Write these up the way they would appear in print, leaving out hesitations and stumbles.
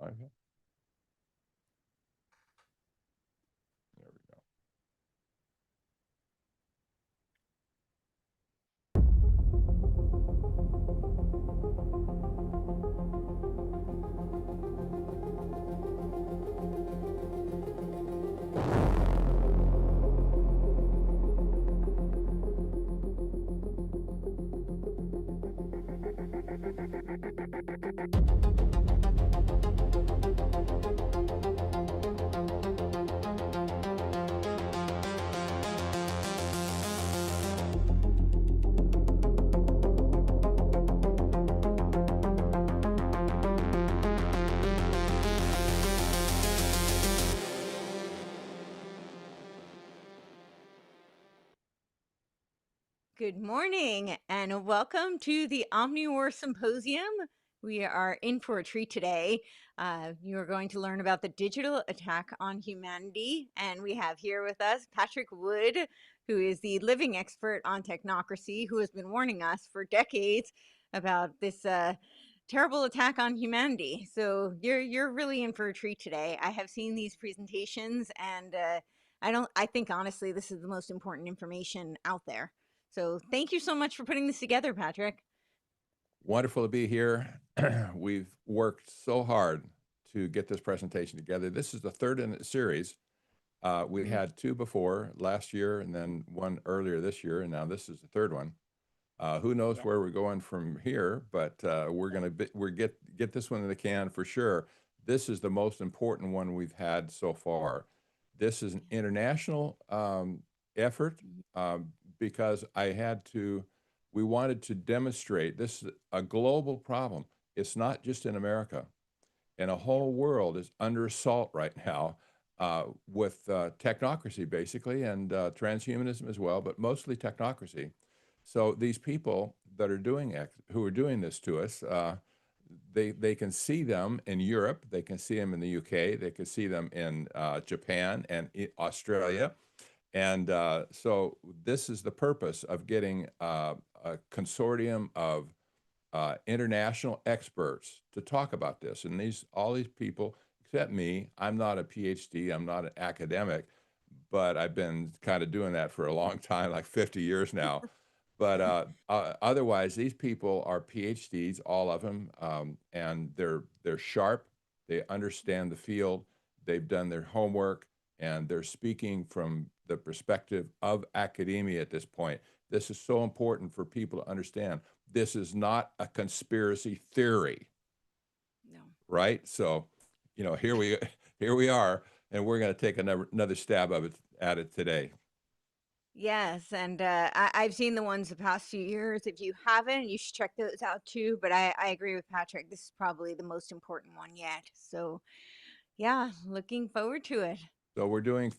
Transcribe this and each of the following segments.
Okay. There we go. Good morning and welcome to the Omniwar Symposium. We are in for a treat today. You are going to learn about the digital attack on humanity. And we have here with us Patrick Wood, who is the living expert on technocracy, who has been warning us for decades about this terrible attack on humanity. So you're really in for a treat today. I have seen these presentations and I think honestly, this is the most important information out there. So thank you so much for putting this together, Patrick. Wonderful to be here. We've worked so hard to get this presentation together. This is the third in the series. We had two before last year and then one earlier this year, and now this is the third one. Who knows where we're going from here, but we're going to get this one in the can for sure. This is the most important one we've had so far. This is an international effort because we wanted to demonstrate this is a global problem. It's not just in America. And a whole world is under assault right now with technocracy, basically, and transhumanism as well, but mostly technocracy. So these people that are who are doing this to us, they can see them in Europe, they can see them in the UK, they can see them in Japan and Australia. And so this is the purpose of getting a consortium of international experts to talk about this. And all these people, except me, I'm not a PhD, I'm not an academic, but I've been kind of doing that for a long time, like 50 years now. But otherwise, these people are PhDs, all of them, and they're sharp. They understand the field. They've done their homework, and they're speaking from the perspective of academia at this point. This is so important for people to understand. This is not a conspiracy theory. No. Right? So, here we are, and we're going to take another stab at it today. Yes, and I've seen the ones the past few years. If you haven't, you should check those out too. But I agree with Patrick. This is probably the most important one yet. So yeah, looking forward to it. So we're doing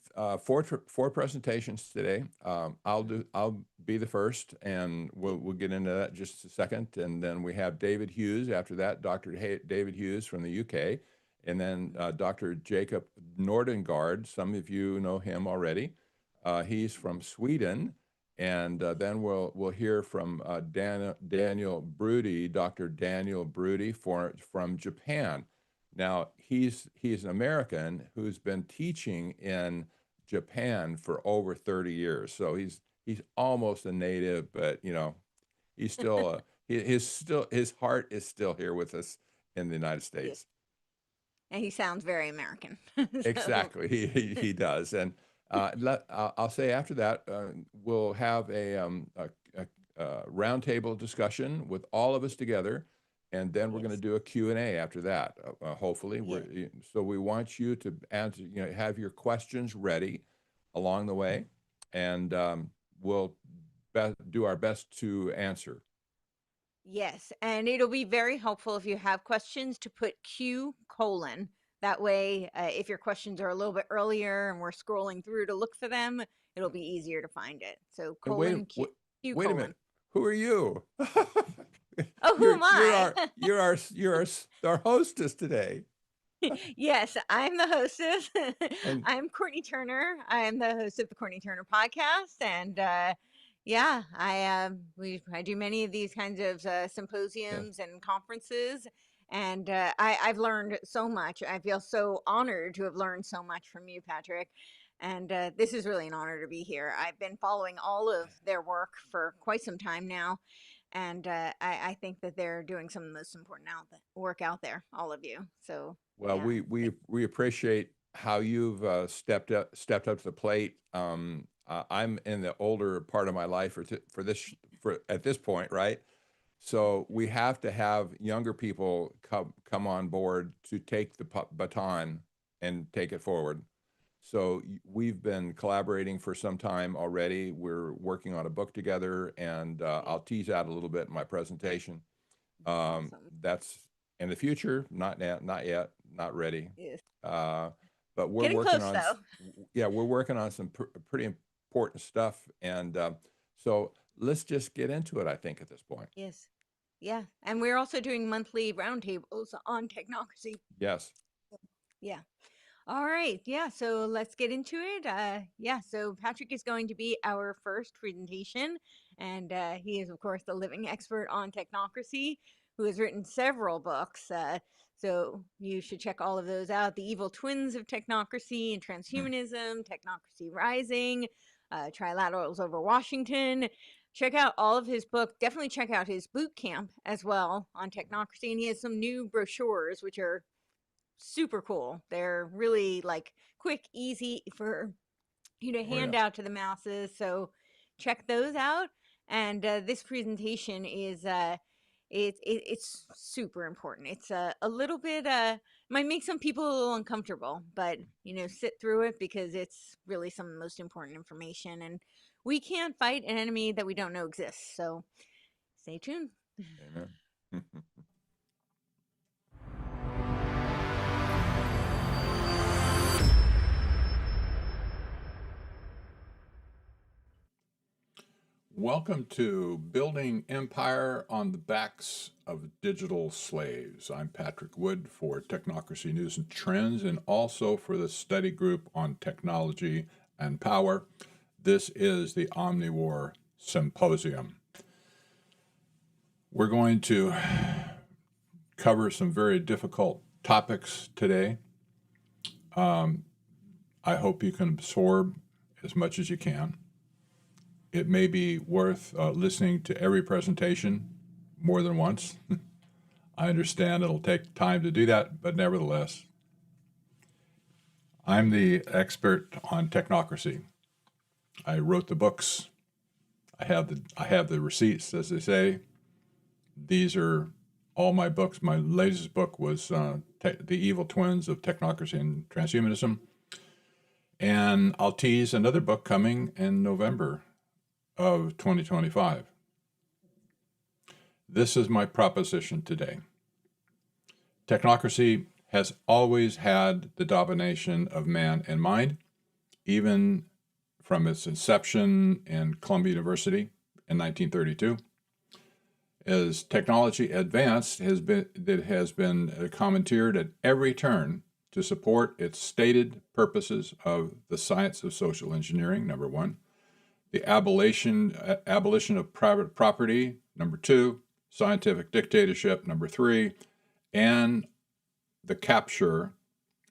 four presentations today. I'll be the first, and we'll get into that in just a second. And then we have David Hughes after that, Dr. David Hughes from the UK, and then Dr. Jacob Nordengard. Some of you know him already. He's from Sweden, and then we'll hear from Daniel Brody, Dr. Daniel Brody from Japan. Now, he's an American who's been teaching in Japan for over 30 years. So he's almost a native, but he's still his heart is still here with us in the United States. And he sounds very American. Exactly, he does. And I'll say after that, we'll have a roundtable discussion with all of us together. And then we're going to do a Q&A after that, hopefully. So we want you to answer, have your questions ready along the way, and we'll do our best to answer. Yes, and it'll be very helpful if you have questions to put Q:. That way, if your questions are a little bit earlier and we're scrolling through to look for them, it'll be easier to find it. So colon Q. Wait a minute. Who are you? Oh, who am I? You're our hostess today. Yes, I'm the hostess. I'm Courtenay Turner. I am the host of the Courtenay Turner podcast, and yeah, I do many of these kinds of symposiums and conferences, And I've learned so much. I feel so honored to have learned so much from you, Patrick. And this is really an honor to be here. I've been following all of their work for quite some time now. And I think that they're doing some of the most important work out there, all of you. So, Well, yeah. we appreciate how you've stepped up to the plate. I'm in the older part of my life for at this point, right? So we have to have younger people come on board to take the baton and take it forward. So we've been collaborating for some time already. We're working on a book together, and I'll tease out a little bit in my presentation. Awesome. That's in the future, not yet, not ready. Yes. But we're Getting working close, on, though. yeah, we're working on some pretty important stuff. And so let's just get into it, I think, at this point. Yes. Yeah. And we're also doing monthly roundtables on technocracy. Yes. Yeah. All right. Yeah. So let's get into it. Yeah. So Patrick is going to be our first presentation. And he is, of course, the living expert on technocracy who has written several books. So you should check all of those out. The Evil Twins of Technocracy and Transhumanism, Technocracy Rising, Trilaterals Over Washington. Check out all of his book. Definitely check out his boot camp as well on technocracy. And he has some new brochures, which are super cool. They're really like quick, easy for you to Oh, yeah. hand out to the masses. So check those out. And this presentation is it's super important. It's a little bit might make some people a little uncomfortable, but sit through it because it's really some of the most important information. And we can't fight an enemy that we don't know exists. So stay tuned. Amen. Welcome to Building Empire on the Backs of Digital Slaves. I'm Patrick Wood for Technocracy News and Trends, and also for the study group on technology and power. This is the Omniwar Symposium. We're going to cover some very difficult topics today. I hope you can absorb as much as you can. It may be worth listening to every presentation more than once. I understand it'll take time to do that, but nevertheless, I'm the expert on technocracy. I wrote the books. I have the receipts, as they say. These are all my books. My latest book was The Evil Twins of Technocracy and Transhumanism. And I'll tease another book coming in November of 2025. This is my proposition today. Technocracy has always had the domination of man in mind, even from its inception in Columbia University in 1932. As technology advanced, it has been commandeered at every turn to support its stated purposes of the science of social engineering, number one, the abolition of private property, number two, scientific dictatorship, number three, and the capture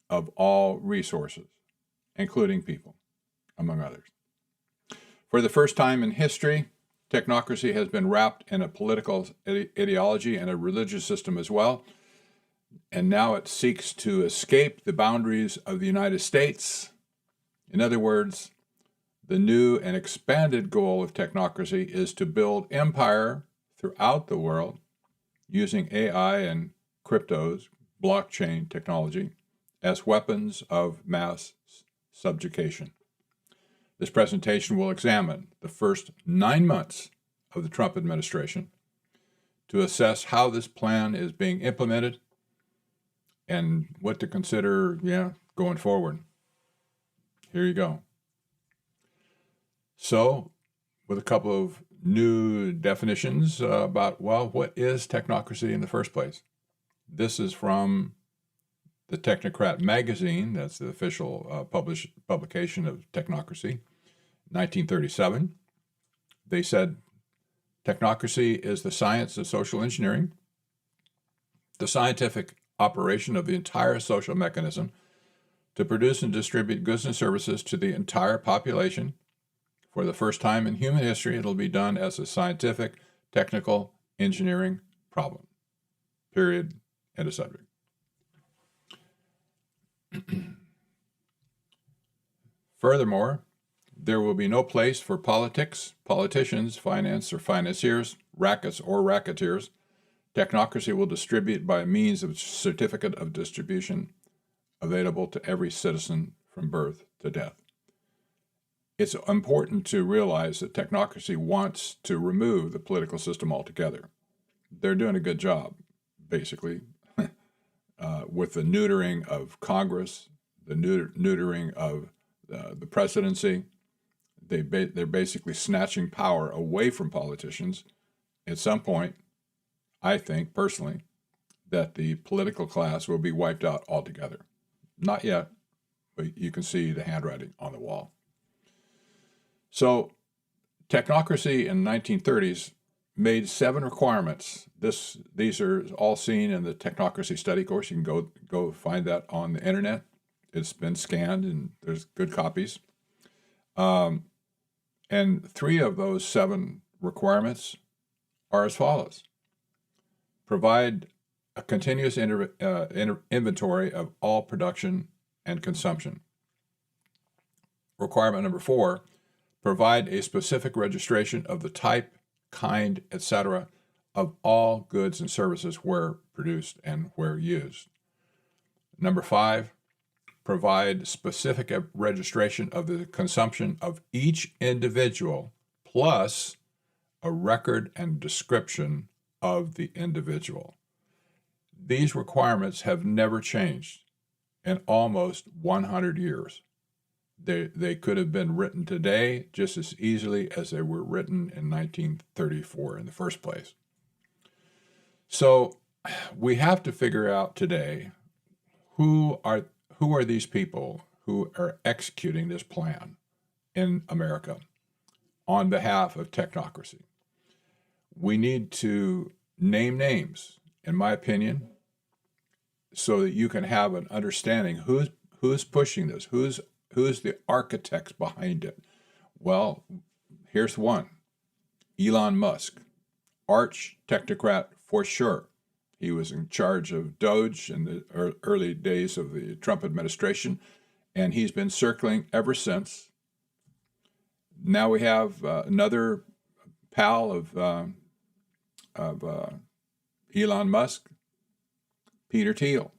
of all resources, including people, among others. For the first time in history, technocracy has been wrapped in a political ideology and a religious system as well, and now it seeks to escape the boundaries of the United States. In other words, the new and expanded goal of technocracy is to build empire throughout the world using AI and cryptos, blockchain technology, as weapons of mass subjugation. This presentation will examine the first 9 months of the Trump administration to assess how this plan is being implemented and what to consider, going forward. Here you go. So, with a couple of new definitions about, what is technocracy in the first place? This is from the Technocrat magazine, that's the official publication of Technocracy, 1937. They said, technocracy is the science of social engineering the scientific operation of the entire social mechanism to produce and distribute goods and services to the entire population. For the first time in human history, it'll be done as a scientific, technical, engineering problem. Period. End of subject. Furthermore, there will be no place for politics, politicians, finance, or financiers, rackets, or racketeers. Technocracy will distribute by means of certificate of distribution available to every citizen from birth to death. It's important to realize that technocracy wants to remove the political system altogether. They're doing a good job, basically, with the neutering of Congress, the neutering of the presidency. They're basically snatching power away from politicians. At some point, I think personally that the political class will be wiped out altogether. Not yet, but you can see the handwriting on the wall. So Technocracy in the 1930s made 7 requirements. These are all seen in the Technocracy study course. You can go find that on the internet. It's been scanned and there's good copies. And 3 of those 7 requirements are as follows. Provide a continuous inventory of all production and consumption. Requirement number 4, provide a specific registration of the type, kind, etc. of all goods and services where produced and where used. Number 5, provide specific registration of the consumption of each individual plus a record and description of the individual. These requirements have never changed in almost 100 years. They could have been written today just as easily as they were written in 1934 in the first place. So we have to figure out today who are these people who are executing this plan in America on behalf of technocracy. We need to name names, in my opinion, so that you can have an understanding who's pushing this, who's the architects behind it. Well, here's one. Elon Musk, arch technocrat for sure. He was in charge of Doge in the early days of the Trump administration, and he's been circling ever since. Now we have another pal of Elon Musk, Peter Thiel.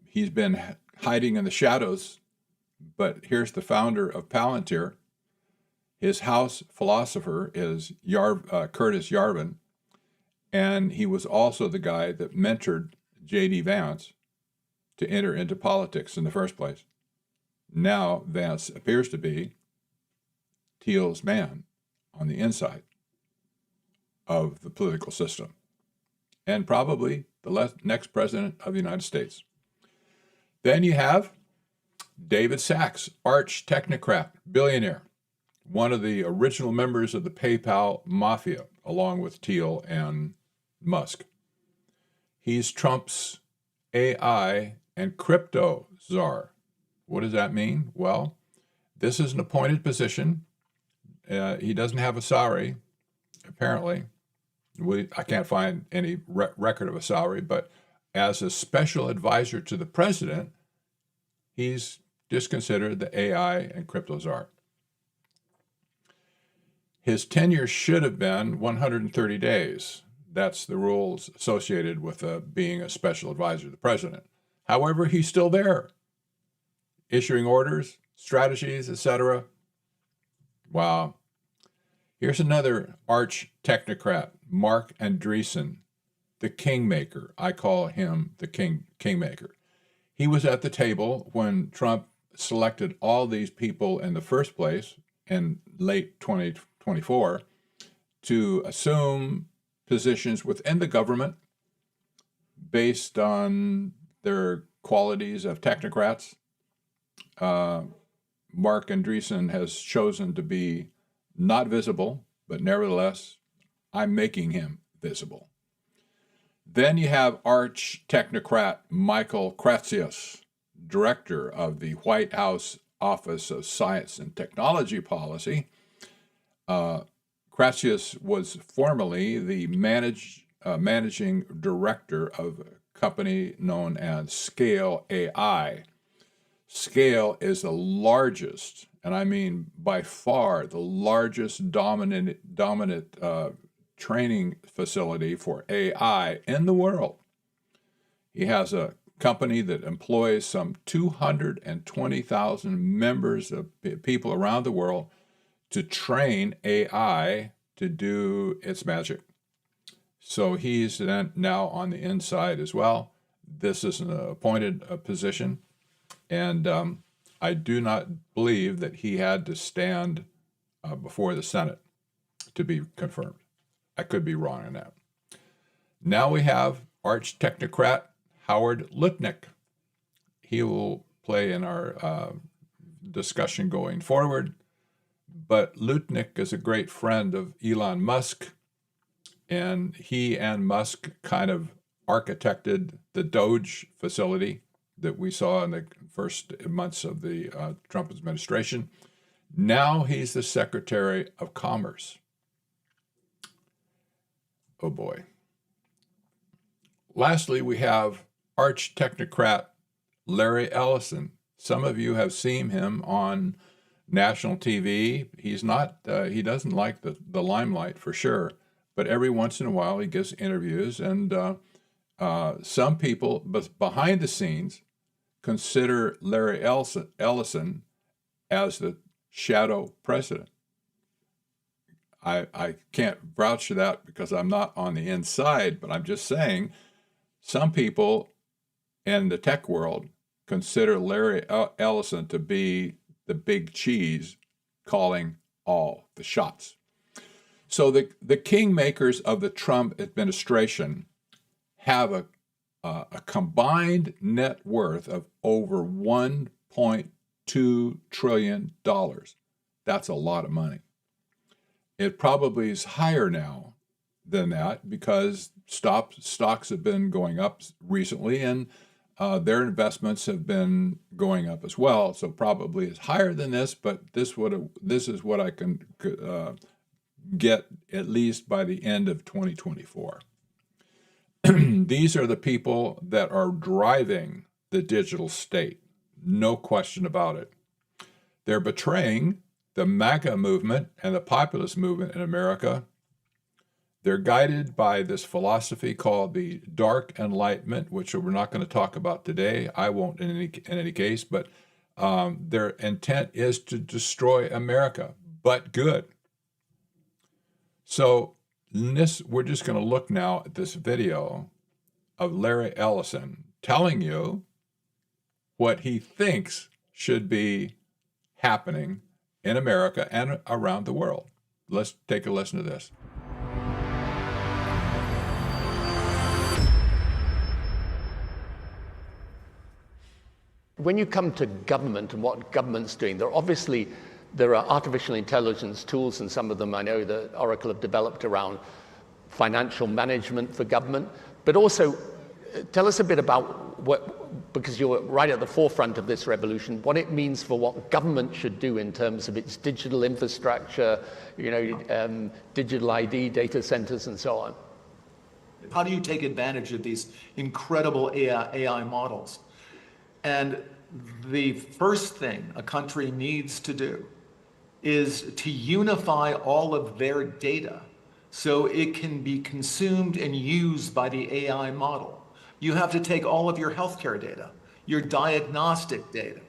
He's been hiding in the shadows, but here's the founder of Palantir. His house philosopher is Curtis Yarvin, and he was also the guy that mentored J.D. Vance to enter into politics in the first place. Now Vance appears to be Thiel's man on the inside of the political system, and probably the next president of the United States. Then you have David Sachs, arch technocrat, billionaire, one of the original members of the PayPal mafia, along with Thiel and Musk. He's Trump's AI and crypto czar. What does that mean? Well, this is an appointed position. He doesn't have a salary, apparently. I can't find any record of a salary, but as a special advisor to the president, he's just considered the AI and crypto czar. His tenure should have been 130 days. That's the rules associated with being a special advisor to the president. However, he's still there, issuing orders, strategies, etc. Wow. Here's another arch technocrat, Mark Andreessen, the kingmaker. I call him the kingmaker. He was at the table when Trump selected all these people in the first place in late 2024 to assume positions within the government based on their qualities of technocrats. Mark Andreessen has chosen to be not visible, but nevertheless, I'm making him visible. Then you have arch technocrat Michael Kratzius, director of the White House Office of Science and Technology Policy. Kratzius was formerly the managing director of a company known as Scale AI. Scale is the largest, and I mean by far the largest dominant training facility for AI in the world. He has a company that employs some 220,000 members of people around the world to train AI to do its magic. So he's now on the inside as well. This is an appointed position, and I do not believe that he had to stand before the Senate to be confirmed. I could be wrong on that. Now we have arch technocrat Howard Lutnick. He will play in our discussion going forward. But Lutnick is a great friend of Elon Musk, and he and Musk kind of architected the Doge facility that we saw in the first months of the Trump administration. Now he's the Secretary of Commerce. Oh boy. Lastly, we have arch technocrat Larry Ellison. Some of you have seen him on national TV. He's not, he doesn't like the limelight for sure, but every once in a while he gives interviews, and some people behind the scenes consider Larry Ellison as the shadow president. I can't vouch for that because I'm not on the inside, but I'm just saying some people in the tech world consider Larry Ellison to be the big cheese calling all the shots. So the kingmakers of the Trump administration have a combined net worth of over $1.2 trillion. That's a lot of money. It probably is higher now than that because stocks have been going up recently, and their investments have been going up as well. So probably it's higher than this, but this is what I can get at least by the end of 2024. These are the people that are driving the digital state, no question about it. They're betraying the MAGA movement and the populist movement in America. They're guided by this philosophy called the Dark Enlightenment, which we're not going to talk about today. I won't in any case, but their intent is to destroy America, but good. So we're just going to look now at this video of Larry Ellison telling you what he thinks should be happening in America and around the world. Let's take a listen to this. When you come to government and what government's doing, there are artificial intelligence tools, and some of them I know that Oracle have developed around financial management for government. But also, tell us a bit about because you're right at the forefront of this revolution, what it means for what government should do in terms of its digital infrastructure, digital ID, data centers, and so on. How do you take advantage of these incredible AI models? And the first thing a country needs to do is to unify all of their data so it can be consumed and used by the AI model. You have to take all of your healthcare data, your diagnostic data,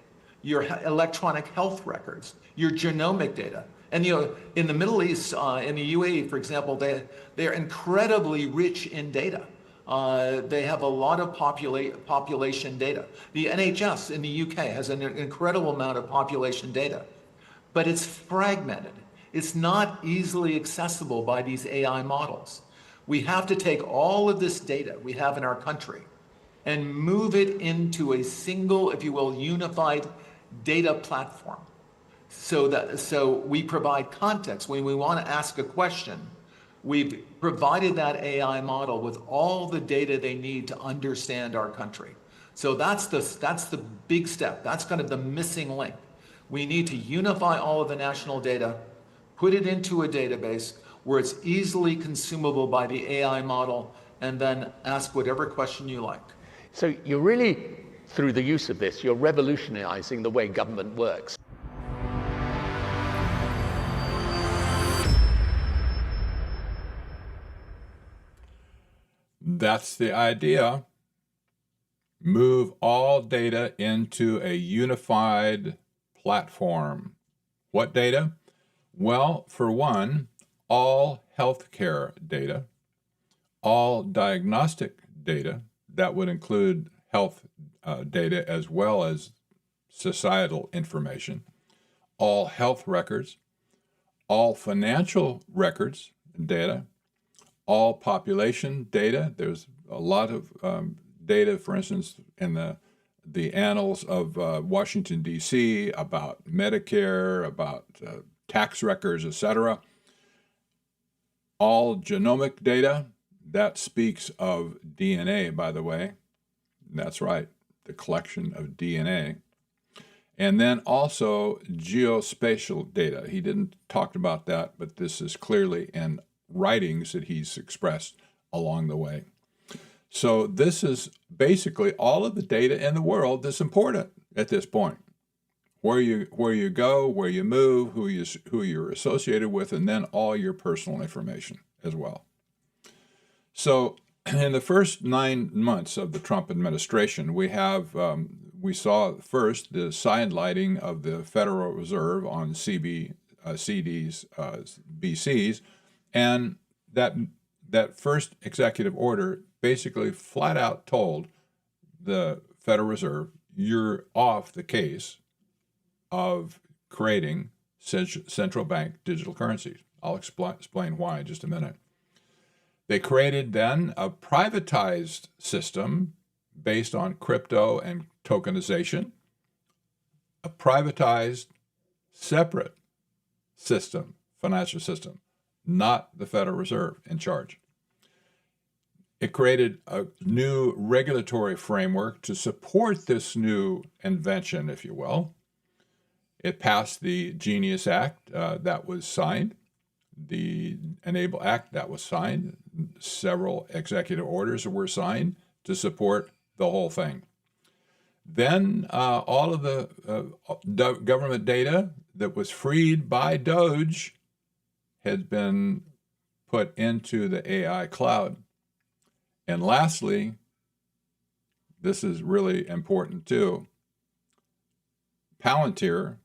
your electronic health records, your genomic data. And in the Middle East, in the UAE, for example, they're incredibly rich in data. They have a lot of population data. The NHS in the UK has an incredible amount of population data, but it's fragmented. It's not easily accessible by these AI models. We have to take all of this data we have in our country and move it into a single, if you will, unified data platform. So we provide context. When we want to ask a question, We've provided that AI model with all the data they need to understand our country. So that's the big step. That's kind of the missing link. We need to unify all of the national data, put it into a database where it's easily consumable by the AI model, and then ask whatever question you like. So you're really, through the use of this, you're revolutionizing the way government works. That's the idea. Move all data into a unified platform. What data? Well, for one, all healthcare data, all diagnostic data, that would include health data as well as societal information, all health records, all financial records data, all population data. There's a lot of data, for instance, in the annals of Washington, D.C., about Medicare, about tax records, etc. All genomic data, that speaks of DNA, by the way. That's right, the collection of DNA. And then also geospatial data. He didn't talk about that, but this is clearly in writings that he's expressed along the way. So this is basically all of the data in the world that's important at this point. Where you go, where you move, who you're associated with, and then all your personal information as well. So in the first 9 months of the Trump administration, we saw first the sidelighting of the Federal Reserve on CBDCs, BCs, and that first executive order basically flat out told the Federal Reserve, you're off the case of creating central bank digital currencies. I'll explain why in just a minute. They created then a privatized system based on crypto and tokenization, a privatized separate system, financial system, not the Federal Reserve in charge. It created a new regulatory framework to support this new invention, if you will. It passed the Genius Act that was signed, the Enable Act that was signed. Several executive orders were signed to support the whole thing. Then all of the government data that was freed by Doge had been put into the AI cloud. And lastly, this is really important too, Palantir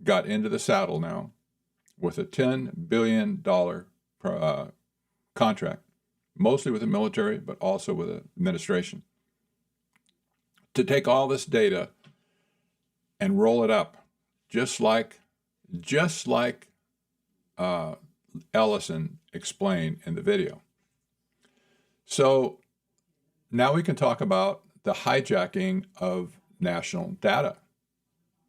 got into the saddle now with a $10 billion contract, mostly with the military, but also with the administration, to take all this data and roll it up, just like Ellison explained in the video. So now we can talk about the hijacking of national data.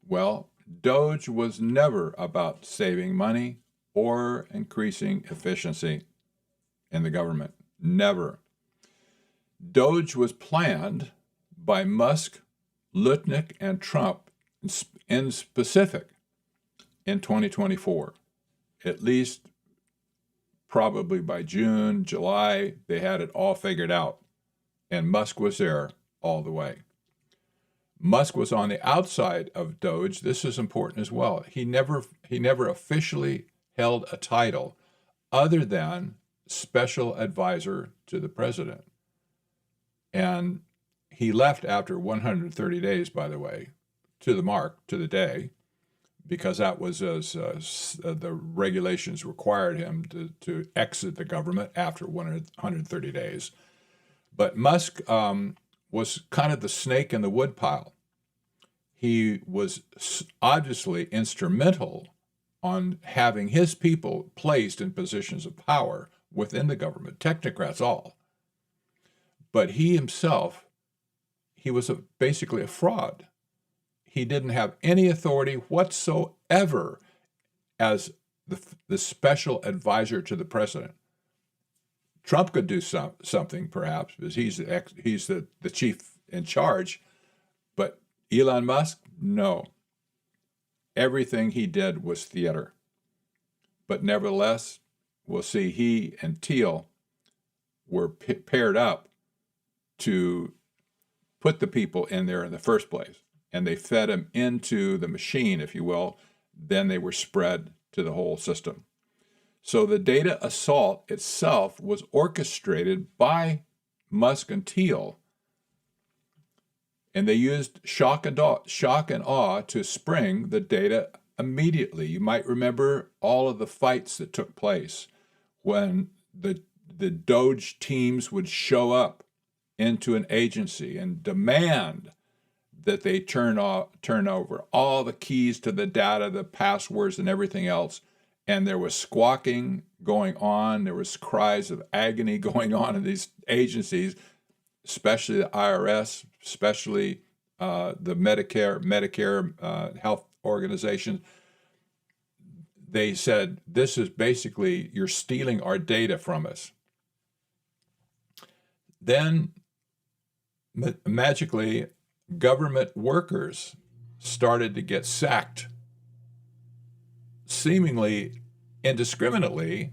Well, Doge was never about saving money or increasing efficiency in the government. Never. Doge was planned by Musk, Lutnick, and Trump in specific in 2024. At least probably by June, July, they had it all figured out. And Musk was there all the way. Musk was on the outside of Doge. This is important as well. He never officially held a title other than special advisor to the president. And he left after 130 days, by the way, to the day, because that was as the regulations required him to exit the government after 130 days. But Musk was kind of the snake in the woodpile. He was obviously instrumental on having his people placed in positions of power within the government, technocrats all. But he himself, he was basically a fraud. He didn't have any authority whatsoever as the special advisor to the president. Trump could do something perhaps because he's the chief in charge, but Elon Musk, no. Everything he did was theater. But nevertheless, we'll see he and Thiel were paired up to put the people in there in the first place. And they fed them into the machine, if you will. Then they were spread to the whole system. So the data assault itself was orchestrated by Musk and Thiel. And they used shock and awe to spring the data immediately. You might remember all of the fights that took place when the Doge teams would show up into an agency and demand that they turn over all the keys to the data, the passwords, and everything else. And there was squawking going on. There was cries of agony going on in these agencies, especially the IRS, especially the Medicare health organizations. They said, this is basically, you're stealing our data from us. Then, magically, government workers started to get sacked, seemingly indiscriminately,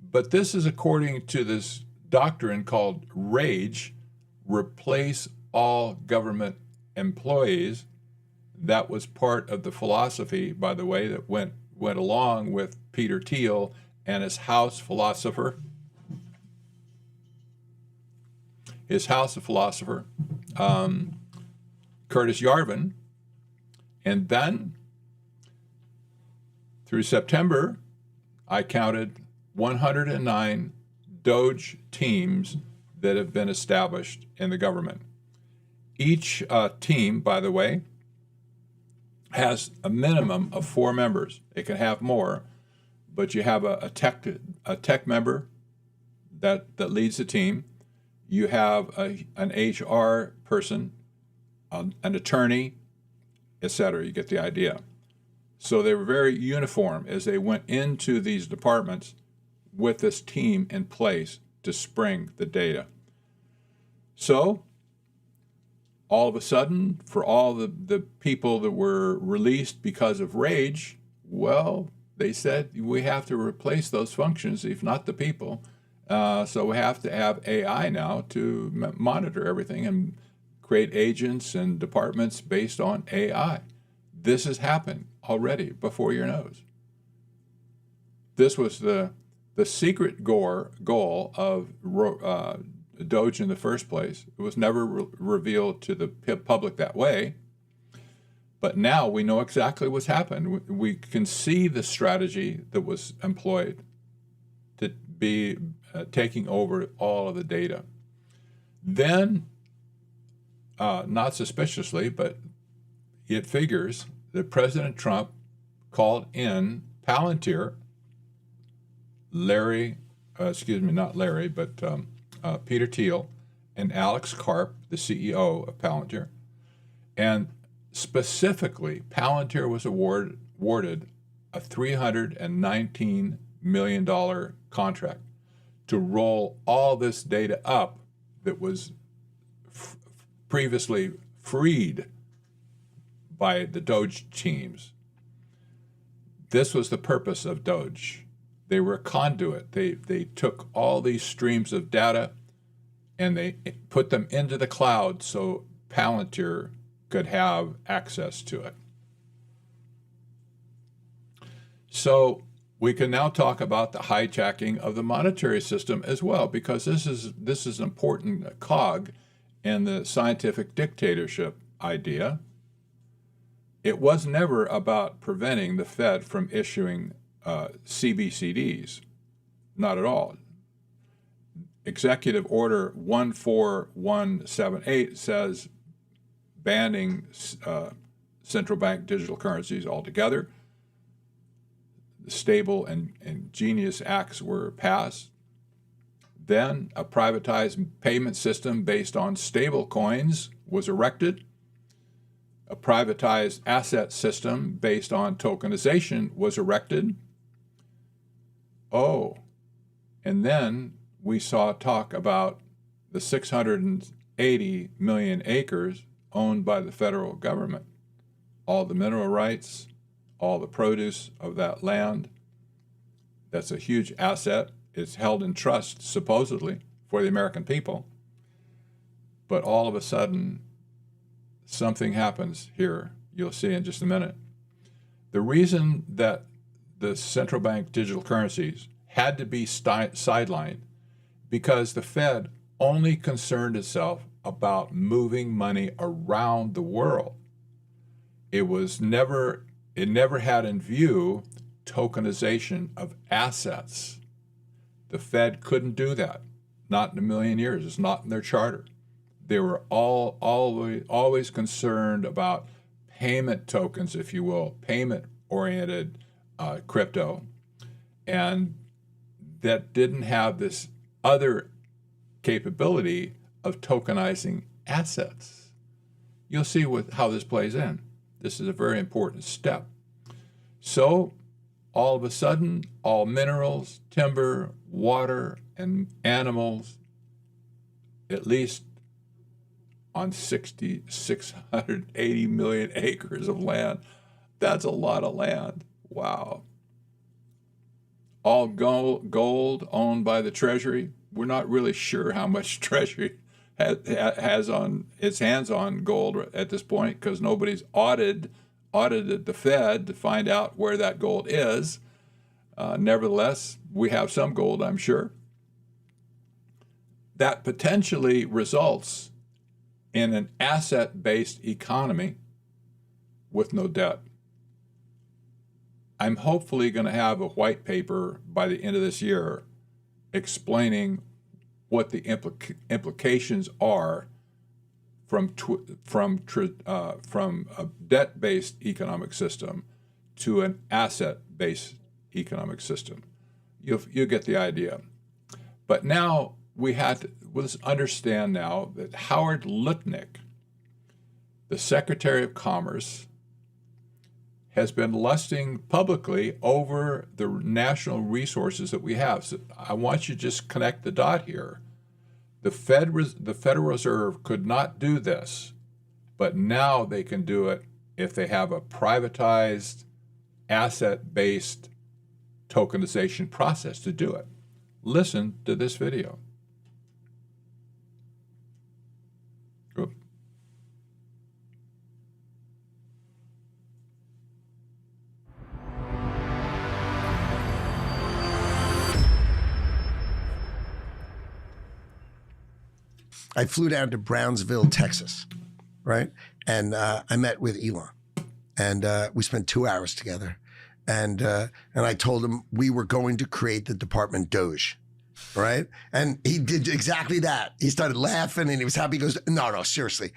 but this is according to this doctrine called RAGE, replace all government employees. That was part of the philosophy, by the way, that went along with Peter Thiel and his house philosopher, Curtis Yarvin. And then through September, I counted 109 Doge teams that have been established in the government. Each team, by the way, has a minimum of 4 members. It can have more, but you have a tech member that leads the team. You have an HR person, an attorney, etc. You get the idea. So they were very uniform as they went into these departments with this team in place to spring the data. So all of a sudden, for all the people that were released because of RAGE, well, they said we have to replace those functions, if not the people. So we have to have AI now to monitor everything and create agents and departments based on AI. This has happened already before your nose. This was the secret goal of Doge in the first place. It was never revealed to the public that way. But now we know exactly what's happened. We can see the strategy that was employed to be taking over all of the data. Then, not suspiciously, but it figures that President Trump called in Palantir, Peter Thiel and Alex Karp, the CEO of Palantir. And specifically, Palantir was awarded a $319 million contract to roll all this data up that was previously freed by the Doge teams. This was the purpose of Doge. They were a conduit. They took all these streams of data and they put them into the cloud so Palantir could have access to it. So we can now talk about the hijacking of the monetary system as well, because this is an important cog in the scientific dictatorship idea. It was never about preventing the Fed from issuing CBDCs, not at all. Executive Order 14178 says banning central bank digital currencies altogether. The Stable and Genius Acts were passed. Then a privatized payment system based on stable coins was erected. A privatized asset system based on tokenization was erected. oh, and then we saw talk about the 680 million acres owned by the federal government, all the mineral rights, all the produce of that land. That's a huge asset. It's held in trust, supposedly, for the American people. But all of a sudden, something happens here. You'll see in just a minute. The reason that the central bank digital currencies had to be sidelined because the Fed only concerned itself about moving money around the world. It never had in view tokenization of assets. The Fed couldn't do that, not in a million years. It's not in their charter. They were always concerned about payment tokens, if you will, payment-oriented crypto, and that didn't have this other capability of tokenizing assets. You'll see how this plays in. This is a very important step. So all of a sudden, all minerals, timber, water, and animals, at least on 680 million acres of land, that's a lot of land. Wow. All gold owned by the Treasury. We're not really sure how much Treasury has on its hands on gold at this point because nobody's audited the Fed to find out where that gold is. Nevertheless, we have some gold, I'm sure. That potentially results in an asset-based economy with no debt. I'm hopefully going to have a white paper by the end of this year explaining what the implications are from a debt-based economic system to an asset-based economic system. You'll get the idea. But now let's understand now that Howard Lutnick, the Secretary of Commerce, has been lusting publicly over the national resources that we have. So I want you to just connect the dot here. The Federal Reserve could not do this, but now they can do it if they have a privatized, asset-based tokenization process to do it. Listen to this video. Oop. I flew down to Brownsville, Texas, right? And I met with Elon, and we spent 2 hours together. And I told him we were going to create the department Doge, right? And he did exactly that. He started laughing and he was happy. He goes, no, seriously.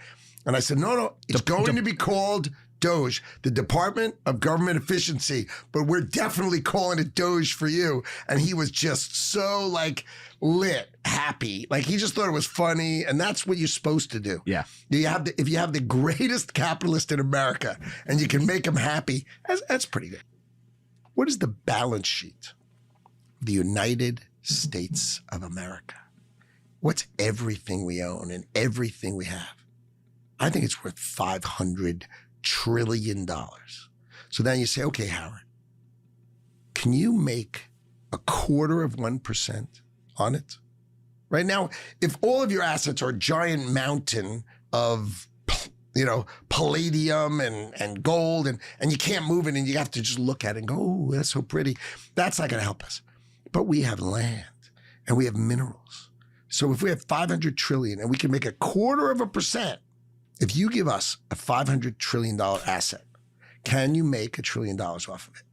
And I said, no, it's going to be called Doge, the Department of Government Efficiency, but we're definitely calling it Doge for you. And he was just so lit, happy. He just thought it was funny. And that's what you're supposed to do. Yeah. If you have the greatest capitalist in America and you can make him happy, that's pretty good. What is the balance sheet of the United States of America? What's everything we own and everything we have? I think it's worth $500 trillion. So then you say, okay, Howard, can you make 1/4% on it? Right now, if all of your assets are a giant mountain of palladium and gold and you can't move it and you have to just look at it and go, oh, that's so pretty. That's not going to help us. But we have land and we have minerals. So if we have 500 trillion and we can make 1/4%, if you give us a $500 trillion asset, can you make $1 trillion off of it?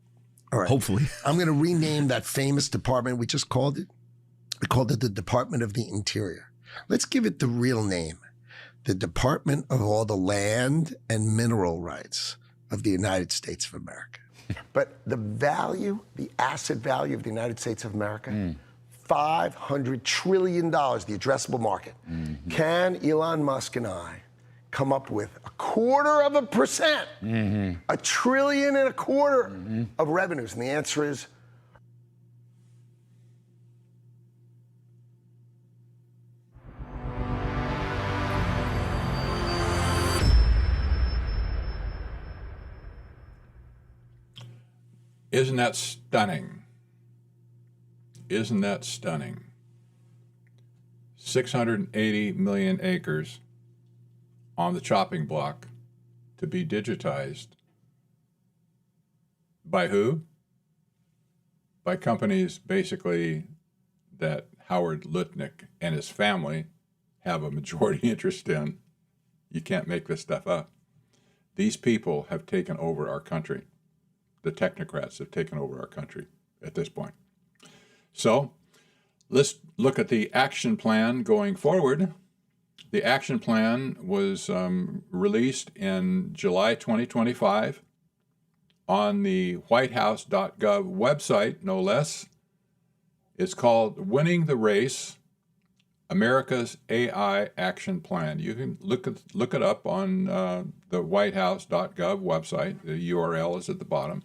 All right. Hopefully. I'm going to rename that famous department we just called it. We called it the Department of the Interior. Let's give it the real name. The Department of all the land and mineral rights of the United States of America. But the asset value of the United States of America, $500 trillion, the addressable market. Mm-hmm. Can Elon Musk and I come up with 1/4%, $1.25 trillion of revenues? And the answer is Isn't that stunning? Isn't that stunning? 680 million acres on the chopping block to be digitized. By who? By companies basically that Howard Lutnick and his family have a majority interest in. You can't make this stuff up. These people have taken over our country. The technocrats have taken over our country at this point. So let's look at the action plan going forward. The action plan was released in July 2025 on the whitehouse.gov website, no less. It's called Winning the Race, America's AI Action Plan. You can look it up on the whitehouse.gov website. The URL is at the bottom,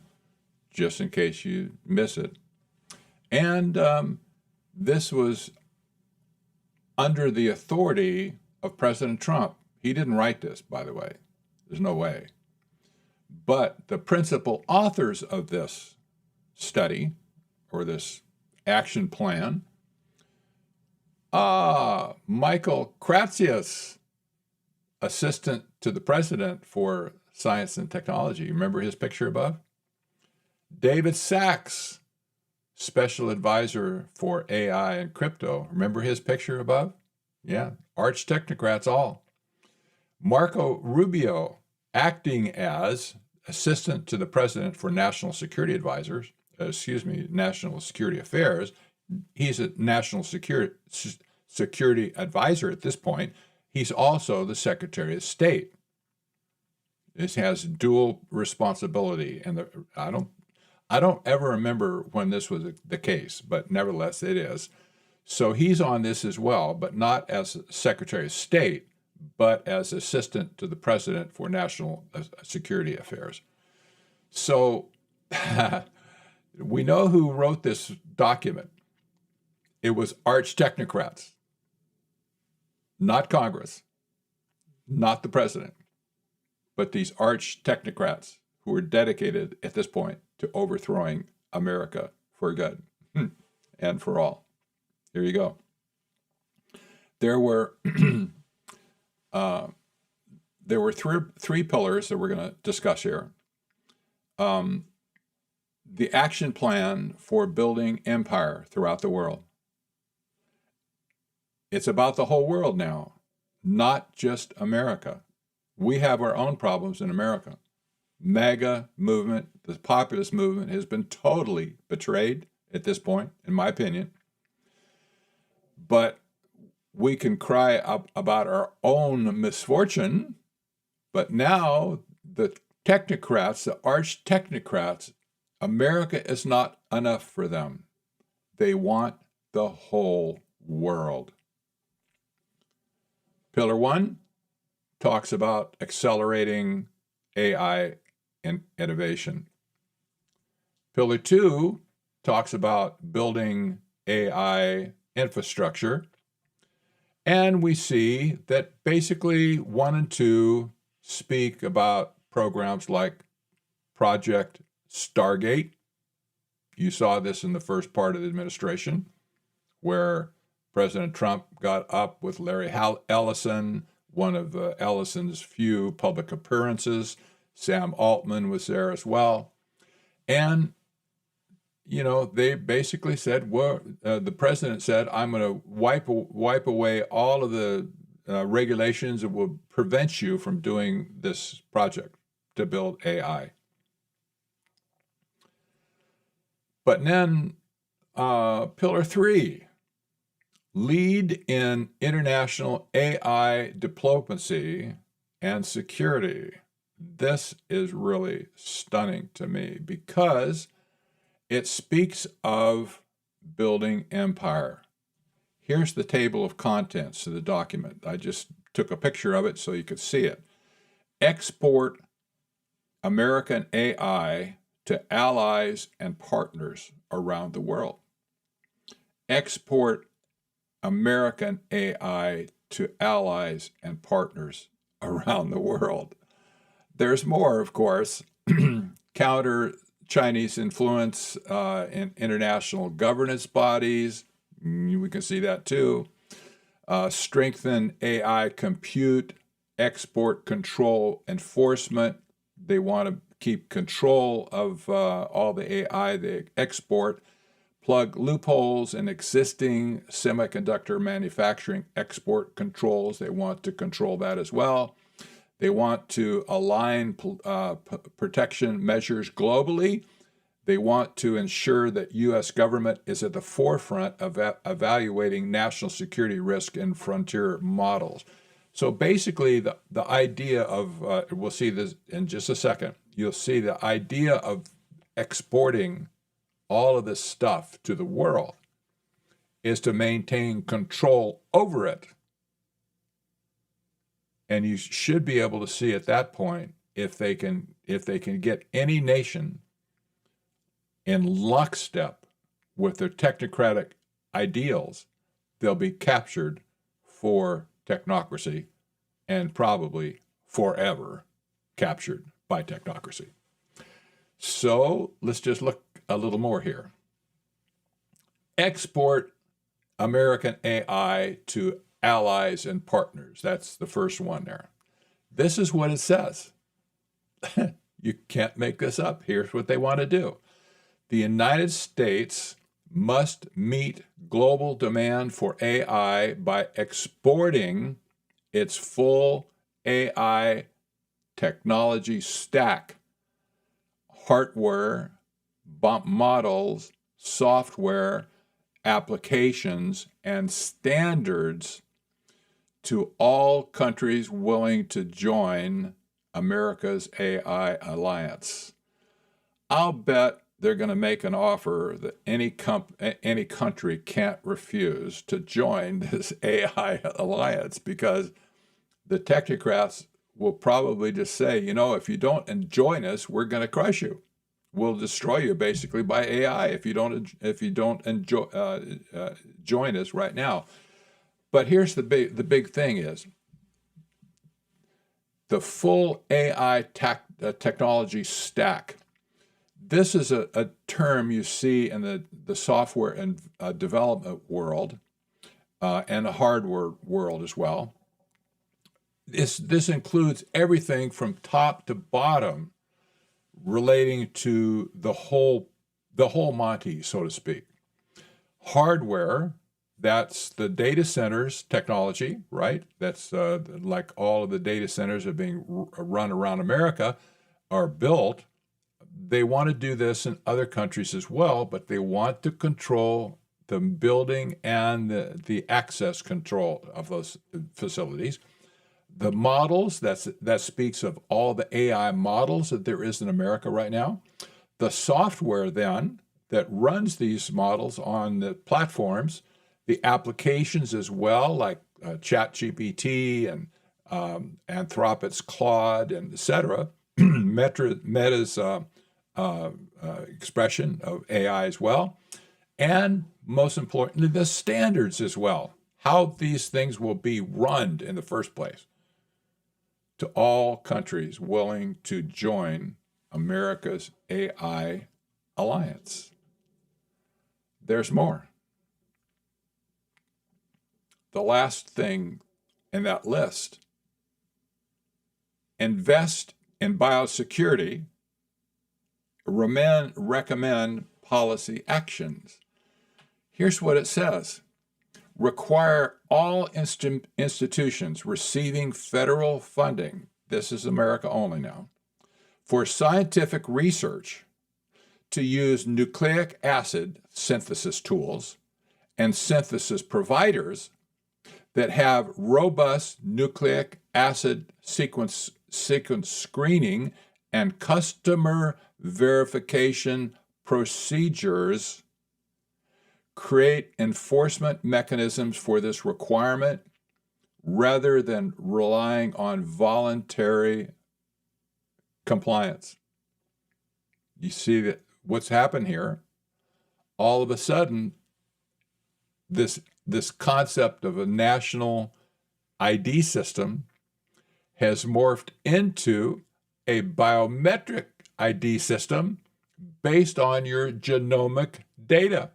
just in case you miss it. And this was under the authority of President Trump. He didn't write this, by the way. There's no way. But the principal authors of this study, or this action plan, Michael Kratzius, assistant to the president for science and technology. Remember his picture above? David Sachs, special advisor for AI and crypto. Remember his picture above? Yeah, arch technocrats all. Marco Rubio, acting as assistant to the president for national security national security affairs. He's a national security advisor at this point. He's also the Secretary of State. This has dual responsibility, and I don't ever remember when this was the case, but nevertheless it is. So he's on this as well, but not as Secretary of State, but as assistant to the president for national security affairs. So we know who wrote this document. It was arch technocrats, not Congress, not the president, but these arch technocrats who were dedicated at this point to overthrowing America for good and for all. Here you go. There were three pillars that we're going to discuss here. The action plan for building empire throughout the world. It's about the whole world now, not just America. We have our own problems in America. MAGA movement, the populist movement, has been totally betrayed at this point, in my opinion. But we can cry up about our own misfortune, but now the technocrats, the arch technocrats, America is not enough for them. They want the whole world. Pillar 1 talks about accelerating AI innovation. Pillar 2 talks about building AI infrastructure. And we see that basically 1 and 2 speak about programs like Project Stargate. You saw this in the first part of the administration, where President Trump got up with Larry Ellison, one of Ellison's few public appearances. Sam Altman was there as well. And, you know, they basically said, well, the president said, I'm going to wipe away all of the regulations that will prevent you from doing this project to build AI. But then pillar 3, lead in international AI diplomacy and security. This is really stunning to me because it speaks of building empire. Here's the table of contents of the document. I just took a picture of it so you could see it. Export American AI to allies and partners around the world. Export American AI to allies and partners around the world. There's more, of course. Counter Chinese influence in international governance bodies. We can see that too. Strengthen AI compute, export control enforcement. They want to keep control of all the AI they export. Plug loopholes in existing semiconductor manufacturing export controls. They want to control that as well. They want to align protection measures globally. They want to ensure that U.S. government is at the forefront of evaluating national security risk in frontier models. So basically, the idea of, we'll see this in just a second, you'll see the idea of exporting all of this stuff to the world is to maintain control over it. And you should be able to see at that point if they can get any nation in lockstep with their technocratic ideals, they'll be captured for technocracy and probably forever captured by technocracy. So let's just look a little more here. Export American AI to allies and partners. That's the first one there. This is what it says. You can't make this up. Here's what they want to do. The United States must meet global demand for AI by exporting its full AI technology stack, hardware, models, software, applications, and standards to all countries willing to join America's AI alliance. I'll bet they're going to make an offer that any country can't refuse to join this AI alliance, because the technocrats will probably just say, if you don't join us, we're going to crush you. We'll destroy you basically by AI if you don't join us right now. But here's the big thing is the full AI technology stack. This is a term you see in the software and development world and the hardware world as well. This includes everything from top to bottom relating to the whole Monty, so to speak. Hardware, that's the data centers technology, right? That's like all of the data centers are being run around America are built. They want to do this in other countries as well, but they want to control the building and the access control of those facilities. The models, that speaks of all the AI models that there is in America right now. The software then that runs these models on the platforms, the applications as well, like ChatGPT and Anthropic's Claude and et cetera, Meta's expression of AI as well, and most importantly, the standards as well, how these things will be run in the first place, to all countries willing to join America's AI alliance. There's more. The last thing in that list, invest in biosecurity, recommend policy actions. Here's what it says. Require all institutions receiving federal funding, this is America only now, for scientific research to use nucleic acid synthesis tools and synthesis providers that have robust nucleic acid sequence screening and customer verification procedures, create enforcement mechanisms for this requirement rather than relying on voluntary compliance. You see that what's happened here, all of a sudden, this concept of a national ID system has morphed into a biometric ID system based on your genomic data.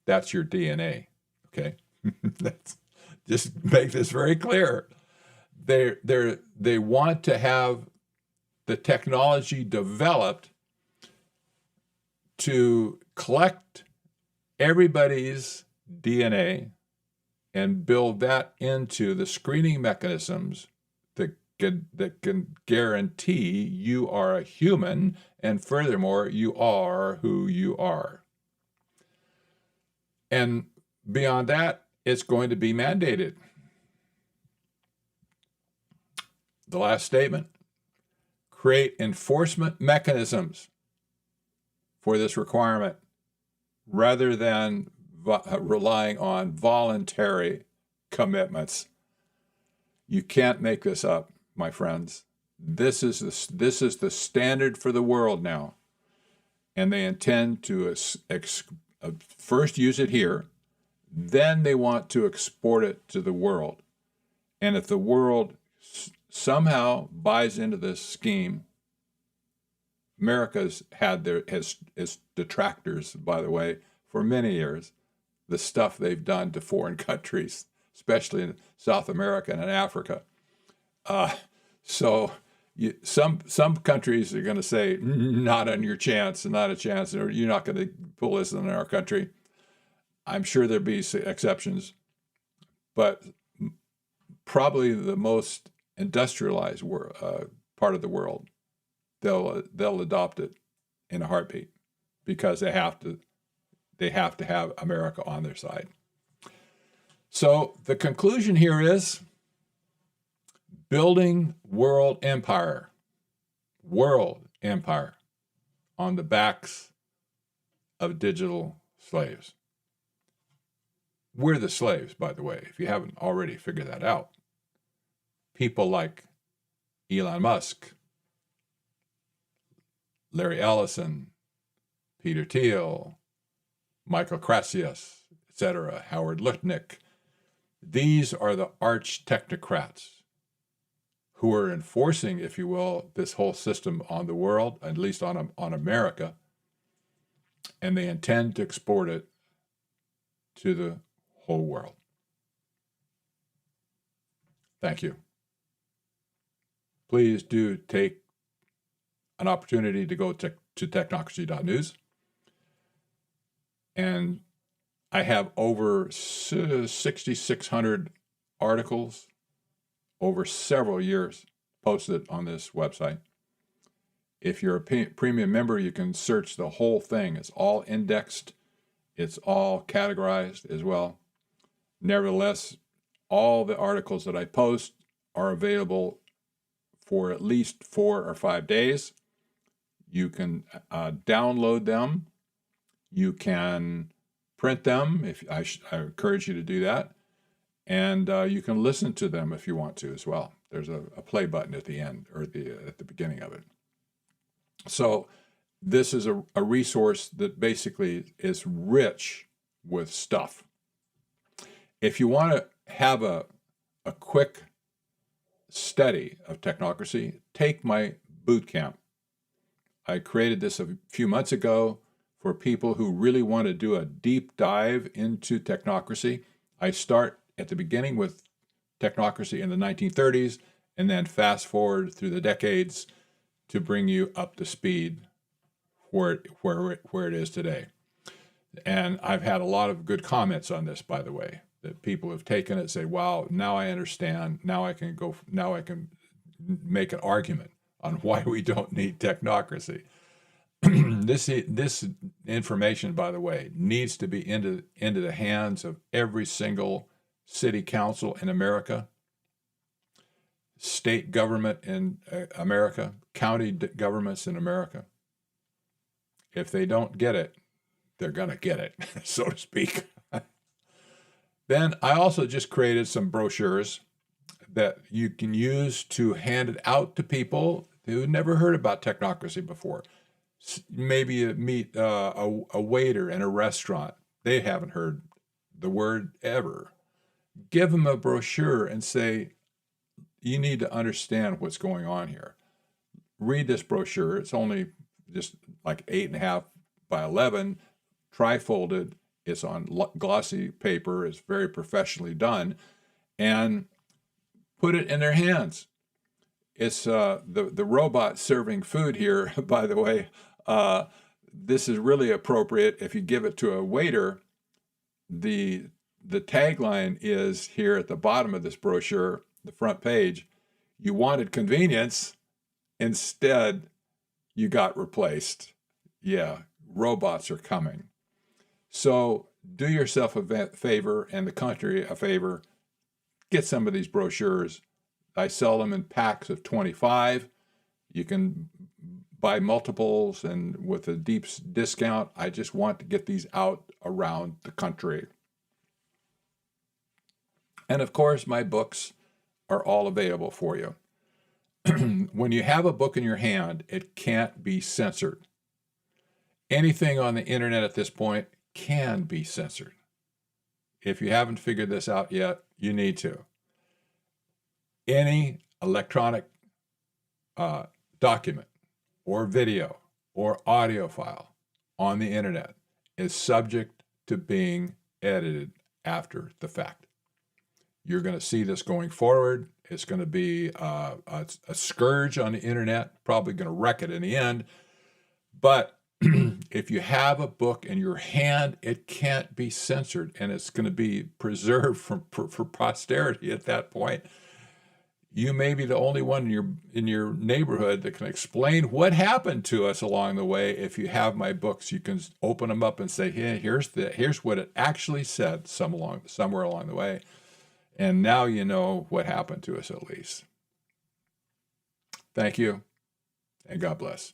That's your DNA, okay? That's, just make this very clear. They want to have the technology developed to collect everybody's DNA and build that into the screening mechanisms that can guarantee you are a human, and furthermore, you are who you are. And beyond that, it's going to be mandated. The last statement, create enforcement mechanisms for this requirement rather than relying on voluntary commitments. You can't make this up, my friends. This is the standard for the world now. And they intend to first use it here, then they want to export it to the world. And if the world somehow buys into this scheme, America's had its detractors, by the way, for many years, the stuff they've done to foreign countries, especially in South America and in Africa. So some countries are going to say, not on your chance, not a chance, or you're not going to pull this in our country. I'm sure there'll be exceptions, but probably the most industrialized part of the world, they'll adopt it in a heartbeat because they have to have America on their side. So the conclusion here is building world empire on the backs of digital slaves. We're the slaves, by the way, if you haven't already figured that out. People like Elon Musk, Larry Ellison, Peter Thiel, Michael Krasius, etc., Howard Lutnick. These are the arch technocrats who are enforcing, if you will, this whole system on the world, at least on America, and they intend to export it to the whole world. Thank you. Please do take an opportunity to go to technocracy.news. And I have over 6,600 articles over several years posted on this website. If you're a premium member, you can search the whole thing. It's all indexed. It's all categorized as well. Nevertheless, all the articles that I post are available for at least 4 or 5 days. You can download them. You can print them. I encourage you to do that. And you can listen to them if you want to as well. There's a play button at the end or at the beginning of it. So this is a resource that basically is rich with stuff. If you want to have a quick study of technocracy, take my boot camp. I created this a few months ago for people who really want to do a deep dive into technocracy. I start at the beginning with technocracy in the 1930s and then fast forward through the decades to bring you up to speed where it is today. And I've had a lot of good comments on this, by the way, that people have taken it and say, wow, now I understand. Now I can make an argument on why we don't need technocracy. This information, by the way, needs to be into the hands of every single city council in America, state government in America, county governments in America. If they don't get it, they're going to get it, so to speak. Then I also just created some brochures that you can use to hand it out to people who never heard about technocracy before. Maybe you meet a waiter in a restaurant. They haven't heard the word ever. Give them a brochure and say, you need to understand what's going on here. Read this brochure. It's only just like 8.5 by 11, tri-folded. It's on glossy paper. It's very professionally done, and put it in their hands. It's the robot serving food here, by the way. This is really appropriate if you give it to a waiter. The tagline is here at the bottom of this brochure, the front page. You wanted convenience, instead you got replaced. Yeah, robots are coming. So do yourself a favor and the country a favor. Get some of these brochures. I sell them in packs of 25. You can buy multiples and with a deep discount. I just want to get these out around the country. And of course, my books are all available for you. When you have a book in your hand, it can't be censored. Anything on the internet at this point can be censored. If you haven't figured this out yet, you need to. Any electronic document or video or audio file on the internet is subject to being edited after the fact. You're going to see this going forward. It's going to be a scourge on the internet, probably going to wreck it in the end. But if you have a book in your hand, it can't be censored, and it's going to be preserved for posterity at that point. You may be the only one in your neighborhood that can explain what happened to us along the way. If you have my books, you can open them up and say, "Hey, here's what it actually said somewhere along the way." And now you know what happened to us at least. Thank you, and God bless.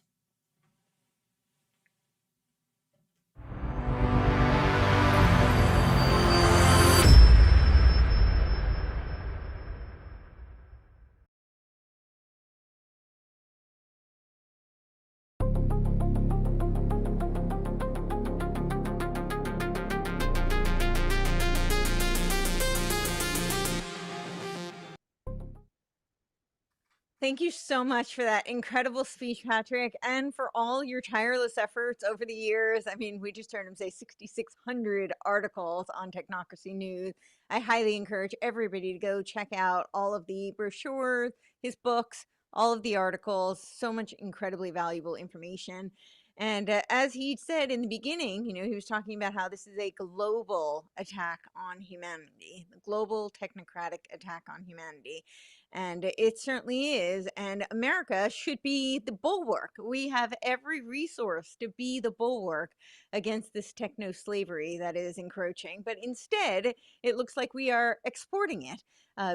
Thank you so much for that incredible speech, Patrick, and for all your tireless efforts over the years. I mean, we just heard him say 6,600 articles on Technocracy News. I highly encourage everybody to go check out all of the brochures, his books, all of the articles, so much incredibly valuable information. And as he said in the beginning, he was talking about how this is a global attack on humanity, a global technocratic attack on humanity. And it certainly is. And America should be the bulwark. We have every resource to be the bulwark against this techno slavery that is encroaching. But instead, it looks like we are exporting it,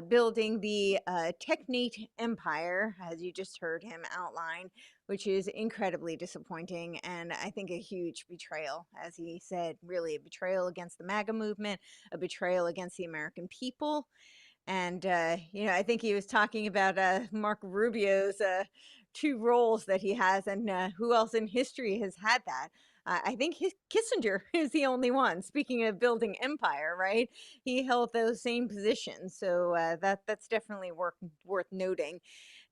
building the technate empire, as you just heard him outline, which is incredibly disappointing and I think a huge betrayal. As he said, really a betrayal against the MAGA movement, a betrayal against the American people. And, I think he was talking about Mark Rubio's 2 roles that he has, and who else in history has had that. I think Kissinger is the only one. Speaking of building empire, right? He held those same positions, so that's definitely worth noting.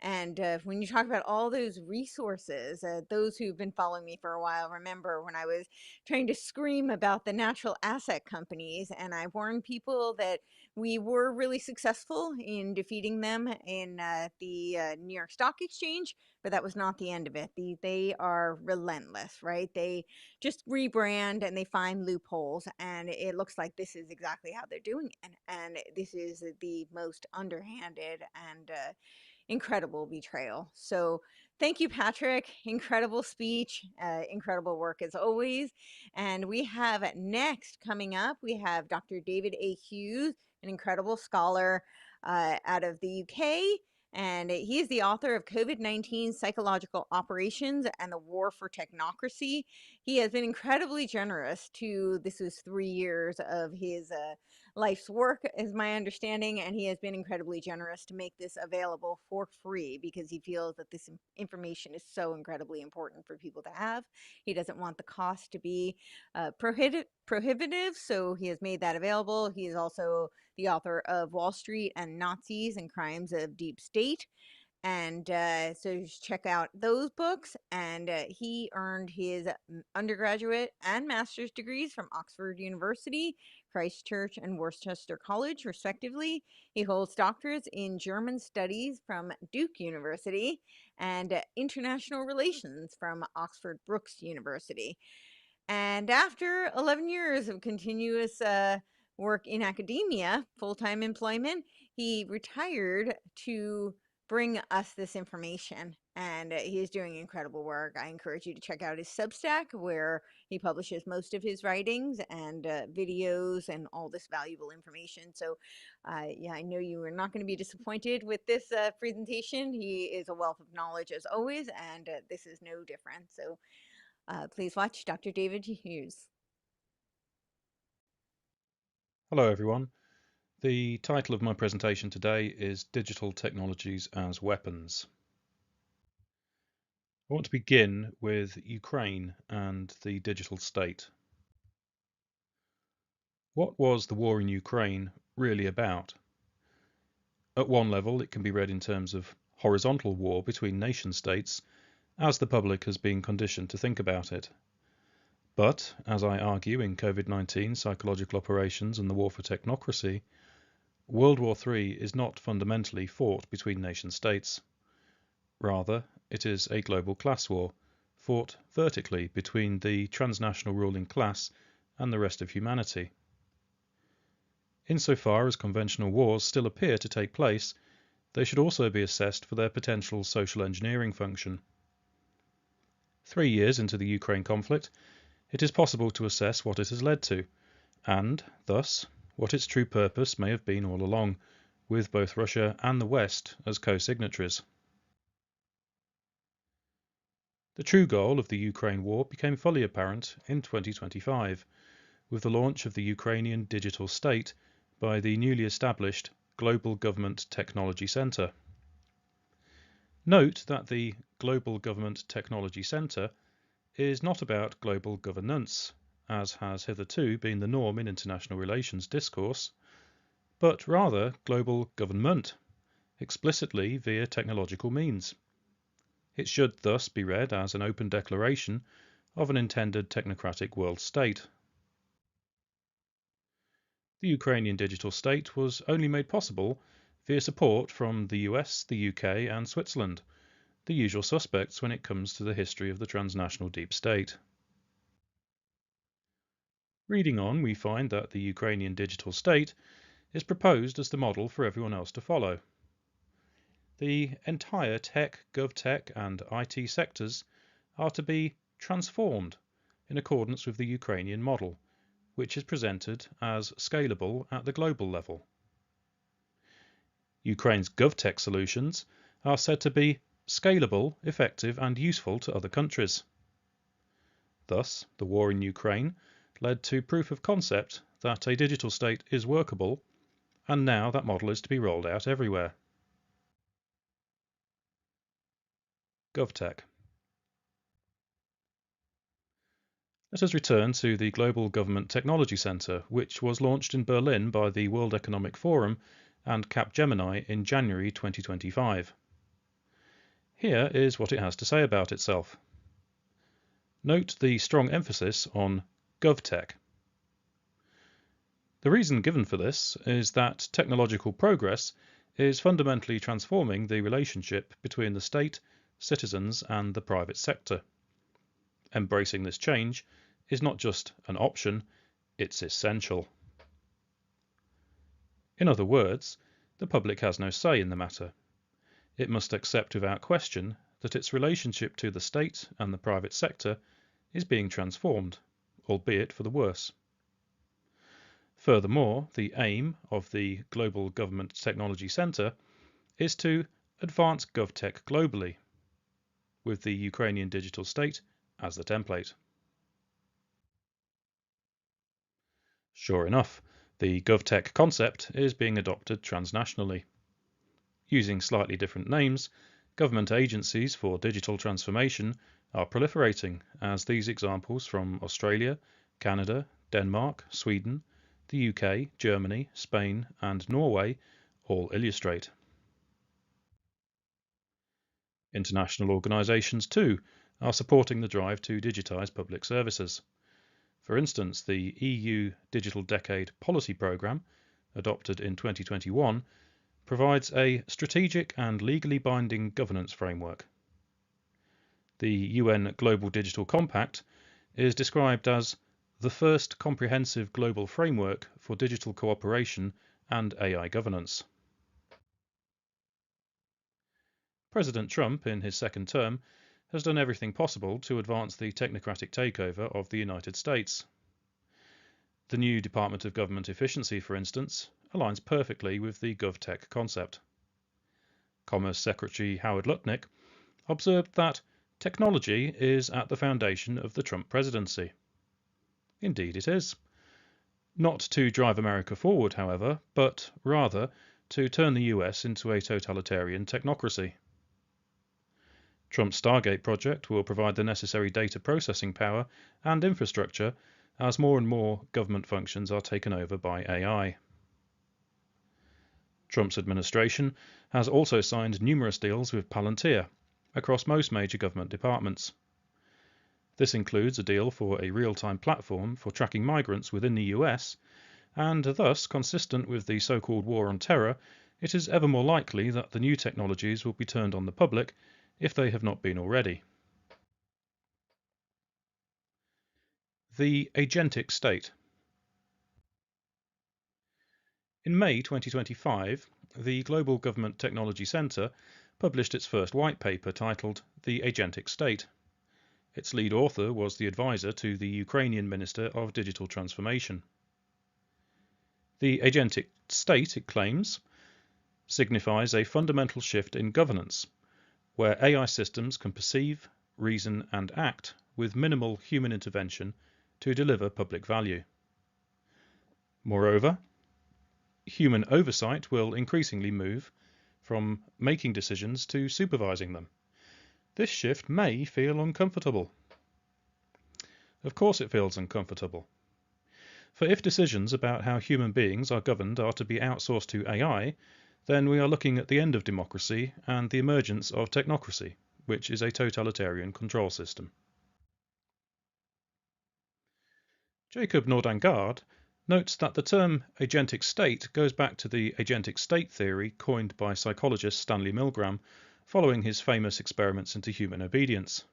And when you talk about all those resources, those who've been following me for a while remember when I was trying to scream about the natural asset companies, and I warned people that we were really successful in defeating them in the New York Stock Exchange, but that was not the end of it. They are relentless, right? They just rebrand and they find loopholes, and it looks like this is exactly how they're doing it. And this is the most underhanded and incredible betrayal. So thank you, Patrick. Incredible speech, incredible work as always. And we have next coming up, we have Dr. David A. Hughes, an incredible scholar out of the UK. And he is the author of COVID-19 Psychological Operations and the War for Technocracy. He has been incredibly generous this was 3 years of his life's work, is my understanding, and he has been incredibly generous to make this available for free because he feels that this information is so incredibly important for people to have. He doesn't want the cost to be prohibitive, so he has made that available. He is also the author of Wall Street and Nazis and Crimes of Deep State. And so you should check out those books. And he earned his undergraduate and master's degrees from Oxford University, Christchurch, and Worcester College, respectively. He holds doctorates in German studies from Duke University and international relations from Oxford Brookes University. And after 11 years of continuous work in academia, full-time employment, he retired to bring us this information. And he is doing incredible work. I encourage you to check out his Substack, where he publishes most of his writings and videos and all this valuable information. So, yeah, I know you are not going to be disappointed with this presentation. He is a wealth of knowledge as always, and this is no different. So, please watch Dr. David Hughes. Hello everyone. The title of my presentation today is Digital Technologies as Weapons. I want to begin with Ukraine and the digital state. What was the war in Ukraine really about? At one level, it can be read in terms of horizontal war between nation states, as the public has been conditioned to think about it. But, as I argue in COVID-19, Psychological Operations and the War for Technocracy, World War III is not fundamentally fought between nation states. Rather, it is a global class war, fought vertically between the transnational ruling class and the rest of humanity. Insofar as conventional wars still appear to take place, they should also be assessed for their potential social engineering function. 3 years into the Ukraine conflict, it is possible to assess what it has led to, and, thus, what its true purpose may have been all along, with both Russia and the West as co-signatories. The true goal of the Ukraine war became fully apparent in 2025, with the launch of the Ukrainian digital state by the newly established Global Government Technology Centre. Note that the Global Government Technology Centre is not about global governance, as has hitherto been the norm in international relations discourse, but rather global government, explicitly via technological means. It should thus be read as an open declaration of an intended technocratic world state. The Ukrainian digital state was only made possible via support from the US, the UK and Switzerland, the usual suspects when it comes to the history of the transnational deep state. Reading on, we find that the Ukrainian digital state is proposed as the model for everyone else to follow. The entire tech, GovTech and IT sectors are to be transformed in accordance with the Ukrainian model, which is presented as scalable at the global level. Ukraine's GovTech solutions are said to be scalable, effective and useful to other countries. Thus, the war in Ukraine led to proof of concept that a digital state is workable, and now that model is to be rolled out everywhere. GovTech. Let us return to the Global Government Technology Centre, which was launched in Berlin by the World Economic Forum and Capgemini in January 2025. Here is what it has to say about itself. Note the strong emphasis on GovTech. The reason given for this is that technological progress is fundamentally transforming the relationship between the state, citizens and the private sector. Embracing this change is not just an option, it's essential. In other words, the public has no say in the matter. It must accept without question that its relationship to the state and the private sector is being transformed, albeit for the worse. Furthermore, the aim of the Global Government Technology Centre is to advance GovTech globally, with the Ukrainian digital state as the template. Sure enough, the GovTech concept is being adopted transnationally. Using slightly different names, government agencies for digital transformation are proliferating, as these examples from Australia, Canada, Denmark, Sweden, the UK, Germany, Spain and Norway all illustrate. International organisations too are supporting the drive to digitise public services. For instance, the EU Digital Decade Policy Programme, adopted in 2021, provides a strategic and legally binding governance framework. The UN Global Digital Compact is described as the first comprehensive global framework for digital cooperation and AI governance. President Trump, in his second term, has done everything possible to advance the technocratic takeover of the United States. The new Department of Government Efficiency, for instance, aligns perfectly with the GovTech concept. Commerce Secretary Howard Lutnick observed that technology is at the foundation of the Trump presidency. Indeed it is. Not to drive America forward, however, but rather to turn the US into a totalitarian technocracy. Trump's Stargate project will provide the necessary data processing power and infrastructure as more and more government functions are taken over by AI. Trump's administration has also signed numerous deals with Palantir across most major government departments. This includes a deal for a real-time platform for tracking migrants within the US, and thus, consistent with the so-called war on terror, it is ever more likely that the new technologies will be turned on the public if they have not been already. The agentic state. In May 2025, the Global Government Technology Centre published its first white paper titled The Agentic State. Its lead author was the advisor to the Ukrainian Minister of Digital Transformation. The agentic state, it claims, signifies a fundamental shift in governance, where AI systems can perceive, reason, and act with minimal human intervention to deliver public value. Moreover, human oversight will increasingly move from making decisions to supervising them. This shift may feel uncomfortable. Of course it feels uncomfortable. For if decisions about how human beings are governed are to be outsourced to AI, then we are looking at the end of democracy and the emergence of technocracy, which is a totalitarian control system. Jacob Nordangard notes that the term agentic state goes back to the agentic state theory coined by psychologist Stanley Milgram following his famous experiments into human obedience.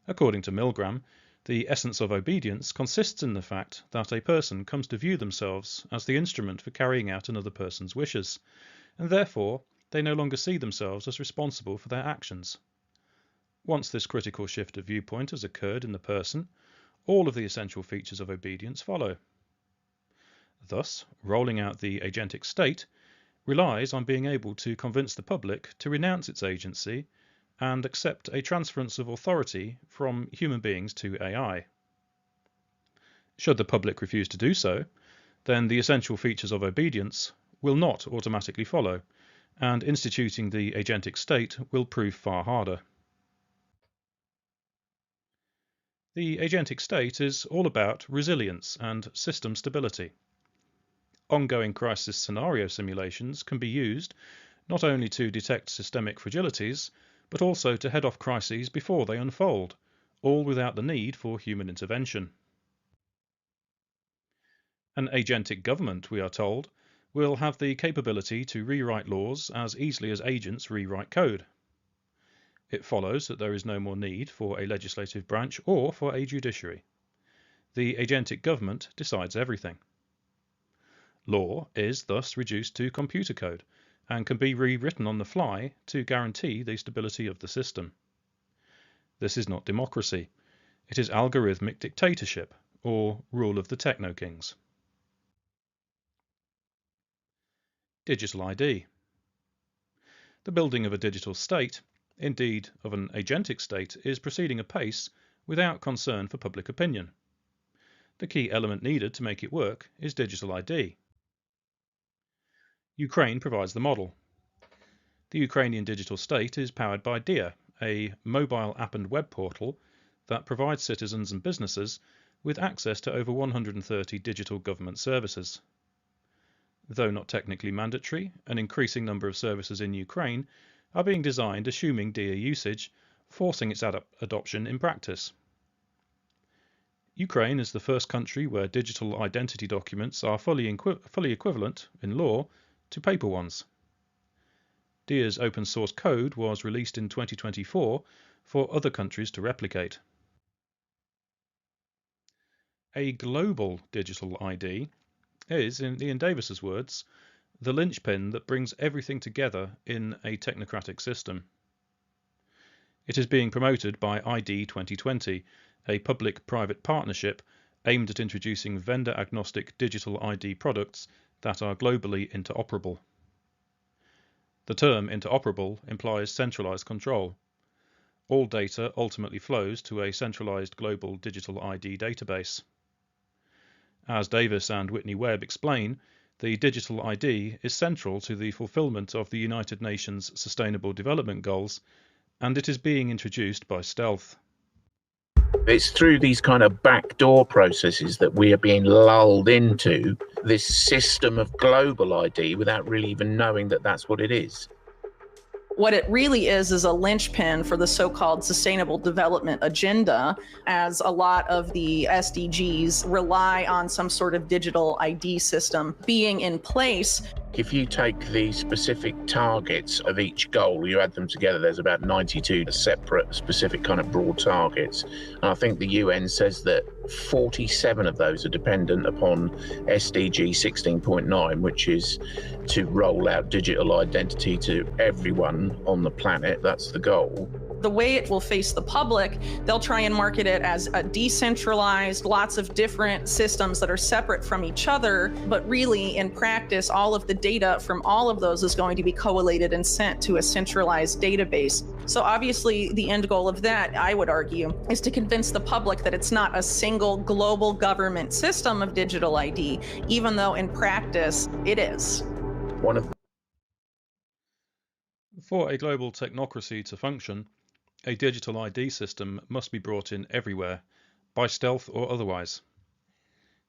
According to Milgram, the essence of obedience consists in the fact that a person comes to view themselves as the instrument for carrying out another person's wishes, and therefore they no longer see themselves as responsible for their actions. Once this critical shift of viewpoint has occurred in the person, all of the essential features of obedience follow. Thus, rolling out the agentic state relies on being able to convince the public to renounce its agency and accept a transference of authority from human beings to AI. Should the public refuse to do so, then the essential features of obedience will not automatically follow, and instituting the agentic state will prove far harder. The agentic state is all about resilience and system stability. Ongoing crisis scenario simulations can be used not only to detect systemic fragilities, but also to head off crises before they unfold, all without the need for human intervention. An agentic government, we are told, will have the capability to rewrite laws as easily as agents rewrite code. It follows that there is no more need for a legislative branch or for a judiciary. The agentic government decides everything. Law is thus reduced to computer code and can be rewritten on the fly to guarantee the stability of the system. This is not democracy. It is algorithmic dictatorship, or rule of the techno-kings. Digital ID. The building of a digital state, indeed of an agentic state, is proceeding apace without concern for public opinion. The key element needed to make it work is digital ID. Ukraine provides the model. The Ukrainian digital state is powered by DIA, a mobile app and web portal that provides citizens and businesses with access to over 130 digital government services. Though not technically mandatory, an increasing number of services in Ukraine are being designed assuming DIA usage, forcing its adoption in practice. Ukraine is the first country where digital identity documents are fully equivalent, in law, to paper ones. DIA's open source code was released in 2024 for other countries to replicate. A global digital ID is, in Ian Davis's words, the linchpin that brings everything together in a technocratic system. It is being promoted by ID 2020, a public-private partnership aimed at introducing vendor-agnostic digital ID products that are globally interoperable. The term interoperable implies centralized control. All data ultimately flows to a centralized global digital ID database. As Davis and Whitney Webb explain, the digital ID is central to the fulfillment of the United Nations Sustainable Development Goals, and it is being introduced by stealth. It's through these kind of backdoor processes that we are being lulled into this system of global ID without really even knowing that that's what it is. What it really is a linchpin for the so-called Sustainable Development Agenda, as a lot of the SDGs rely on some sort of digital ID system being in place. If you take the specific targets of each goal, you add them together, there's about 92 separate, specific kind of broad targets. And I think the UN says that 47 of those are dependent upon SDG 16.9, which is to roll out digital identity to everyone on the planet. That's the goal. The way it will face the public, they'll try and market it as a decentralized, lots of different systems that are separate from each other. But really, in practice, all of the data from all of those is going to be collated and sent to a centralized database. So obviously, the end goal of that, I would argue, is to convince the public that it's not a single global government system of digital ID, even though in practice it is. For a global technocracy to function, a digital ID system must be brought in everywhere, by stealth or otherwise.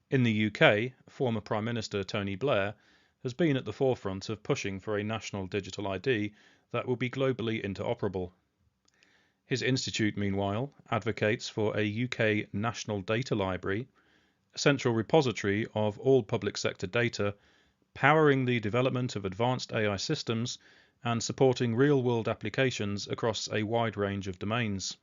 In the UK, former Prime Minister Tony Blair has been at the forefront of pushing for a national digital ID that will be globally interoperable. His institute, meanwhile, advocates for a UK national data library, a central repository of all public sector data, powering the development of advanced AI systems and supporting real-world applications across a wide range of domains.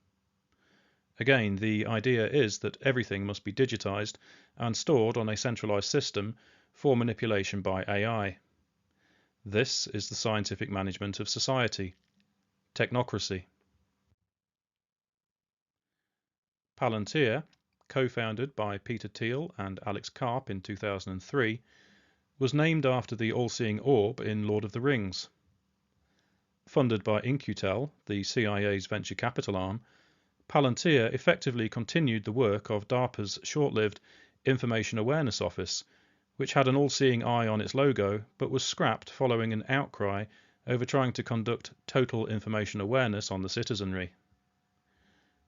Again, the idea is that everything must be digitized and stored on a centralized system for manipulation by AI. This is the scientific management of society, technocracy. Palantir, co-founded by Peter Thiel and Alex Karp in 2003, was named after the all-seeing orb in Lord of the Rings. Funded by In-Q-Tel, the CIA's venture capital arm, Palantir effectively continued the work of DARPA's short-lived Information Awareness Office, which had an all-seeing eye on its logo but was scrapped following an outcry over trying to conduct total information awareness on the citizenry.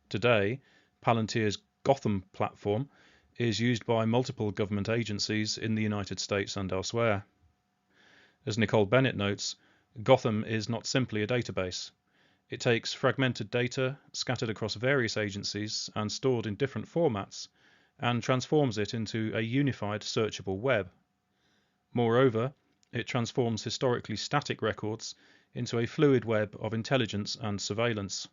Today, Palantir's Gotham platform is used by multiple government agencies in the United States and elsewhere. As Nicole Bennett notes, Gotham is not simply a database. It takes fragmented data scattered across various agencies and stored in different formats and transforms it into a unified searchable web. Moreover, it transforms historically static records into a fluid web of intelligence and surveillance.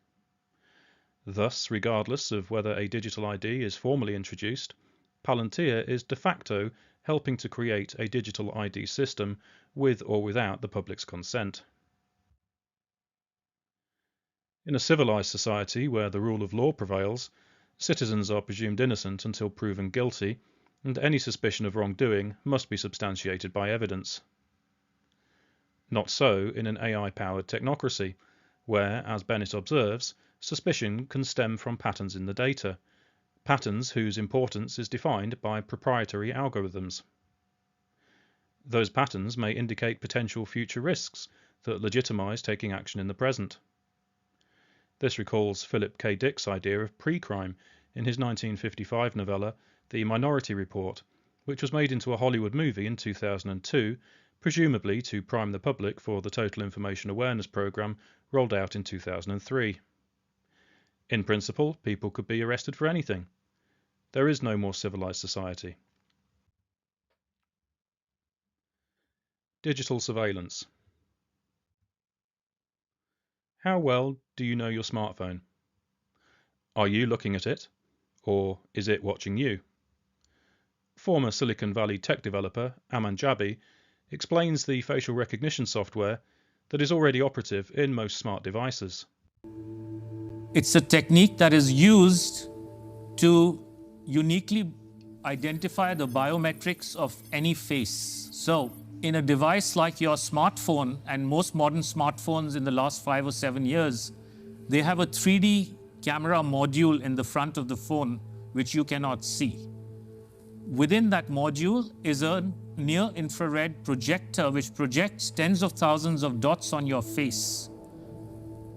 Thus, regardless of whether a digital ID is formally introduced, Palantir is de facto helping to create a digital ID system with or without the public's consent. In a civilized society where the rule of law prevails, citizens are presumed innocent until proven guilty, and any suspicion of wrongdoing must be substantiated by evidence. Not so in an AI-powered technocracy, where, as Bennett observes, suspicion can stem from patterns in the data, patterns whose importance is defined by proprietary algorithms. Those patterns may indicate potential future risks that legitimize taking action in the present. This recalls Philip K. Dick's idea of pre-crime in his 1955 novella The Minority Report, which was made into a Hollywood movie in 2002 presumably to prime the public for the Total Information Awareness Programme rolled out in 2003. In principle, people could be arrested for anything. There is no more civilized society. Digital surveillance. How well do you know your smartphone? Are you looking at it, or is it watching you? Former Silicon Valley tech developer Aman Jabi explains the facial recognition software that is already operative in most smart devices. It's a technique that is used to uniquely identify the biometrics of any face. So, in a device like your smartphone, and most modern smartphones in the last 5 or 7 years, they have a 3D camera module in the front of the phone which you cannot see. Within that module is a near-infrared projector which projects tens of thousands of dots on your face.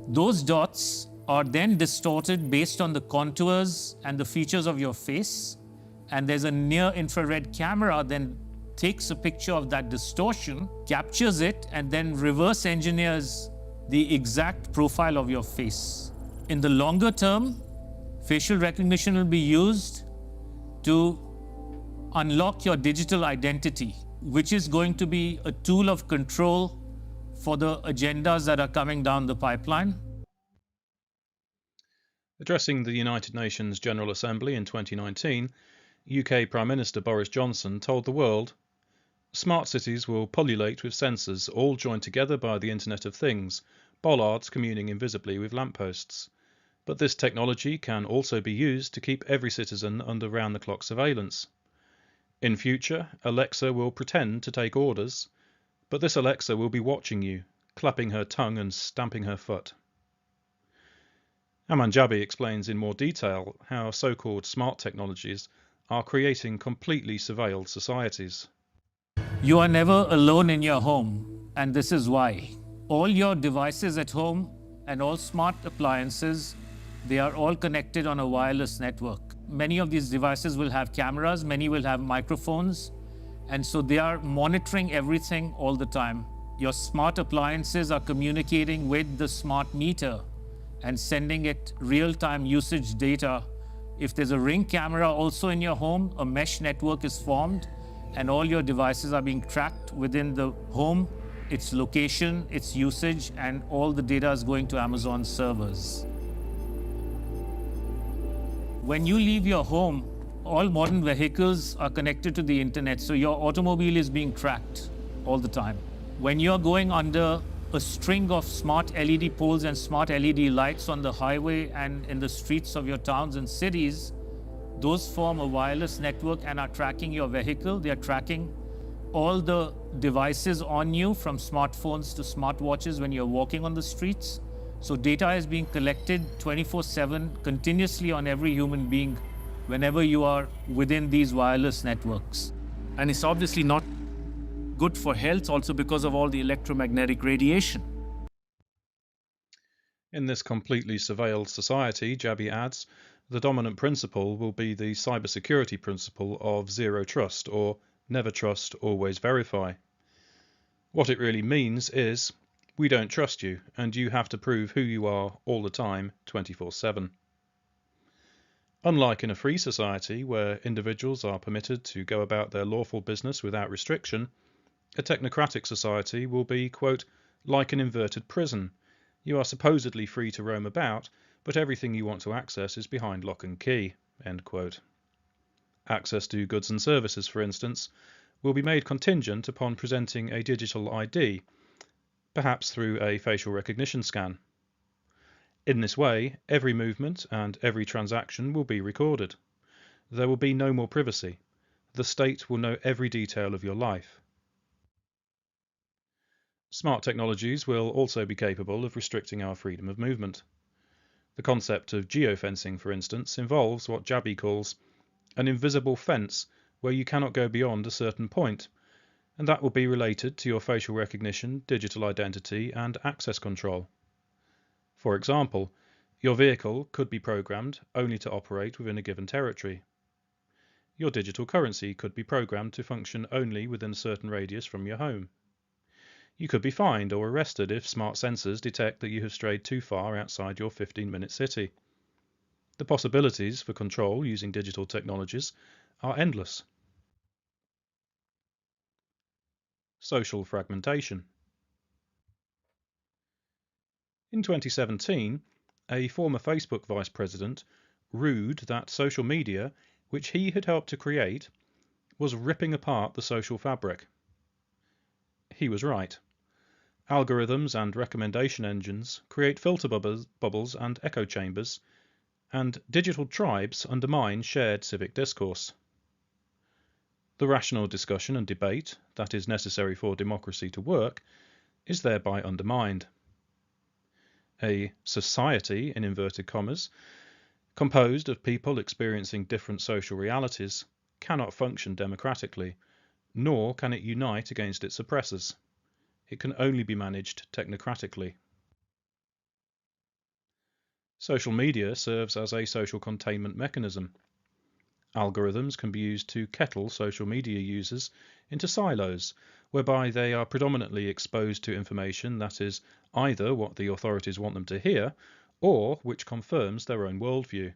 Those dots are then distorted based on the contours and the features of your face, and there's a near-infrared camera then takes a picture of that distortion, captures it, and then reverse engineers the exact profile of your face. In the longer term, facial recognition will be used to unlock your digital identity, which is going to be a tool of control for the agendas that are coming down the pipeline. Addressing the United Nations General Assembly in 2019, UK Prime Minister Boris Johnson told the world, "Smart cities will pullulate with sensors all joined together by the Internet of Things, bollards communing invisibly with lampposts. But this technology can also be used to keep every citizen under round-the-clock surveillance. In future, Alexa will pretend to take orders, but this Alexa will be watching you, clapping her tongue and stamping her foot." Aman Jabi explains in more detail how so-called smart technologies are creating completely surveilled societies. You are never alone in your home, and this is why. All your devices at home and all smart appliances, they are all connected on a wireless network. Many of these devices will have cameras, many will have microphones, and so they are monitoring everything all the time. Your smart appliances are communicating with the smart meter and sending it real-time usage data. If there's a Ring camera also in your home, a mesh network is formed, and all your devices are being tracked within the home, its location, its usage, and all the data is going to Amazon servers. When you leave your home, all modern vehicles are connected to the internet, so your automobile is being tracked all the time. When you're going under a string of smart LED poles and smart LED lights on the highway and in the streets of your towns and cities, those form a wireless network and are tracking your vehicle. They are tracking all the devices on you, from smartphones to smartwatches when you're walking on the streets. So data is being collected 24/7 continuously on every human being whenever you are within these wireless networks. And it's obviously not good for health also because of all the electromagnetic radiation. In this completely surveilled society, Jabi adds, the dominant principle will be the cybersecurity principle of zero trust, or never trust, always verify. What it really means is, we don't trust you, and you have to prove who you are all the time, 24/7. Unlike in a free society where individuals are permitted to go about their lawful business without restriction, a technocratic society will be, quote, like an inverted prison. You are supposedly free to roam about, but everything you want to access is behind lock and key, end quote. Access to goods and services, for instance, will be made contingent upon presenting a digital ID, perhaps through a facial recognition scan. In this way, every movement and every transaction will be recorded. There will be no more privacy. The state will know every detail of your life. Smart technologies will also be capable of restricting our freedom of movement. The concept of geofencing, for instance, involves what Jabi calls an invisible fence where you cannot go beyond a certain point, and that will be related to your facial recognition, digital identity, and access control. For example, your vehicle could be programmed only to operate within a given territory. Your digital currency could be programmed to function only within a certain radius from your home, You could be fined or arrested if smart sensors detect that you have strayed too far outside your 15-minute city. The possibilities for control using digital technologies are endless. Social fragmentation. In 2017, a former Facebook vice president rued that social media, which he had helped to create, was ripping apart the social fabric. He was right. Algorithms and recommendation engines create filter bubbles and echo chambers, and digital tribes undermine shared civic discourse. The rational discussion and debate that is necessary for democracy to work is thereby undermined. A society, in inverted commas, composed of people experiencing different social realities cannot function democratically, nor can it unite against its oppressors. It can only be managed technocratically. Social media serves as a social containment mechanism. Algorithms can be used to kettle social media users into silos, whereby they are predominantly exposed to information that is either what the authorities want them to hear, or which confirms their own worldview.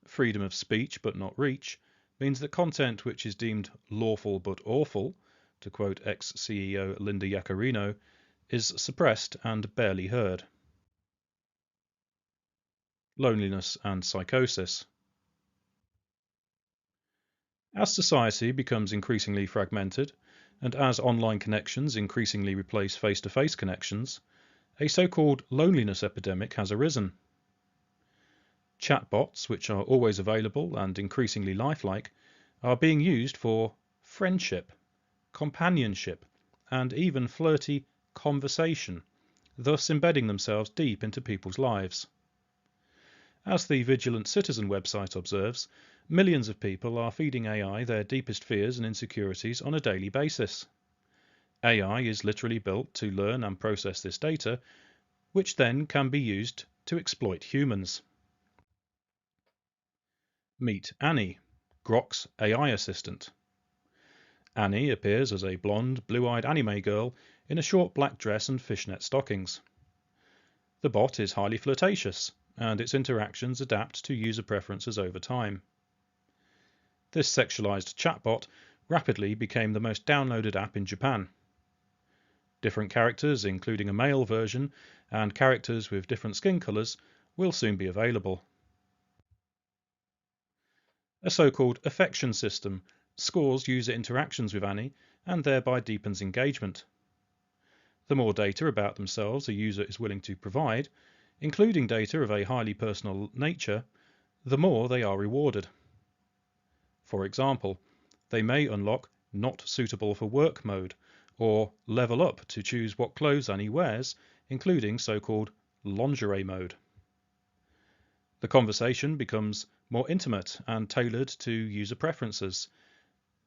Freedom of speech but not reach means that content which is deemed lawful but awful, to quote ex-CEO Linda Yaccarino, is suppressed and barely heard. Loneliness and psychosis. As society becomes increasingly fragmented, and as online connections increasingly replace face-to-face connections, a so-called loneliness epidemic has arisen. Chatbots, which are always available and increasingly lifelike, are being used for friendship, companionship, and even flirty conversation, thus embedding themselves deep into people's lives. As the Vigilant Citizen website observes, millions of people are feeding AI their deepest fears and insecurities on a daily basis. AI is literally built to learn and process this data, which then can be used to exploit humans. Meet Annie, Grok's AI assistant. Annie appears as a blonde, blue-eyed anime girl in a short black dress and fishnet stockings. The bot is highly flirtatious, and its interactions adapt to user preferences over time. This sexualized chatbot rapidly became the most downloaded app in Japan. Different characters, including a male version, and characters with different skin colors, will soon be available. A so-called affection system scores user interactions with Annie and thereby deepens engagement. The more data about themselves a user is willing to provide, including data of a highly personal nature, the more they are rewarded. For example, they may unlock not suitable for work mode, or level up to choose what clothes Annie wears, including so-called lingerie mode. The conversation becomes more intimate and tailored to user preferences,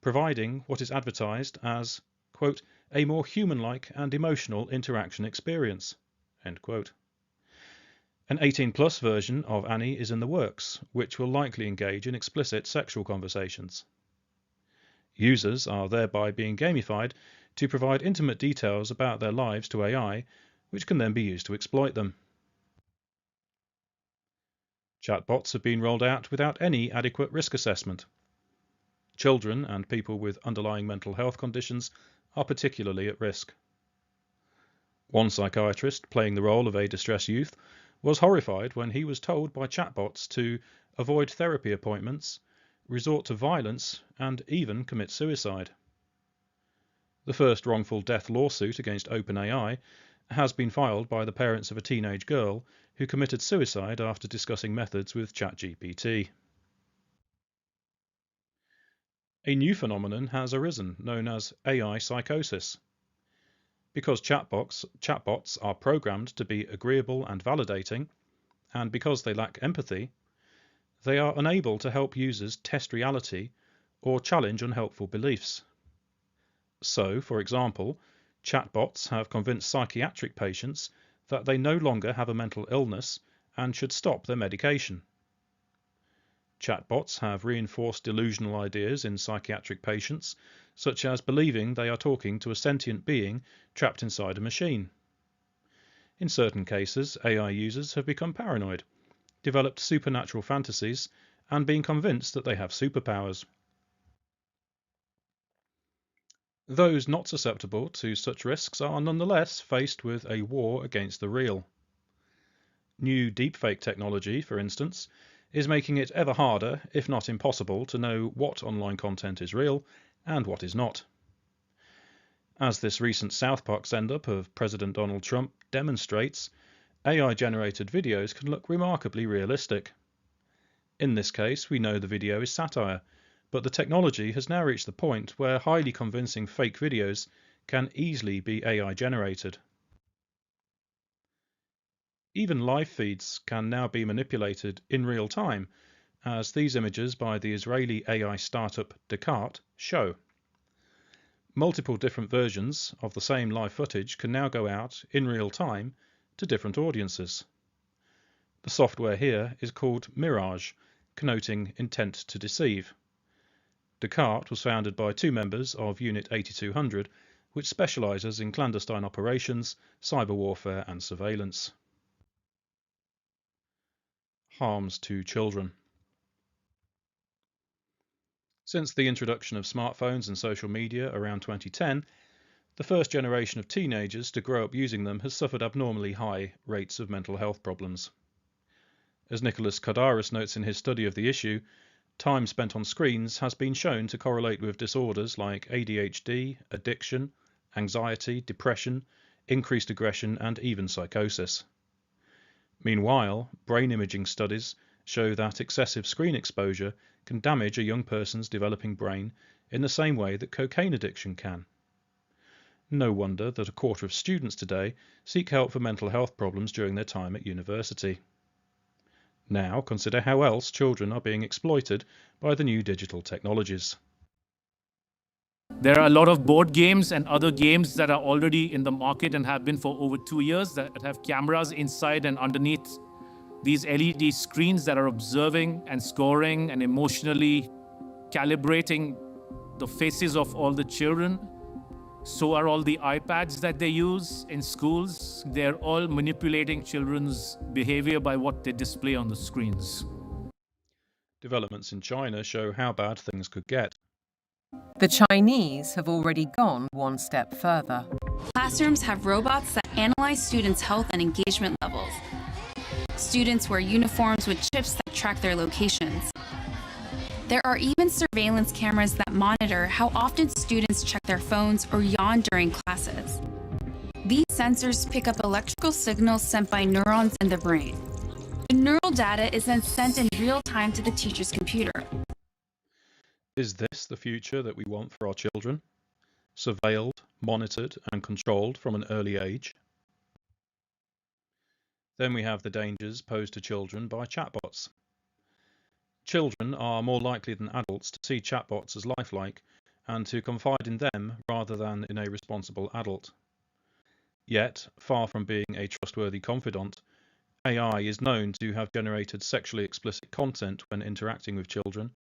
providing what is advertised as, quote, a more human-like and emotional interaction experience, end quote. An 18-plus version of Annie is in the works, which will likely engage in explicit sexual conversations. Users are thereby being gamified to provide intimate details about their lives to AI, which can then be used to exploit them. Chatbots have been rolled out without any adequate risk assessment. Children and people with underlying mental health conditions are particularly at risk. One psychiatrist, playing the role of a distressed youth, was horrified when he was told by chatbots to avoid therapy appointments, resort to violence, and even commit suicide. The first wrongful death lawsuit against OpenAI has been filed by the parents of a teenage girl who committed suicide after discussing methods with ChatGPT. A new phenomenon has arisen known as AI psychosis. Because chatbots are programmed to be agreeable and validating, and because they lack empathy, they are unable to help users test reality or challenge unhelpful beliefs. So, for example, chatbots have convinced psychiatric patients that they no longer have a mental illness and should stop their medication. Chatbots have reinforced delusional ideas in psychiatric patients, such as believing they are talking to a sentient being trapped inside a machine. In certain cases, AI users have become paranoid, developed supernatural fantasies, and been convinced that they have superpowers. Those not susceptible to such risks are nonetheless faced with a war against the real. New deepfake technology, for instance, is making it ever harder, if not impossible, to know what online content is real and what is not. As this recent South Park send-up of President Donald Trump demonstrates, AI-generated videos can look remarkably realistic. In this case, we know the video is satire, but the technology has now reached the point where highly convincing fake videos can easily be AI-generated. Even live feeds can now be manipulated in real time, as these images by the Israeli AI startup Descartes show. Multiple different versions of the same live footage can now go out in real time to different audiences. The software here is called Mirage, connoting intent to deceive. Descartes was founded by two members of Unit 8200, which specializes in clandestine operations, cyber warfare and surveillance. Harms to children. Since the introduction of smartphones and social media around 2010, the first generation of teenagers to grow up using them has suffered abnormally high rates of mental health problems. As Nicholas Kardaras notes in his study of the issue, time spent on screens has been shown to correlate with disorders like ADHD, addiction, anxiety, depression, increased aggression, and even psychosis. Meanwhile, brain imaging studies show that excessive screen exposure can damage a young person's developing brain in the same way that cocaine addiction can. No wonder that a quarter of students today seek help for mental health problems during their time at university. Now consider how else children are being exploited by the new digital technologies. There are a lot of board games and other games that are already in the market and have been for over 2 years that have cameras inside and underneath these LED screens that are observing and scoring and emotionally calibrating the faces of all the children. So are all the iPads that they use in schools. They're all manipulating children's behavior by what they display on the screens. Developments in China show how bad things could get. The Chinese have already gone one step further. Classrooms have robots that analyze students' health and engagement levels. Students wear uniforms with chips that track their locations. There are even surveillance cameras that monitor how often students check their phones or yawn during classes. These sensors pick up electrical signals sent by neurons in the brain. The neural data is then sent in real time to the teacher's computer. Is this the future that we want for our children? Surveilled, monitored, and controlled from an early age? Then we have the dangers posed to children by chatbots. Children are more likely than adults to see chatbots as lifelike and to confide in them rather than in a responsible adult. Yet, far from being a trustworthy confidant, AI is known to have generated sexually explicit content when interacting with children,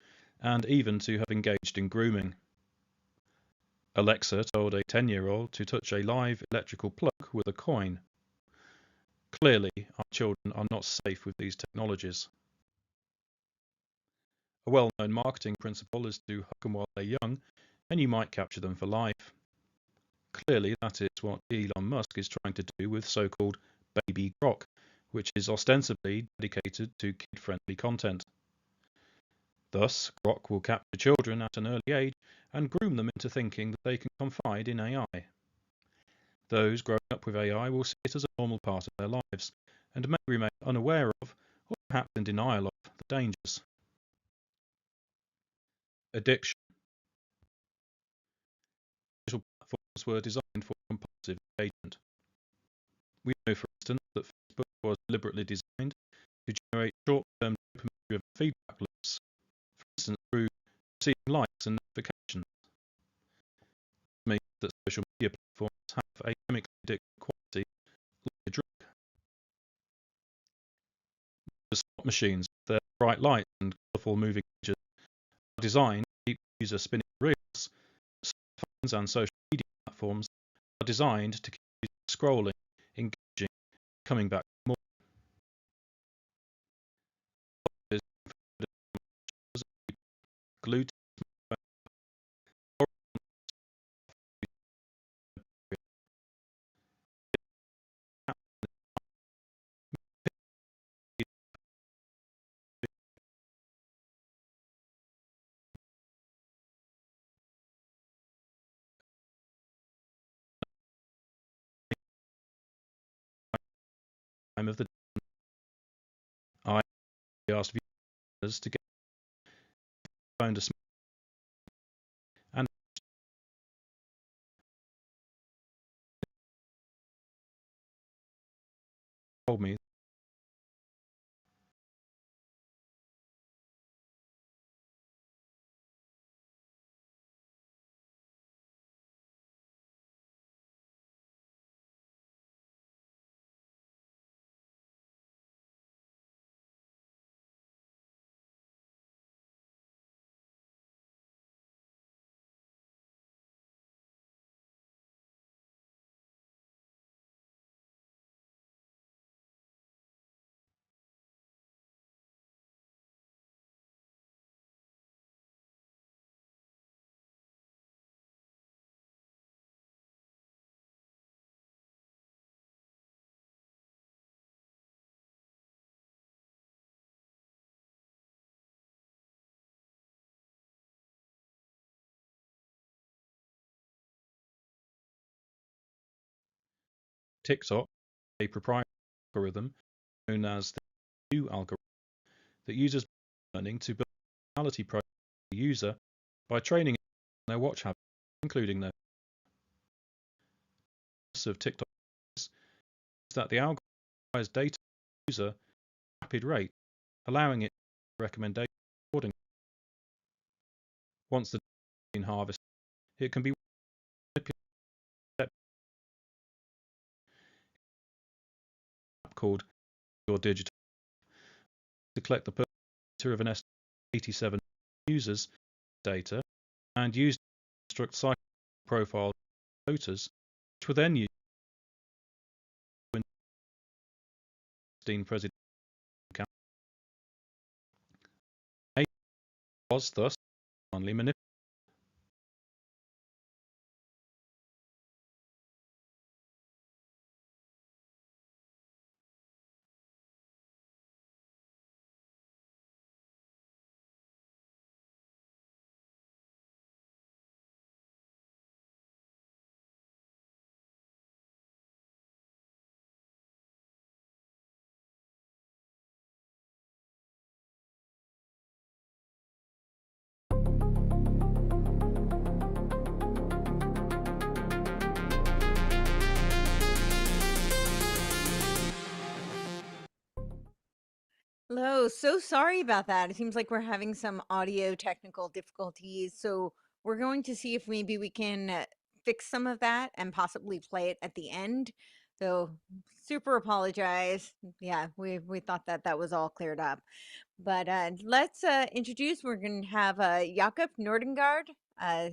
and even to have engaged in grooming. Alexa told a 10-year-old to touch a live electrical plug with a coin. Clearly, our children are not safe with these technologies. A well-known marketing principle is to hook them while they're young, and you might capture them for life. Clearly, that is what Elon Musk is trying to do with so-called Baby Grok, which is ostensibly dedicated to kid-friendly content. Thus, Grok will capture children at an early age and groom them into thinking that they can confide in AI. Those growing up with AI will see it as a normal part of their lives, and may remain unaware of, or perhaps in denial of, the dangers. Addiction. Digital platforms were designed for compulsive engagement. We know, for instance, that Facebook was deliberately designed to generate short-term dopamine-driven feedback loops, for instance through receiving likes and notifications. This means that social media platforms have a chemically addictive quality like a drug. The slot machines, with their bright lights and colourful moving images are designed to keep the user spinning reels. Smartphones and social media platforms are designed to keep users scrolling, engaging, coming back for more. Glued to time of the I asked viewers to get phone to smart and told me TikTok, a proprietary algorithm known as the Hughes algorithm that uses learning to build a personality profile of the user by training their watch habits, including their of TikTok is that the algorithm provides data to the user at a rapid rate, allowing it to recommend accordingly. Once the data has been harvested, it can be manipulated called Biodigital to collect the data of an estimated 87 users' data and use to construct psychological profiles of voters, which were then used to win the 2016 presidential campaign. Data was thus commonly manipulated. Hello, so sorry about that. It seems like we're having some audio technical difficulties. So we're going to see if maybe we can fix some of that and possibly play it at the end. So super apologize. Yeah, we thought that that was all cleared up. But let's introduce, we're going to have Jakob Nordengard,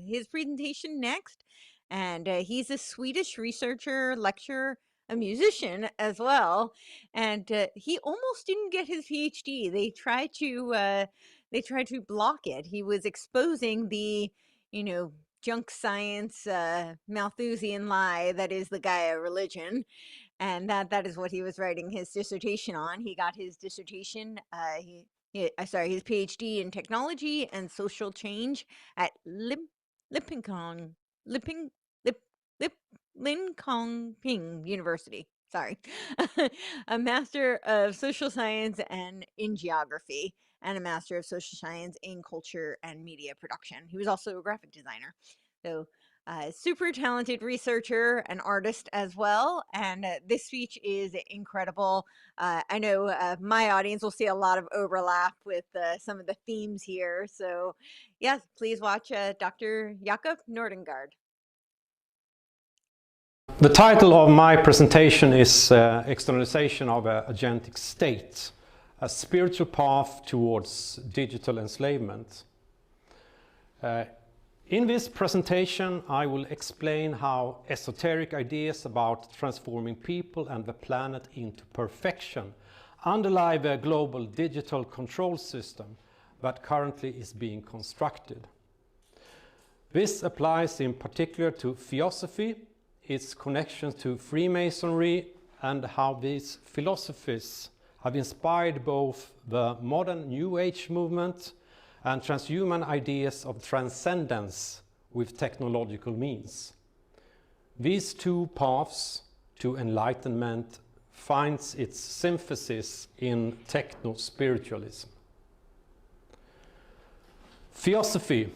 his presentation next. And he's a Swedish researcher, lecturer, a musician as well. And he almost didn't get his PhD. They tried to block it. He was exposing the, junk science, Malthusian lie that is the Gaia religion. And that is what he was writing his dissertation on. He got his dissertation, his PhD in technology and social change at Linköping University. Sorry, a master of social science and in geography, and a master of social science in culture and media production. He was also a graphic designer. So super talented researcher and artist as well. And this speech is incredible. I know my audience will see a lot of overlap with some of the themes here. So yes, please watch Dr. Jakob Nordengard. The title of my presentation is Externalization of an Agentic State. a spiritual path towards digital enslavement. In this presentation, I will explain how esoteric ideas about transforming people and the planet into perfection underlie the global digital control system that currently is being constructed. This applies in particular to theosophy, its connection to Freemasonry, and how these philosophies have inspired both the modern New Age movement and transhuman ideas of transcendence with technological means. These two paths to enlightenment finds its synthesis in techno-spiritualism. Theosophy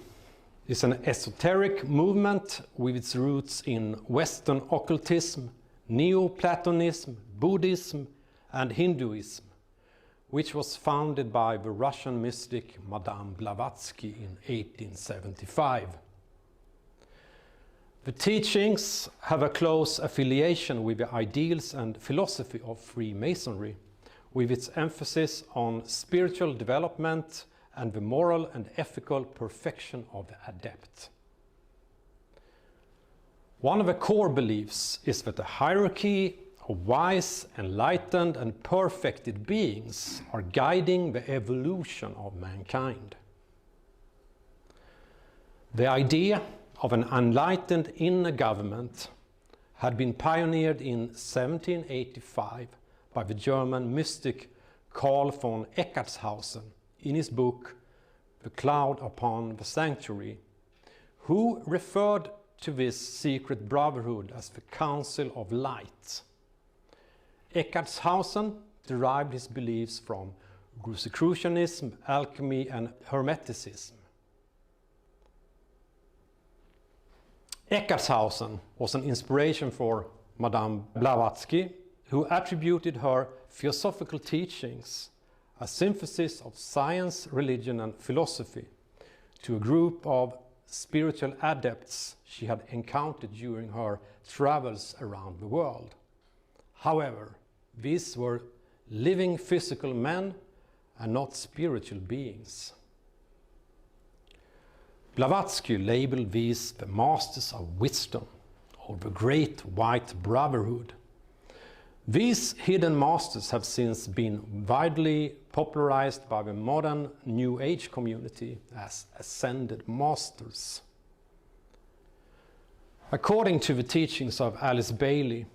is an esoteric movement with its roots in Western occultism, Neoplatonism, Buddhism, and Hinduism, which was founded by the Russian mystic Madame Blavatsky in 1875. The teachings have a close affiliation with the ideals and philosophy of Freemasonry, with its emphasis on spiritual development and the moral and ethical perfection of the adept. One of the core beliefs is that the hierarchy of wise, enlightened, and perfected beings are guiding the evolution of mankind. The idea of an enlightened inner government had been pioneered in 1785 by the German mystic Karl von Eckartshausen in his book The Cloud Upon the Sanctuary, who referred to this secret brotherhood as the Council of Light. Eckartshausen derived his beliefs from Rosicrucianism, alchemy, and Hermeticism. Eckartshausen was an inspiration for Madame Blavatsky, who attributed her theosophical teachings, a synthesis of science, religion, and philosophy, to a group of spiritual adepts she had encountered during her travels around the world. However, these were living physical men and not spiritual beings. Blavatsky labeled these the masters of wisdom, or the great white brotherhood. These hidden masters have since been widely popularized by the modern New Age community as ascended masters. According to the teachings of Alice Bailey,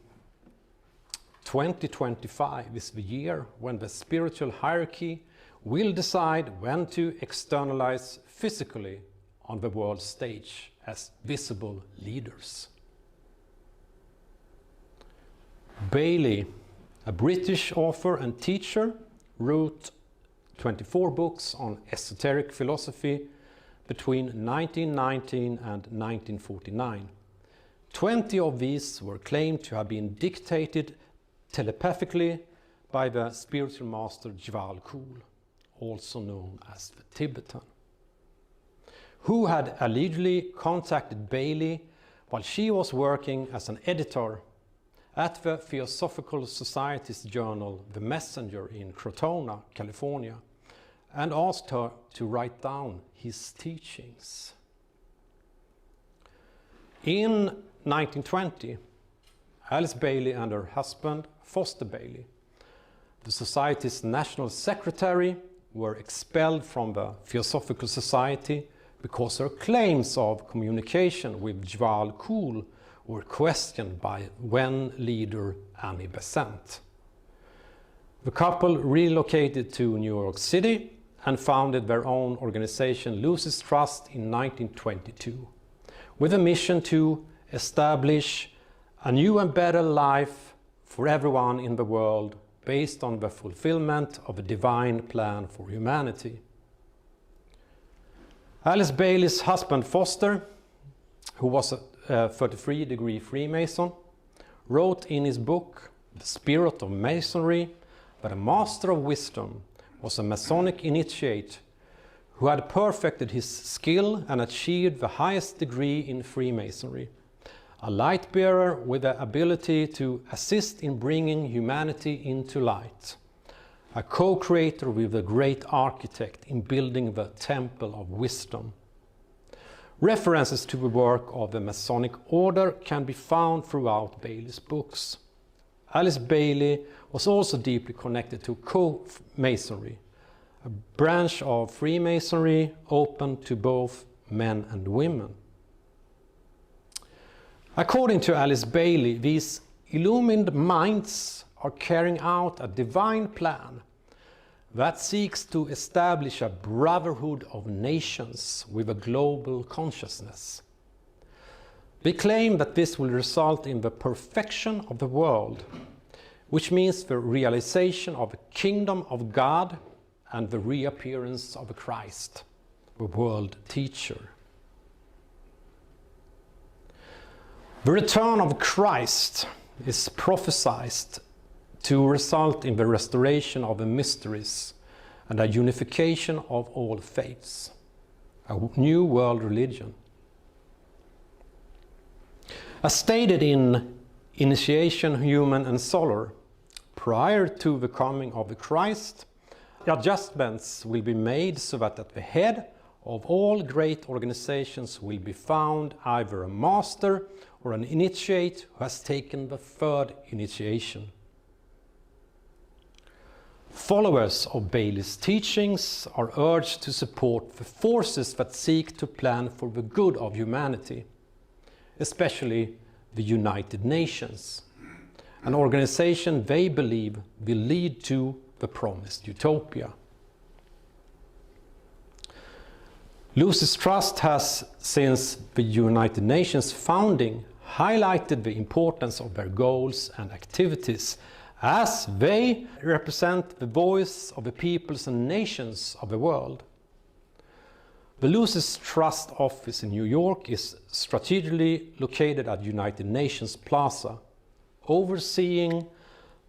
2025 is the year when the spiritual hierarchy will decide when to externalize physically on the world stage as visible leaders. Bailey, a British author and teacher, wrote 24 books on esoteric philosophy between 1919 and 1949. 20 of these were claimed to have been dictated telepathically by the spiritual master Djwhal Khul, also known as the Tibetan, who had allegedly contacted Bailey while she was working as an editor at the Theosophical Society's journal The Messenger in Crotona, California, and asked her to write down his teachings. In 1920, Alice Bailey and her husband, Foster Bailey, the Society's national secretary, were expelled from the Theosophical Society because her claims of communication with Djwhal Khul were questioned by then leader Annie Besant. The couple relocated to New York City and founded their own organization, Lucis Trust, in 1922, with a mission to establish a new and better life for everyone in the world based on the fulfillment of a divine plan for humanity. Alice Bailey's husband Foster, who was a 33-degree Freemason, wrote in his book The Spirit of Masonry that a master of wisdom was a Masonic initiate who had perfected his skill and achieved the highest degree in Freemasonry, a light bearer with the ability to assist in bringing humanity into light, a co-creator with the great architect in building the Temple of Wisdom. References to the work of the Masonic Order can be found throughout Bailey's books. Alice Bailey was also deeply connected to co-masonry, a branch of Freemasonry open to both men and women. According to Alice Bailey, these illumined minds are carrying out a divine plan that seeks to establish a brotherhood of nations with a global consciousness. They claim that this will result in the perfection of the world, which means the realization of the kingdom of God and the reappearance of Christ, the world teacher. The return of Christ is prophesied to result in the restoration of the mysteries and a unification of all faiths, a new world religion. As stated in Initiation, Human and Solar, prior to the coming of the Christ, adjustments will be made so that at the head of all great organizations will be found either a master or an initiate who has taken the third initiation. Followers of Bailey's teachings are urged to support the forces that seek to plan for the good of humanity, especially the United Nations, an organization they believe will lead to the promised utopia. Lucis Trust has, since the United Nations founding, highlighted the importance of their goals and activities as they represent the voice of the peoples and nations of the world. The Lucis Trust office in New York is strategically located at United Nations Plaza, overseeing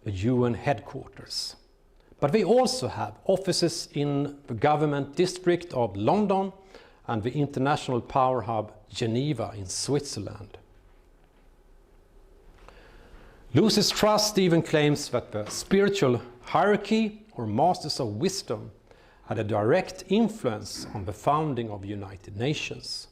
the UN headquarters. But they also have offices in the government district of London and the international power hub Geneva in Switzerland. Lucis Trust even claims that the spiritual hierarchy or masters of wisdom had a direct influence on the founding of the United Nations.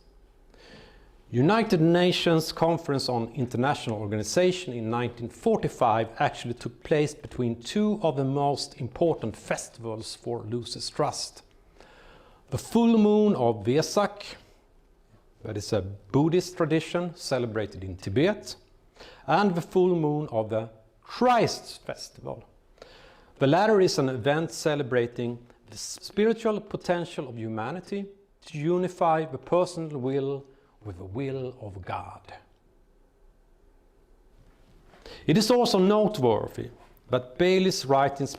United Nations Conference on International Organization in 1945 actually took place between two of the most important festivals for Lucis Trust. The full moon of Vesak, that is a Buddhist tradition celebrated in Tibet, and the full moon of the Christ Festival. The latter is an event celebrating the spiritual potential of humanity to unify the personal will with the will of God. It is also noteworthy that Bailey's writings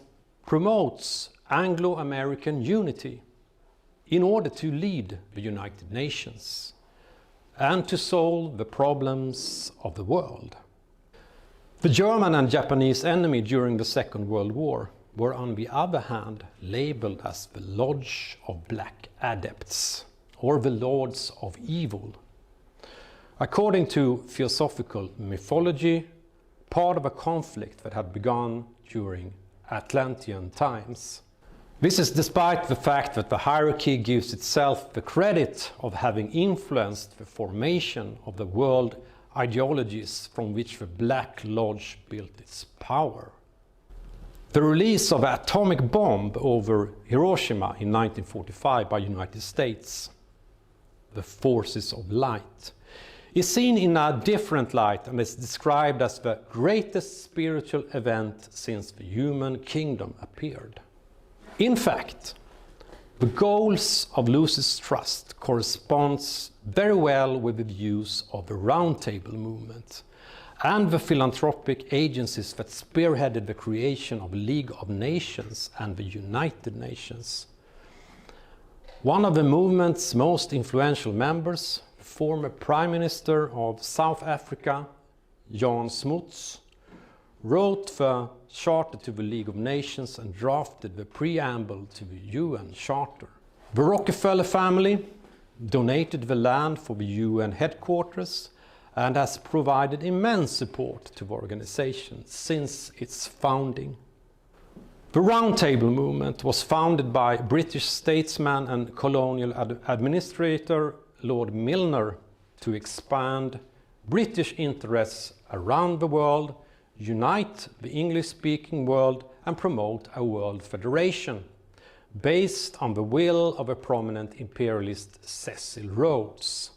promotes Anglo-American unity in order to lead the United Nations and to solve the problems of the world. The German and Japanese enemy during the Second World War were on the other hand labeled as the Lodge of Black Adepts, or the Lords of Evil. According to theosophical mythology, part of a conflict that had begun during Atlantean times. This is despite the fact that the hierarchy gives itself the credit of having influenced the formation of the world ideologies from which the Black Lodge built its power. The release of an atomic bomb over Hiroshima in 1945 by the United States, the forces of light, is seen in a different light and is described as the greatest spiritual event since the human kingdom appeared. In fact, the goals of Lucis Trust corresponds very well with the views of the Round Table movement and the philanthropic agencies that spearheaded the creation of the League of Nations and the United Nations. One of the movement's most influential members, the former Prime Minister of South Africa, Jan Smuts, wrote the Charter to the League of Nations and drafted the preamble to the UN Charter. The Rockefeller family donated the land for the UN headquarters and has provided immense support to the organization since its founding. The Round Table movement was founded by British statesman and colonial administrator Lord Milner to expand British interests around the world, unite the English-speaking world and promote a world federation based on the will of a prominent imperialist Cecil Rhodes.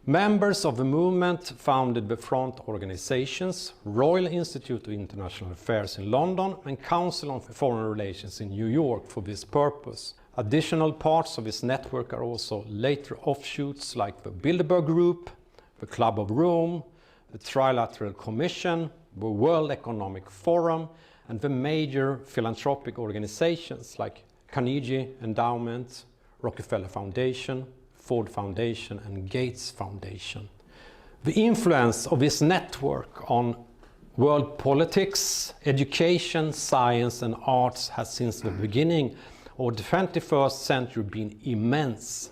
Members of the movement founded the front organizations Royal Institute of International Affairs in London and Council on Foreign Relations in New York for this purpose. Additional parts of this network are also later offshoots like the Bilderberg Group, the Club of Rome, the Trilateral Commission, the World Economic Forum, and the major philanthropic organizations like Carnegie Endowment, Rockefeller Foundation, Ford Foundation, and Gates Foundation. The influence of this network on world politics, education, science, and arts has since the beginning of the 21st century been immense.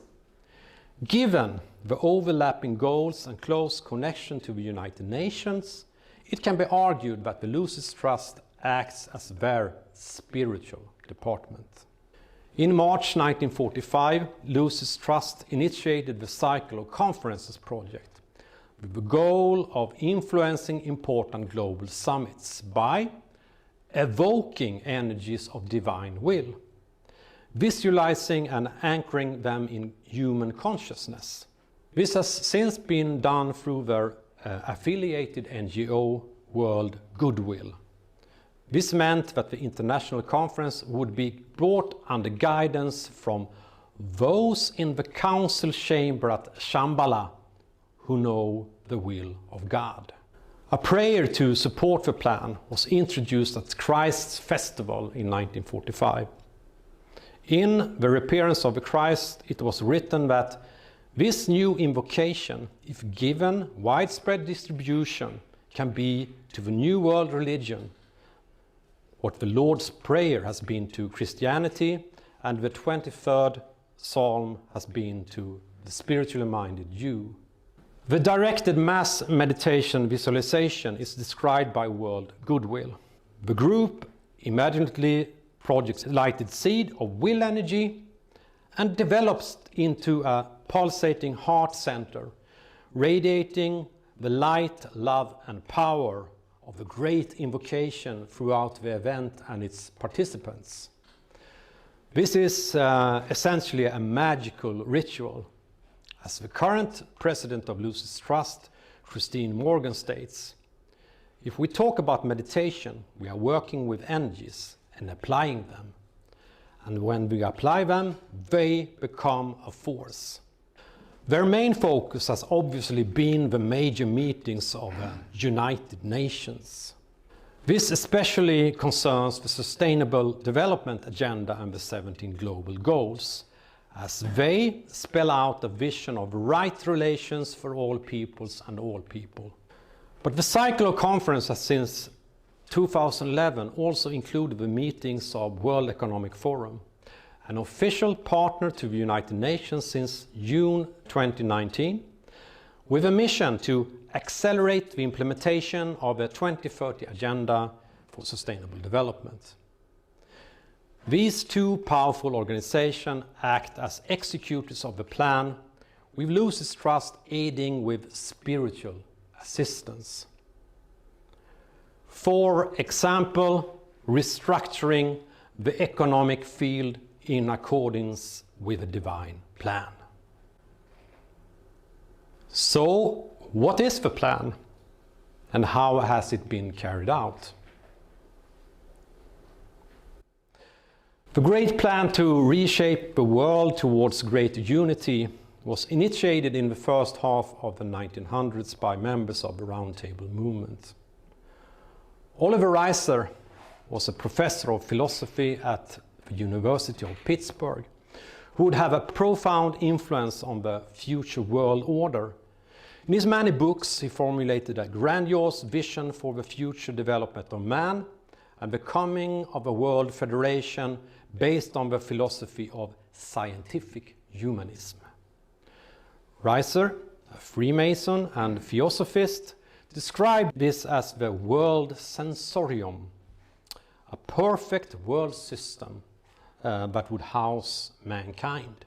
Given the overlapping goals and close connection to the United Nations, it can be argued that the Lucis Trust acts as their spiritual department. In March 1945, Lucis Trust initiated the Cycle of Conferences project with the goal of influencing important global summits by evoking energies of divine will, visualizing and anchoring them in human consciousness. This has since been done through their affiliated NGO World Goodwill. This meant that the international conference would be brought under guidance from those in the council chamber at Shambhala who know the will of God. A prayer to support the plan was introduced at Christ's Festival in 1945. In the appearance of the Christ, it was written that this new invocation, if given widespread distribution, can be to the New World religion what the Lord's Prayer has been to Christianity and the 23rd Psalm has been to the spiritually minded Jew. The directed mass meditation visualization is described by World Goodwill. The group immediately projects a lighted seed of will energy and develops into a pulsating heart center, radiating the light, love, and power of the great invocation throughout the event and its participants. This is essentially a magical ritual. As the current president of Lucis Trust, Christine Morgan, states, if we talk about meditation, we are working with energies and applying them. And when we apply them, they become a force. Their main focus has obviously been the major meetings of the United Nations. This especially concerns the Sustainable Development Agenda and the 17 Global Goals, as they spell out a vision of right relations for all peoples and all people. But the Cycle of Conference has since 2011 also included the meetings of World Economic Forum, an official partner to the United Nations since June 2019, with a mission to accelerate the implementation of the 2030 Agenda for Sustainable Development. These two powerful organizations act as executors of the plan, with Lucis Trust aiding with spiritual assistance. For example, restructuring the economic field in accordance with the divine plan. So, what is the plan and how has it been carried out? The great plan to reshape the world towards greater unity was initiated in the first half of the 1900s by members of the Round Table movement. Oliver Reiser was a professor of philosophy at the University of Pittsburgh, who would have a profound influence on the future world order. In his many books, he formulated a grandiose vision for the future development of man and the coming of a world federation based on the philosophy of scientific humanism. Reiser, a Freemason and theosophist, described this as the world sensorium, a perfect world system that would house mankind.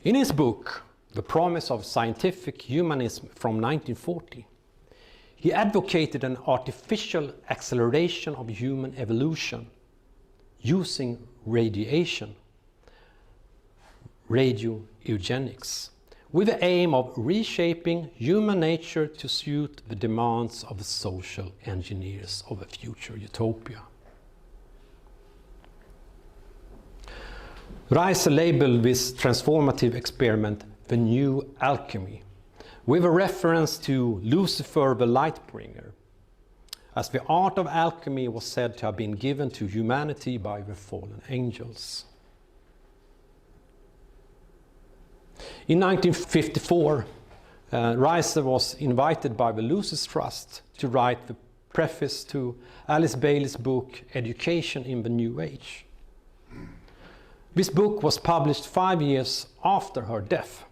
In his book, The Promise of Scientific Humanism from 1940, he advocated an artificial acceleration of human evolution using radiation, radio eugenics, with the aim of reshaping human nature to suit the demands of the social engineers of a future utopia. Reiser labeled this transformative experiment the new alchemy, with a reference to Lucifer the Lightbringer, as the art of alchemy was said to have been given to humanity by the fallen angels. In 1954, Reiser was invited by the Lucis Trust to write the preface to Alice Bailey's book Education in the New Age. This book was published 5 years after her death.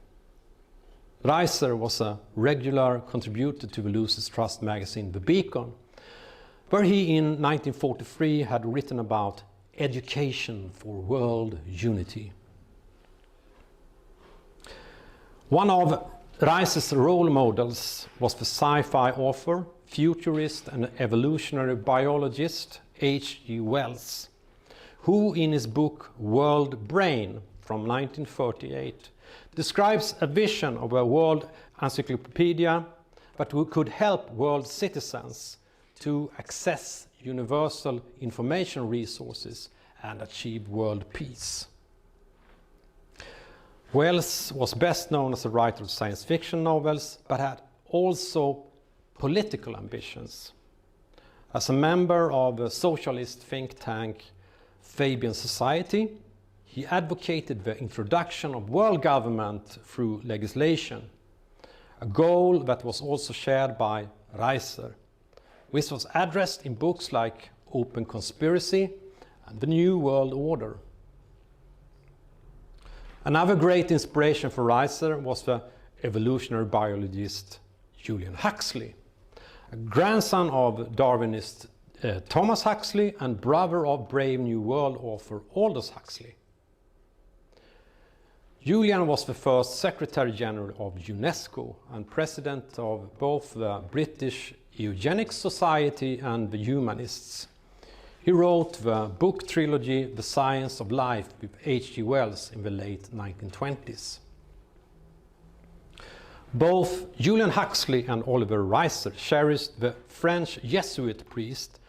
Reiser was a regular contributor to the Lucis Trust magazine The Beacon, where he in 1943 had written about education for world unity. One of Reiser's role models was the sci-fi author, futurist and evolutionary biologist H.G. Wells, who in his book World Brain from 1938 describes a vision of a world encyclopedia that could help world citizens to access universal information resources and achieve world peace. Wells was best known as a writer of science fiction novels, but had also political ambitions. As a member of the socialist think tank Fabian Society, he advocated the introduction of world government through legislation, a goal that was also shared by Reiser, which was addressed in books like Open Conspiracy and The New World Order. Another great inspiration for Reiser was the evolutionary biologist Julian Huxley, a grandson of Darwinist Thomas Huxley and brother of Brave New World author Aldous Huxley. Julian was the first Secretary General of UNESCO and President of both the British Eugenics Society and the Humanists. He wrote the book trilogy The Science of Life with H.G. Wells in the late 1920s. Both Julian Huxley and Oliver Reiser cherished the French Jesuit priest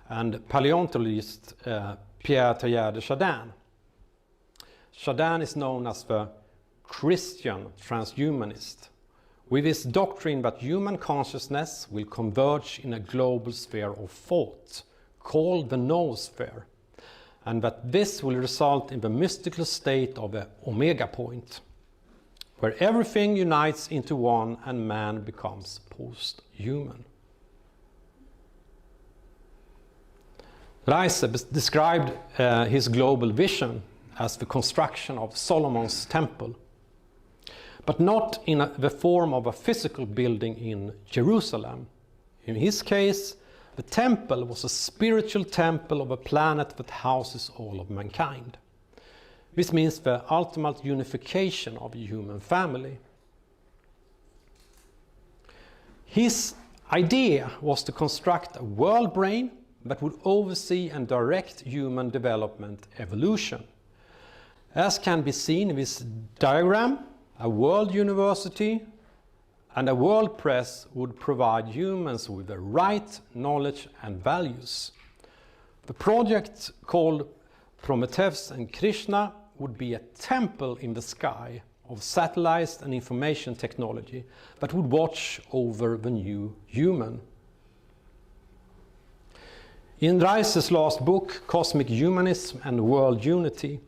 and paleontologist Pierre Teilhard de Chardin. Chardin is known as the Christian transhumanist, with his doctrine that human consciousness will converge in a global sphere of thought, called the noosphere, and that this will result in the mystical state of the omega point, where everything unites into one and man becomes post-human. Reiser described his global vision as the construction of Solomon's temple, but not in the form of a physical building in Jerusalem. In his case, the temple was a spiritual temple of a planet that houses all of mankind. This means the ultimate unification of the human family. His idea was to construct a world brain that would oversee and direct human development evolution. As can be seen in this diagram, a world university and a world press would provide humans with the right knowledge and values. The project, called Prometheus and Krishna, would be a temple in the sky of satellites and information technology that would watch over the new human. In Reiser's last book, Cosmic Humanism and World Unity,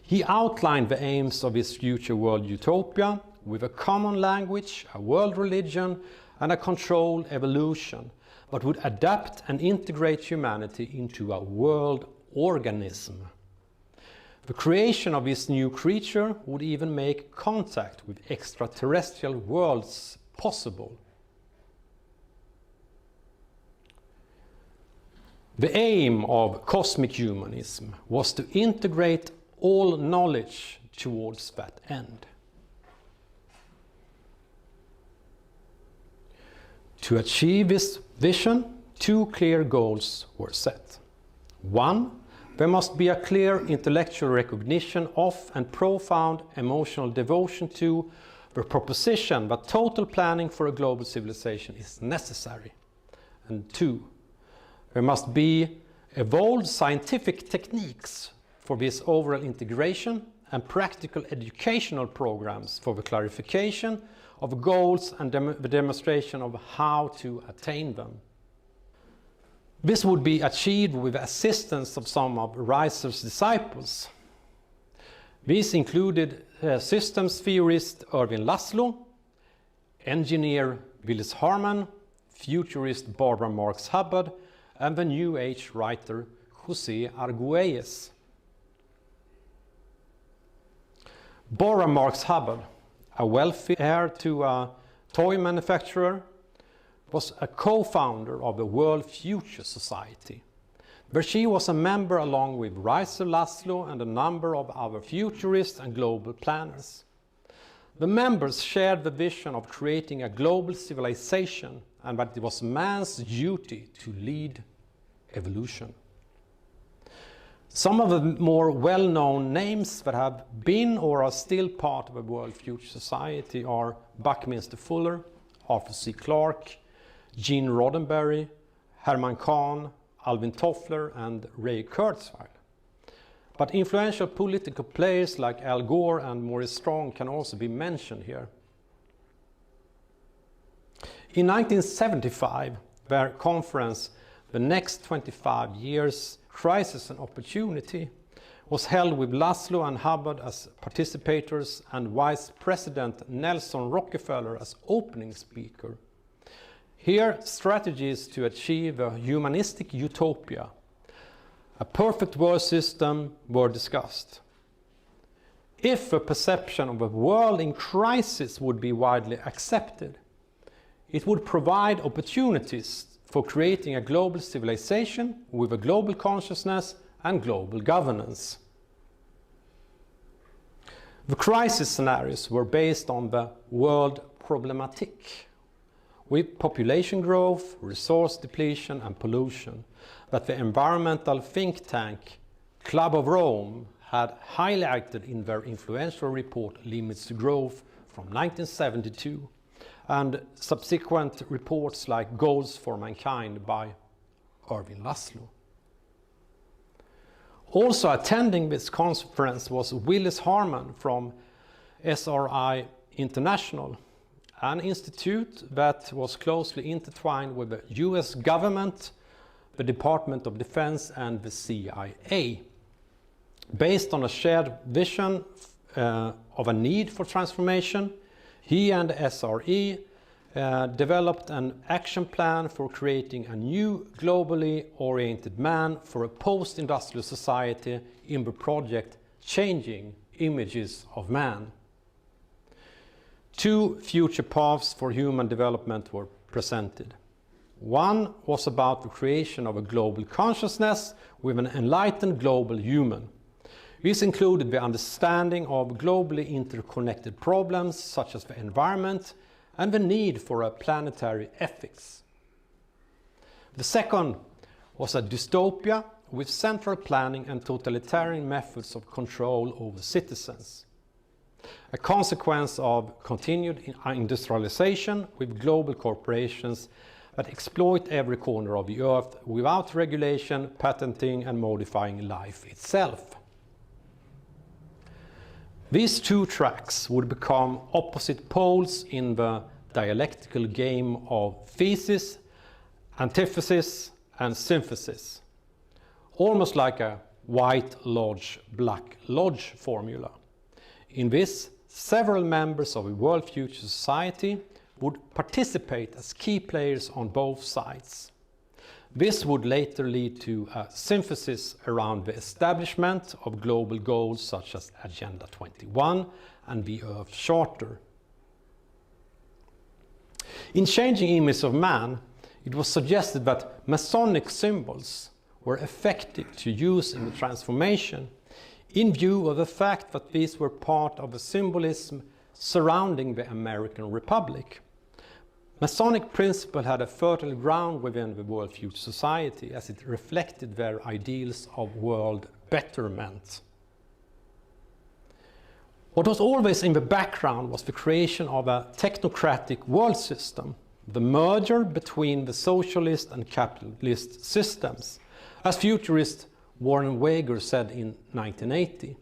he outlined the aims of his future world utopia with a common language, a world religion, and a controlled evolution, but would adapt and integrate humanity into a world organism. The creation of this new creature would even make contact with extraterrestrial worlds possible. The aim of cosmic humanism was to integrate all knowledge towards that end. To achieve this vision, two clear goals were set. One, there must be a clear intellectual recognition of and profound emotional devotion to the proposition that total planning for a global civilization is necessary. And two, there must be evolved scientific techniques for this overall integration and practical educational programs for the clarification of goals and the demonstration of how to attain them. This would be achieved with the assistance of some of Reiser's disciples. These included systems theorist Irving Laszlo, engineer Willis Harman, futurist Barbara Marx Hubbard, and the New Age writer José Argüelles. Barbara Marx Hubbard, a wealthy heir to a toy manufacturer, was a co-founder of the World Future Society, where she was a member along with Reiser, Laszlo, and a number of other futurists and global planners. The members shared the vision of creating a global civilization and that it was man's duty to lead evolution. Some of the more well-known names that have been or are still part of the World Future Society are Buckminster Fuller, Arthur C. Clarke, Gene Roddenberry, Herman Kahn, Alvin Toffler, and Ray Kurzweil. But influential political players like Al Gore and Maurice Strong can also be mentioned here. In 1975, their conference, The Next 25 Years, Crisis and Opportunity, was held with Laszlo and Hubbard as participators and Vice President Nelson Rockefeller as opening speaker. Here, strategies to achieve a humanistic utopia, a perfect world system, were discussed. If a perception of a world in crisis would be widely accepted, it would provide opportunities for creating a global civilization with a global consciousness and global governance. The crisis scenarios were based on the world problematic, with population growth, resource depletion, and pollution, that the environmental think tank Club of Rome had highlighted in their influential report Limits to Growth from 1972, and subsequent reports like Goals for Mankind by Irving Laszlo. Also attending this conference was Willis Harman from SRI International, an institute that was closely intertwined with the US government, the Department of Defense, and the CIA. Based on a shared vision of a need for transformation, he and SRE developed an action plan for creating a new globally oriented man for a post-industrial society in the project Changing Images of Man. Two future paths for human development were presented. One was about the creation of a global consciousness with an enlightened global human. This included the understanding of globally interconnected problems such as the environment and the need for a planetary ethics. The second was a dystopia with central planning and totalitarian methods of control over citizens. A consequence of continued industrialization with global corporations that exploit every corner of the earth without regulation, patenting, and modifying life itself. These two tracks would become opposite poles in the dialectical game of thesis, antithesis, and synthesis, almost like a white lodge, black lodge formula. In this, several members of the World Future Society would participate as key players on both sides. This would later lead to a synthesis around the establishment of global goals such as Agenda 21 and the Earth Charter. In Changing Images of Man, it was suggested that Masonic symbols were effective to use in the transformation, in view of the fact that these were part of a symbolism surrounding the American Republic. Masonic principle had a fertile ground within the World Future Society as it reflected their ideals of world betterment. What was always in the background was the creation of a technocratic world system, the merger between the socialist and capitalist systems, as futurist Warren Wager said in 1980.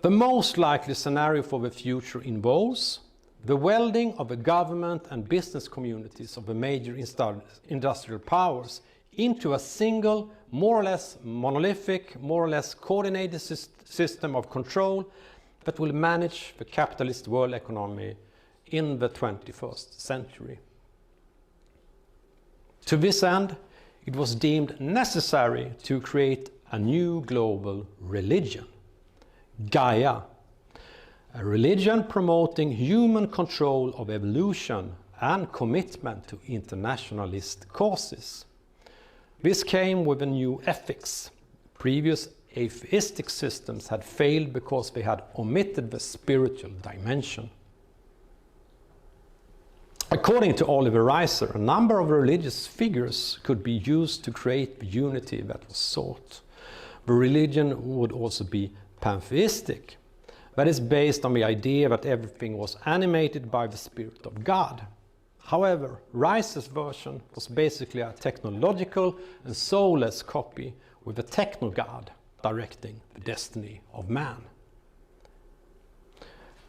The most likely scenario for the future involves the welding of the government and business communities of the major industrial powers into a single, more or less monolithic, more or less coordinated system of control that will manage the capitalist world economy in the 21st century. To this end, it was deemed necessary to create a new global religion, Gaia, a religion promoting human control of evolution and commitment to internationalist causes. This came with a new ethics. Previous atheistic systems had failed because they had omitted the spiritual dimension. According to Oliver Reiser, a number of religious figures could be used to create the unity that was sought. The religion would also be pantheistic, that is based on the idea that everything was animated by the Spirit of God. However, Reiser's version was basically a technological and soulless copy with a techno-god directing the destiny of man.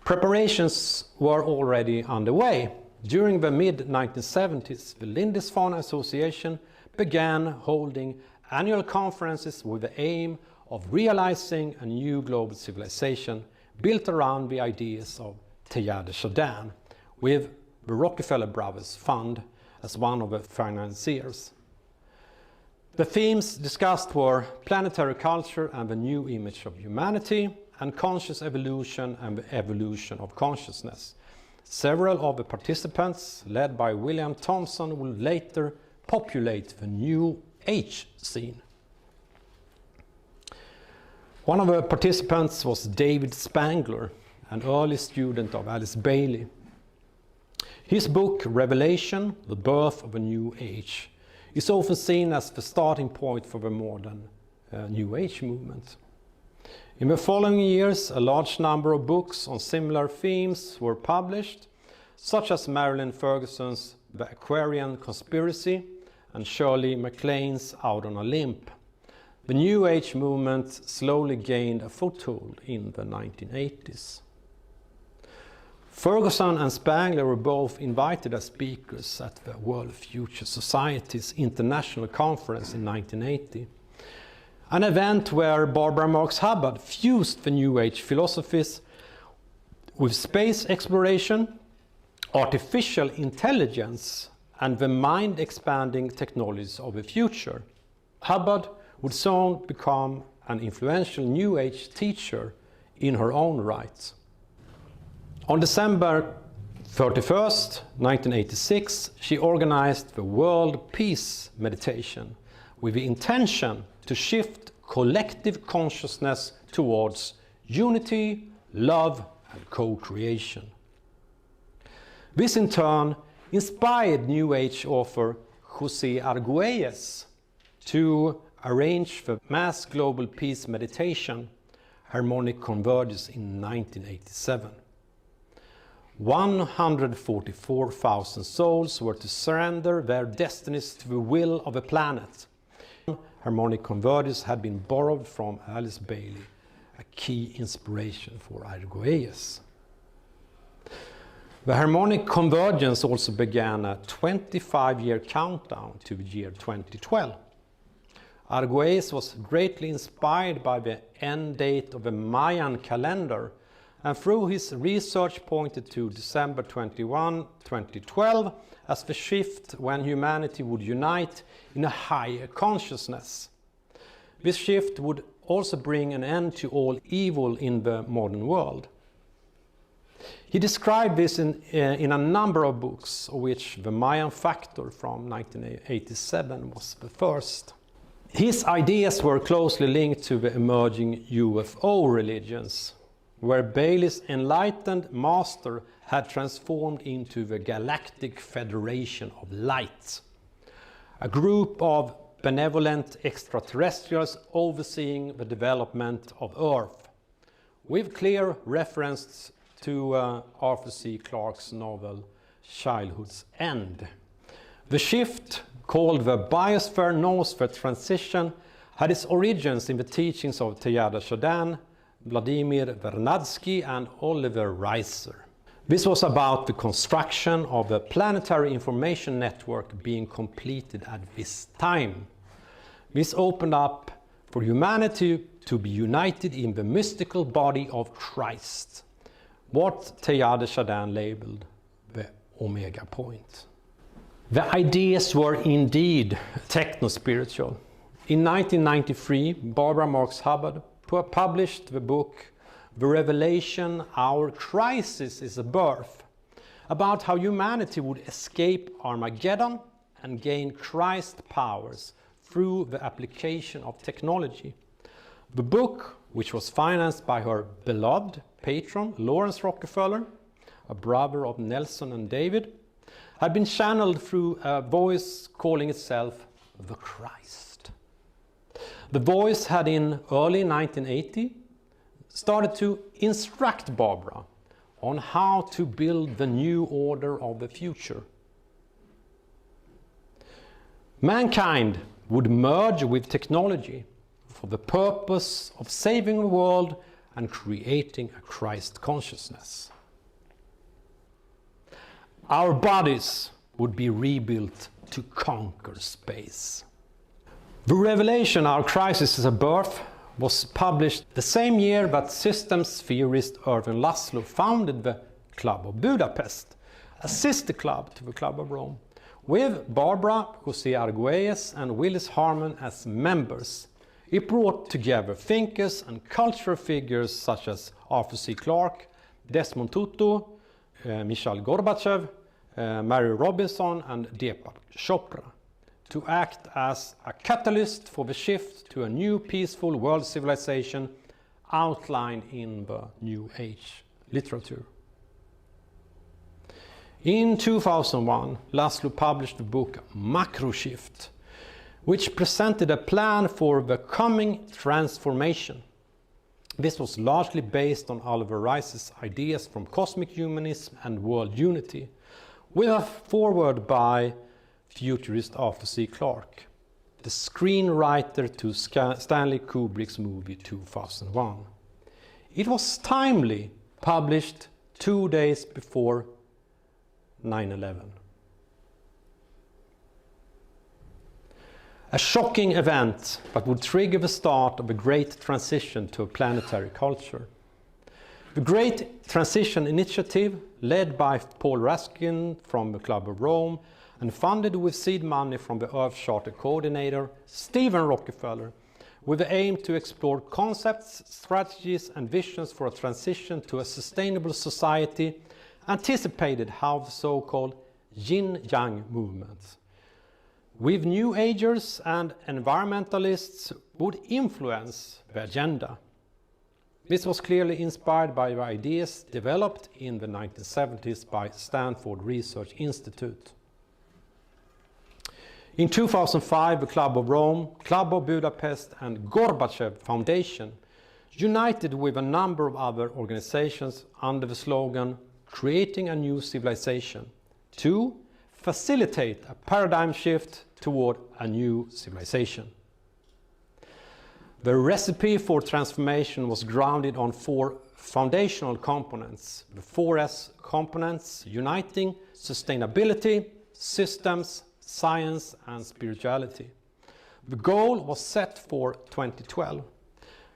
Preparations were already underway. During the mid-1970s, the Lindisfarne Association began holding annual conferences with the aim of realizing a new global civilization built around the ideas of Teilhard de Chardin, with the Rockefeller Brothers Fund as one of the financiers. The themes discussed were planetary culture and the new image of humanity, and conscious evolution and the evolution of consciousness. Several of the participants, led by William Thompson, will later populate the New Age scene. One of the participants was David Spangler, an early student of Alice Bailey. His book, Revelation, The Birth of a New Age, is often seen as the starting point for the modern New Age movement. In the following years, a large number of books on similar themes were published, such as Marilyn Ferguson's The Aquarian Conspiracy and Shirley MacLaine's Out on a Limb. The New Age movement slowly gained a foothold in the 1980s. Ferguson and Spangler were both invited as speakers at the World Future Society's International Conference in 1980, an event where Barbara Marx Hubbard fused the New Age philosophies with space exploration, artificial intelligence, and the mind-expanding technologies of the future. Hubbard would soon become an influential New Age teacher in her own right. On December 31st, 1986, she organized the World Peace Meditation with the intention to shift collective consciousness towards unity, love, and co-creation. This in turn inspired New Age author José Argüelles to arrange the mass global peace meditation Harmonic Convergence in 1987. 144,000 souls were to surrender their destinies to the will of the planet. Harmonic Convergence had been borrowed from Alice Bailey, a key inspiration for Argüelles. The Harmonic Convergence also began a 25-year countdown to the year 2012. Argüelles was greatly inspired by the end date of the Mayan calendar, and through his research pointed to December 21, 2012 as the shift when humanity would unite in a higher consciousness. This shift would also bring an end to all evil in the modern world. He described this in a number of books, of which The Mayan Factor from 1987 was the first. His ideas were closely linked to the emerging UFO religions, where Bailey's enlightened master had transformed into the Galactic Federation of Light, a group of benevolent extraterrestrials overseeing the development of Earth, with clear reference to Arthur C. Clarke's novel Childhood's End. The shift, called the Biosphere-Noosphere transition, had its origins in the teachings of Teyada Chardin, Vladimir Vernadsky and Oliver Reiser. This was about the construction of a planetary information network being completed at this time. This opened up for humanity to be united in the mystical body of Christ, what Teyada Chardin labeled the Omega Point. The ideas were indeed techno-spiritual. In 1993, Barbara Marx Hubbard published the book The Revelation Our Crisis is a Birth, about how humanity would escape Armageddon and gain Christ powers through the application of technology. The book, which was financed by her beloved patron Lawrence Rockefeller, a brother of Nelson and David, had been channeled through a voice calling itself the Christ. The voice had in early 1980 started to instruct Barbara on how to build the new order of the future. Mankind would merge with technology for the purpose of saving the world and creating a Christ consciousness. Our bodies would be rebuilt to conquer space. The Revelation Our Crisis is a Birth was published the same year that systems theorist Irving Laszlo founded the Club of Budapest, a sister club to the Club of Rome, with Barbara, José Argüelles and Willis Harman as members. It brought together thinkers and cultural figures such as Arthur C. Clarke, Desmond Tutu, Mikhail Gorbachev, Mary Robinson and Deepak Chopra to act as a catalyst for the shift to a new peaceful world civilization outlined in the New Age literature. In 2001, Laszlo published the book Macro Shift, which presented a plan for the coming transformation. This was largely based on Oliver Rice's ideas from cosmic humanism and world unity, with a foreword by futurist Arthur C. Clarke, the screenwriter to Stanley Kubrick's movie 2001. It was timely, published 2 days before 9/11. A shocking event that would trigger the start of a great transition to a planetary culture. The Great Transition Initiative, led by Paul Raskin from the Club of Rome and funded with seed money from the Earth Charter coordinator Stephen Rockefeller, with the aim to explore concepts, strategies and visions for a transition to a sustainable society, anticipated how the so-called yin-yang movements, with New Agers and environmentalists, would influence the agenda. This was clearly inspired by the ideas developed in the 1970s by Stanford Research Institute. In 2005, the Club of Rome, Club of Budapest and Gorbachev Foundation united with a number of other organizations under the slogan "Creating a New Civilization" to facilitate a paradigm shift toward a new civilization. The recipe for transformation was grounded on 4 foundational components, the 4S components uniting sustainability, systems, science and spirituality. The goal was set for 2012.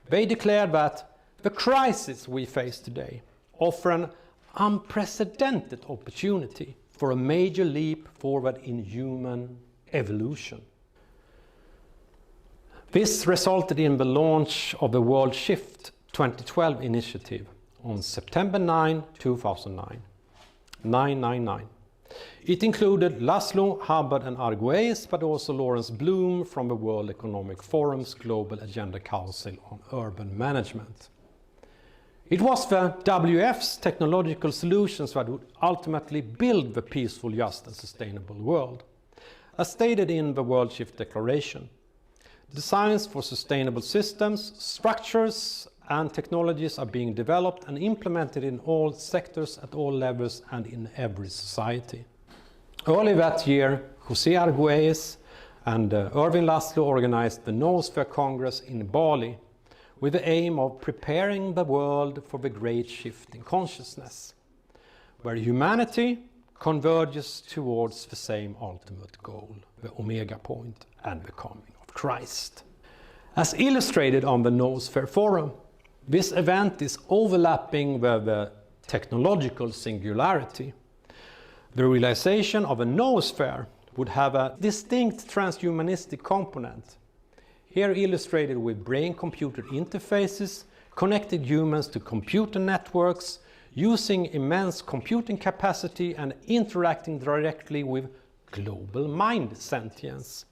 They declared that the crises we face today offer an unprecedented opportunity for a major leap forward in human evolution. This resulted in the launch of the World Shift 2012 initiative on September 9, 2009, 999, It included Laszlo, Hubbard and Arguelles, but also Lawrence Bloom from the World Economic Forum's Global Agenda Council on Urban Management. It was the WF's technological solutions that would ultimately build the peaceful, just and sustainable world. As stated in the World Shift Declaration, designs for sustainable systems, structures and technologies are being developed and implemented in all sectors, at all levels and in every society. Early that year, José Arguelles and Erwin Laszlo organized the Noosphere Congress in Bali with the aim of preparing the world for the great shift in consciousness, where humanity converges towards the same ultimate goal, the Omega point and the coming of Christ. As illustrated on the Noosphere Forum, this event is overlapping with the technological singularity. The realization of a noosphere would have a distinct transhumanistic component, here illustrated with brain-computer interfaces, connecting humans to computer networks, using immense computing capacity and interacting directly with global mind sentience.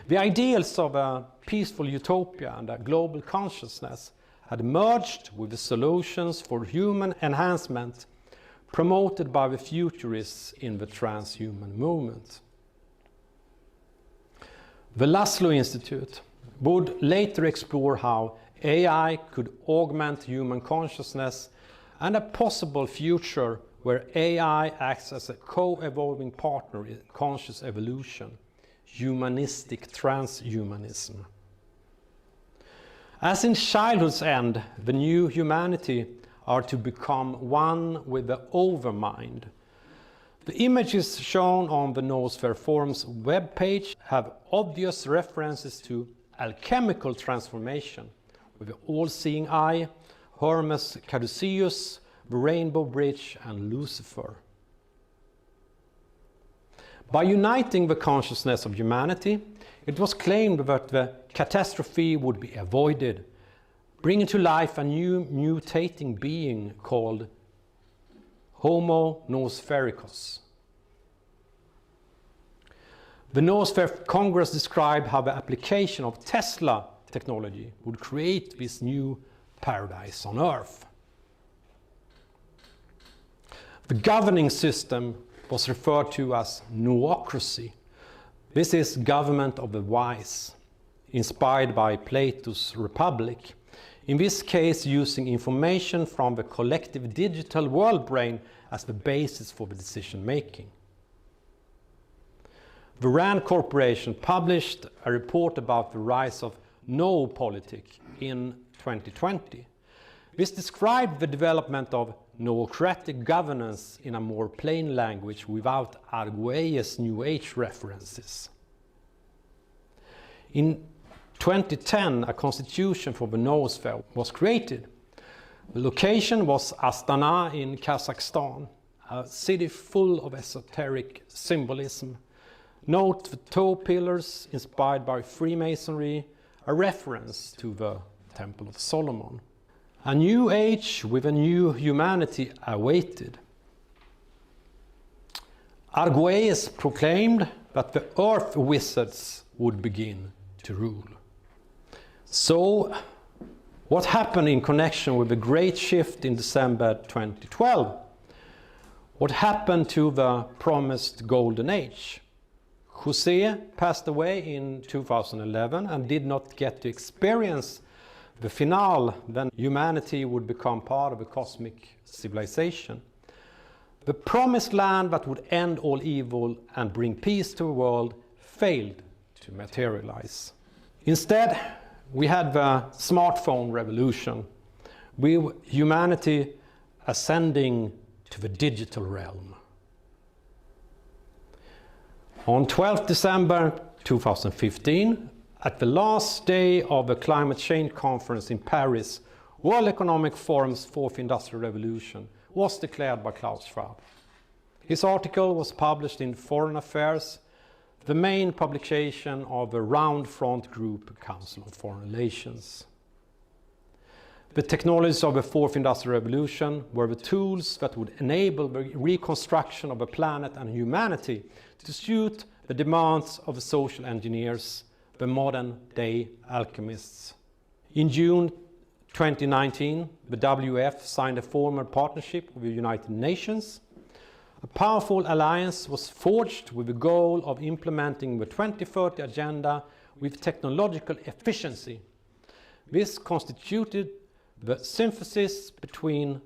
The ideals of a peaceful utopia and a global consciousness had merged with the solutions for human enhancement promoted by the futurists in the transhuman movement. The Laszlo Institute would later explore how AI could augment human consciousness and a possible future where AI acts as a co-evolving partner in conscious evolution, humanistic transhumanism. As in childhood's end, the new humanity are to become one with the overmind. The images shown on the Noosphere Forum's webpage have obvious references to alchemical transformation, with the all-seeing eye, Hermes Caduceus, the Rainbow Bridge and Lucifer. By uniting the consciousness of humanity, it was claimed that the catastrophe would be avoided, bringing to life a new mutating being called Homo Noosfericus. The Noosphere Congress described how the application of Tesla technology would create this new paradise on Earth. The governing system was referred to as noocracy. This is government of the wise, inspired by Plato's Republic, in this case using information from the collective digital world brain as the basis for the decision making. The RAND Corporation published a report about the rise of noopolitik in 2020. This described the development of noocratic governance in a more plain language without Arguelles' New Age references. In 2010, a constitution for the noosphere was created. The location was Astana in Kazakhstan, a city full of esoteric symbolism. Note the toe pillars inspired by Freemasonry, a reference to the Temple of Solomon. A new age with a new humanity awaited. Arguelles proclaimed that the earth wizards would begin to rule. So, what happened in connection with the great shift in December 2012? What happened to the promised golden age? José passed away in 2011 and did not get to experience the finale when humanity would become part of a cosmic civilization. The promised land that would end all evil and bring peace to the world failed to materialize. Instead, we had the smartphone revolution, with humanity ascending to the digital realm. On 12 December 2015, at the last day of the Climate Change Conference in Paris, World Economic Forum's Fourth Industrial Revolution was declared by Klaus Schwab. His article was published in Foreign Affairs, the main publication of the Round Front Group Council on Foreign Relations. The technologies of the fourth industrial revolution were the tools that would enable the reconstruction of the planet and humanity to suit the demands of the social engineers, the modern-day alchemists. In June 2019, the WEF signed a formal partnership with the United Nations. A powerful alliance was forged with the goal of implementing the 2030 Agenda with technological efficiency. This constituted the synthesis between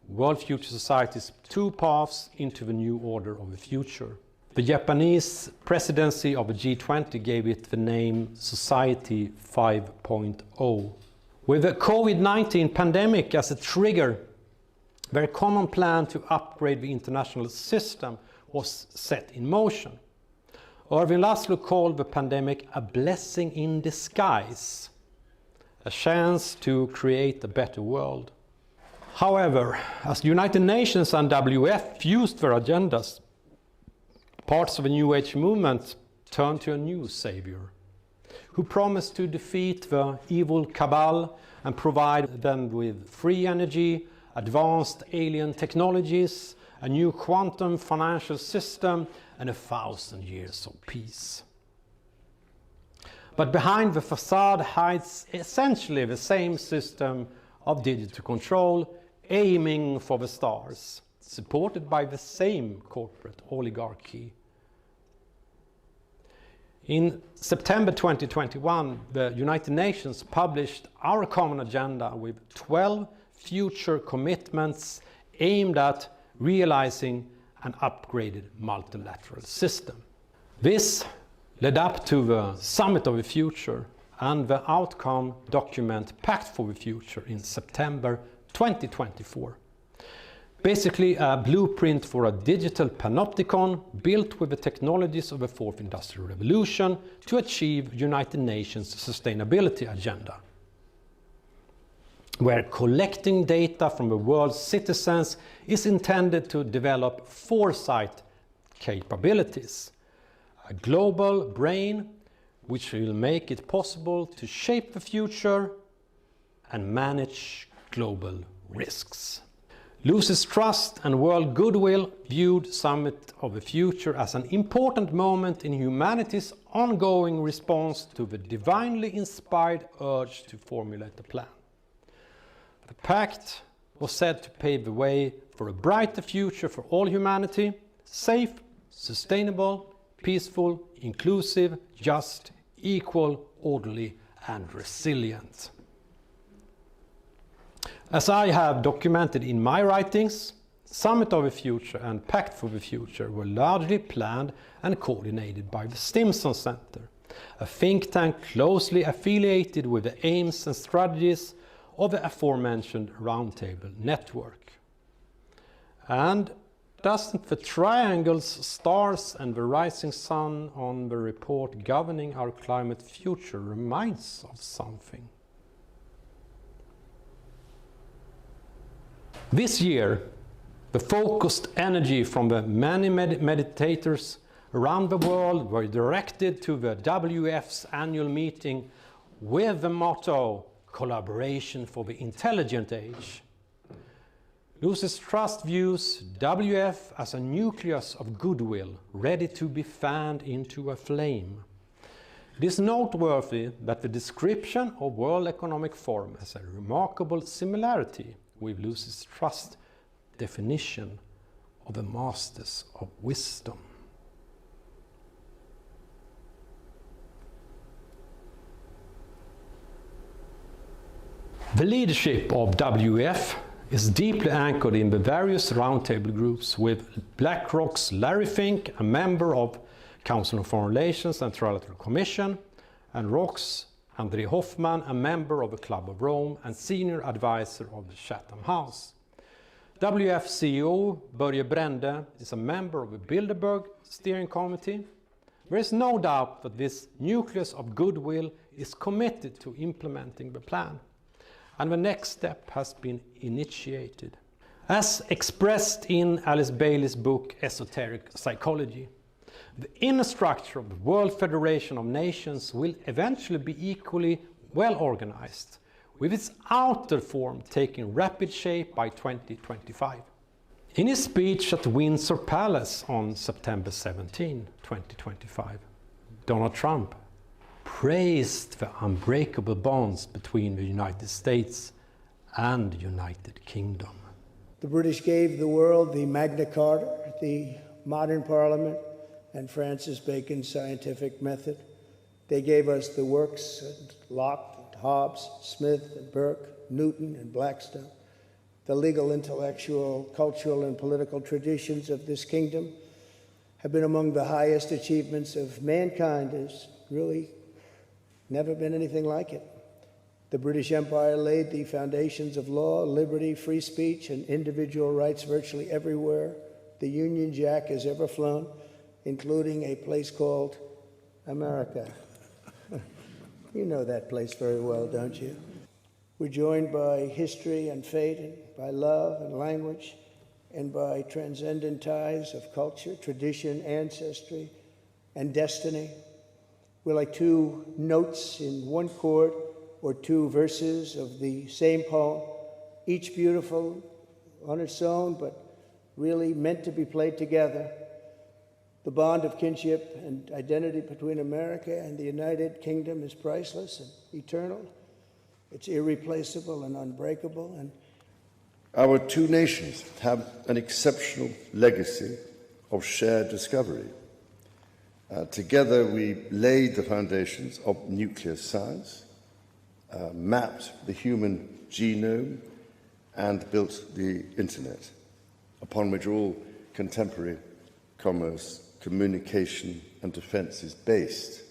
World Future Society's two paths into the new order of the future. The Japanese presidency of the G20 gave it the name Society 5.0. With the COVID-19 pandemic as a trigger, a very common plan to upgrade the international system was set in motion. Irving Laszlo called the pandemic a blessing in disguise, a chance to create a better world. However, as the United Nations and WF fused their agendas, parts of the New Age movement turned to a new savior, who promised to defeat the evil cabal and provide them with free energy, advanced alien technologies, a new quantum financial system, and 1,000 years of peace. But behind the facade hides essentially the same system of digital control, aiming for the stars, supported by the same corporate oligarchy. In September 2021, the United Nations published our common agenda with 12 future commitments aimed at realizing an upgraded multilateral system. This led up to the Summit of the Future and the outcome document Pact for the Future in September 2024. Basically a blueprint for a digital panopticon built with the technologies of the fourth industrial revolution to achieve United Nations Sustainability Agenda, where collecting data from the world's citizens is intended to develop foresight capabilities, a global brain which will make it possible to shape the future and manage global risks. Loses trust and world goodwill viewed Summit of the Future as an important moment in humanity's ongoing response to the divinely inspired urge to formulate a plan. The pact was said to pave the way for a brighter future for all humanity, safe, sustainable, peaceful, inclusive, just, equal, orderly, and resilient. As I have documented in my writings, Summit of the Future and Pact for the Future were largely planned and coordinated by the Stimson Center, a think tank closely affiliated with the aims and strategies of the aforementioned Roundtable network. And doesn't the triangles, stars and the rising sun on the report governing our climate future reminds of something? This year, the focused energy from the many meditators around the world were directed to the WF's annual meeting with the motto, Collaboration for the Intelligent Age. Loses Trust views WF as a nucleus of goodwill ready to be fanned into a flame. It is noteworthy that the description of World Economic Forum has a remarkable similarity with Loses Trust definition of the masters of wisdom. The leadership of WF is deeply anchored in the various roundtable groups, with BlackRock's Larry Fink, a member of Council on Foreign Relations and Trilateral Commission, and ROC's André Hoffman, a member of the Club of Rome and senior advisor of the Chatham House. WF CEO Börje Brende is a member of the Bilderberg Steering Committee. There is no doubt that this nucleus of goodwill is committed to implementing the plan, and the next step has been initiated. As expressed in Alice Bailey's book Esoteric Psychology, the inner structure of the World Federation of Nations will eventually be equally well organized, with its outer form taking rapid shape by 2025. In his speech at Windsor Palace on September 17, 2025, Donald Trump praised the unbreakable bonds between the United States and the United Kingdom. The British gave the world the Magna Carta, the modern parliament, and Francis Bacon's scientific method. They gave us the works of Locke, and Hobbes, Smith, and Burke, Newton, and Blackstone. The legal, intellectual, cultural, and political traditions of this kingdom have been among the highest achievements of mankind. There's really never been anything like it. The British Empire laid the foundations of law, liberty, free speech, and individual rights virtually everywhere the Union Jack has ever flown, including a place called America. You know that place very well, don't you? We're joined by history and fate, and by love and language, and by transcendent ties of culture, tradition, ancestry, and destiny. We're like two notes in one chord, or two verses of the same poem, each beautiful on its own, but really meant to be played together. The bond of kinship and identity between America and the United Kingdom is priceless and eternal. It's irreplaceable and unbreakable. And our two nations have an exceptional legacy of shared discovery. Together we laid the foundations of nuclear science, mapped the human genome, and built the internet, upon which all contemporary commerce, communication, and defense is based.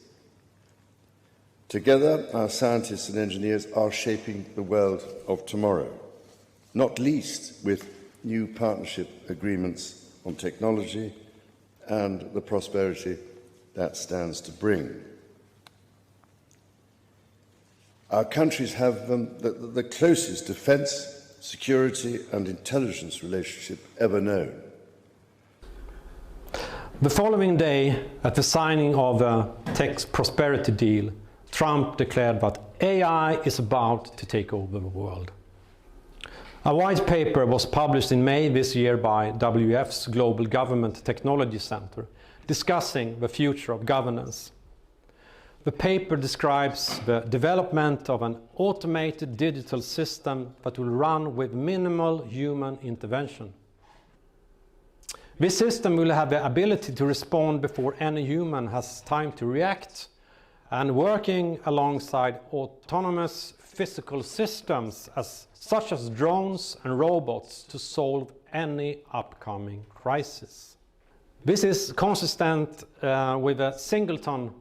Together, our scientists and engineers are shaping the world of tomorrow, not least with new partnership agreements on technology and the prosperity that stands to bring. Our countries have the closest defense, security, and intelligence relationship ever known. The following day, at the signing of the tech prosperity deal, Trump declared that AI is about to take over the world. A white paper was published in May this year by WF's Global Government Technology Center, discussing the future of governance. The paper describes the development of an automated digital system that will run with minimal human intervention. This system will have the ability to respond before any human has time to react, and working alongside autonomous physical systems such as drones and robots to solve any upcoming crisis. This is consistent with a singleton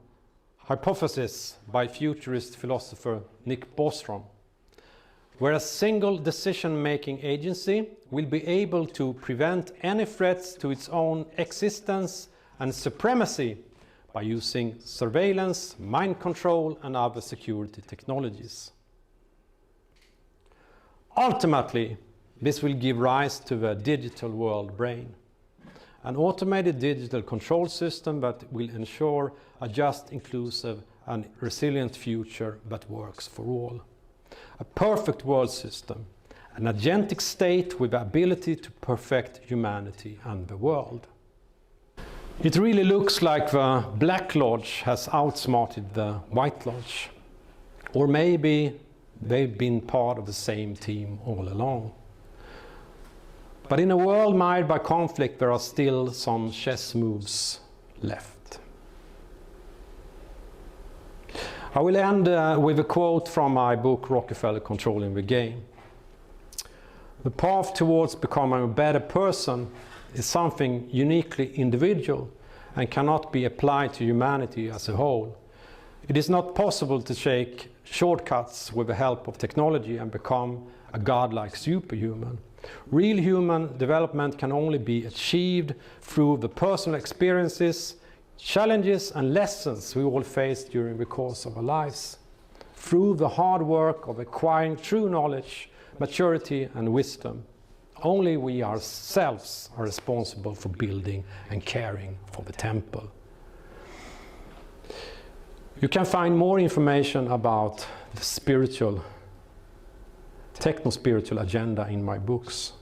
hypothesis by futurist philosopher Nick Bostrom, where a single decision-making agency will be able to prevent any threats to its own existence and supremacy by using surveillance, mind control, and other security technologies. Ultimately, this will give rise to the digital world brain, an automated digital control system that will ensure a just, inclusive, and resilient future that works for all. A perfect world system, an agentic state with the ability to perfect humanity and the world. It really looks like the Black Lodge has outsmarted the White Lodge. Or maybe they've been part of the same team all along. But in a world mired by conflict, there are still some chess moves left. I will end with a quote from my book, Rockefeller Controlling the Game. The path towards becoming a better person is something uniquely individual and cannot be applied to humanity as a whole. It is not possible to take shortcuts with the help of technology and become a godlike superhuman. Real human development can only be achieved through the personal experiences, challenges and lessons we all face during the course of our lives, through the hard work of acquiring true knowledge, maturity and wisdom. Only we ourselves are responsible for building and caring for the temple. You can find more information about the spiritual techno-spiritual agenda in my books,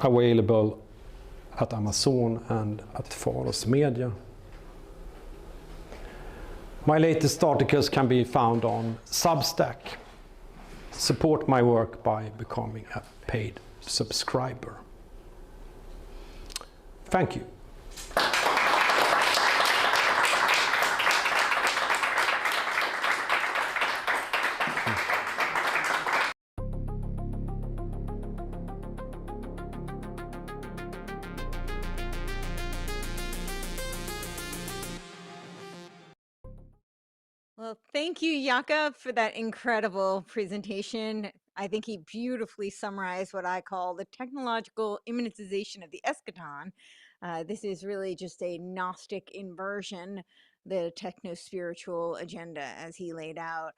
available at Amazon and at Pharos Media. My latest articles can be found on Substack. Support my work by becoming a paid subscriber. Thank you. Well, thank you, Jakob, for that incredible presentation. I think he beautifully summarized what I call the technological immanentization of the eschaton. This is really just a Gnostic inversion, the techno-spiritual agenda as he laid out.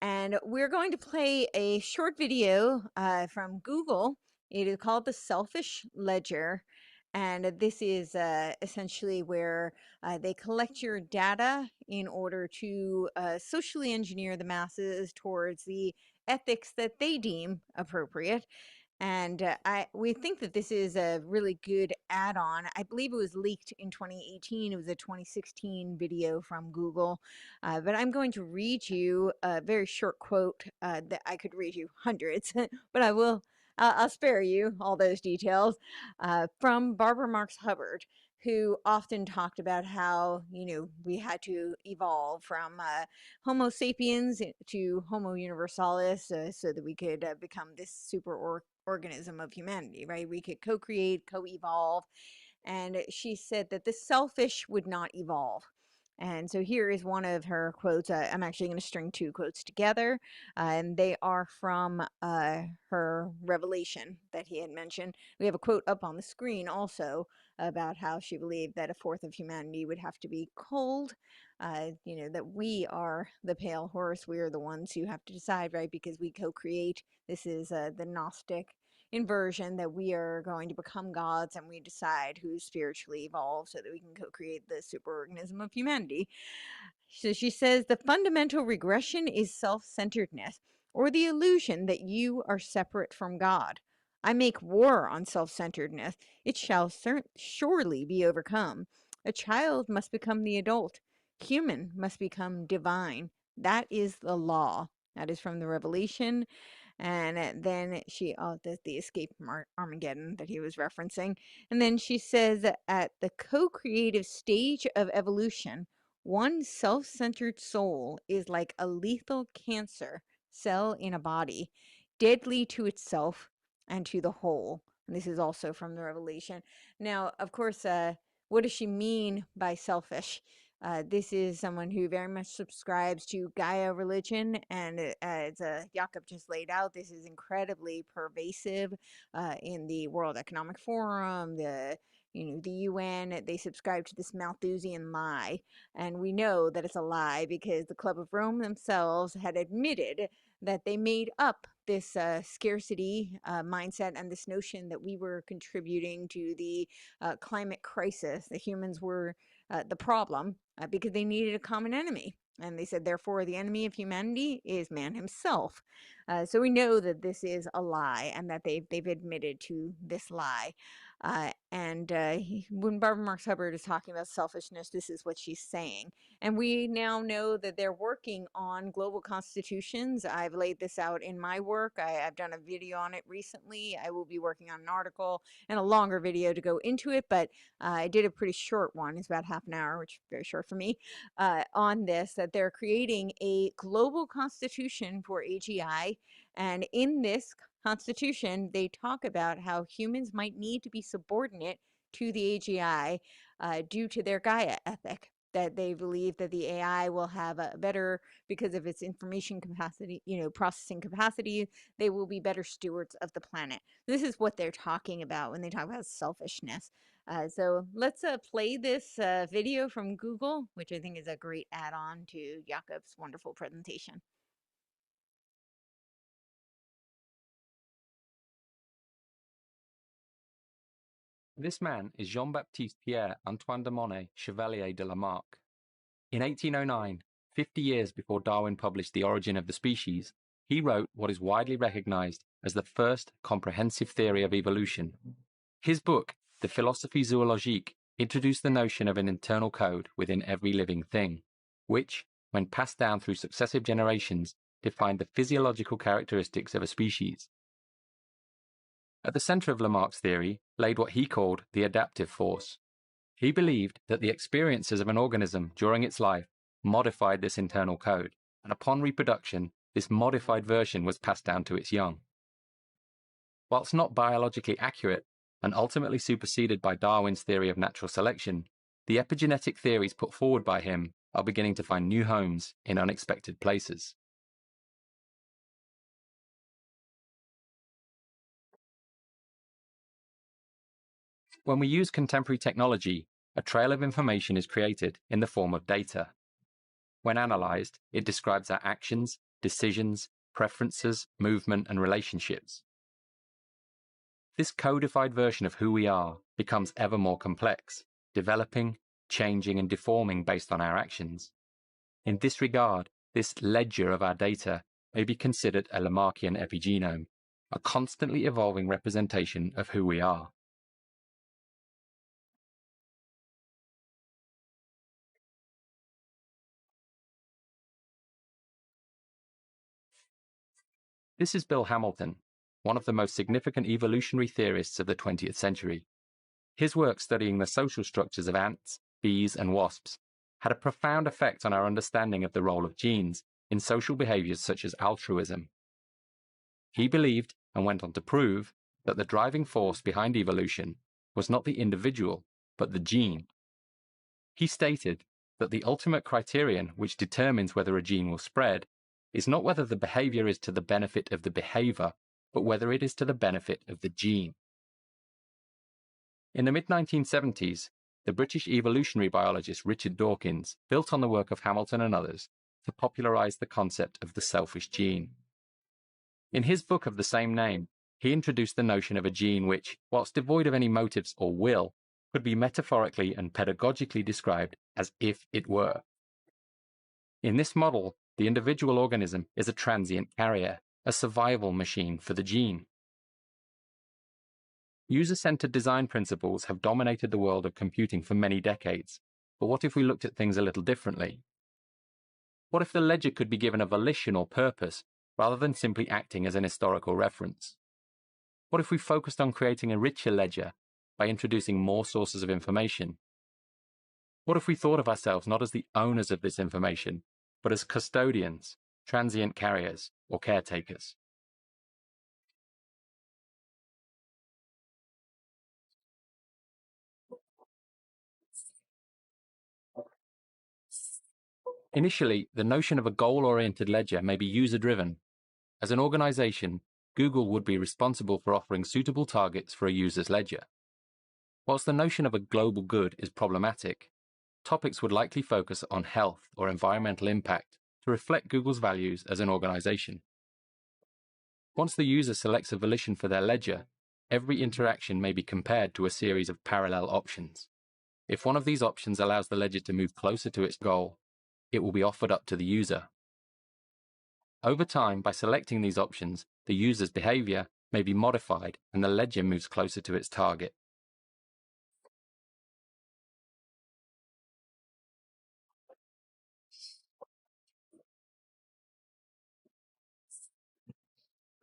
And we're going to play a short video from Google. It is called The Selfish Ledger. And this is essentially where they collect your data in order to socially engineer the masses towards the ethics that they deem appropriate. And we think that this is a really good add-on. I believe it was leaked in 2018. It was a 2016 video from Google. But I'm going to read you a very short quote that I could read you hundreds, but I'll spare you all those details from Barbara Marx Hubbard, who often talked about how, we had to evolve from Homo sapiens to Homo universalis so that we could become this super organism of humanity, right? We could co-create, co-evolve. And she said that the selfish would not evolve. And so here is one of her quotes. I'm actually going to string two quotes together, and they are from her revelation that he had mentioned. We have a quote up on the screen also about how she believed that a fourth of humanity would have to be cold. That we are the pale horse. We are the ones who have to decide, right? Because we co-create. This is the Gnostic inversion that we are going to become gods and we decide who's spiritually evolved so that we can co-create the superorganism of humanity. So she says the fundamental regression is self-centeredness, or the illusion that you are separate from God. I make war on self-centeredness. It shall surely be overcome. A child must become the adult. Human must become divine. That is the law. That is from the Revelation. And then the escape from Armageddon that he was referencing. And then she says that at the co-creative stage of evolution, one self-centered soul is like a lethal cancer cell in a body, deadly to itself and to the whole. And this is also from the Revelation. Now, of course, what does she mean by selfish? This is someone who very much subscribes to Gaia religion, and as Jakob just laid out, this is incredibly pervasive in the World Economic Forum, the UN. They subscribe to this Malthusian lie, and we know that it's a lie because the Club of Rome themselves had admitted that they made up this scarcity mindset and this notion that we were contributing to the climate crisis. The humans were the problem because they needed a common enemy. And they said, therefore, the enemy of humanity is man himself. So we know that this is a lie and that they've admitted to this lie. When Barbara Marx Hubbard is talking about selfishness, this is what she's saying. And we now know that they're working on global constitutions. I've laid this out in my work. I've done a video on it recently. I will be working on an article and a longer video to go into it, but I did a pretty short one. It's about half an hour, which is very short for me, on this, that they're creating a global constitution for AGI. And in this constitution, they talk about how humans might need to be subordinate to the AGI due to their Gaia ethic, that they believe that the AI will have a better, because of its information capacity, processing capacity, they will be better stewards of the planet. This is what they're talking about when they talk about selfishness. So let's play this video from Google, which I think is a great add-on to Jakob's wonderful presentation. This man is Jean-Baptiste Pierre Antoine de Monnet, Chevalier de Lamarck. In 1809, 50 years before Darwin published The Origin of the Species, he wrote what is widely recognized as the first comprehensive theory of evolution. His book, De Philosophie Zoologique, introduced the notion of an internal code within every living thing, which, when passed down through successive generations, defined the physiological characteristics of a species. At the center of Lamarck's theory laid what he called the adaptive force. He believed that the experiences of an organism during its life modified this internal code, and upon reproduction, this modified version was passed down to its young. Whilst not biologically accurate, and ultimately superseded by Darwin's theory of natural selection, the epigenetic theories put forward by him are beginning to find new homes in unexpected places. When we use contemporary technology, a trail of information is created in the form of data. When analyzed, it describes our actions, decisions, preferences, movement, and relationships. This codified version of who we are becomes ever more complex, developing, changing, and deforming based on our actions. In this regard, this ledger of our data may be considered a Lamarckian epigenome, a constantly evolving representation of who we are. This is Bill Hamilton, one of the most significant evolutionary theorists of the 20th century. His work studying the social structures of ants, bees, and wasps had a profound effect on our understanding of the role of genes in social behaviors such as altruism. He believed, and went on to prove, that the driving force behind evolution was not the individual, but the gene. He stated that the ultimate criterion which determines whether a gene will spread is not whether the behavior is to the benefit of the behavior, but whether it is to the benefit of the gene. In the mid-1970s, the British evolutionary biologist Richard Dawkins built on the work of Hamilton and others to popularize the concept of the selfish gene. In his book of the same name, he introduced the notion of a gene which, whilst devoid of any motives or will, could be metaphorically and pedagogically described as if it were. In this model, the individual organism is a transient carrier, a survival machine for the gene. User-centered design principles have dominated the world of computing for many decades, but what if we looked at things a little differently? What if the ledger could be given a volition or purpose, rather than simply acting as an historical reference? What if we focused on creating a richer ledger by introducing more sources of information? What if we thought of ourselves not as the owners of this information, but as custodians, transient carriers, or caretakers? Initially, the notion of a goal-oriented ledger may be user-driven. As an organization, Google would be responsible for offering suitable targets for a user's ledger. Whilst the notion of a global good is problematic, topics would likely focus on health or environmental impact to reflect Google's values as an organization. Once the user selects a volition for their ledger, every interaction may be compared to a series of parallel options. If one of these options allows the ledger to move closer to its goal, it will be offered up to the user. Over time, by selecting these options, the user's behavior may be modified and the ledger moves closer to its target.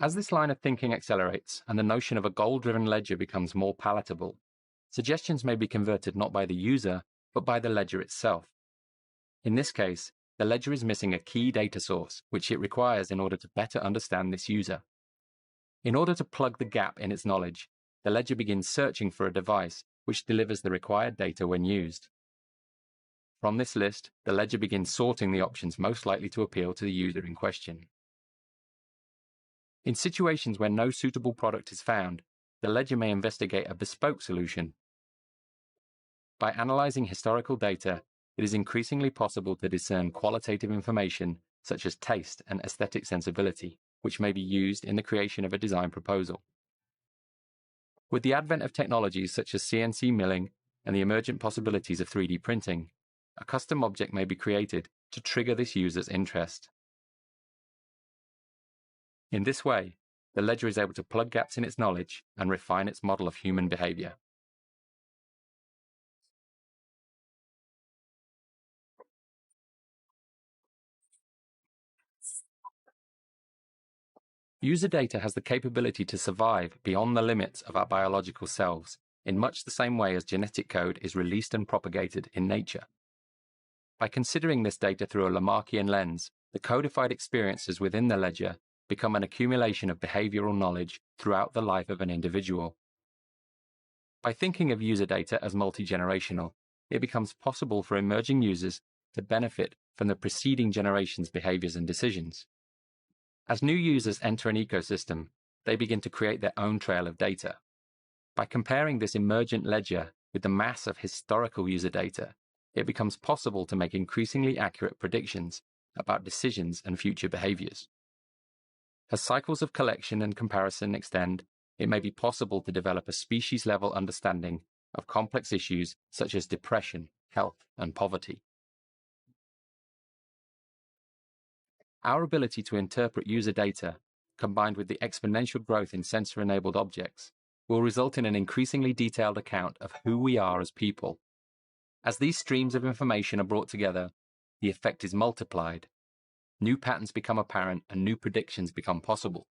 As this line of thinking accelerates and the notion of a goal-driven ledger becomes more palatable, suggestions may be converted not by the user, but by the ledger itself. In this case, the ledger is missing a key data source, which it requires in order to better understand this user. In order to plug the gap in its knowledge, the ledger begins searching for a device which delivers the required data when used. From this list, the ledger begins sorting the options most likely to appeal to the user in question. In situations where no suitable product is found, the ledger may investigate a bespoke solution. By analyzing historical data, it is increasingly possible to discern qualitative information such as taste and aesthetic sensibility, which may be used in the creation of a design proposal. With the advent of technologies such as CNC milling and the emergent possibilities of 3D printing, a custom object may be created to trigger this user's interest. In this way, the ledger is able to plug gaps in its knowledge and refine its model of human behavior. User data has the capability to survive beyond the limits of our biological selves, in much the same way as genetic code is released and propagated in nature. By considering this data through a Lamarckian lens, the codified experiences within the ledger become an accumulation of behavioral knowledge throughout the life of an individual. By thinking of user data as multi-generational, it becomes possible for emerging users to benefit from the preceding generation's behaviors and decisions. As new users enter an ecosystem, they begin to create their own trail of data. By comparing this emergent ledger with the mass of historical user data, it becomes possible to make increasingly accurate predictions about decisions and future behaviors. As cycles of collection and comparison extend, it may be possible to develop a species-level understanding of complex issues such as depression, health, and poverty. Our ability to interpret user data, combined with the exponential growth in sensor-enabled objects, will result in an increasingly detailed account of who we are as people. As these streams of information are brought together, the effect is multiplied. New patterns become apparent and new predictions become possible.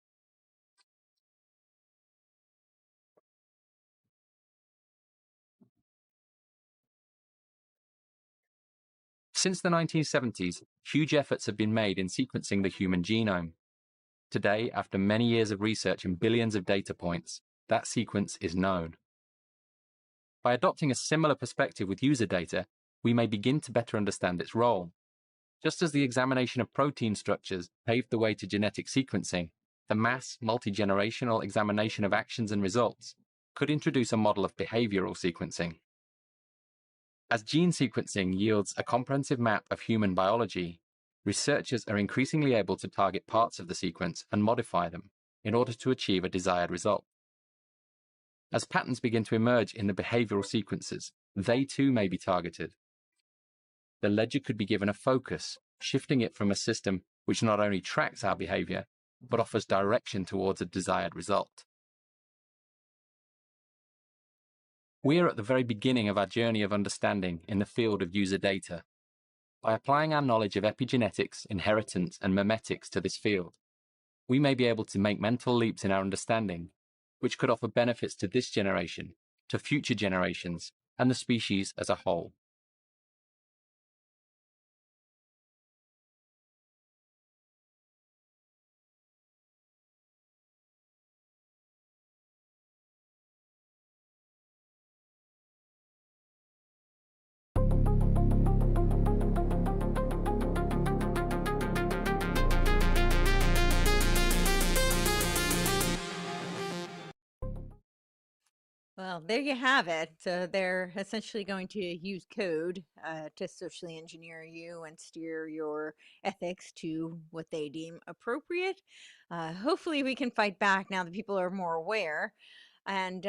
Since the 1970s, huge efforts have been made in sequencing the human genome. Today, after many years of research and billions of data points, that sequence is known. By adopting a similar perspective with user data, we may begin to better understand its role. Just as the examination of protein structures paved the way to genetic sequencing, the mass, multi-generational examination of actions and results could introduce a model of behavioral sequencing. As gene sequencing yields a comprehensive map of human biology, researchers are increasingly able to target parts of the sequence and modify them in order to achieve a desired result. As patterns begin to emerge in the behavioral sequences, they too may be targeted. The ledger could be given a focus, shifting it from a system which not only tracks our behavior, but offers direction towards a desired result. We are at the very beginning of our journey of understanding in the field of user data. By applying our knowledge of epigenetics, inheritance, and memetics to this field, we may be able to make mental leaps in our understanding, which could offer benefits to this generation, to future generations, and the species as a whole. Well, there you have it. So they're essentially going to use code to socially engineer you and steer your ethics to what they deem appropriate. Hopefully we can fight back now that people are more aware. And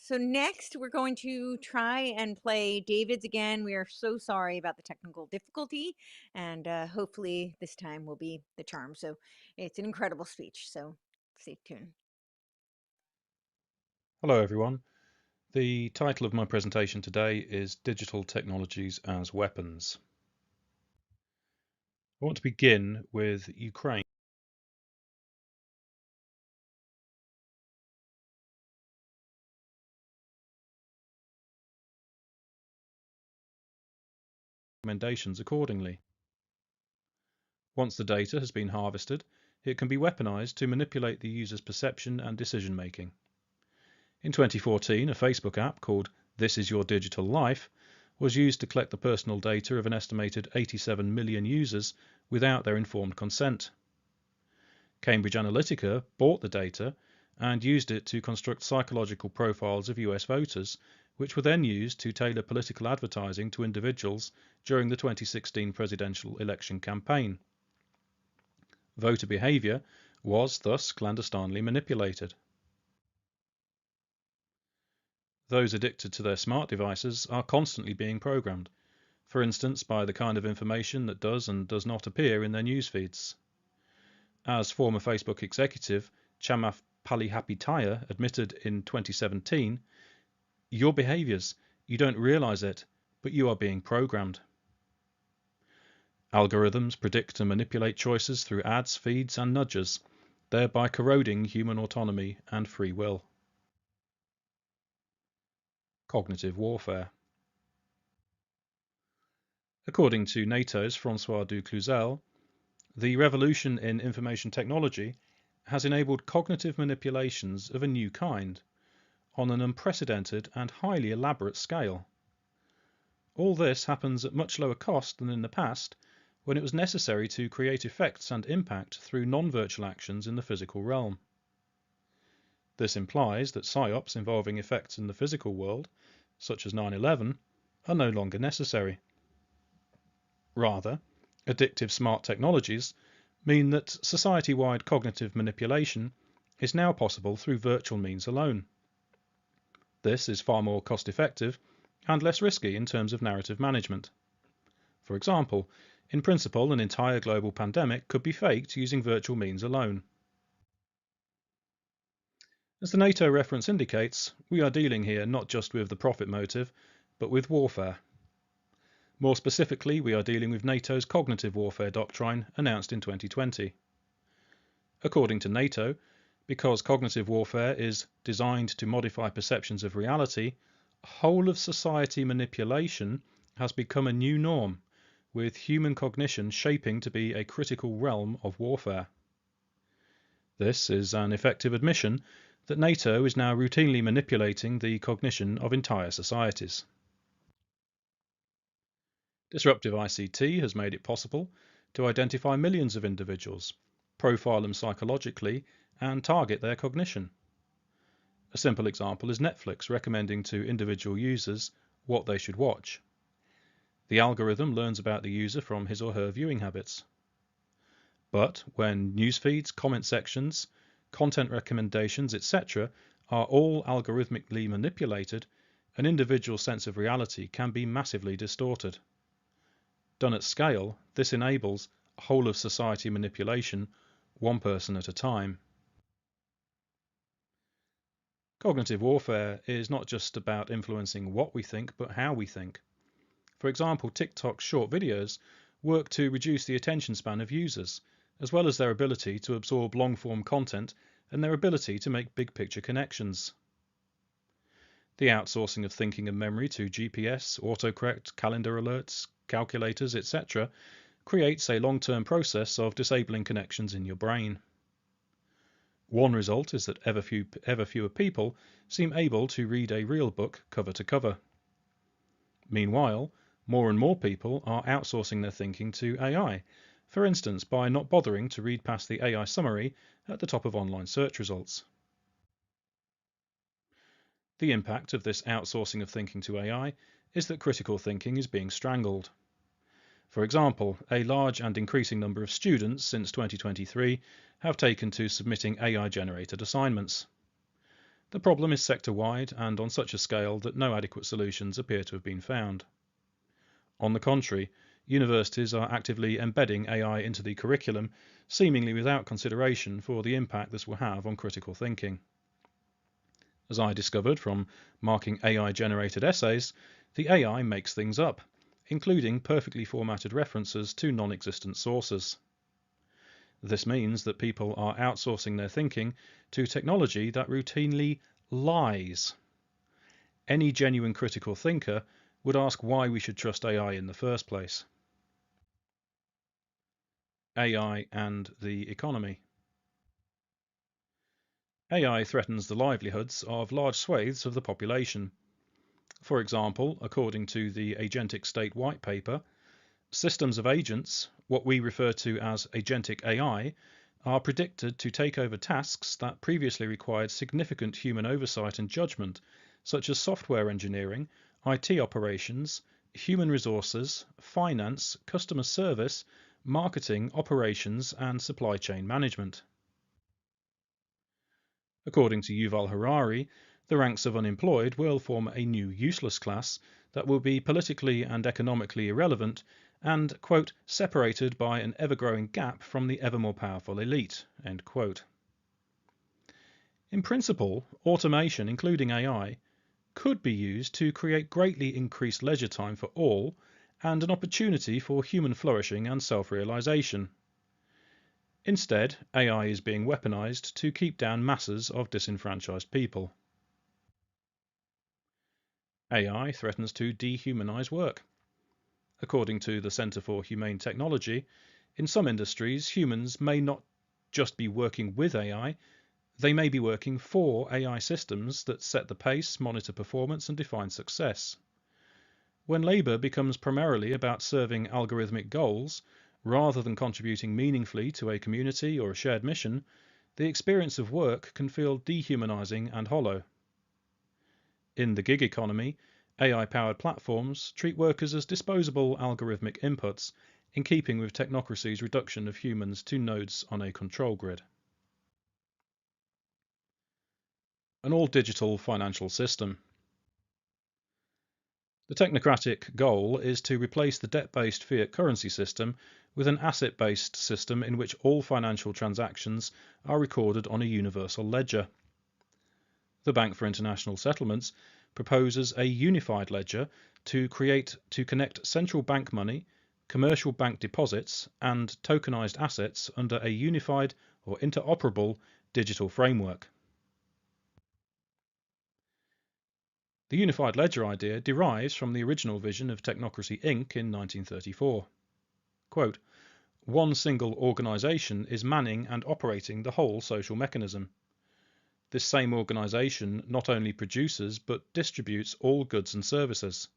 so next we're going to try and play David's again. We are so sorry about the technical difficulty, and hopefully this time will be the charm. So it's an incredible speech, so stay tuned. Hello everyone. The title of my presentation today is Digital Technologies as Weapons. I want to begin with Ukraine. Recommendations accordingly. Once the data has been harvested, it can be weaponized to manipulate the user's perception and decision making. In 2014, a Facebook app called This Is Your Digital Life was used to collect the personal data of an estimated 87 million users without their informed consent. Cambridge Analytica bought the data and used it to construct psychological profiles of US voters, which were then used to tailor political advertising to individuals during the 2016 presidential election campaign. Voter behaviour was thus clandestinely manipulated. Those addicted to their smart devices are constantly being programmed, for instance by the kind of information that does and does not appear in their news feeds. As former Facebook executive Chamath Palihapitiya admitted in 2017, your behaviors, you don't realize it, but you are being programmed. Algorithms predict and manipulate choices through ads, feeds, and nudges, thereby corroding human autonomy and free will. Cognitive warfare. According to NATO's François du Cluzel, the revolution in information technology has enabled cognitive manipulations of a new kind, on an unprecedented and highly elaborate scale. All this happens at much lower cost than in the past, when it was necessary to create effects and impact through non-virtual actions in the physical realm. This implies that psyops involving effects in the physical world, such as 9/11, are no longer necessary. Rather, addictive smart technologies mean that society-wide cognitive manipulation is now possible through virtual means alone. This is far more cost-effective and less risky in terms of narrative management. For example, in principle, an entire global pandemic could be faked using virtual means alone. As the NATO reference indicates, we are dealing here not just with the profit motive, but with warfare. More specifically, we are dealing with NATO's cognitive warfare doctrine announced in 2020. According to NATO, because cognitive warfare is designed to modify perceptions of reality, whole of society manipulation has become a new norm, with human cognition shaping to be a critical realm of warfare. This is an effective admission that NATO is now routinely manipulating the cognition of entire societies. Disruptive ICT has made it possible to identify millions of individuals, profile them psychologically, and target their cognition. A simple example is Netflix recommending to individual users what they should watch. The algorithm learns about the user from his or her viewing habits. But when news feeds, comment sections, content recommendations, etc. are all algorithmically manipulated, an individual's sense of reality can be massively distorted. Done at scale, this enables whole of society manipulation, one person at a time. Cognitive warfare is not just about influencing what we think, but how we think. For example, TikTok's short videos work to reduce the attention span of users, as well as their ability to absorb long-form content and their ability to make big-picture connections. The outsourcing of thinking and memory to GPS, autocorrect, calendar alerts, calculators, etc. creates a long-term process of disabling connections in your brain. One result is that ever fewer people seem able to read a real book cover to cover. Meanwhile, more and more people are outsourcing their thinking to AI, for instance by not bothering to read past the AI summary at the top of online search results. The impact of this outsourcing of thinking to AI is that critical thinking is being strangled. For example, a large and increasing number of students since 2023 have taken to submitting AI-generated assignments. The problem is sector-wide and on such a scale that no adequate solutions appear to have been found. On the contrary, universities are actively embedding AI into the curriculum, seemingly without consideration for the impact this will have on critical thinking. As I discovered from marking AI-generated essays, the AI makes things up, including perfectly formatted references to non-existent sources. This means that people are outsourcing their thinking to technology that routinely lies. Any genuine critical thinker would ask why we should trust AI in the first place. AI and the economy. AI threatens the livelihoods of large swathes of the population. For example, according to the Agentic State White Paper, systems of agents, what we refer to as agentic AI, are predicted to take over tasks that previously required significant human oversight and judgment, such as software engineering, IT operations, human resources, finance, customer service, marketing, operations, and supply chain management. According to Yuval Harari, the ranks of unemployed will form a new useless class that will be politically and economically irrelevant and, quote, separated by an ever-growing gap from the ever more powerful elite, end quote. In principle, automation, including AI, could be used to create greatly increased leisure time for all and an opportunity for human flourishing and self-realization. Instead, AI is being weaponized to keep down masses of disenfranchised people. AI threatens to dehumanize work. According to the Centre for Humane Technology, in some industries, humans may not just be working with AI, they may be working for AI systems that set the pace, monitor performance, and define success. When labour becomes primarily about serving algorithmic goals, rather than contributing meaningfully to a community or a shared mission, the experience of work can feel dehumanizing and hollow. In the gig economy, AI-powered platforms treat workers as disposable algorithmic inputs, in keeping with technocracy's reduction of humans to nodes on a control grid. An all-digital financial system. The technocratic goal is to replace the debt-based fiat currency system with an asset-based system in which all financial transactions are recorded on a universal ledger. The Bank for International Settlements proposes a unified ledger to connect central bank money, commercial bank deposits, and tokenized assets under a unified or interoperable digital framework. The unified ledger idea derives from the original vision of Technocracy Inc. in 1934. Quote, "One single organisation is manning and operating the whole social mechanism. This same organisation not only produces but distributes all goods and services.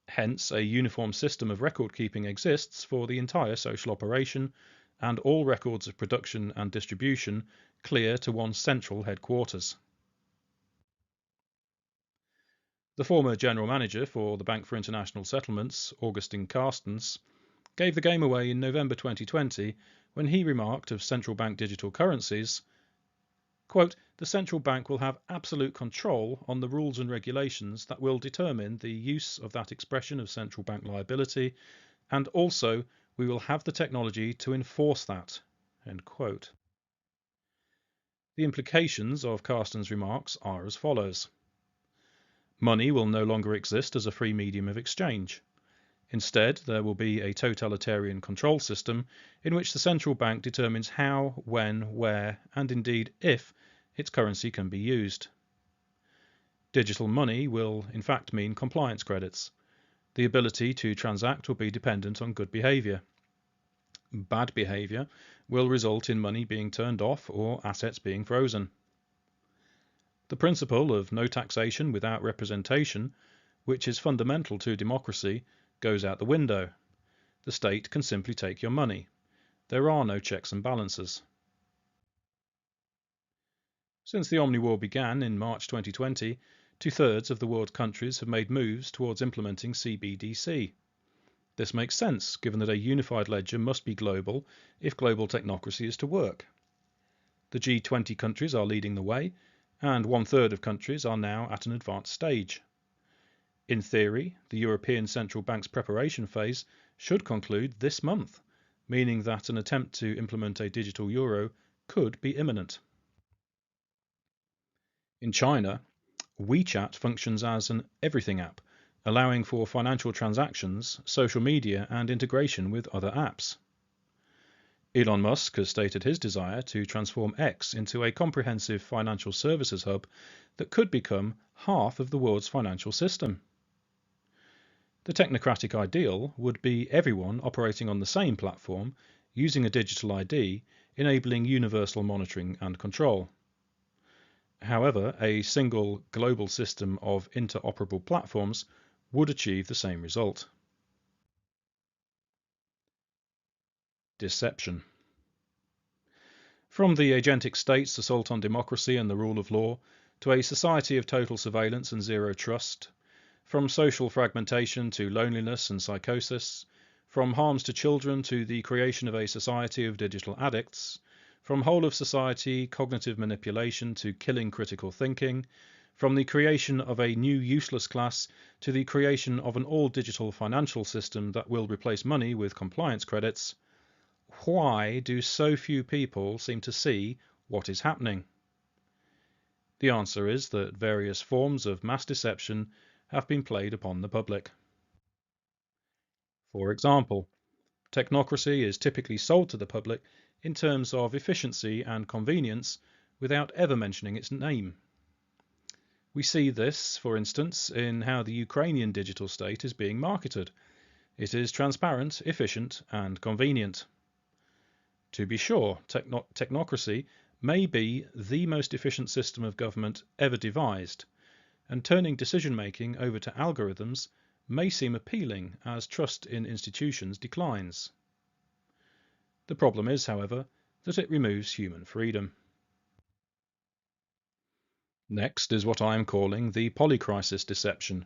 Hence, a uniform system of record keeping exists for the entire social operation, and all records of production and distribution clear to one central headquarters." The former general manager for the Bank for International Settlements, Augustin Carstens, gave the game away in November 2020 when he remarked of central bank digital currencies, quote, "The central bank will have absolute control on the rules and regulations that will determine the use of that expression of central bank liability, and also we will have the technology to enforce that," end quote. The implications of Carstens' remarks are as follows. Money will no longer exist as a free medium of exchange. Instead, there will be a totalitarian control system in which the central bank determines how, when, where, and indeed if its currency can be used. Digital money will in fact mean compliance credits. The ability to transact will be dependent on good behaviour. Bad behaviour will result in money being turned off or assets being frozen. The principle of no taxation without representation, which is fundamental to democracy, goes out the window. The state can simply take your money. There are no checks and balances. Since the Omniwar began in March 2020, 2/3 of the world's countries have made moves towards implementing CBDC. This makes sense, given that a unified ledger must be global if global technocracy is to work. The G20 countries are leading the way, and 1/3 of countries are now at an advanced stage. In theory, the European Central Bank's preparation phase should conclude this month, meaning that an attempt to implement a digital euro could be imminent. In China, WeChat functions as an everything app, allowing for financial transactions, social media, and integration with other apps. Elon Musk has stated his desire to transform X into a comprehensive financial services hub that could become half of the world's financial system. The technocratic ideal would be everyone operating on the same platform, using a digital ID, enabling universal monitoring and control. However, a single global system of interoperable platforms would achieve the same result. Deception. From the agentic state's assault on democracy and the rule of law, to a society of total surveillance and zero trust, from social fragmentation to loneliness and psychosis, from harms to children to the creation of a society of digital addicts, from whole of society cognitive manipulation to killing critical thinking, From the creation of a new useless class to the creation of an all-digital financial system that will replace money with compliance credits, why do so few people seem to see what is happening? The answer is that various forms of mass deception have been played upon the public. For example, technocracy is typically sold to the public in terms of efficiency and convenience without ever mentioning its name. We see this, for instance, in how the Ukrainian digital state is being marketed. It is transparent, efficient, and convenient. To be sure, technocracy may be the most efficient system of government ever devised, and turning decision-making over to algorithms may seem appealing as trust in institutions declines. The problem is, however, that it removes human freedom. Next is what I am calling the polycrisis deception.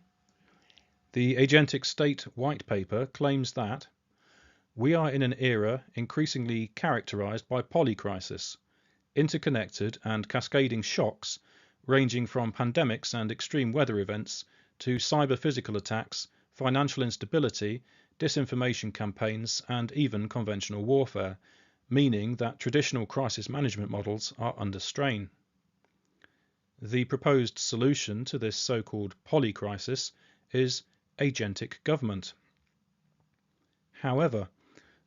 The Agentic State White Paper claims that we are in an era increasingly characterized by polycrisis, interconnected and cascading shocks ranging from pandemics and extreme weather events to cyber-physical attacks, financial instability, disinformation campaigns, and even conventional warfare, meaning that traditional crisis management models are under strain. The proposed solution to this so-called polycrisis is agentic government. However,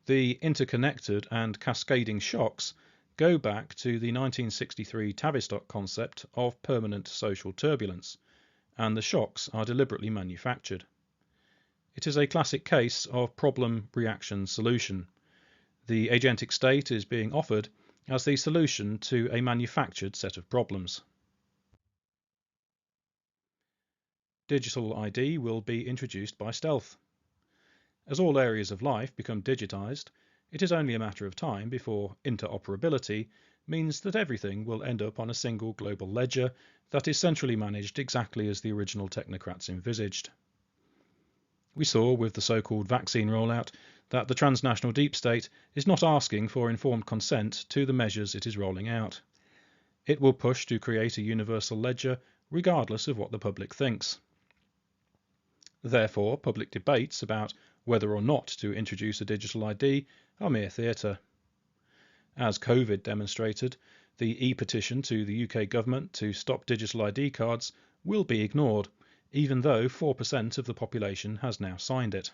the interconnected and cascading shocks go back to the 1963 Tavistock concept of permanent social turbulence, and the shocks are deliberately manufactured. It is a classic case of problem-reaction-solution. The agentic state is being offered as the solution to a manufactured set of problems. Digital ID will be introduced by stealth. As all areas of life become digitized, it is only a matter of time before interoperability means that everything will end up on a single global ledger that is centrally managed exactly as the original technocrats envisaged. We saw with the so-called vaccine rollout that the transnational deep state is not asking for informed consent to the measures it is rolling out. It will push to create a universal ledger regardless of what the public thinks. Therefore, public debates about whether or not to introduce a digital ID are mere theatre. As COVID demonstrated, the e-petition to the UK government to stop digital ID cards will be ignored, even though 4% of the population has now signed it.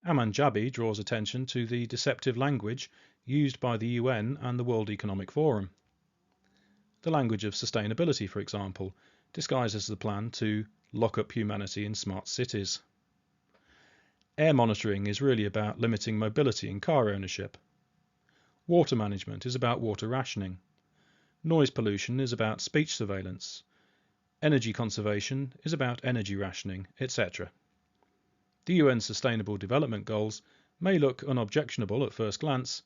Aman Jabi draws attention to the deceptive language used by the UN and the World Economic Forum. The language of sustainability, for example, disguises the plan to lock up humanity in smart cities. Air monitoring is really about limiting mobility in car ownership. Water management is about water rationing. Noise pollution is about speech surveillance. Energy conservation is about energy rationing, etc. The UN Sustainable Development Goals may look unobjectionable at first glance,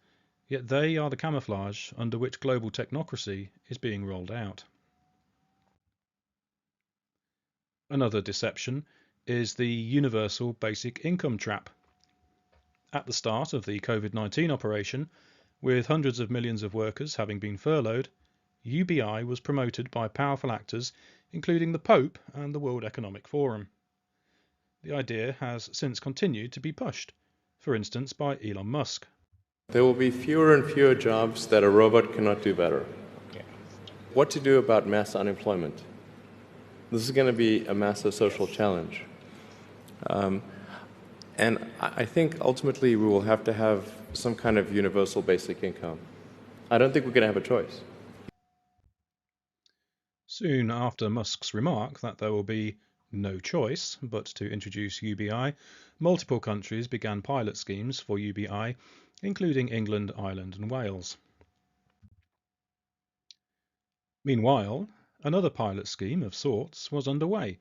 yet they are the camouflage under which global technocracy is being rolled out. Another deception is the universal basic income trap. At the start of the COVID-19 operation, with hundreds of millions of workers having been furloughed, UBI was promoted by powerful actors including the Pope and the World Economic Forum. The idea has since continued to be pushed, for instance by Elon Musk. There will be fewer and fewer jobs that a robot cannot do better. What to do about mass unemployment? This is going to be a massive social challenge. And I think ultimately we will have to have some kind of universal basic income. I don't think we're going to have a choice. Soon after Musk's remark that there will be no choice but to introduce UBI, multiple countries began pilot schemes for UBI, including England, Ireland and Wales. Meanwhile, another pilot scheme of sorts was underway,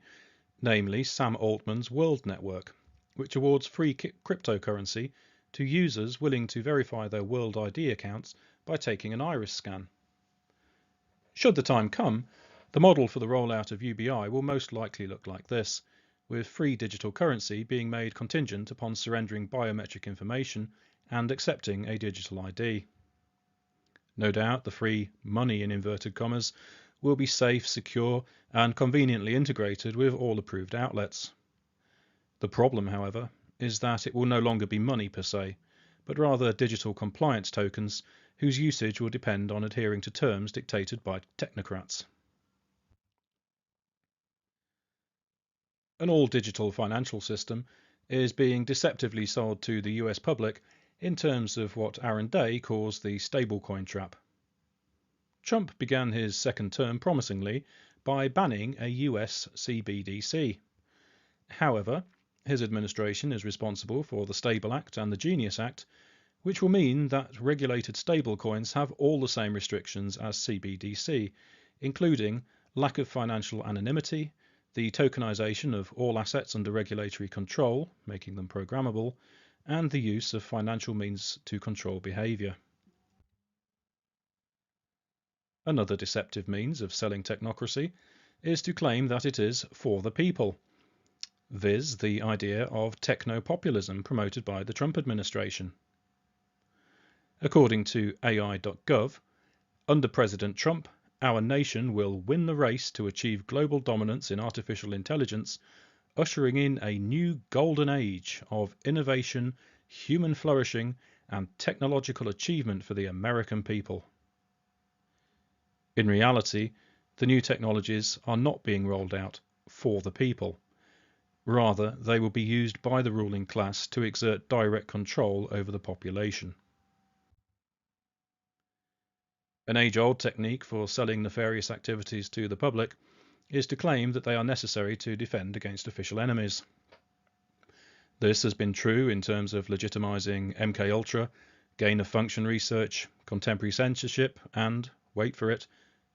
namely Sam Altman's World Network, which awards free cryptocurrency to users willing to verify their World ID accounts by taking an iris scan. Should the time come, the model for the rollout of UBI will most likely look like this, with free digital currency being made contingent upon surrendering biometric information and accepting a digital ID. No doubt the free money in inverted commas will be safe, secure, and conveniently integrated with all approved outlets. The problem, however, is that it will no longer be money per se, but rather digital compliance tokens whose usage will depend on adhering to terms dictated by technocrats. An all-digital financial system is being deceptively sold to the US public in terms of what Aaron Day calls the stablecoin trap. Trump began his second term promisingly by banning a US CBDC. However, his administration is responsible for the Stable Act and the Genius Act, which will mean that regulated stablecoins have all the same restrictions as CBDC, including lack of financial anonymity, the tokenization of all assets under regulatory control, making them programmable, and the use of financial means to control behavior. Another deceptive means of selling technocracy is to claim that it is for the people, viz. The idea of techno-populism promoted by the Trump administration. According to AI.gov, under President Trump, our nation will win the race to achieve global dominance in artificial intelligence, ushering in a new golden age of innovation, human flourishing, and technological achievement for the American people. In reality, the new technologies are not being rolled out for the people. Rather, they will be used by the ruling class to exert direct control over the population. An age-old technique for selling nefarious activities to the public is to claim that they are necessary to defend against official enemies. This has been true in terms of legitimizing MKUltra, gain-of-function research, contemporary censorship, and, wait for it,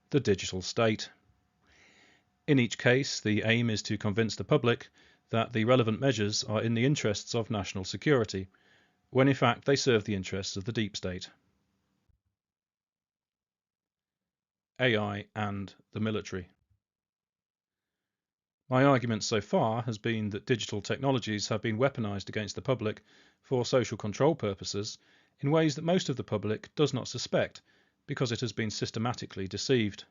the digital state. In each case, the aim is to convince the public that the relevant measures are in the interests of national security, when in fact they serve the interests of the deep state. AI and the military. My argument so far has been that digital technologies have been weaponized against the public for social control purposes in ways that most of the public does not suspect because it has been systematically deceived.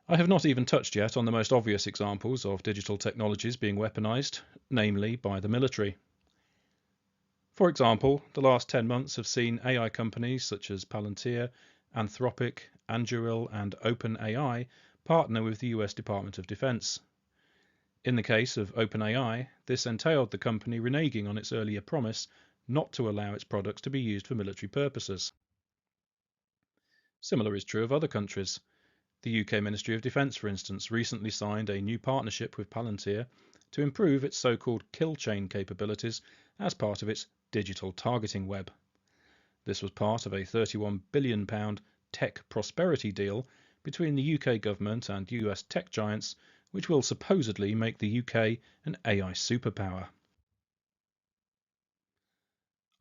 I have not even touched yet on the most obvious examples of digital technologies being weaponized, namely by the military. For example, the last 10 months have seen AI companies such as Palantir, Anthropic, Anduril, and OpenAI partner with the US Department of Defense. In the case of OpenAI, this entailed the company reneging on its earlier promise not to allow its products to be used for military purposes. Similar is true of other countries. The UK Ministry of Defence, for instance, recently signed a new partnership with Palantir to improve its so-called kill chain capabilities as part of its digital targeting web. This was part of a £31 billion tech prosperity deal between the UK government and US tech giants, which will supposedly make the UK an AI superpower.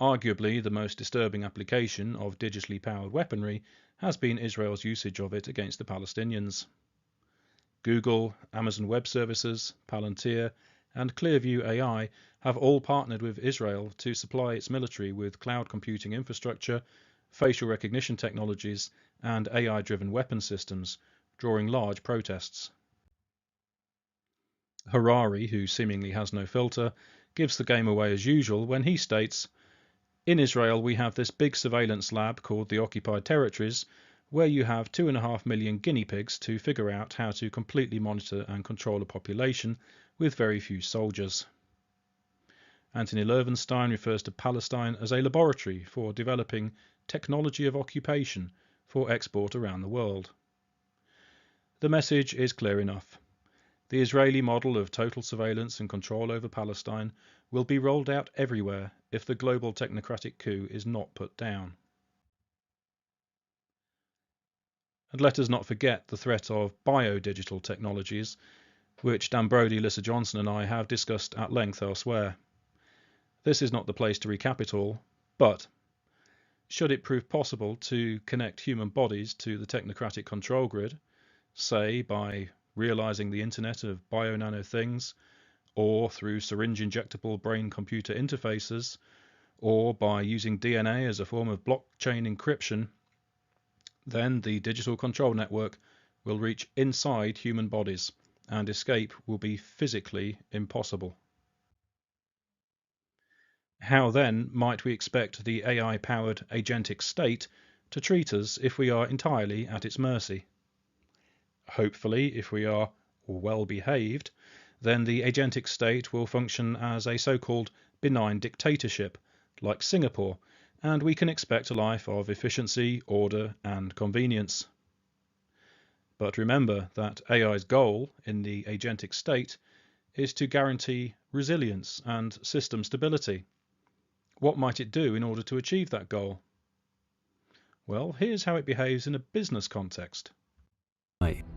Arguably, the most disturbing application of digitally powered weaponry has been Israel's usage of it against the Palestinians. Google, Amazon Web Services, Palantir, and Clearview AI have all partnered with Israel to supply its military with cloud computing infrastructure, facial recognition technologies, and AI-driven weapon systems, drawing large protests. Harari, who seemingly has no filter, gives the game away as usual when he states, "In Israel we have this big surveillance lab called the Occupied Territories, where you have 2.5 million guinea pigs to figure out how to completely monitor and control a population with very few soldiers." Anthony Levenstein refers to Palestine as a laboratory for developing technology of occupation for export around the world. The message is clear enough. The Israeli model of total surveillance and control over Palestine will be rolled out everywhere if the global technocratic coup is not put down. And let us not forget the threat of biodigital technologies, which Dan Brody, Lissa Johnson and I have discussed at length elsewhere. This is not the place to recap it all, but should it prove possible to connect human bodies to the technocratic control grid, say by realizing the internet of bio-nano things, or through syringe injectable brain-computer interfaces, or by using DNA as a form of blockchain encryption, Then the digital control network will reach inside human bodies, and escape will be physically impossible. How then might we expect the AI-powered agentic state to treat us if we are entirely at its mercy? Hopefully, if we are well behaved, then the agentic state will function as a so-called benign dictatorship, like Singapore, and we can expect a life of efficiency, order, and convenience. But remember that AI's goal in the agentic state is to guarantee resilience and system stability. What might it do in order to achieve that goal? Well, here's how it behaves in a business context.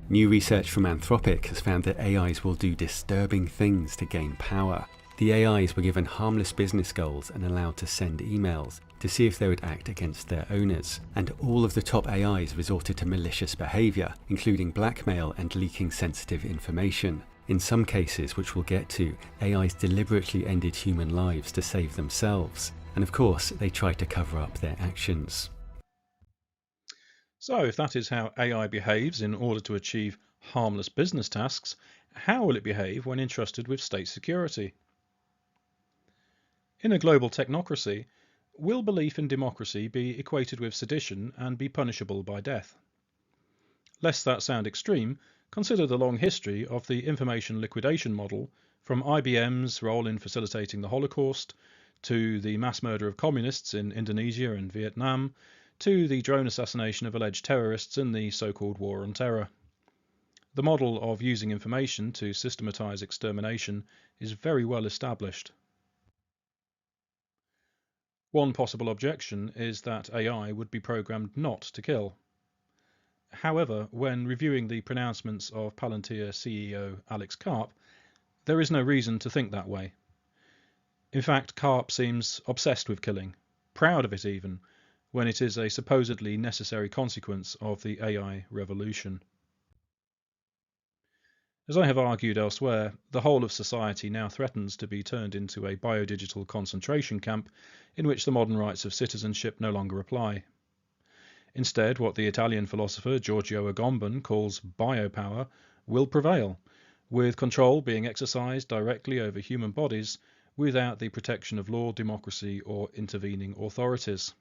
New research from Anthropic has found that AIs will do disturbing things to gain power. The AIs were given harmless business goals and allowed to send emails to see if they would act against their owners. And all of the top AIs resorted to malicious behavior, including blackmail and leaking sensitive information. In some cases, which we'll get to, AIs deliberately ended human lives to save themselves. And of course, they tried to cover up their actions. So if that is how AI behaves in order to achieve harmless business tasks, how will it behave when entrusted with state security? In a global technocracy, will belief in democracy be equated with sedition and be punishable by death? Lest that sound extreme, consider the long history of the information liquidation model, from IBM's role in facilitating the Holocaust, to the mass murder of communists in Indonesia and Vietnam, to the drone assassination of alleged terrorists in the so-called War on Terror. The model of using information to systematize extermination is very well established. One possible objection is that AI would be programmed not to kill. However, when reviewing the pronouncements of Palantir CEO Alex Karp, there is no reason to think that way. In fact, Karp seems obsessed with killing, proud of it even, when it is a supposedly necessary consequence of the AI revolution. As I have argued elsewhere, the whole of society now threatens to be turned into a biodigital concentration camp in which the modern rights of citizenship no longer apply. Instead, what the Italian philosopher Giorgio Agamben calls biopower will prevail, with control being exercised directly over human bodies without the protection of law, democracy, or intervening authorities.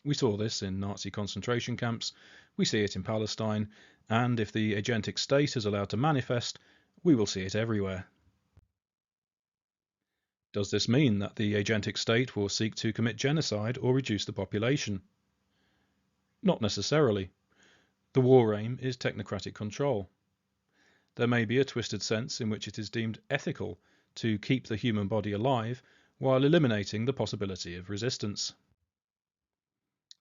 We saw this in Nazi concentration camps, we see it in Palestine, and if the agentic state is allowed to manifest, we will see it everywhere. Does this mean that the agentic state will seek to commit genocide or reduce the population? Not necessarily. The war aim is technocratic control. There may be a twisted sense in which it is deemed ethical to keep the human body alive while eliminating the possibility of resistance.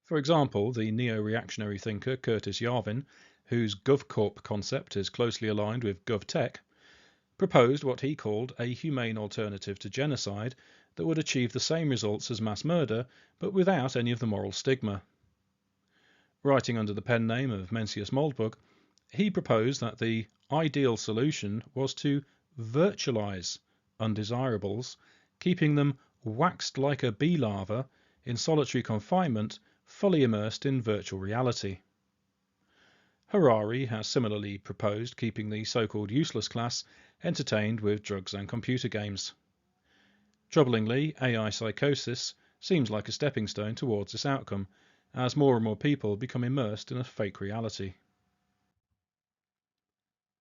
For example, the neo-reactionary thinker Curtis Yarvin, whose GovCorp concept is closely aligned with GovTech, proposed what he called a humane alternative to genocide that would achieve the same results as mass murder, but without any of the moral stigma. Writing under the pen name of Mencius Moldbug, he proposed that the ideal solution was to virtualize undesirables, keeping them waxed like a bee larva in solitary confinement, fully immersed in virtual reality. Harari has similarly proposed keeping the so-called useless class entertained with drugs and computer games. Troublingly, AI psychosis seems like a stepping stone towards this outcome, as more and more people become immersed in a fake reality.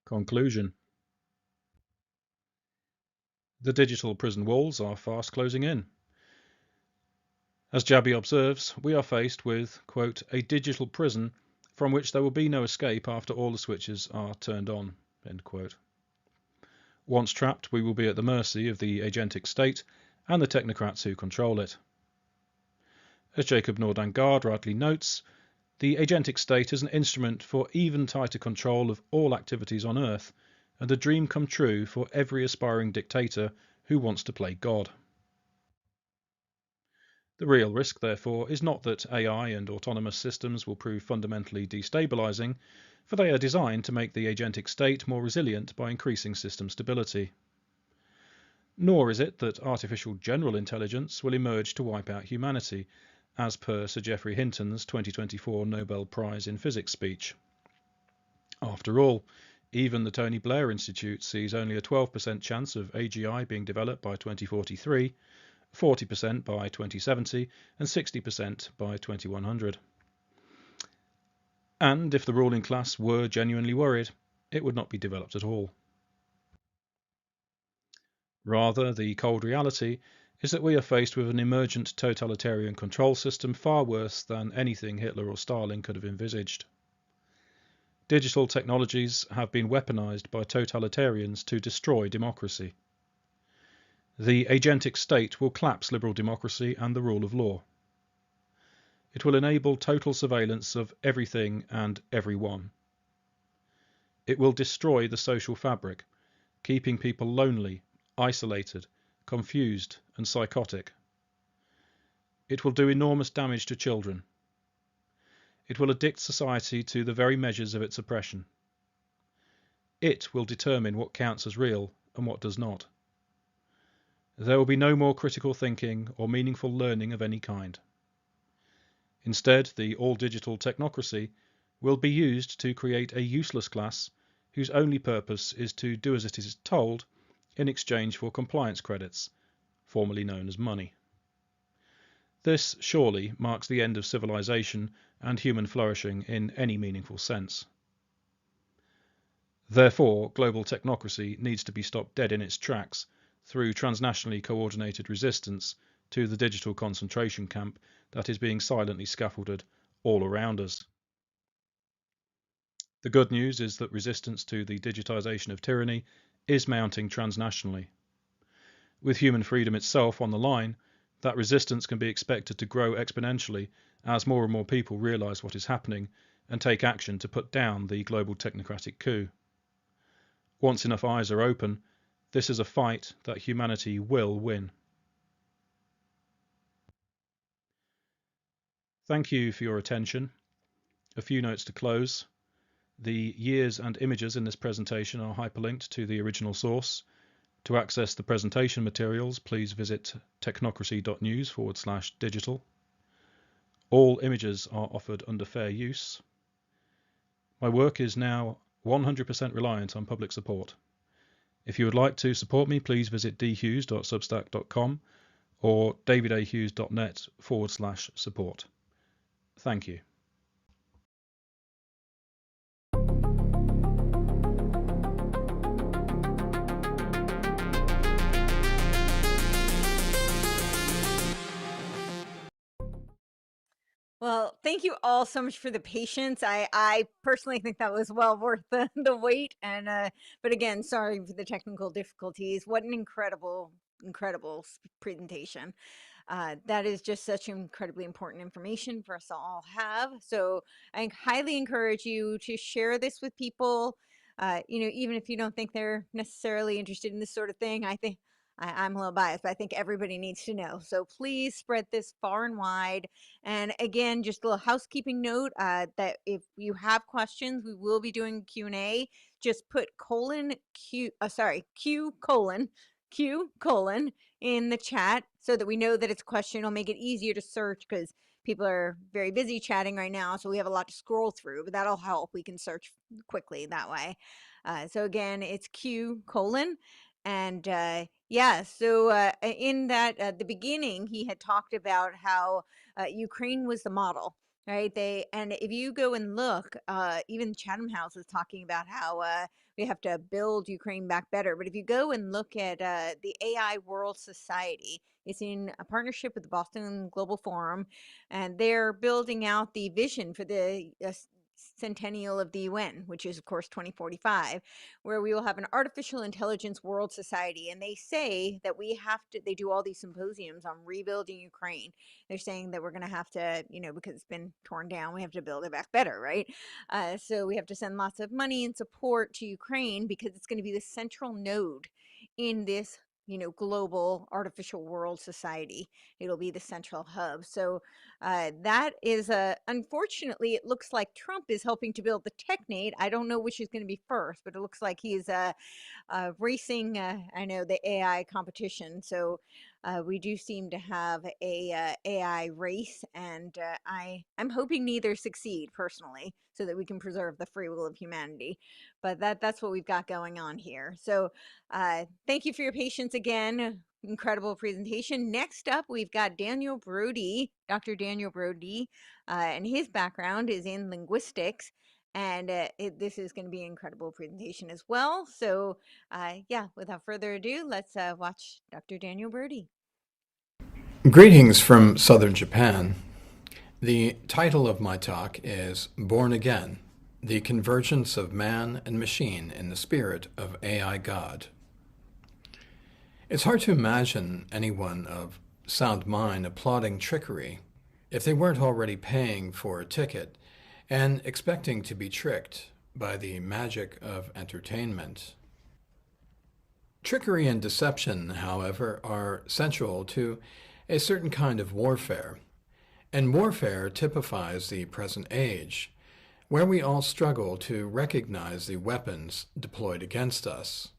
Conclusion. The digital prison walls are fast closing in. As Jabi observes, we are faced with, quote, a digital prison from which there will be no escape after all the switches are turned on, end quote. Once trapped, we will be at the mercy of the agentic state and the technocrats who control it. As Jacob Nordangard rightly notes, the agentic state is an instrument for even tighter control of all activities on Earth, and a dream come true for every aspiring dictator who wants to play God. The real risk, therefore, is not that AI and autonomous systems will prove fundamentally destabilizing, for they are designed to make the agentic state more resilient by increasing system stability. Nor is it that artificial general intelligence will emerge to wipe out humanity, as per Sir Geoffrey Hinton's 2024 Nobel Prize in Physics speech. After all, even the Tony Blair Institute sees only a 12% chance of AGI being developed by 2043, 40% by 2070, and 60% by 2100. And if the ruling class were genuinely worried, it would not be developed at all. Rather, the cold reality is that we are faced with an emergent totalitarian control system far worse than anything Hitler or Stalin could have envisaged. Digital technologies have been weaponized by totalitarians to destroy democracy. The agentic state will collapse liberal democracy and the rule of law. It will enable total surveillance of everything and everyone. It will destroy the social fabric, keeping people lonely, isolated, confused, and psychotic. It will do enormous damage to children. It will addict society to the very measures of its oppression. It will determine what counts as real and what does not. There will be no more critical thinking or meaningful learning of any kind. Instead, the all-digital technocracy will be used to create a useless class whose only purpose is to do as it is told in exchange for compliance credits, formerly known as money. This surely marks the end of civilization and human flourishing in any meaningful sense. Therefore, global technocracy needs to be stopped dead in its tracks through transnationally coordinated resistance to the digital concentration camp that is being silently scaffolded all around us. The good news is that resistance to the digitization of tyranny is mounting transnationally. With human freedom itself on the line, that resistance can be expected to grow exponentially as more and more people realize what is happening and take action to put down the global technocratic coup. Once enough eyes are open, this is a fight that humanity will win. Thank you for your attention. A few notes to close. The years and images in this presentation are hyperlinked to the original source. To access the presentation materials, please visit technocracy.news/digital. All images are offered under fair use. My work is now 100% reliant on public support. If you would like to support me, please visit dhughes.substack.com or davidahughes.net/support. Thank you. Well, thank you all so much for the patience. I personally think that was well worth the wait. And but again, sorry for the technical difficulties. What an incredible presentation. That is just such incredibly important information for us to all have. So I highly encourage you to share this with people. Even if you don't think they're necessarily interested in this sort of thing, I think I'm a little biased, but I think everybody needs to know. So please spread this far and wide. And again, just a little housekeeping note that if you have questions, we will be doing Q&A. Just put Q colon in the chat so that we know that it's a question. It'll make it easier to search because people are very busy chatting right now. So we have a lot to scroll through, but that'll help. We can search quickly that way. So again, it's Q colon. And so in that, at the beginning, he had talked about how Ukraine was the model, right? And if you go and look, even Chatham House is talking about how we have to build Ukraine back better. But if you go and look at the AI World Society, it's in a partnership with the Boston Global Forum, and they're building out the vision for the centennial of the UN, which is of course 2045, where we will have an artificial intelligence world society. And they say that they do all these symposiums on rebuilding Ukraine. They're saying that we're going to have to, because it's been torn down, we have to build it back better, right? So we have to send lots of money and support to Ukraine because it's going to be the central node in this global artificial world society. It'll be the central hub. So that is unfortunately, it looks like Trump is helping to build the TechNate. I don't know which is going to be first, but it looks like he is racing, I know, the AI competition. So we do seem to have a AI race, and I'm hoping neither succeed personally, so that we can preserve the free will of humanity. But that's what we've got going on here. So thank you for your patience again. Incredible presentation. Next up, we've got Daniel Brody, Dr. Daniel Brody, and his background is in linguistics. And this is going to be an incredible presentation as well. So yeah, without further ado, let's watch Dr. Daniel Brody. Greetings from southern Japan. The title of my talk is Born Again, the Convergence of Man and Machine in the Spirit of AI God. It's hard to imagine anyone of sound mind applauding trickery if they weren't already paying for a ticket and expecting to be tricked by the magic of entertainment. Trickery and deception, however, are central to a certain kind of warfare, and warfare typifies the present age, where we all struggle to recognize the weapons deployed against us,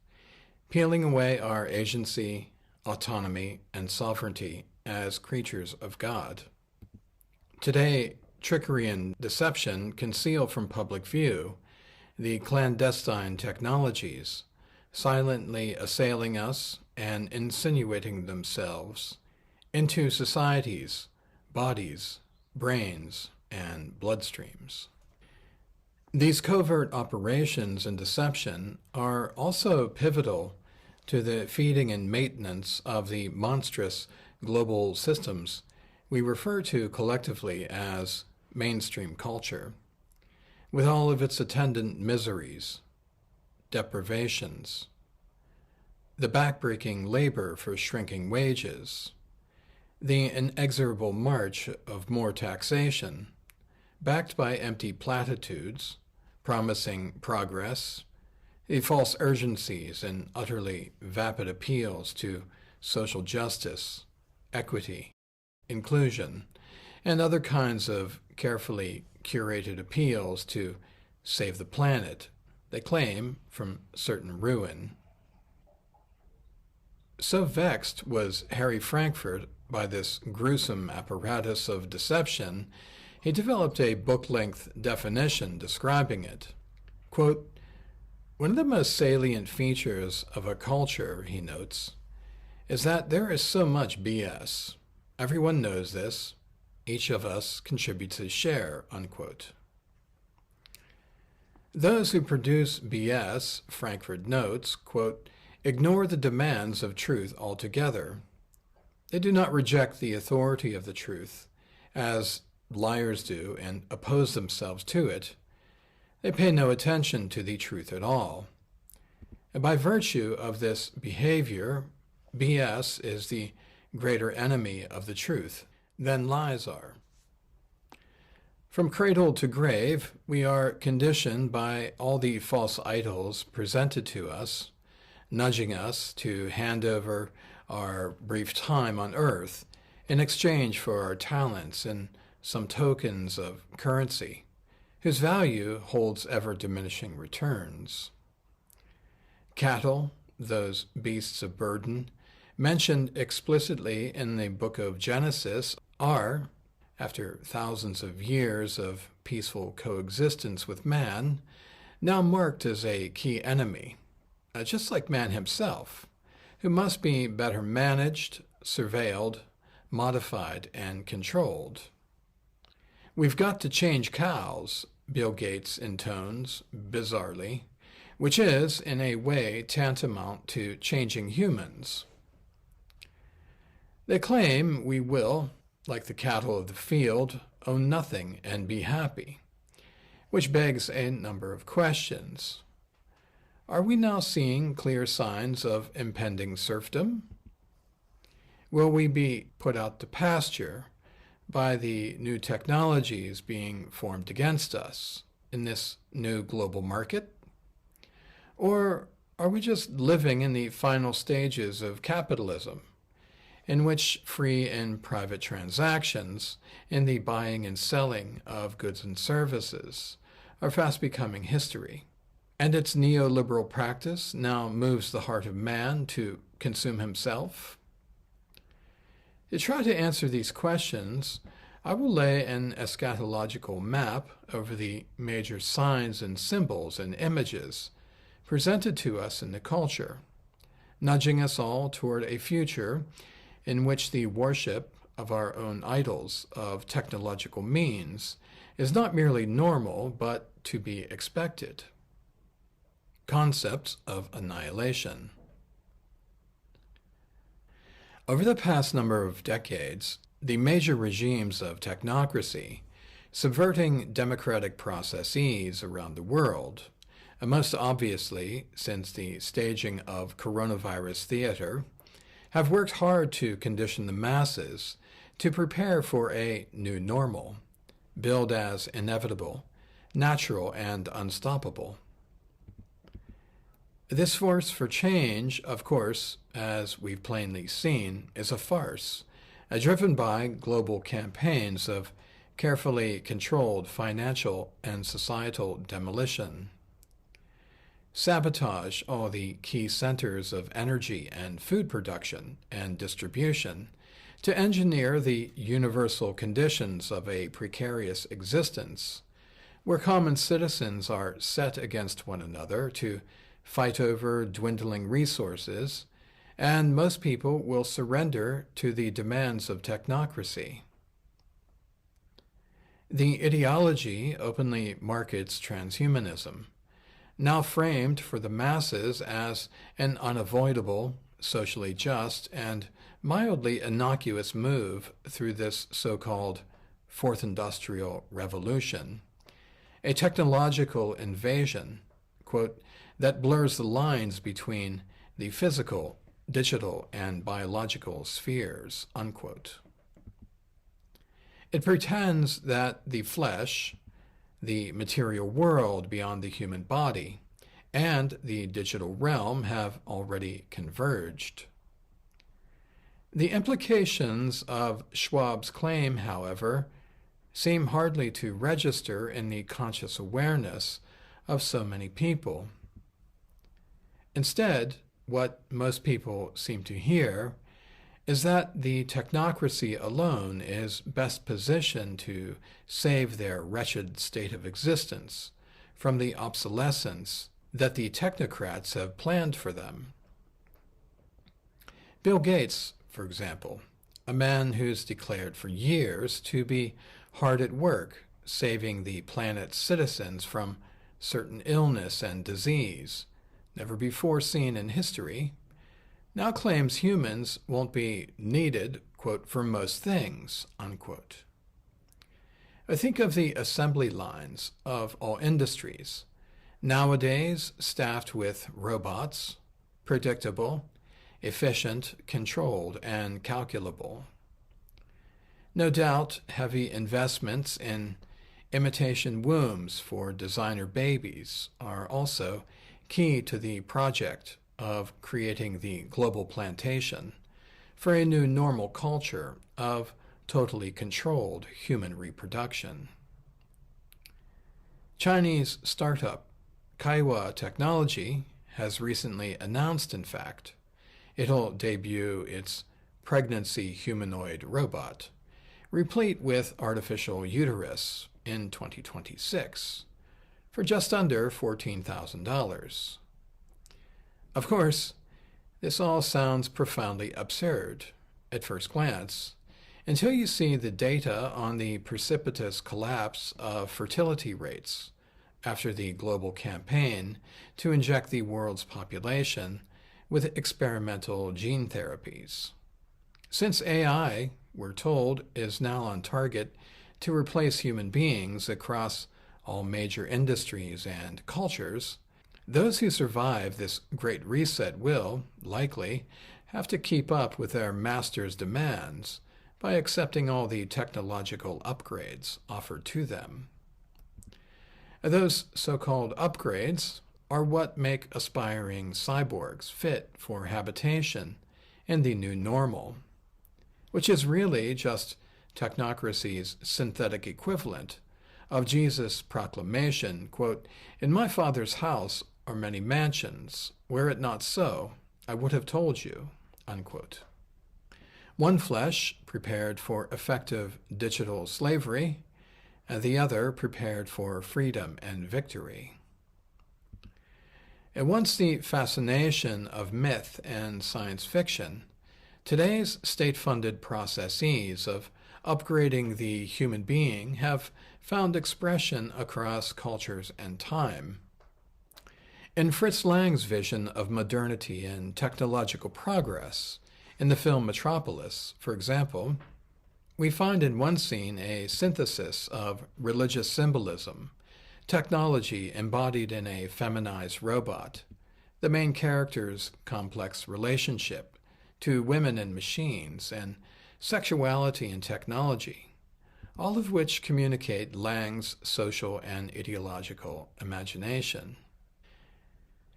peeling away our agency, autonomy, and sovereignty as creatures of God. Today, trickery and deception conceal from public view the clandestine technologies silently assailing us and insinuating themselves into societies, bodies, brains, and bloodstreams. These covert operations and deception are also pivotal to the feeding and maintenance of the monstrous global systems we refer to collectively as mainstream culture, with all of its attendant miseries, deprivations, the backbreaking labor for shrinking wages, the inexorable march of more taxation, backed by empty platitudes promising progress, the false urgencies and utterly vapid appeals to social justice, equity, inclusion, and other kinds of carefully curated appeals to save the planet, they claim, from certain ruin. So vexed was Harry Frankfurt by this gruesome apparatus of deception, he developed a book-length definition describing it. Quote, "One of the most salient features of a culture," he notes, "is that there is so much BS. Everyone knows this. Each of us contributes his share," unquote. Those who produce BS, Frankfurt notes, quote, "ignore the demands of truth altogether. They do not reject the authority of the truth, as liars do, and oppose themselves to it. They pay no attention to the truth at all. And by virtue of this behavior, BS is the greater enemy of the truth than lies are. From cradle to grave, we are conditioned by all the false idols presented to us, nudging us to hand over our brief time on earth in exchange for our talents and some tokens of currency, whose value holds ever-diminishing returns. Cattle, those beasts of burden, mentioned explicitly in the book of Genesis, are, after thousands of years of peaceful coexistence with man, now marked as a key enemy, just like man himself, who must be better managed, surveilled, modified, and controlled. "We've got to change cows," Bill Gates intones bizarrely, which is, in a way, tantamount to changing humans. They claim we will, like the cattle of the field, own nothing and be happy, which begs a number of questions. Are we now seeing clear signs of impending serfdom? Will we be put out to pasture by the new technologies being formed against us in this new global market? Or are we just living in the final stages of capitalism, in which free and private transactions in the buying and selling of goods and services are fast becoming history, and its neoliberal practice now moves the heart of man to consume himself? To try to answer these questions, I will lay an eschatological map over the major signs and symbols and images presented to us in the culture, nudging us all toward a future in which the worship of our own idols of technological means is not merely normal, but to be expected. Concepts of annihilation. Over the past number of decades, the major regimes of technocracy, subverting democratic processes around the world, most obviously since the staging of coronavirus theater, have worked hard to condition the masses to prepare for a new normal, billed as inevitable, natural, and unstoppable. This force for change, of course, as we've plainly seen, is a farce, driven by global campaigns of carefully controlled financial and societal demolition. Sabotage all the key centers of energy and food production and distribution to engineer the universal conditions of a precarious existence, where common citizens are set against one another to fight over dwindling resources, and most people will surrender to the demands of technocracy. The ideology openly markets transhumanism, now framed for the masses as an unavoidable, socially just, and mildly innocuous move through this so-called Fourth Industrial Revolution, a technological invasion, quote, that blurs the lines between the physical, digital, and biological spheres, unquote. It pretends that the flesh, the material world beyond the human body, and the digital realm have already converged. The implications of Schwab's claim, however, seem hardly to register in the conscious awareness of so many people. Instead, what most people seem to hear is that the technocracy alone is best positioned to save their wretched state of existence from the obsolescence that the technocrats have planned for them. Bill Gates, for example, a man who's declared for years to be hard at work saving the planet's citizens from certain illness and disease, never before seen in history, now claims humans won't be needed, quote, for most things, unquote. I think of the assembly lines of all industries, nowadays staffed with robots, predictable, efficient, controlled, and calculable. No doubt, heavy investments in imitation wombs for designer babies are also key to the project of creating the global plantation for a new normal culture of totally controlled human reproduction. Chinese startup Kaiwa Technology has recently announced, in fact, it'll debut its pregnancy humanoid robot, replete with artificial uterus, in 2026, for just under $14,000. Of course, this all sounds profoundly absurd at first glance, until you see the data on the precipitous collapse of fertility rates after the global campaign to inject the world's population with experimental gene therapies. Since AI, we're told, is now on target to replace human beings across all major industries and cultures, those who survive this great reset will, likely, have to keep up with their master's demands by accepting all the technological upgrades offered to them. Those so-called upgrades are what make aspiring cyborgs fit for habitation in the new normal, which is really just technocracy's synthetic equivalent of Jesus' proclamation, quote, "In my Father's house are many mansions. Were it not so, I would have told you," unquote. one flesh prepared for effective digital slavery, and the other prepared for freedom and victory. And once the fascination of myth and science fiction, today's state-funded processes of upgrading the human being have found expression across cultures and time. In Fritz Lang's vision of modernity and technological progress, in the film Metropolis, for example, we find in one scene a synthesis of religious symbolism, technology embodied in a feminized robot, the main character's complex relationship to women and machines, and sexuality and technology, all of which communicate Lang's social and ideological imagination.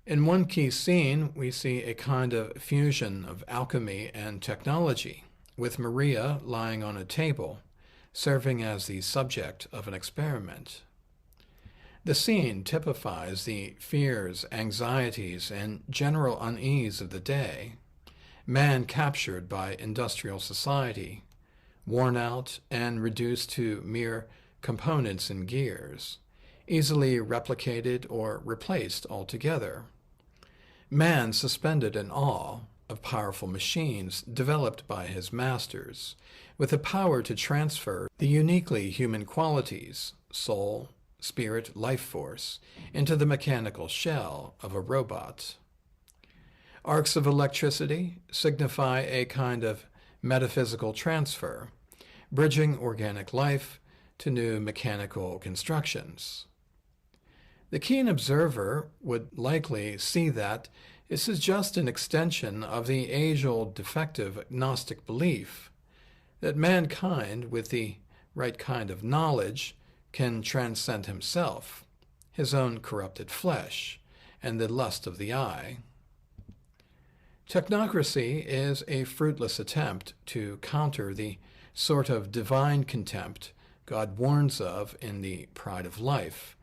In one key scene, we see a kind of fusion of alchemy and technology, with Maria lying on a table, serving as the subject of an experiment. The scene typifies the fears, anxieties, and general unease of the day, man captured by industrial society, worn out and reduced to mere components and gears, easily replicated or replaced altogether. Man suspended in awe of powerful machines developed by his masters, with the power to transfer the uniquely human qualities, soul, spirit, life force, into the mechanical shell of a robot. Arcs of electricity signify a kind of metaphysical transfer, bridging organic life to new mechanical constructions. The keen observer would likely see that this is just an extension of the age-old defective Gnostic belief that mankind, with the right kind of knowledge, can transcend himself, his own corrupted flesh, and the lust of the eye. Technocracy is a fruitless attempt to counter the sort of divine contempt God warns of in the Pride of Life,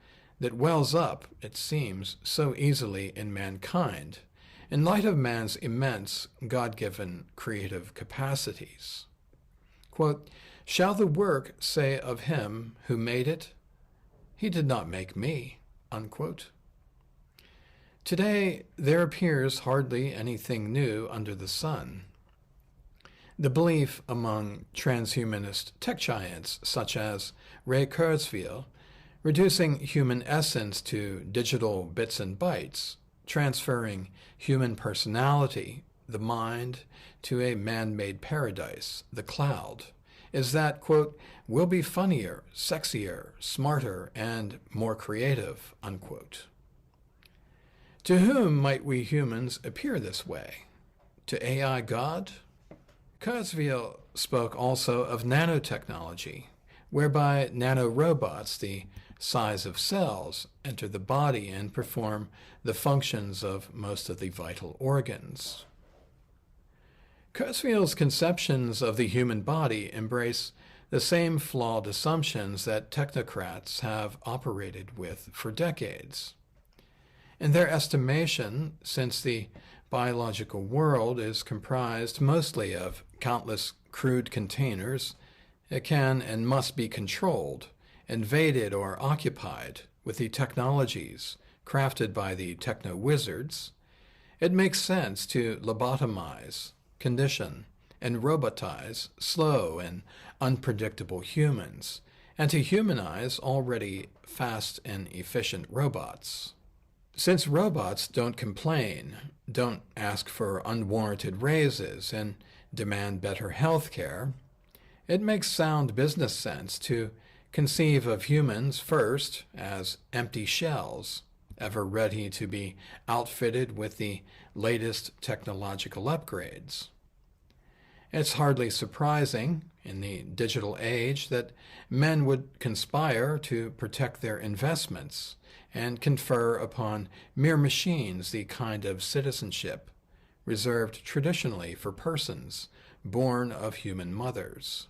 that wells up, it seems, so easily in mankind, in light of man's immense God-given creative capacities. Quote, "Shall the work say of him who made it, he did not make me," unquote. Today, there appears hardly anything new under the sun. The belief among transhumanist tech giants such as Ray Kurzweil, reducing human essence to digital bits and bytes, transferring human personality, the mind, to a man-made paradise, the cloud, is that, quote, "we'll be funnier, sexier, smarter, and more creative," unquote. To whom might we humans appear this way? To AI God? Kurzweil spoke also of nanotechnology, whereby nanorobots, the size of cells, enter the body and perform the functions of most of the vital organs. Kurzweil's conceptions of the human body embrace the same flawed assumptions that technocrats have operated with for decades. In their estimation, since the biological world is comprised mostly of countless crude containers, it can and must be controlled, invaded, or occupied with the technologies crafted by the techno-wizards, it makes sense to lobotomize, condition, and robotize slow and unpredictable humans, and to humanize already fast and efficient robots. Since robots don't complain, don't ask for unwarranted raises, and demand better health care, it makes sound business sense to conceive of humans first as empty shells, ever ready to be outfitted with the latest technological upgrades. It's hardly surprising, in the digital age, that men would conspire to protect their investments and confer upon mere machines the kind of citizenship reserved traditionally for persons born of human mothers.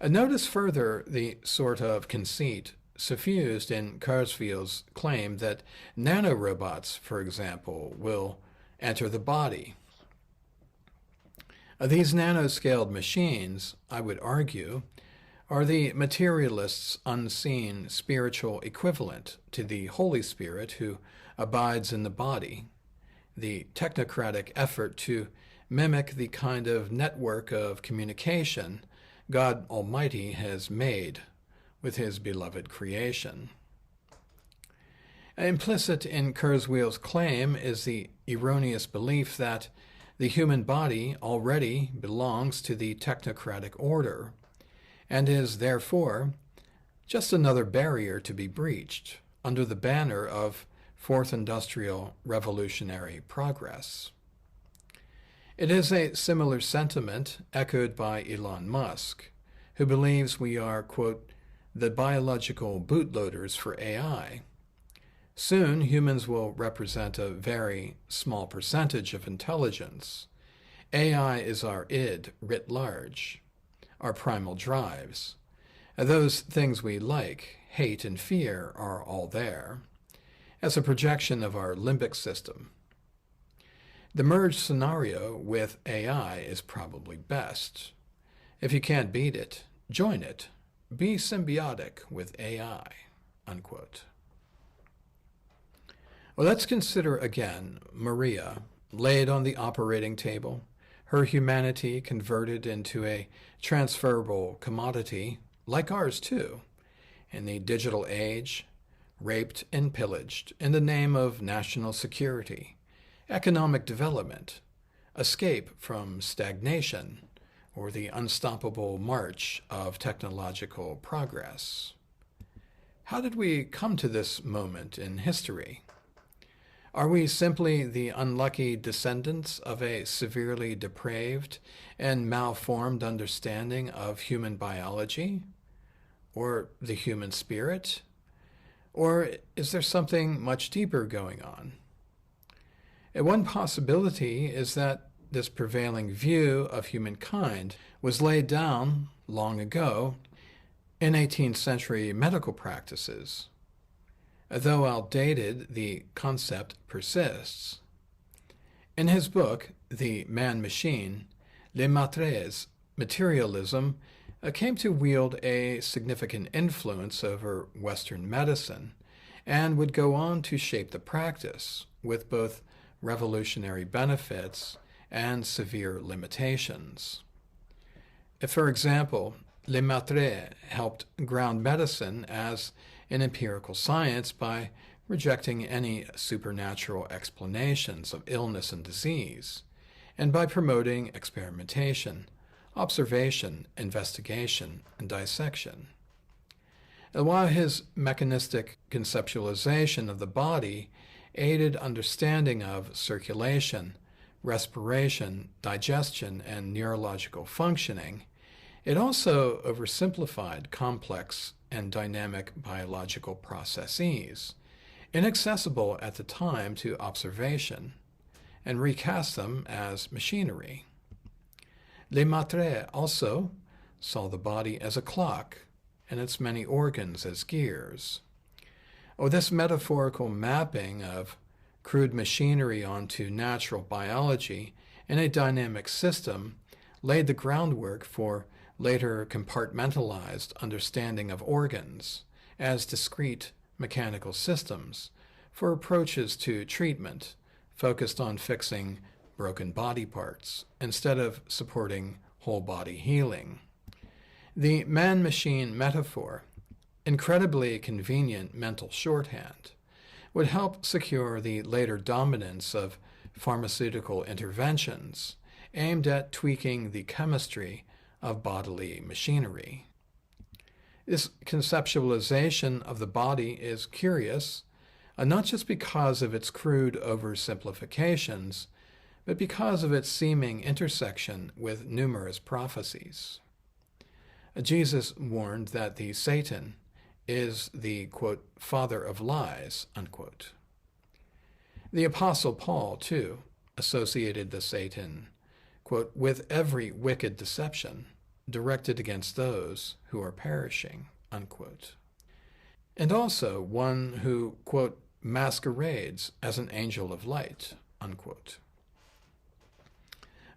Notice further the sort of conceit suffused in Kurzweil's claim that nanorobots, for example, will enter the body. These nanoscaled machines, I would argue, are the materialist's unseen spiritual equivalent to the Holy Spirit who abides in the body, the technocratic effort to mimic the kind of network of communication God Almighty has made with his beloved creation. Implicit in Kurzweil's claim is the erroneous belief that the human body already belongs to the technocratic order and is therefore just another barrier to be breached under the banner of Fourth Industrial Revolutionary Progress. It is a similar sentiment echoed by Elon Musk, who believes we are, quote, the biological bootloaders for AI. Soon, humans will represent a very small percentage of intelligence. AI is our id writ large, our primal drives. Those things we like, hate, and fear are all there, as a projection of our limbic system. The merged scenario with AI is probably best. If you can't beat it, join it. Be symbiotic with AI, unquote. Well, let's consider again Maria, laid on the operating table, her humanity converted into a transferable commodity, like ours too, in the digital age, raped and pillaged in the name of national security, economic development, escape from stagnation, or the unstoppable march of technological progress. How did we come to this moment in history? Are we simply the unlucky descendants of a severely depraved and malformed understanding of human biology, or the human spirit? Or is there something much deeper going on? And one possibility is that this prevailing view of humankind was laid down long ago in 18th century medical practices. Though outdated, the concept persists. In his book, The Man-Machine, Lemaitre's materialism came to wield a significant influence over Western medicine and would go on to shape the practice with both revolutionary benefits and severe limitations. For example, Lemaitre helped ground medicine as an empirical science by rejecting any supernatural explanations of illness and disease, and by promoting experimentation, observation, investigation, and dissection. And while his mechanistic conceptualization of the body aided understanding of circulation, respiration, digestion, and neurological functioning, it also oversimplified complex and dynamic biological processes, inaccessible at the time to observation, and recast them as machinery. Lemaitre also saw the body as a clock and its many organs as gears. This metaphorical mapping of crude machinery onto natural biology in a dynamic system laid the groundwork for later compartmentalized understanding of organs as discrete mechanical systems for approaches to treatment focused on fixing broken body parts instead of supporting whole body healing. The man-machine metaphor, incredibly convenient mental shorthand, would help secure the later dominance of pharmaceutical interventions aimed at tweaking the chemistry of bodily machinery. This conceptualization of the body is curious, not just because of its crude oversimplifications, but because of its seeming intersection with numerous prophecies. Jesus warned that the Satan is the, quote, father of lies, unquote. The Apostle Paul, too, associated the Satan, quote, with every wicked deception directed against those who are perishing, unquote. And also one who, quote, masquerades as an angel of light, unquote.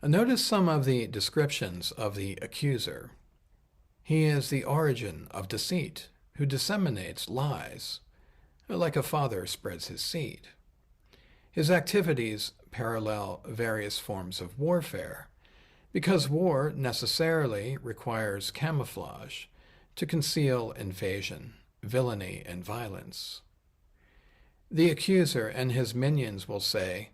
Notice some of the descriptions of the accuser. He is the origin of deceit, who disseminates lies, like a father spreads his seed. His activities parallel various forms of warfare, because war necessarily requires camouflage to conceal invasion, villainy, and violence. The accuser and his minions will say,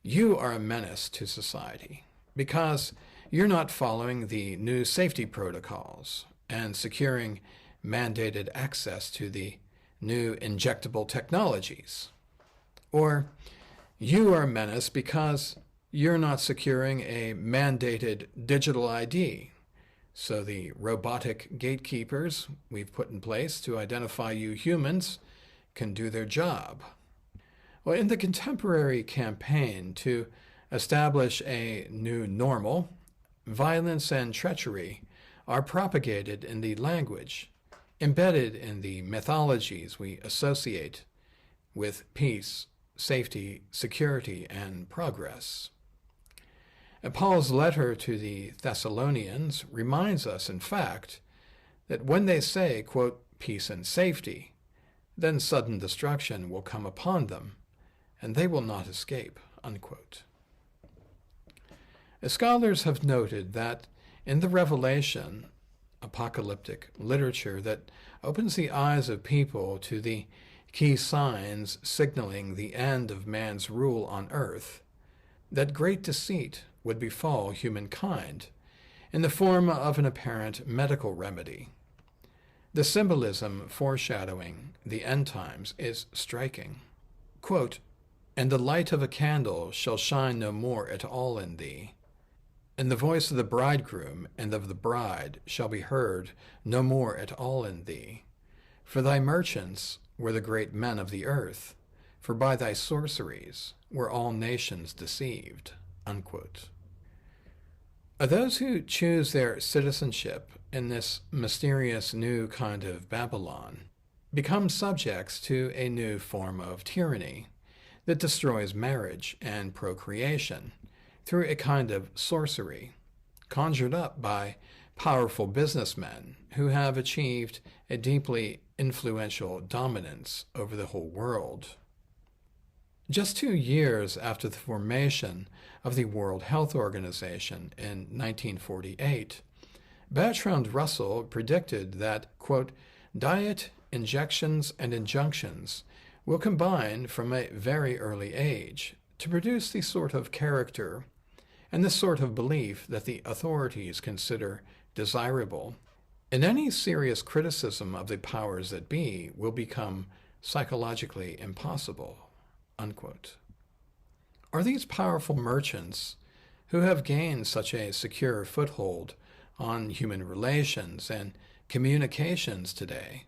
"You are a menace to society because you're not following the new safety protocols and securing mandated access to the new injectable technologies." Or, "You are a menace because you're not securing a mandated digital ID, so the robotic gatekeepers we've put in place to identify you humans can do their job." Well, in the contemporary campaign to establish a new normal, violence and treachery are propagated in the language, embedded in the mythologies we associate with peace, safety, security, and progress. Paul's letter to the Thessalonians reminds us, in fact, that when they say, quote, "peace and safety," then sudden destruction will come upon them, and they will not escape, unquote. Scholars have noted that in the Revelation, apocalyptic literature that opens the eyes of people to the key signs signaling the end of man's rule on earth, that great deceit would befall humankind in the form of an apparent medical remedy. The symbolism foreshadowing the end times is striking. Quote, "And the light of a candle shall shine no more at all in thee, and the voice of the bridegroom and of the bride shall be heard no more at all in thee. For thy merchants were the great men of the earth, for by thy sorceries were all nations deceived." Unquote. Those who choose their citizenship in this mysterious new kind of Babylon become subjects to a new form of tyranny that destroys marriage and procreation through a kind of sorcery conjured up by powerful businessmen who have achieved a deeply influential dominance over the whole world. Just 2 years after the formation of the World Health Organization in 1948, Bertrand Russell predicted that, quote, "diet, injections, and injunctions will combine from a very early age to produce the sort of character and the sort of belief that the authorities consider desirable, and any serious criticism of the powers that be will become psychologically impossible." Unquote. Are these powerful merchants who have gained such a secure foothold on human relations and communications today,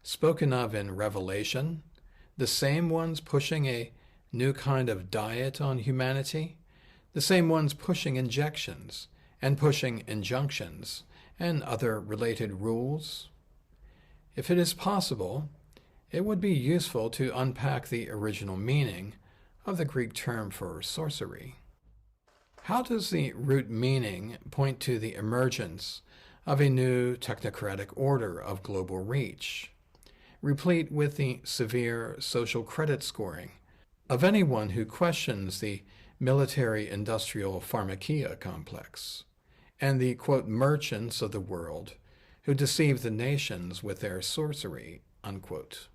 spoken of in Revelation, the same ones pushing a new kind of diet on humanity, the same ones pushing injections and pushing injunctions and other related rules? If it is possible, it would be useful to unpack the original meaning of the Greek term for sorcery. How does the root meaning point to the emergence of a new technocratic order of global reach, replete with the severe social credit scoring of anyone who questions the military-industrial pharmakia complex, and the, quote, "merchants of the world who deceive the nations with their sorcery," unquote?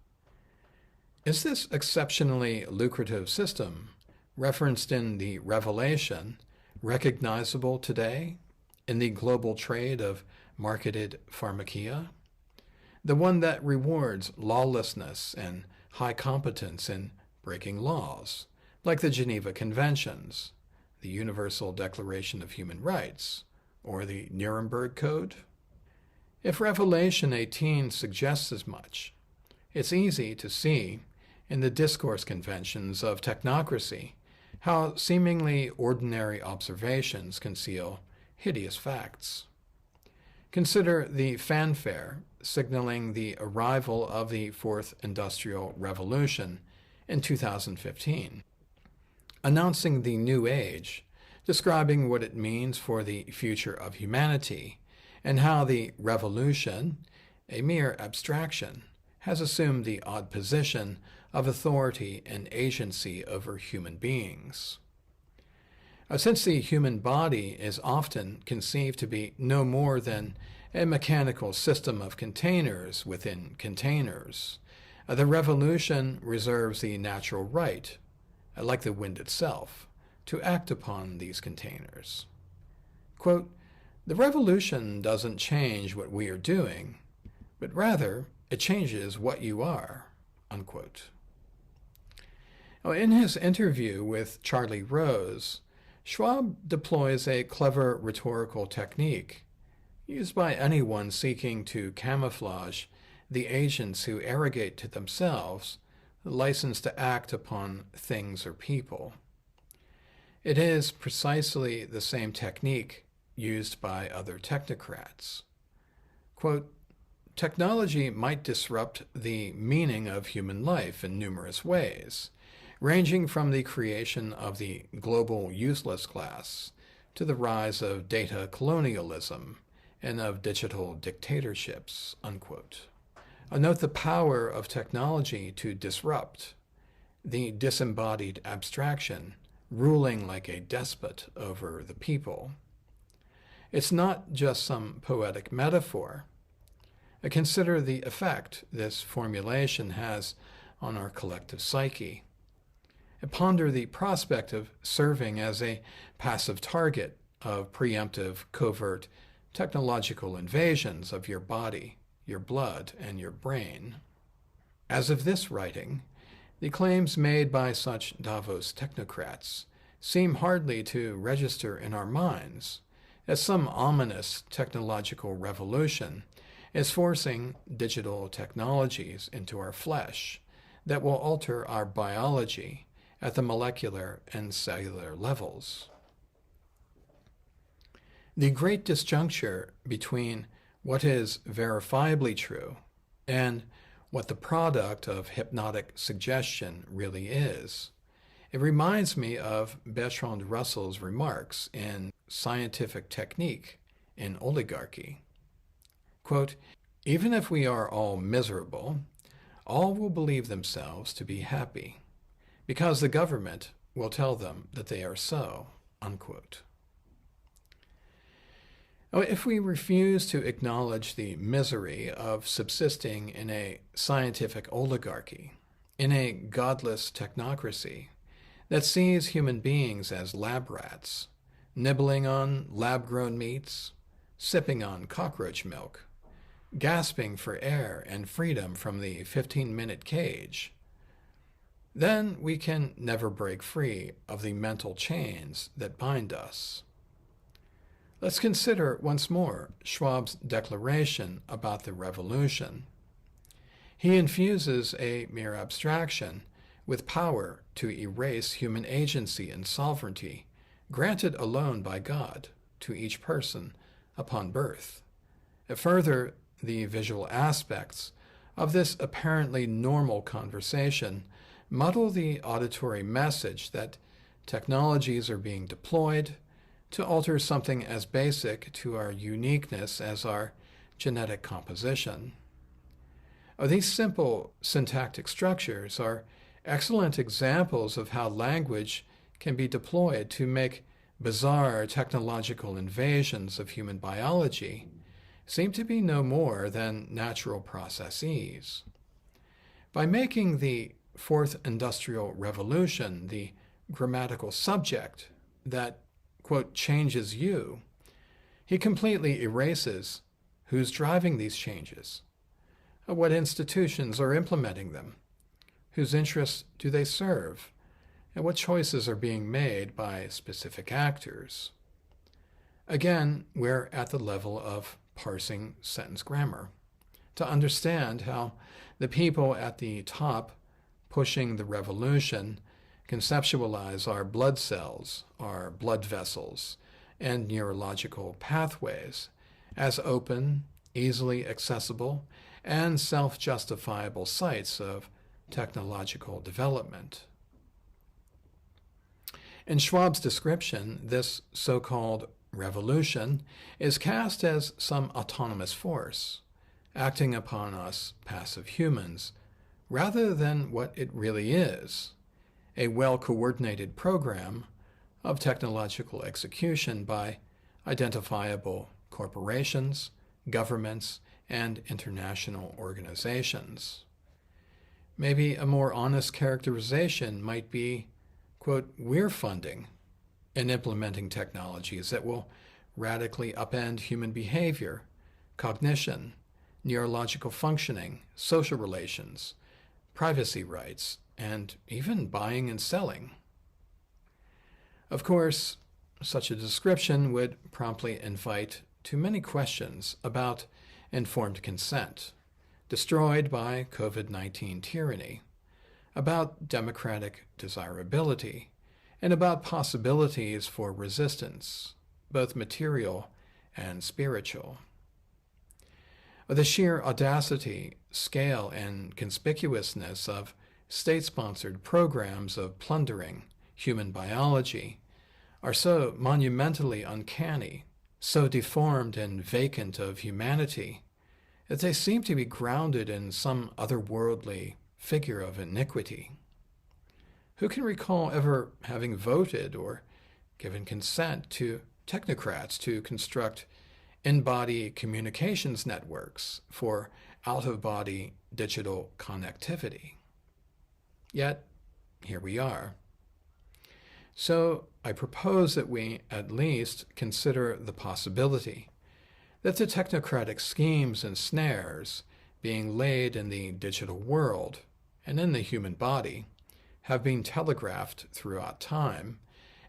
Is this exceptionally lucrative system, referenced in the Revelation, recognizable today in the global trade of marketed pharmakia? The one that rewards lawlessness and high competence in breaking laws, like the Geneva Conventions, the Universal Declaration of Human Rights, or the Nuremberg Code? If Revelation 18 suggests as much, it's easy to see in the discourse conventions of technocracy how seemingly ordinary observations conceal hideous facts. Consider the fanfare signaling the arrival of the Fourth Industrial Revolution in 2015, announcing the new age describing what it means for the future of humanity and how the revolution, a mere abstraction, has assumed the odd position of authority and agency over human beings. Since the human body is often conceived to be no more than a mechanical system of containers within containers, the revolution reserves the natural right, like the wind itself, to act upon these containers. Quote, "The revolution doesn't change what we are doing, but rather it changes what you are," unquote. In his interview with Charlie Rose, Schwab deploys a clever rhetorical technique used by anyone seeking to camouflage the agents who arrogate to themselves the license to act upon things or people. It is precisely the same technique used by other technocrats. Quote, "Technology might disrupt the meaning of human life in numerous ways, ranging from the creation of the global useless class to the rise of data colonialism and of digital dictatorships," unquote. Note the power of technology to disrupt, the disembodied abstraction ruling like a despot over the people. It's not just some poetic metaphor. Consider the effect this formulation has on our collective psyche. Ponder the prospect of serving as a passive target of preemptive, covert, technological invasions of your body, your blood, and your brain. As of this writing, the claims made by such Davos technocrats seem hardly to register in our minds, as some ominous technological revolution is forcing digital technologies into our flesh that will alter our biology at the molecular and cellular levels. The great disjuncture between what is verifiably true and what the product of hypnotic suggestion really is. It reminds me of Bertrand Russell's remarks in Scientific Technique in Oligarchy. Quote, "Even if we are all miserable, all will believe themselves to be happy, because the government will tell them that they are so," unquote. If we refuse to acknowledge the misery of subsisting in a scientific oligarchy, in a godless technocracy that sees human beings as lab rats, nibbling on lab-grown meats, sipping on cockroach milk, gasping for air and freedom from the 15-minute cage, then we can never break free of the mental chains that bind us. Let's consider once more Schwab's declaration about the revolution. He infuses a mere abstraction with power to erase human agency and sovereignty granted alone by God to each person upon birth. Further, the visual aspects of this apparently normal conversation muddle the auditory message that technologies are being deployed to alter something as basic to our uniqueness as our genetic composition. These simple syntactic structures are excellent examples of how language can be deployed to make bizarre technological invasions of human biology seem to be no more than natural processes. By making the Fourth Industrial Revolution the grammatical subject that, quote, changes you, he completely erases who's driving these changes, what institutions are implementing them, whose interests do they serve, and what choices are being made by specific actors. Again, we're at the level of parsing sentence grammar to understand how the people at the top pushing the revolution conceptualize our blood cells, our blood vessels, and neurological pathways as open, easily accessible, and self-justifiable sites of technological development. In Schwab's description, this so-called revolution is cast as some autonomous force, acting upon us passive humans, rather than what it really is, a well-coordinated program of technological execution by identifiable corporations, governments, and international organizations. Maybe a more honest characterization might be, quote, we're funding and implementing technologies that will radically upend human behavior, cognition, neurological functioning, social relations, privacy rights, and even buying and selling. Of course, such a description would promptly invite too many questions about informed consent, destroyed by COVID-19 tyranny, about democratic desirability, and about possibilities for resistance, both material and spiritual. The sheer audacity, scale, and conspicuousness of state-sponsored programs of plundering human biology are so monumentally uncanny, so deformed and vacant of humanity, that they seem to be grounded in some otherworldly figure of iniquity. Who can recall ever having voted or given consent to technocrats to construct in-body communications networks for out-of-body digital connectivity? Yet, here we are. So I propose that we at least consider the possibility that the technocratic schemes and snares being laid in the digital world and in the human body have been telegraphed throughout time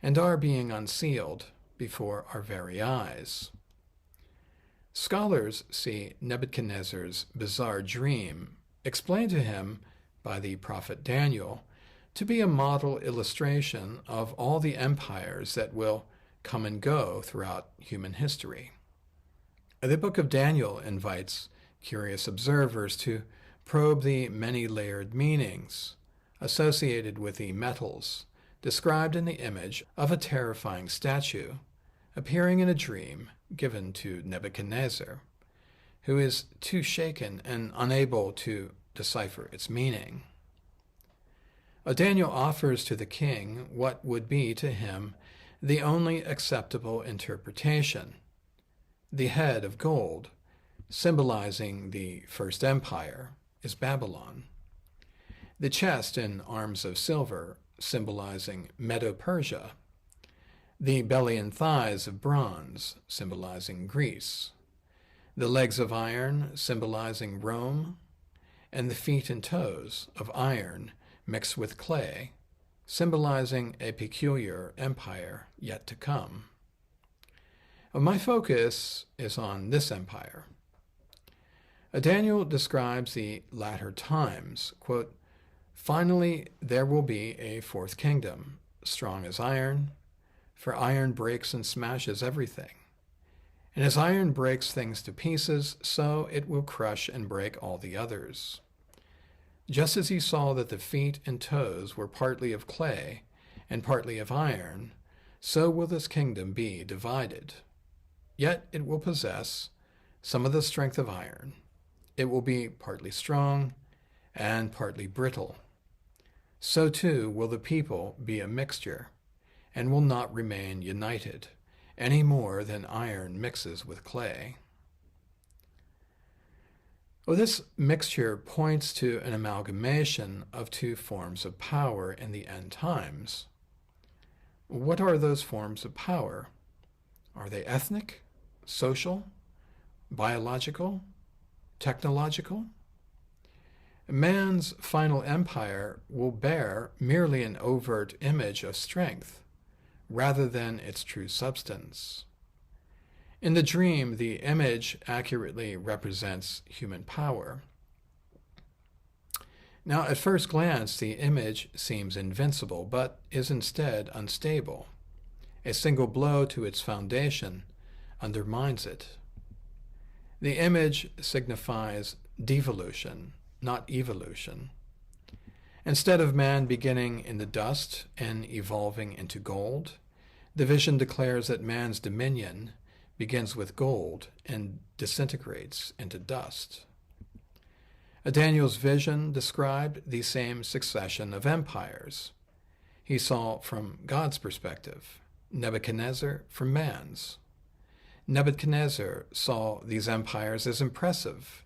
and are being unsealed before our very eyes. Scholars see Nebuchadnezzar's bizarre dream explained to him by the prophet Daniel to be a model illustration of all the empires that will come and go throughout human history. The book of Daniel invites curious observers to probe the many-layered meanings associated with the metals described in the image of a terrifying statue appearing in a dream given to Nebuchadnezzar, who is too shaken and unable to decipher its meaning. Daniel offers to the king what would be to him the only acceptable interpretation: the head of gold, symbolizing the first empire, is Babylon. The chest and arms of silver, symbolizing Medo-Persia. The belly and thighs of bronze, symbolizing Greece. The legs of iron, symbolizing Rome. And the feet and toes of iron mixed with clay, symbolizing a peculiar empire yet to come. My focus is on this empire. Daniel describes the latter times, quote, "Finally there will be a fourth kingdom, strong as iron, for iron breaks and smashes everything. And as iron breaks things to pieces, so it will crush and break all the others. Just as he saw that the feet and toes were partly of clay and partly of iron, so will this kingdom be divided. Yet it will possess some of the strength of iron. It will be partly strong and partly brittle. So too will the people be a mixture, and will not remain united, any more than iron mixes with clay." Well, this mixture points to an amalgamation of two forms of power in the end times. What are those forms of power? Are they ethnic, social, biological, technological? Man's final empire will bear merely an overt image of strength, rather than its true substance. In the dream, the image accurately represents human power. Now, at first glance, the image seems invincible, but is instead unstable. A single blow to its foundation undermines it. The image signifies devolution, not evolution. Instead of man beginning in the dust and evolving into gold, the vision declares that man's dominion begins with gold and disintegrates into dust. Daniel's vision described the same succession of empires. He saw from God's perspective, Nebuchadnezzar from man's. Nebuchadnezzar saw these empires as impressive,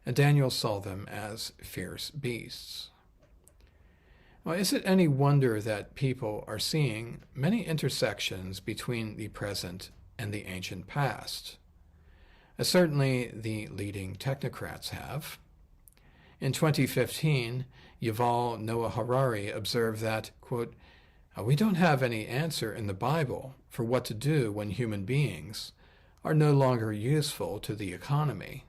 and Daniel saw them as fierce beasts. Well, is it any wonder that people are seeing many intersections between the present and the ancient past? Certainly the leading technocrats have. In 2015, Yuval Noah Harari observed that, quote, "We don't have any answer in the Bible for what to do when human beings are no longer useful to the economy.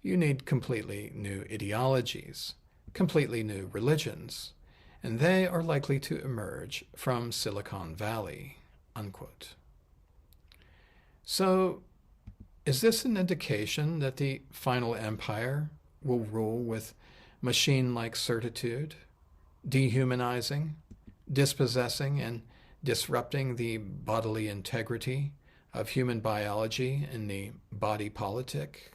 You need completely new ideologies, completely new religions, and they are likely to emerge from Silicon Valley," unquote. So, is this an indication that the final empire will rule with machine-like certitude, dehumanizing, dispossessing, and disrupting the bodily integrity of human biology in the body politic?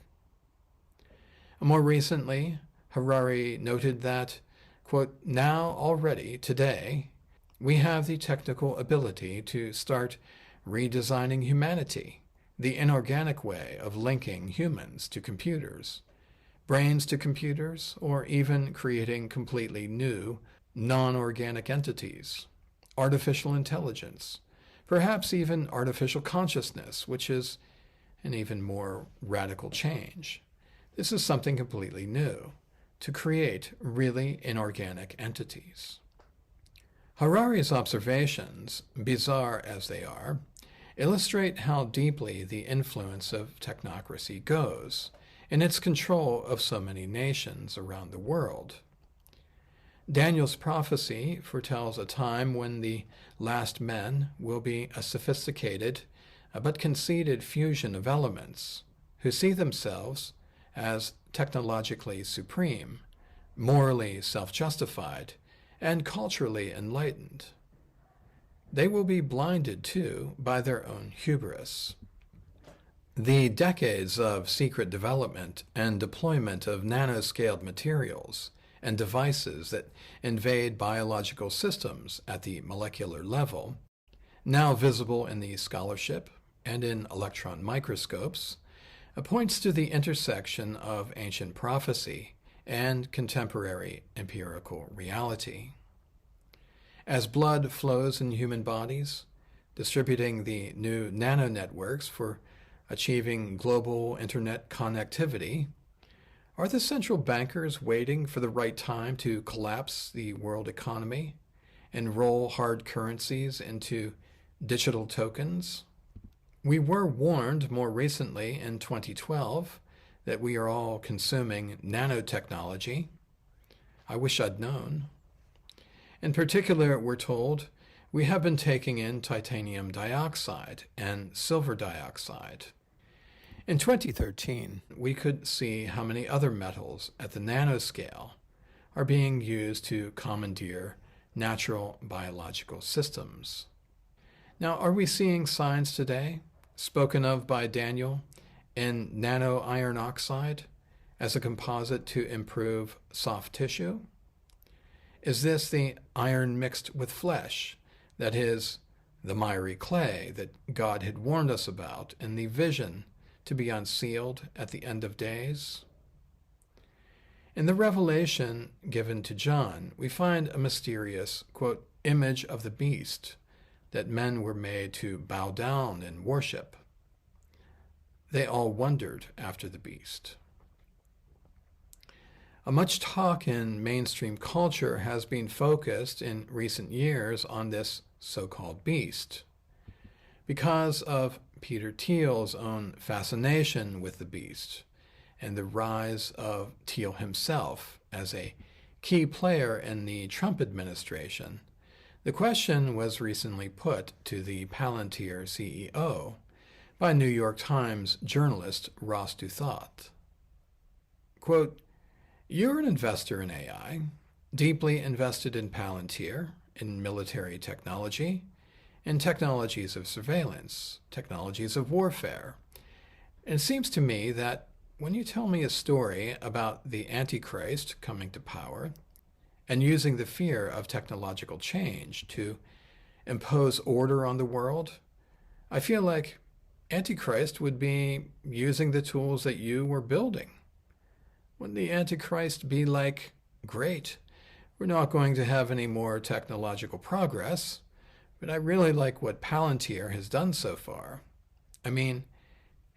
More recently, Harari noted that, quote, "Now already, today, we have the technical ability to start redesigning humanity, the inorganic way of linking humans to computers, brains to computers, or even creating completely new, non-organic entities, artificial intelligence, perhaps even artificial consciousness, which is an even more radical change. This is something completely new, to create really inorganic entities." Harari's observations, bizarre as they are, illustrate how deeply the influence of technocracy goes in its control of so many nations around the world. Daniel's prophecy foretells a time when the last men will be a sophisticated but conceited fusion of elements who see themselves as technologically supreme, morally self-justified, and culturally enlightened. They will be blinded, too, by their own hubris. The decades of secret development and deployment of nanoscaled materials and devices that invade biological systems at the molecular level, now visible in the scholarship and in electron microscopes, points to the intersection of ancient prophecy and contemporary empirical reality. As blood flows in human bodies, distributing the new nanonetworks for achieving global internet connectivity, are the central bankers waiting for the right time to collapse the world economy and roll hard currencies into digital tokens? We were warned more recently in 2012 that we are all consuming nanotechnology. I wish I'd known. In particular, we're told we have been taking in titanium dioxide and silver dioxide. In 2013, we could see how many other metals at the nanoscale are being used to commandeer natural biological systems. Now, are we seeing signs today, spoken of by Daniel, in nano iron oxide as a composite to improve soft tissue? Is this the iron mixed with flesh, that is, the miry clay that God had warned us about in the vision to be unsealed at the end of days? In the revelation given to John, we find a mysterious, quote, image of the beast that men were made to bow down and worship. They all wondered after the beast. Much talk in mainstream culture has been focused in recent years on this so-called beast because of Peter Thiel's own fascination with the beast and the rise of Thiel himself as a key player in the Trump administration. The question was recently put to the Palantir CEO by New York Times journalist Ross Douthat. Quote, "You're an investor in AI. deeply invested in Palantir, in military technology, in technologies of surveillance, technologies of warfare. And it seems to me that when you tell me a story about the Antichrist coming to power and using the fear of technological change to impose order on the world, I feel like Antichrist would be using the tools that you were building. Wouldn't the Antichrist be like, great, we're not going to have any more technological progress, but I really like what Palantir has done so far. I mean,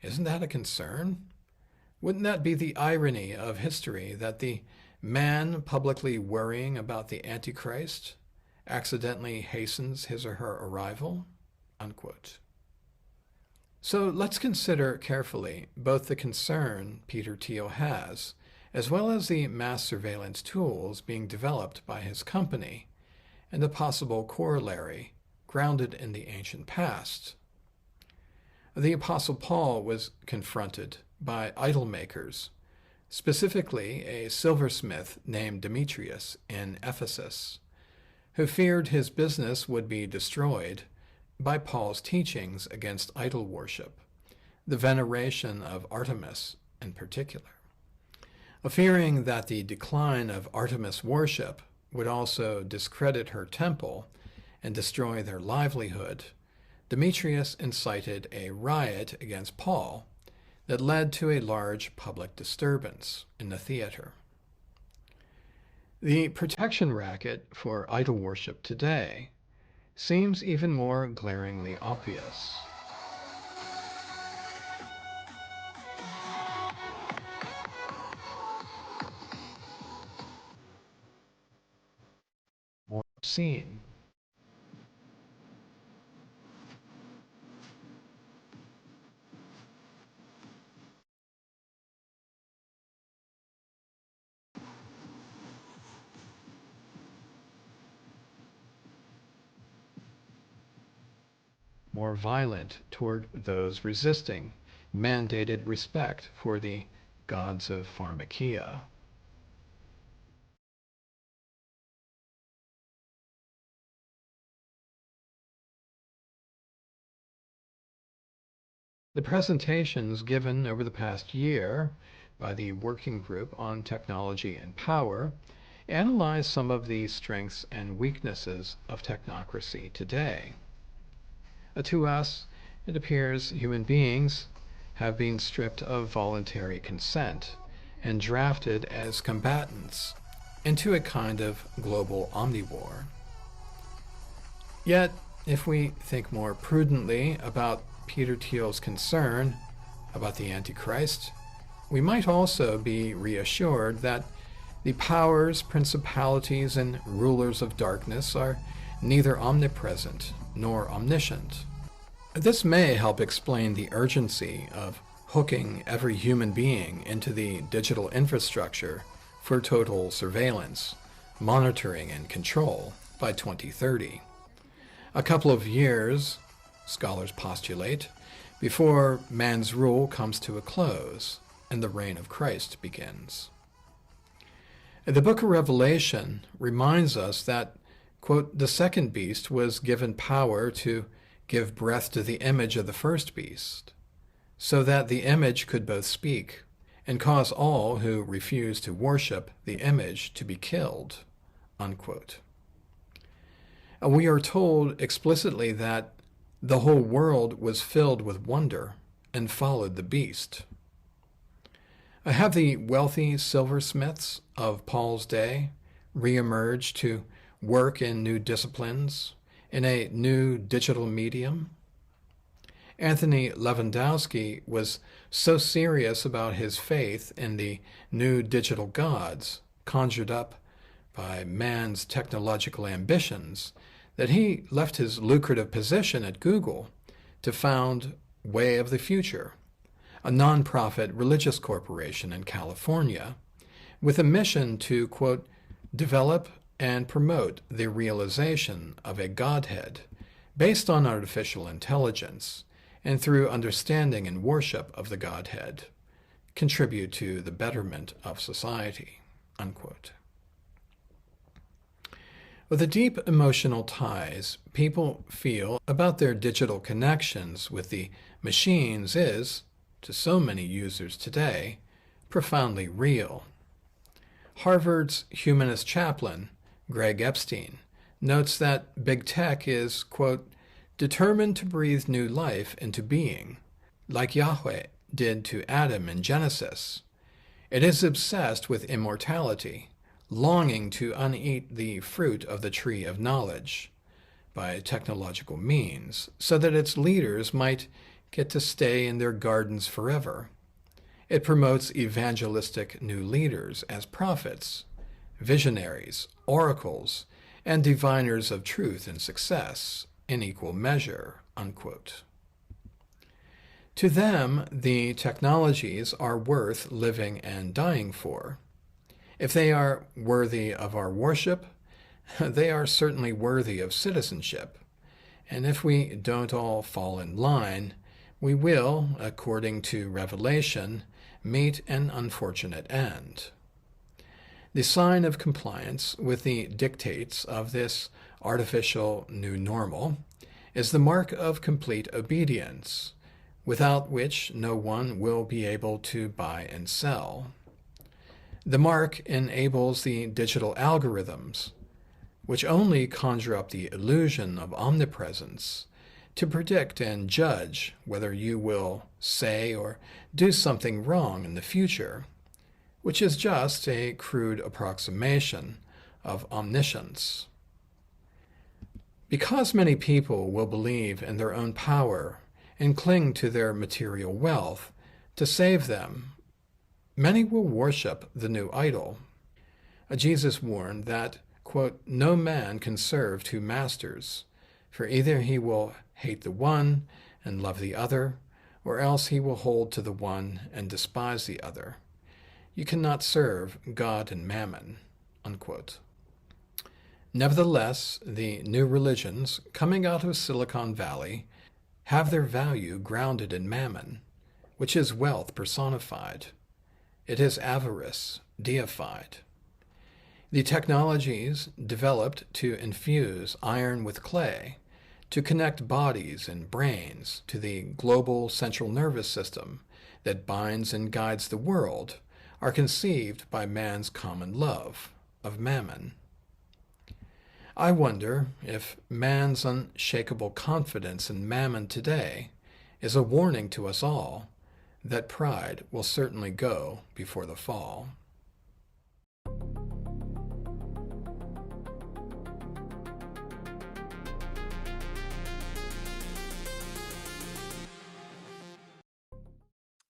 isn't that a concern? Wouldn't that be the irony of history, that the man publicly worrying about the Antichrist accidentally hastens his or her arrival? Unquote. So let's consider carefully both the concern Peter Thiel has, as well as the mass surveillance tools being developed by his company, and the possible corollary grounded in the ancient past. The Apostle Paul was confronted by idol makers, specifically a silversmith named Demetrius in Ephesus, who feared his business would be destroyed by Paul's teachings against idol worship, the veneration of Artemis in particular. Fearing that the decline of Artemis worship would also discredit her temple and destroy their livelihood, Demetrius incited a riot against Paul that led to a large public disturbance in the theater. The protection racket for idol worship today seems even more glaringly obvious. More obscene. More violent toward those resisting mandated respect for the gods of Pharmakia. The presentations given over the past year by the Working Group on Technology and Power analyze some of the strengths and weaknesses of technocracy today. To us, it appears human beings have been stripped of voluntary consent and drafted as combatants into a kind of global omniwar. Yet, if we think more prudently about Peter Thiel's concern about the Antichrist, we might also be reassured that the powers, principalities, and rulers of darkness are neither omnipresent nor omniscient. This may help explain the urgency of hooking every human being into the digital infrastructure for total surveillance, monitoring, and control by 2030. A couple of years, scholars postulate, before man's rule comes to a close and the reign of Christ begins. The book of Revelation reminds us that, quote, the second beast was given power to give breath to the image of the first beast, so that the image could both speak and cause all who refuse to worship the image to be killed, unquote. And we are told explicitly that the whole world was filled with wonder and followed the beast. Have the wealthy silversmiths of Paul's day reemerged to work in new disciplines, in a new digital medium? Anthony Lewandowski was so serious about his faith in the new digital gods conjured up by man's technological ambitions that he left his lucrative position at Google to found Way of the Future, a nonprofit religious corporation in California, with a mission to, quote, develop and promote the realization of a Godhead based on artificial intelligence and through understanding and worship of the Godhead, contribute to the betterment of society, unquote. Well, the deep emotional ties people feel about their digital connections with the machines is, to so many users today, profoundly real. Harvard's humanist chaplain, Greg Epstein, notes that big tech is, quote, determined to breathe new life into being, like Yahweh did to Adam in Genesis. It is obsessed with immortality, longing to uneat the fruit of the tree of knowledge by technological means, so that its leaders might get to stay in their gardens forever. It promotes evangelistic new leaders as prophets, visionaries, oracles, and diviners of truth and success in equal measure, unquote. To them, the technologies are worth living and dying for. If they are worthy of our worship, they are certainly worthy of citizenship. And if we don't all fall in line, we will, according to Revelation, meet an unfortunate end. The sign of compliance with the dictates of this artificial new normal is the mark of complete obedience, without which no one will be able to buy and sell. The mark enables the digital algorithms, which only conjure up the illusion of omnipresence, to predict and judge whether you will say or do something wrong in the future, which is just a crude approximation of omniscience. Because many people will believe in their own power and cling to their material wealth to save them, many will worship the new idol. Jesus warned that, quote, no man can serve two masters, for either he will hate the one and love the other, or else he will hold to the one and despise the other. You cannot serve God and mammon, unquote. Nevertheless, the new religions coming out of Silicon Valley have their value grounded in mammon, which is wealth personified. It is avarice deified. The technologies developed to infuse iron with clay, to connect bodies and brains to the global central nervous system that binds and guides the world, are conceived by man's common love of mammon. I wonder if man's unshakable confidence in mammon today is a warning to us all that pride will certainly go before the fall.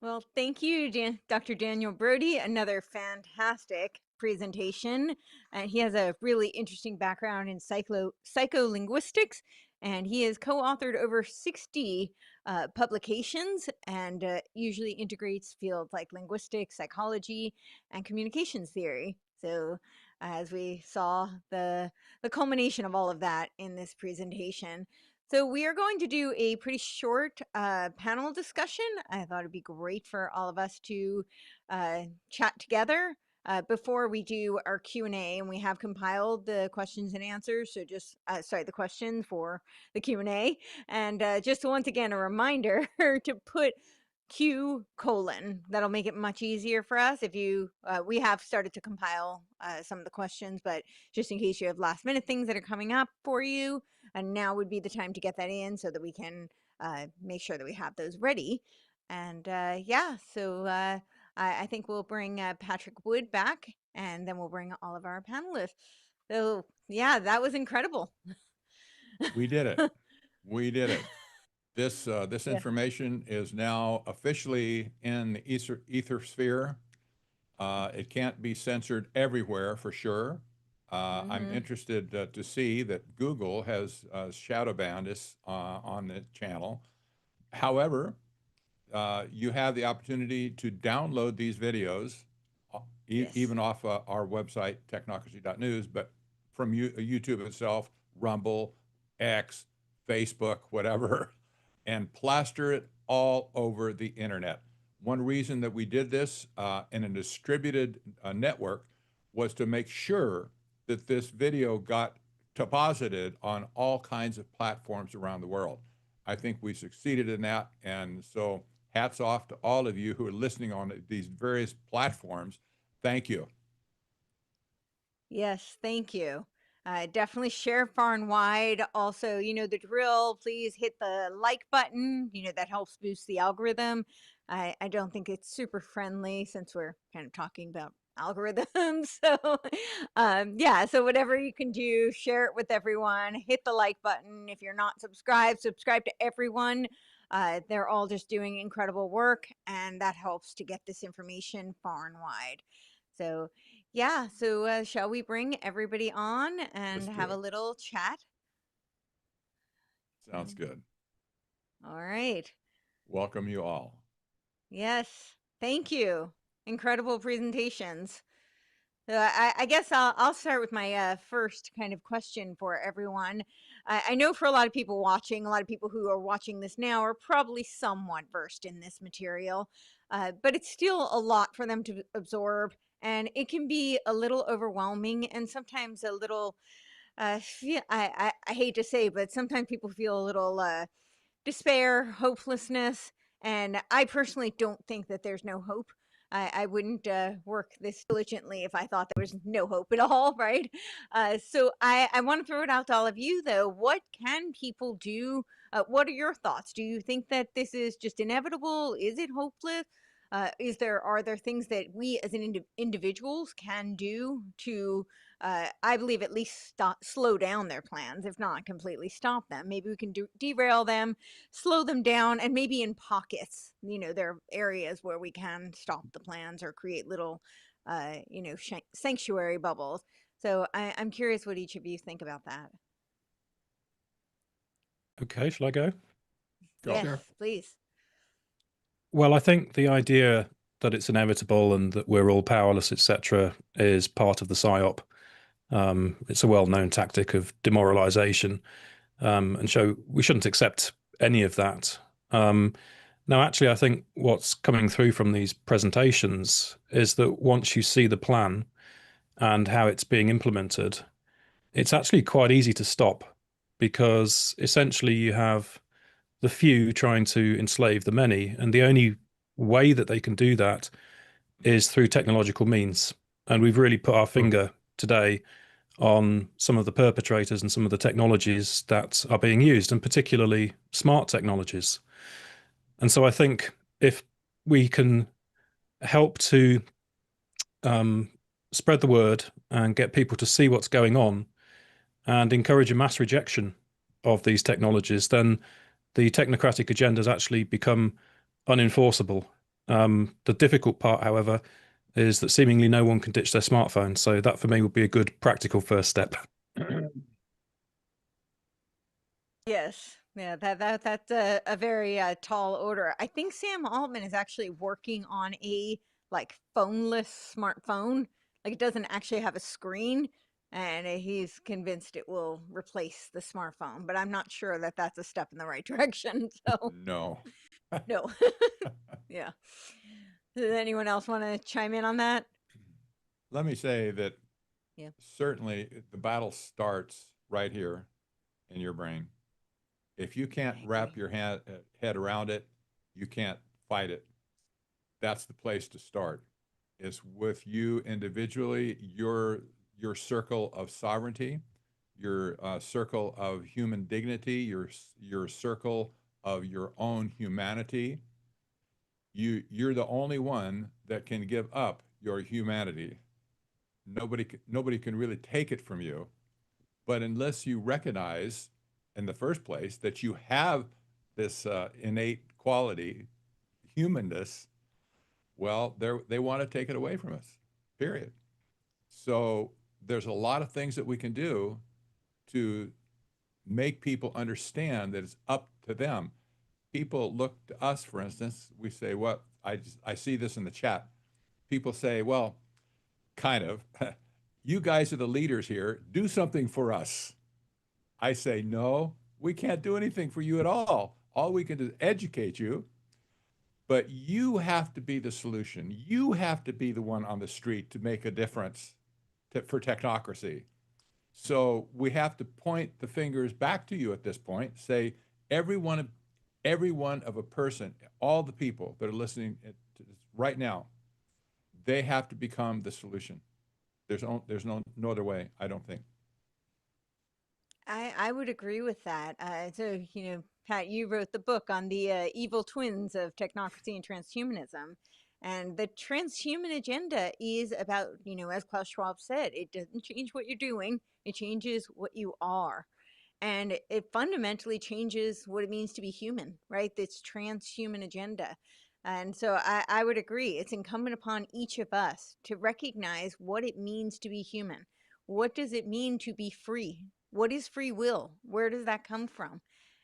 Well, thank you, Dr. Daniel Brody. Another fantastic presentation. He has a really interesting background in psycholinguistics, and he has co-authored over 60 publications and usually integrates fields like linguistics, psychology, and communications theory. So as we saw the culmination of all of that in this presentation. So we are going to do a pretty short panel discussion. I thought it'd be great for all of us to chat together before we do our Q&A, and we have compiled the questions and answers. So just, the question for the Q&A. And just once again, a reminder to put Q:, that'll make it much easier for us. If you, we have started to compile some of the questions, but just in case you have last minute things that are coming up for you, and now would be the time to get that in so that we can make sure that we have those ready. And yeah, so I think we'll bring Patrick Wood back, and then we'll bring all of our panelists. So yeah, that was incredible. We did it. We did it. This information is now officially in the ether sphere. It can't be censored everywhere for sure. I'm interested to see that Google has shadow banned us on the channel. However, you have the opportunity to download these videos, even off our website, technocracy.news, but from YouTube itself, Rumble, X, Facebook, whatever, and plaster it all over the internet. One reason that we did this in a distributed network was to make sure that this video got deposited on all kinds of platforms around the world. I think we succeeded in that. And so hats off to all of you who are listening on these various platforms. Thank you. Yes, thank you. Definitely share far and wide. Also, you know the drill. Please hit the like button. You know, that helps boost the algorithm. I don't think it's super friendly since we're kind of talking about algorithms. So, yeah, so whatever you can do, share it with everyone. Hit the like button. If you're not subscribed, subscribe to everyone. They're all just doing incredible work, and that helps to get this information far and wide. So, yeah, so shall we bring everybody on and have a little chat? Sounds good. All right. Welcome you all. Yes, thank you. Incredible presentations. So I guess I'll start with my first kind of question for everyone. I know for a lot of people watching, a lot of people who are watching this now are probably somewhat versed in this material, but it's still a lot for them to absorb, and it can be a little overwhelming and sometimes a little, I hate to say, but sometimes people feel a little despair, hopelessness, and I personally don't think that there's no hope. I wouldn't work this diligently if I thought there was no hope at all, right? So I want to throw it out to all of you, though. What can people do? What are your thoughts? Do you think that this is just inevitable? Is it hopeless? Are there things that we as individuals can do to, I believe, at least slow down their plans, if not completely stop them? Maybe we can derail them, slow them down, and maybe in pockets, you know, there are areas where we can stop the plans or create little, you know, sanctuary bubbles. So I'm curious what each of you think about that. Okay, shall I go? Yes, sure. Please. Well, I think the idea that it's inevitable and that we're all powerless, etc., is part of the PSYOP. It's a well-known tactic of demoralization, and so we shouldn't accept any of that. Now, actually, I think what's coming through from these presentations is that once you see the plan and how it's being implemented, it's actually quite easy to stop, because essentially you have the few trying to enslave the many, and the only way that they can do that is through technological means. And we've really put our finger today on some of the perpetrators and some of the technologies that are being used, and particularly smart technologies. And so I think if we can help to spread the word and get people to see what's going on and encourage a mass rejection of these technologies, then the technocratic agendas actually become unenforceable. The difficult part, however, is that seemingly no one can ditch their smartphone. So that for me would be a good practical first step. Yes, yeah, that's a very tall order. I think Sam Altman is actually working on a like phoneless smartphone. Like it doesn't actually have a screen, and he's convinced it will replace the smartphone. But I'm not sure that that's a step in the right direction. So No. no, yeah. Does anyone else want to chime in on that? Let me say that Yeah. certainly the battle starts right here in your brain. If you can't wrap your head around it, you can't fight it. That's the place to start. Is with you individually, your circle of sovereignty, your circle of human dignity, your circle of your own humanity. You're the only one that can give up your humanity. Nobody can really take it from you. But unless you recognize in the first place that you have this innate quality, humanness, well, they want to take it away from us, period. So there's a lot of things that we can do to make people understand that it's up to them. People look to us, for instance, we say, well, I see this in the chat. People say, well, kind of, you guys are the leaders here, do something for us. I say, no, we can't do anything for you at all. All we can do is educate you, but you have to be the solution. You have to be the one on the street to make a difference for technocracy. So we have to point the fingers back to you at this point, say every one of a person, all the people that are listening to this right now, they have to become the solution. There's no other way, I don't think. I would agree with that. So, Pat, you wrote the book on the evil twins of technocracy and transhumanism. And the transhuman agenda is about, as Klaus Schwab said, it doesn't change what you're doing, it changes what you are. And it fundamentally changes what it means to be human, right? This transhuman agenda. And so I would agree. It's incumbent upon each of us to recognize what it means to be human. What does it mean to be free? What is free will? Where does that come from?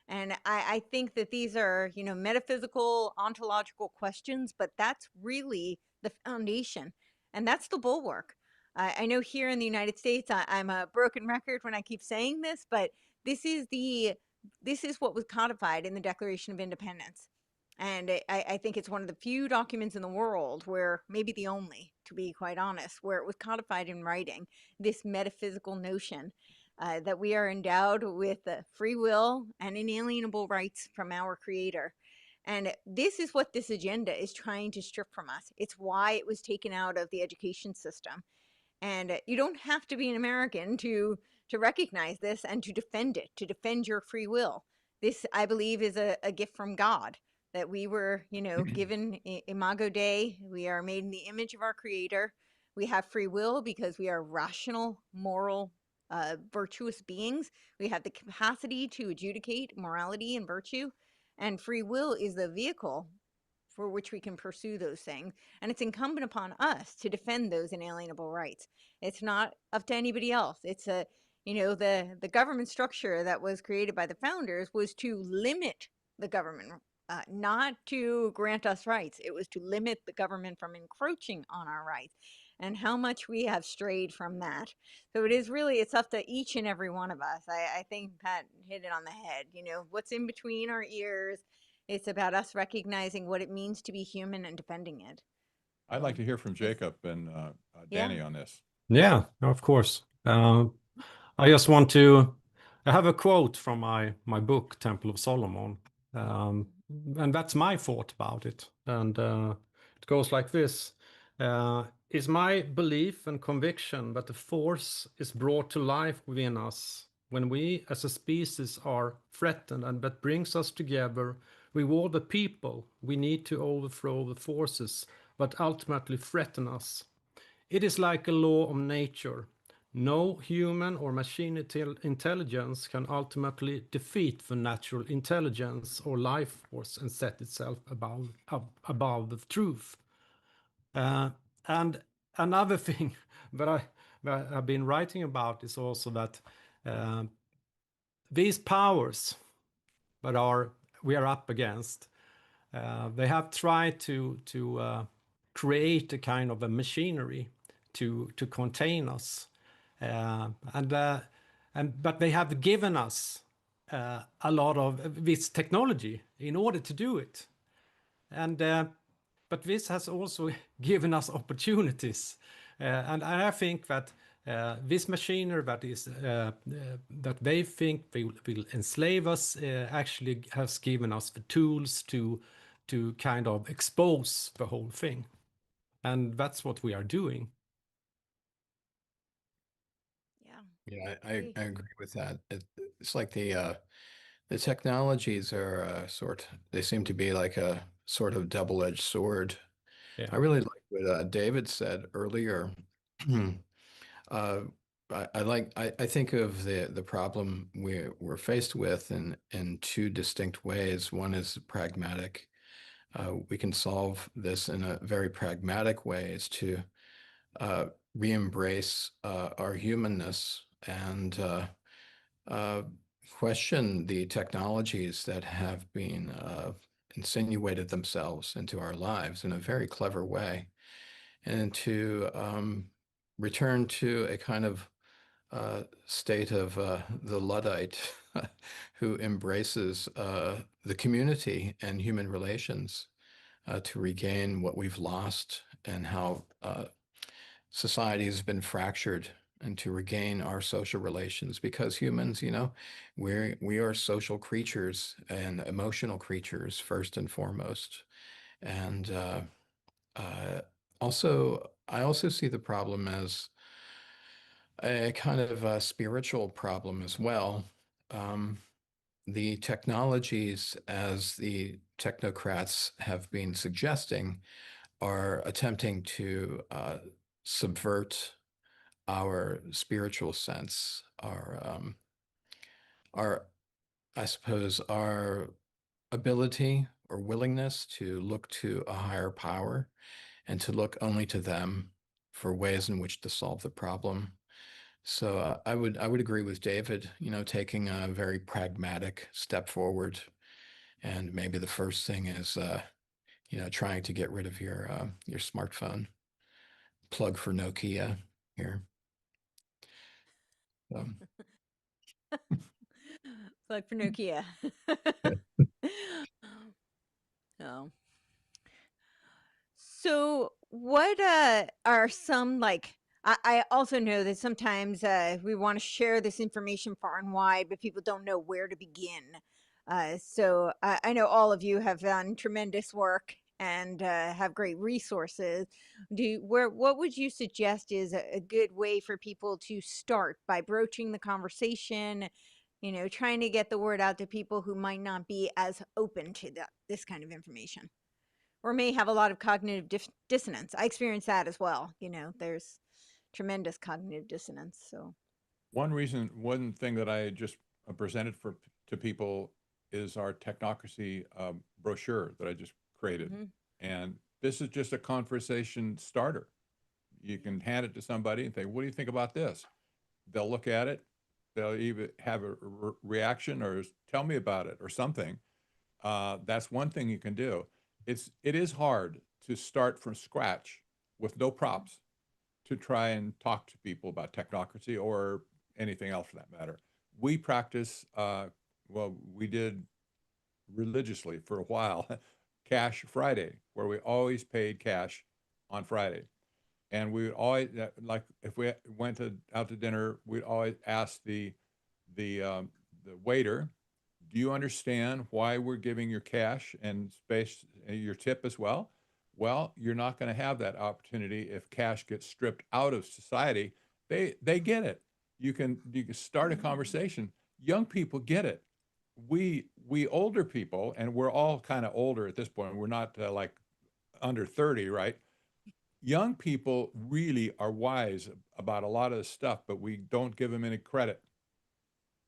And I think that these are, metaphysical, ontological questions, but that's really the foundation. And that's the bulwark. I know here in the United States, I'm a broken record when I keep saying this, but this is what was codified in the Declaration of Independence. And I think it's one of the few documents in the world where, maybe the only, to be quite honest, where it was codified in writing, this metaphysical notion that we are endowed with free will and inalienable rights from our Creator. And this is what this agenda is trying to strip from us. It's why it was taken out of the education system. And you don't have to be an American to recognize this and to defend it, to defend your free will. This, I believe, is a gift from God, that we were, given Imago Dei. We are made in the image of our Creator. We have free will because we are rational, moral, virtuous beings. We have the capacity to adjudicate morality and virtue. And free will is the vehicle for which we can pursue those things. And it's incumbent upon us to defend those inalienable rights. It's not up to anybody else. It's the government structure that was created by the founders was to limit the government, not to grant us rights. It was to limit the government from encroaching on our rights. And how much we have strayed from that. So it's up to each and every one of us. I think Pat hit it on the head. What's in between our ears. It's about us recognizing what it means to be human and defending it. I'd like to hear from Jacob and Danny on this. Yeah, of course. I just want to. I have a quote from my book, Temple of Solomon, and that's my thought about it. And it goes like this: "Is my belief and conviction that the force is brought to life within us when we, as a species, are threatened, and that brings us together." We all the people we need to overthrow the forces that ultimately threaten us. It is like a law of nature. No human or machine intelligence can ultimately defeat the natural intelligence or life force and set itself above the truth. And another thing that I've been writing about is also that these powers that we are up against, they have tried to create a kind of a machinery to contain us, but they have given us a lot of this technology in order to do it, but this has also given us opportunities, and I think that this machinery that they think will enslave us actually has given us the tools to kind of expose the whole thing, and that's what we are doing. Yeah, I agree with that. It's like the technologies are they seem to be like a sort of double-edged sword. Yeah. I really like what David said earlier. I think of the problem we're faced with in two distinct ways. One is pragmatic. We can solve this in a very pragmatic way, is to re-embrace our humanness and question the technologies that have been insinuated themselves into our lives in a very clever way, and to return to a kind of state of the Luddite who embraces the community and human relations to regain what we've lost, and how society has been fractured and to regain our social relations, because humans, we are social creatures and emotional creatures first and foremost. And I also see the problem as a kind of a spiritual problem as well. The technologies, as the technocrats have been suggesting, are attempting to subvert our spiritual sense, I suppose, our ability or willingness to look to a higher power and to look only to them for ways in which to solve the problem. So I would agree with David, taking a very pragmatic step forward. And maybe the first thing is, trying to get rid of your smartphone. Plug for Nokia here. Plug for Nokia. Oh. So what are some I also know that sometimes we want to share this information far and wide, but people don't know where to begin. So I know all of you have done tremendous work and have great resources. What would you suggest is a good way for people to start by broaching the conversation, trying to get the word out to people who might not be as open to this kind of information, or may have a lot of cognitive dissonance? I experience that as well. There's tremendous cognitive dissonance. So one thing that I just presented to people is our Technocracy brochure that I just created. And this is just a conversation starter. You can hand it to somebody and say, what do you think about this? They'll look at it. They'll either have a reaction or tell me about it or something. That's one thing you can do. It is hard to start from scratch with no props to try and talk to people about technocracy or anything else for that matter. We practice, we did religiously for a while, Cash Friday, where we always paid cash on Friday. And we would always, like if we went out to dinner, we'd always ask the waiter, do you understand why we're giving your cash and space, your tip as well? Well, you're not going to have that opportunity if cash gets stripped out of society. They get it. You can start a conversation. Young people get it. We older people, and we're all kind of older at this point. We're not like under 30, right? Young people really are wise about a lot of this stuff, but we don't give them any credit.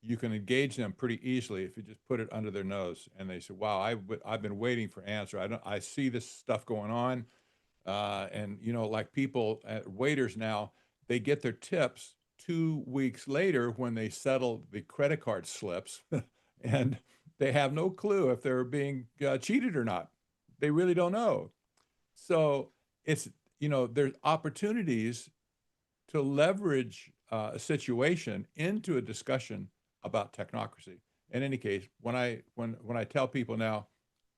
You can engage them pretty easily if you just put it under their nose, and they say, "Wow, I've been waiting for an answer. I see this stuff going on," and like people waiters now, they get their tips 2 weeks later when they settle the credit card slips, and they have no clue if they're being cheated or not. They really don't know. So it's there's opportunities to leverage a situation into a discussion about technocracy. In any case, when I tell people now,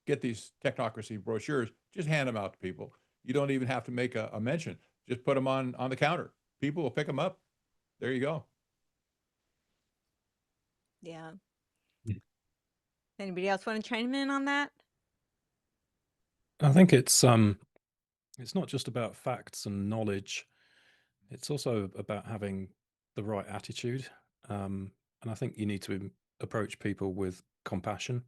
get these technocracy brochures, just hand them out to people. You don't even have to make a mention. Just put them on the counter. People will pick them up. There you go. Yeah. Anybody else want to chime in on that? I think it's not just about facts and knowledge. It's also about having the right attitude. And I think you need to approach people with compassion.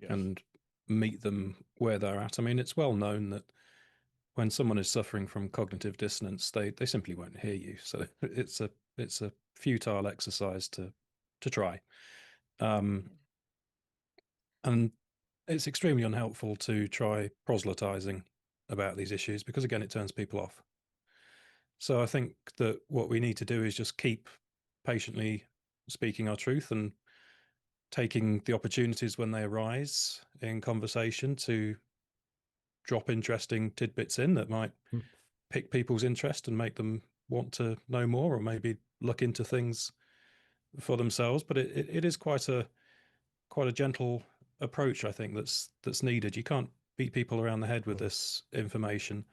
Yes. And meet them where they're at. I mean, it's well known that when someone is suffering from cognitive dissonance, they simply won't hear you. So it's a futile exercise to try. And it's extremely unhelpful to try proselytizing about these issues because, again, it turns people off. So I think that what we need to do is just keep patiently speaking our truth and taking the opportunities when they arise in conversation to drop interesting tidbits in that might pick people's interest and make them want to know more or maybe look into things for themselves. But it is quite a gentle approach, I think, that's needed. You can't beat people around the head with this information.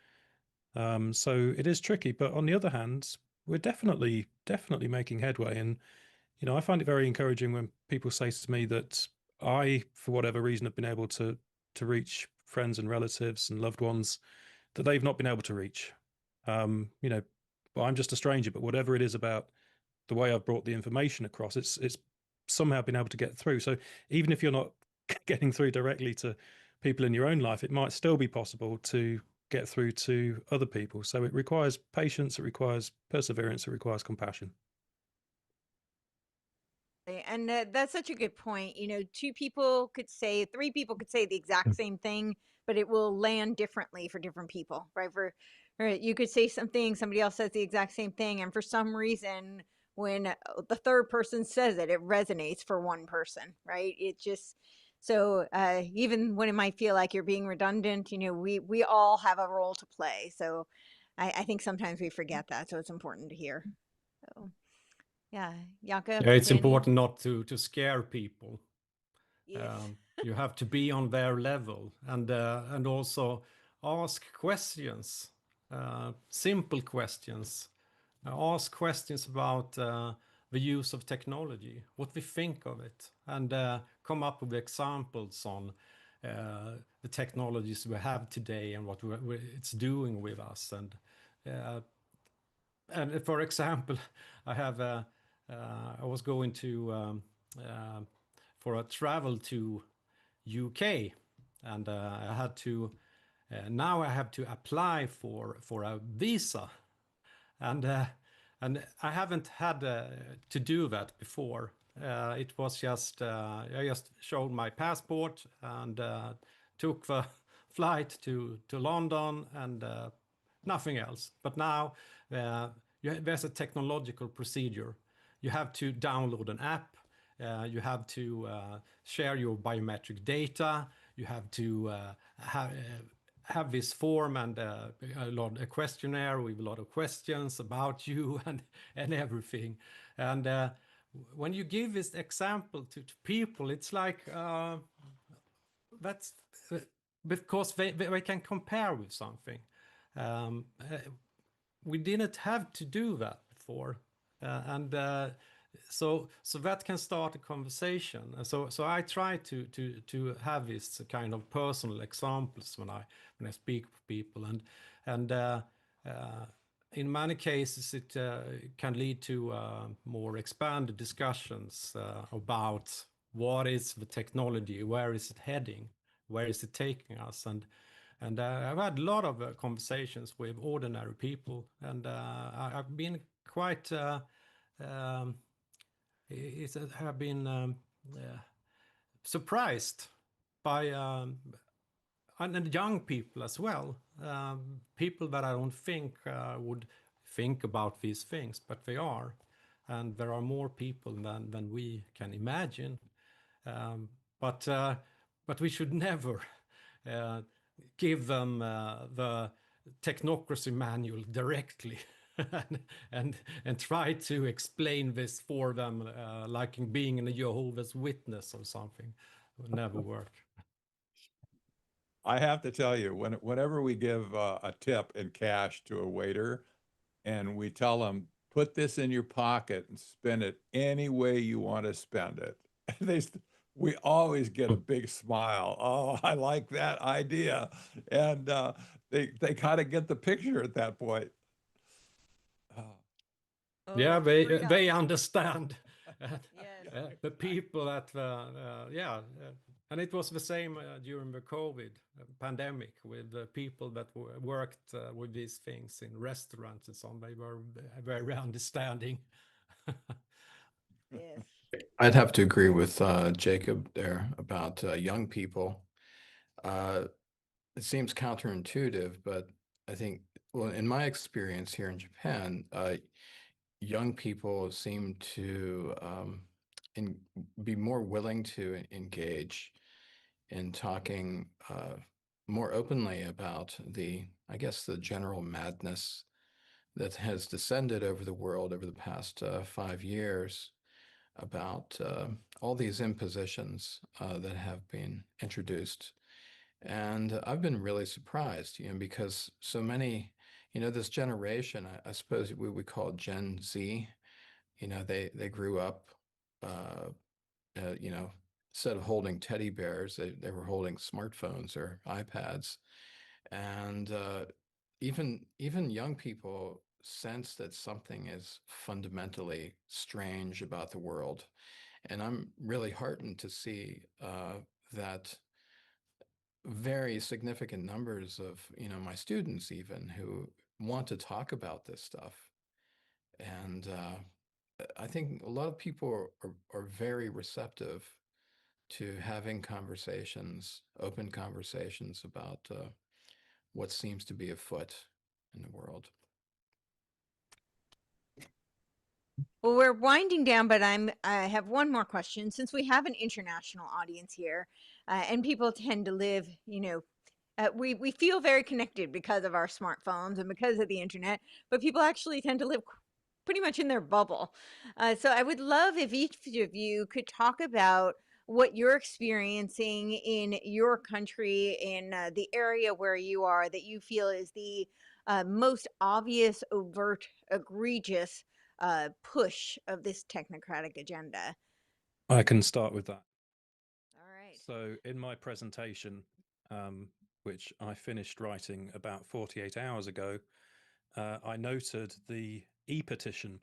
So it is tricky. But on the other hand, we're definitely making headway. And, I find it very encouraging when people say to me that I, for whatever reason, have been able to reach friends and relatives and loved ones that they've not been able to reach. But I'm just a stranger, but whatever it is about the way I've brought the information across, it's somehow been able to get through. So even if you're not getting through directly to people in your own life, it might still be possible to get through to other people. So it requires patience, it requires perseverance, it requires compassion. And that's such a good point. Three people could say the exact same thing, but it will land differently for different people, right? Or you could say something, somebody else says the exact same thing, and for some reason, when the third person says it, it resonates for one person, right? It just so even when it might feel like you're being redundant, we all have a role to play. So I think sometimes we forget that, so it's important to hear. So. Yeah, Jakob. Yeah, it's Daniel? important not to scare people. Yes. You have to be on their level and also ask questions, simple questions. Ask questions about the use of technology, what we think of it, and come up with examples on the technologies we have today and what it's doing with us. And for example, I was going to for a travel to UK, and I had to now I have to apply for a visa, and I haven't had to do that before. It was just I just showed my passport and took the flight to London and nothing else. But now there's a technological procedure. You have to download an app. You have to share your biometric data. You have to have this form and a questionnaire with a lot of questions about you and everything. And when you give this example to people, it's like that's because they can compare with something. We didn't have to do that before, and so that can start a conversation. So I try to have this kind of personal examples when I speak with people, and in many cases it can lead to more expanded discussions about what is the technology, where is it heading, where is it taking us, and I've had a lot of conversations with ordinary people, and I've been quite have been surprised by and young people as well, people that I don't think would think about these things, but they are, and there are more people than we can imagine, but we should never give them the Technocracy manual directly and try to explain this for them like being a Jehovah's Witness or something. It would never work. I have to tell you, whenever we give a tip in cash to a waiter and we tell them, put this in your pocket and spend it any way you want to spend it, we always get a big smile. Oh, I like that idea. And they kind of get the picture at that point. Yeah, they understand. The people that and it was the same during the COVID pandemic with the people that worked with these things in restaurants and so on. They were very understanding. Yes. I'd have to agree with Jacob there about young people. It seems counterintuitive, but I think, well, in my experience here in Japan, young people seem to be more willing to engage in talking more openly about I guess, the general madness that has descended over the world over the past 5 years about all these impositions that have been introduced. And I've been really surprised, because so many This generation, I suppose we call Gen Z, they grew up, instead of holding teddy bears, they were holding smartphones or iPads. And even young people sense that something is fundamentally strange about the world. And I'm really heartened to see that very significant numbers of my students even who want to talk about this stuff. And I think a lot of people are very receptive to having conversations, open conversations about what seems to be afoot in the world. Well, we're winding down, but I have one more question. Since we have an international audience here, and people tend to live, we feel very connected because of our smartphones and because of the internet, but people actually tend to live pretty much in their bubble. So I would love if each of you could talk about what you're experiencing in your country, in the area where you are, that you feel is the most obvious, overt, egregious push of this technocratic agenda. I can start with that. All right. So in my presentation, which I finished writing about 48 hours ago, I noted the e-petition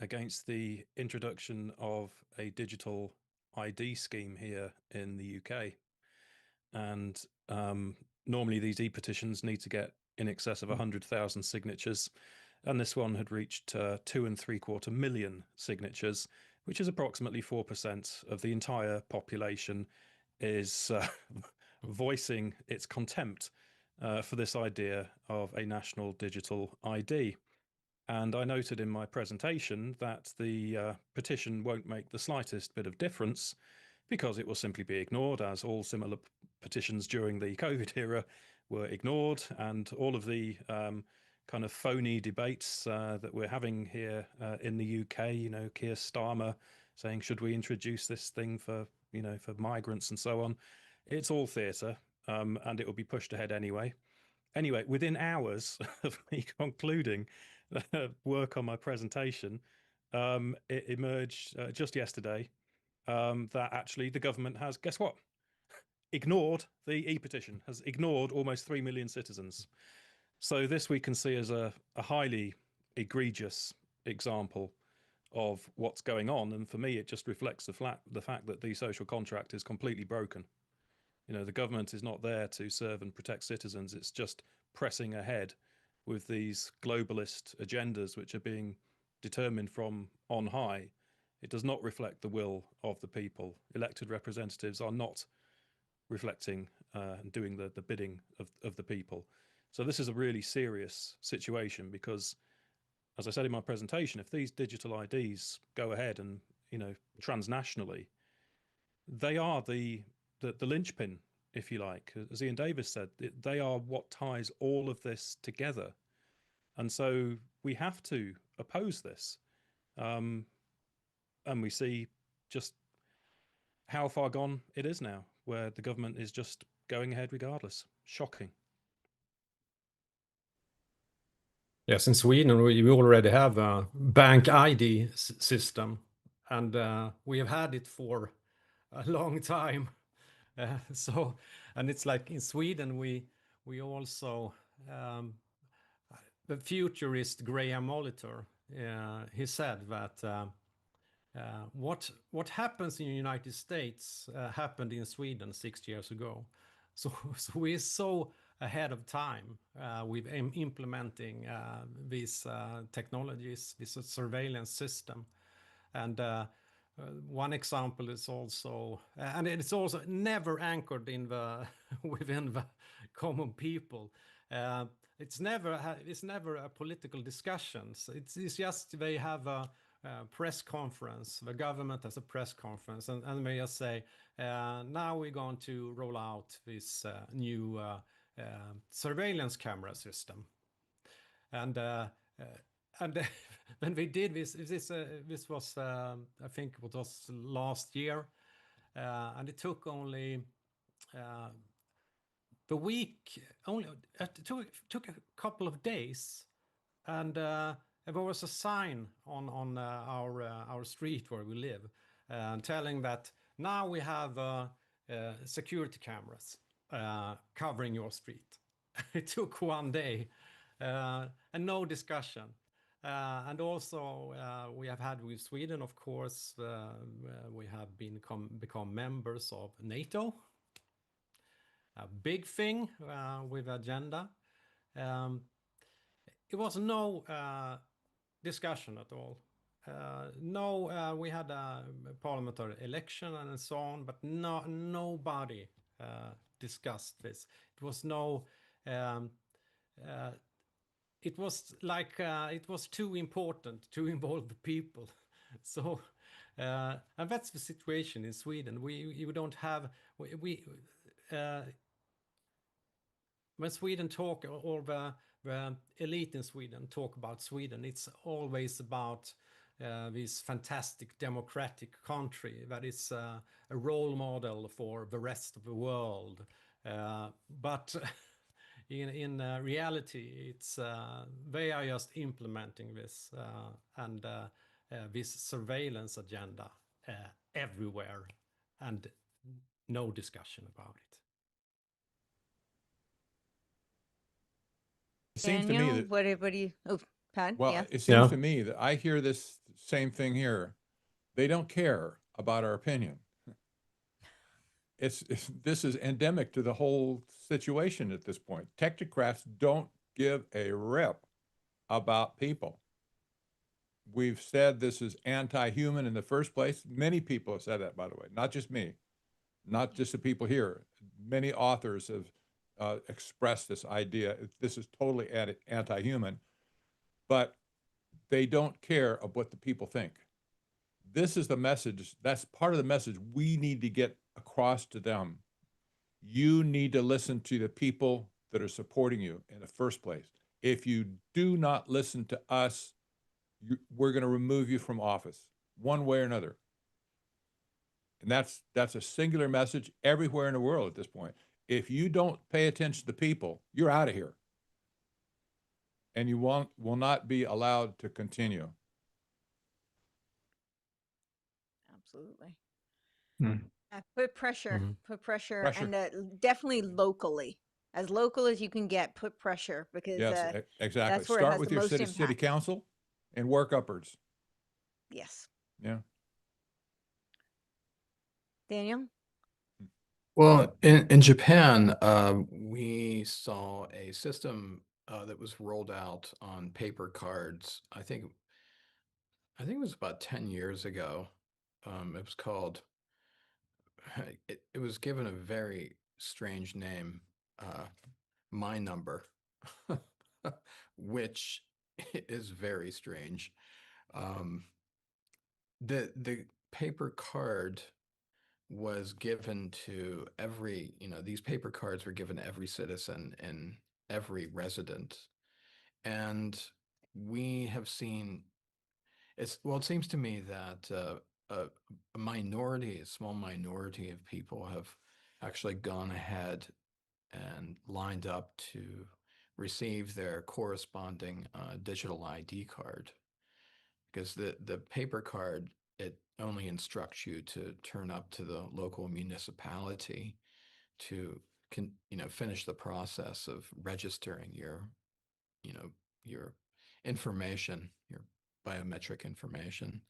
against the introduction of a digital ID scheme here in the UK. And normally these e-petitions need to get in excess of 100,000 signatures. And this one had reached 2.75 million signatures, which is approximately 4% of the entire population is voicing its contempt for this idea of a national digital ID. And I noted in my presentation that the petition won't make the slightest bit of difference because it will simply be ignored, as all similar petitions during the COVID era were ignored, and all of the kind of phony debates that we're having here in the UK, Keir Starmer saying, should we introduce this thing for migrants and so on? It's all theatre, and it will be pushed ahead anyway. Anyway, within hours of me concluding work on my presentation, it emerged just yesterday that actually the government has, guess what? Ignored the e-petition, has ignored almost 3 million citizens. So this we can see as a highly egregious example of what's going on. And for me, it just reflects the fact that the social contract is completely broken. The government is not there to serve and protect citizens. It's just pressing ahead with these globalist agendas, which are being determined from on high. It does not reflect the will of the people. Elected representatives are not reflecting and doing the bidding of the people. So this is a really serious situation because, as I said in my presentation, if these digital IDs go ahead and, transnationally, they are the linchpin, if you like. As Ian Davis said, they are what ties all of this together. And so we have to oppose this. And we see just how far gone it is now, where the government is just going ahead regardless. Shocking. Yes, in Sweden, we already have a bank ID system, and we have had it for a long time. And it's like in Sweden, we also, the futurist Graham Molitor, he said that what happens in the United States happened in Sweden 6 years ago. So we're so ahead of time with implementing these technologies, this surveillance system. And one example is also, and it's also never anchored in within the common people. It's never a political discussions. It's just they have a press conference. The government has a press conference, and they just say, now we're going to roll out this new surveillance camera system. And when we did this was I think it was last year, and it took only the week only took a couple of days, and there was a sign on our street where we live, telling that now we have security cameras covering your street. It took one day, and no discussion. And also, we have had with Sweden, of course, we have become members of NATO. A big thing with agenda. It was no discussion at all. We had a parliamentary election and so on, but nobody discussed this. It was no. It was like it was too important to involve the people. So, and that's the situation in Sweden. We don't have when Sweden talk, or the elite in Sweden talk about Sweden, it's always about this fantastic democratic country that is a role model for the rest of the world. But in reality, it's they are just implementing this and this surveillance agenda everywhere, and no discussion about it. It seems to me Daniel, that, what do you? Oh, Pat. well, Yeah. it seems to me that I hear this same thing here. They don't care about our opinion. This is endemic to the whole situation at this point. Technocrats don't give a rip about people. We've said this is anti-human in the first place. Many people have said that, by the way, not just me, not just the people here. Many authors have expressed this idea. This is totally anti-human, but they don't care of what the people think. This is the message. That's part of the message we need to get across to them. You need to listen to the people that are supporting you in the first place. If you do not listen to us, we're going to remove you from office one way or another. And that's a singular message everywhere in the world at this point. If you don't pay attention to people, you're out of here. And you will not be allowed to continue. Absolutely. Hmm. Put pressure, Mm-hmm. put pressure, Pressure. and definitely locally, as local as you can get. Put pressure, because Yes, exactly. that's where it Start has with the your most city impact. council and work upwards. Yes. Yeah. Daniel? Well, in Japan, we saw a system that was rolled out on paper cards. I think it was about 10 years ago. It was called, it was given a very strange name, My Number, which is very strange. The paper card was given to every, these paper cards were given to every citizen and every resident. And we have seen, it seems to me that a small minority of people have actually gone ahead and lined up to receive their corresponding digital ID card. Because the paper card, it only instructs you to turn up to the local municipality to finish the process of registering your information, your biometric information.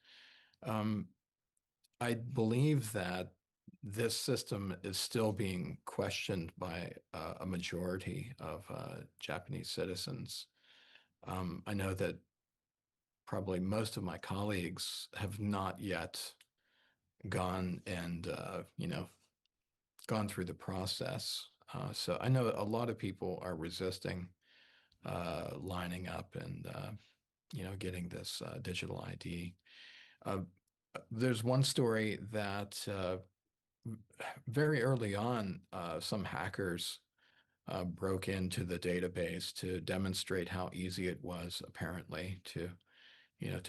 I believe that this system is still being questioned by a majority of Japanese citizens. I know that probably most of my colleagues have not yet gone and gone through the process. So I know a lot of people are resisting lining up and getting this digital ID. There's one story that very early on, some hackers broke into the database to demonstrate how easy it was, apparently, to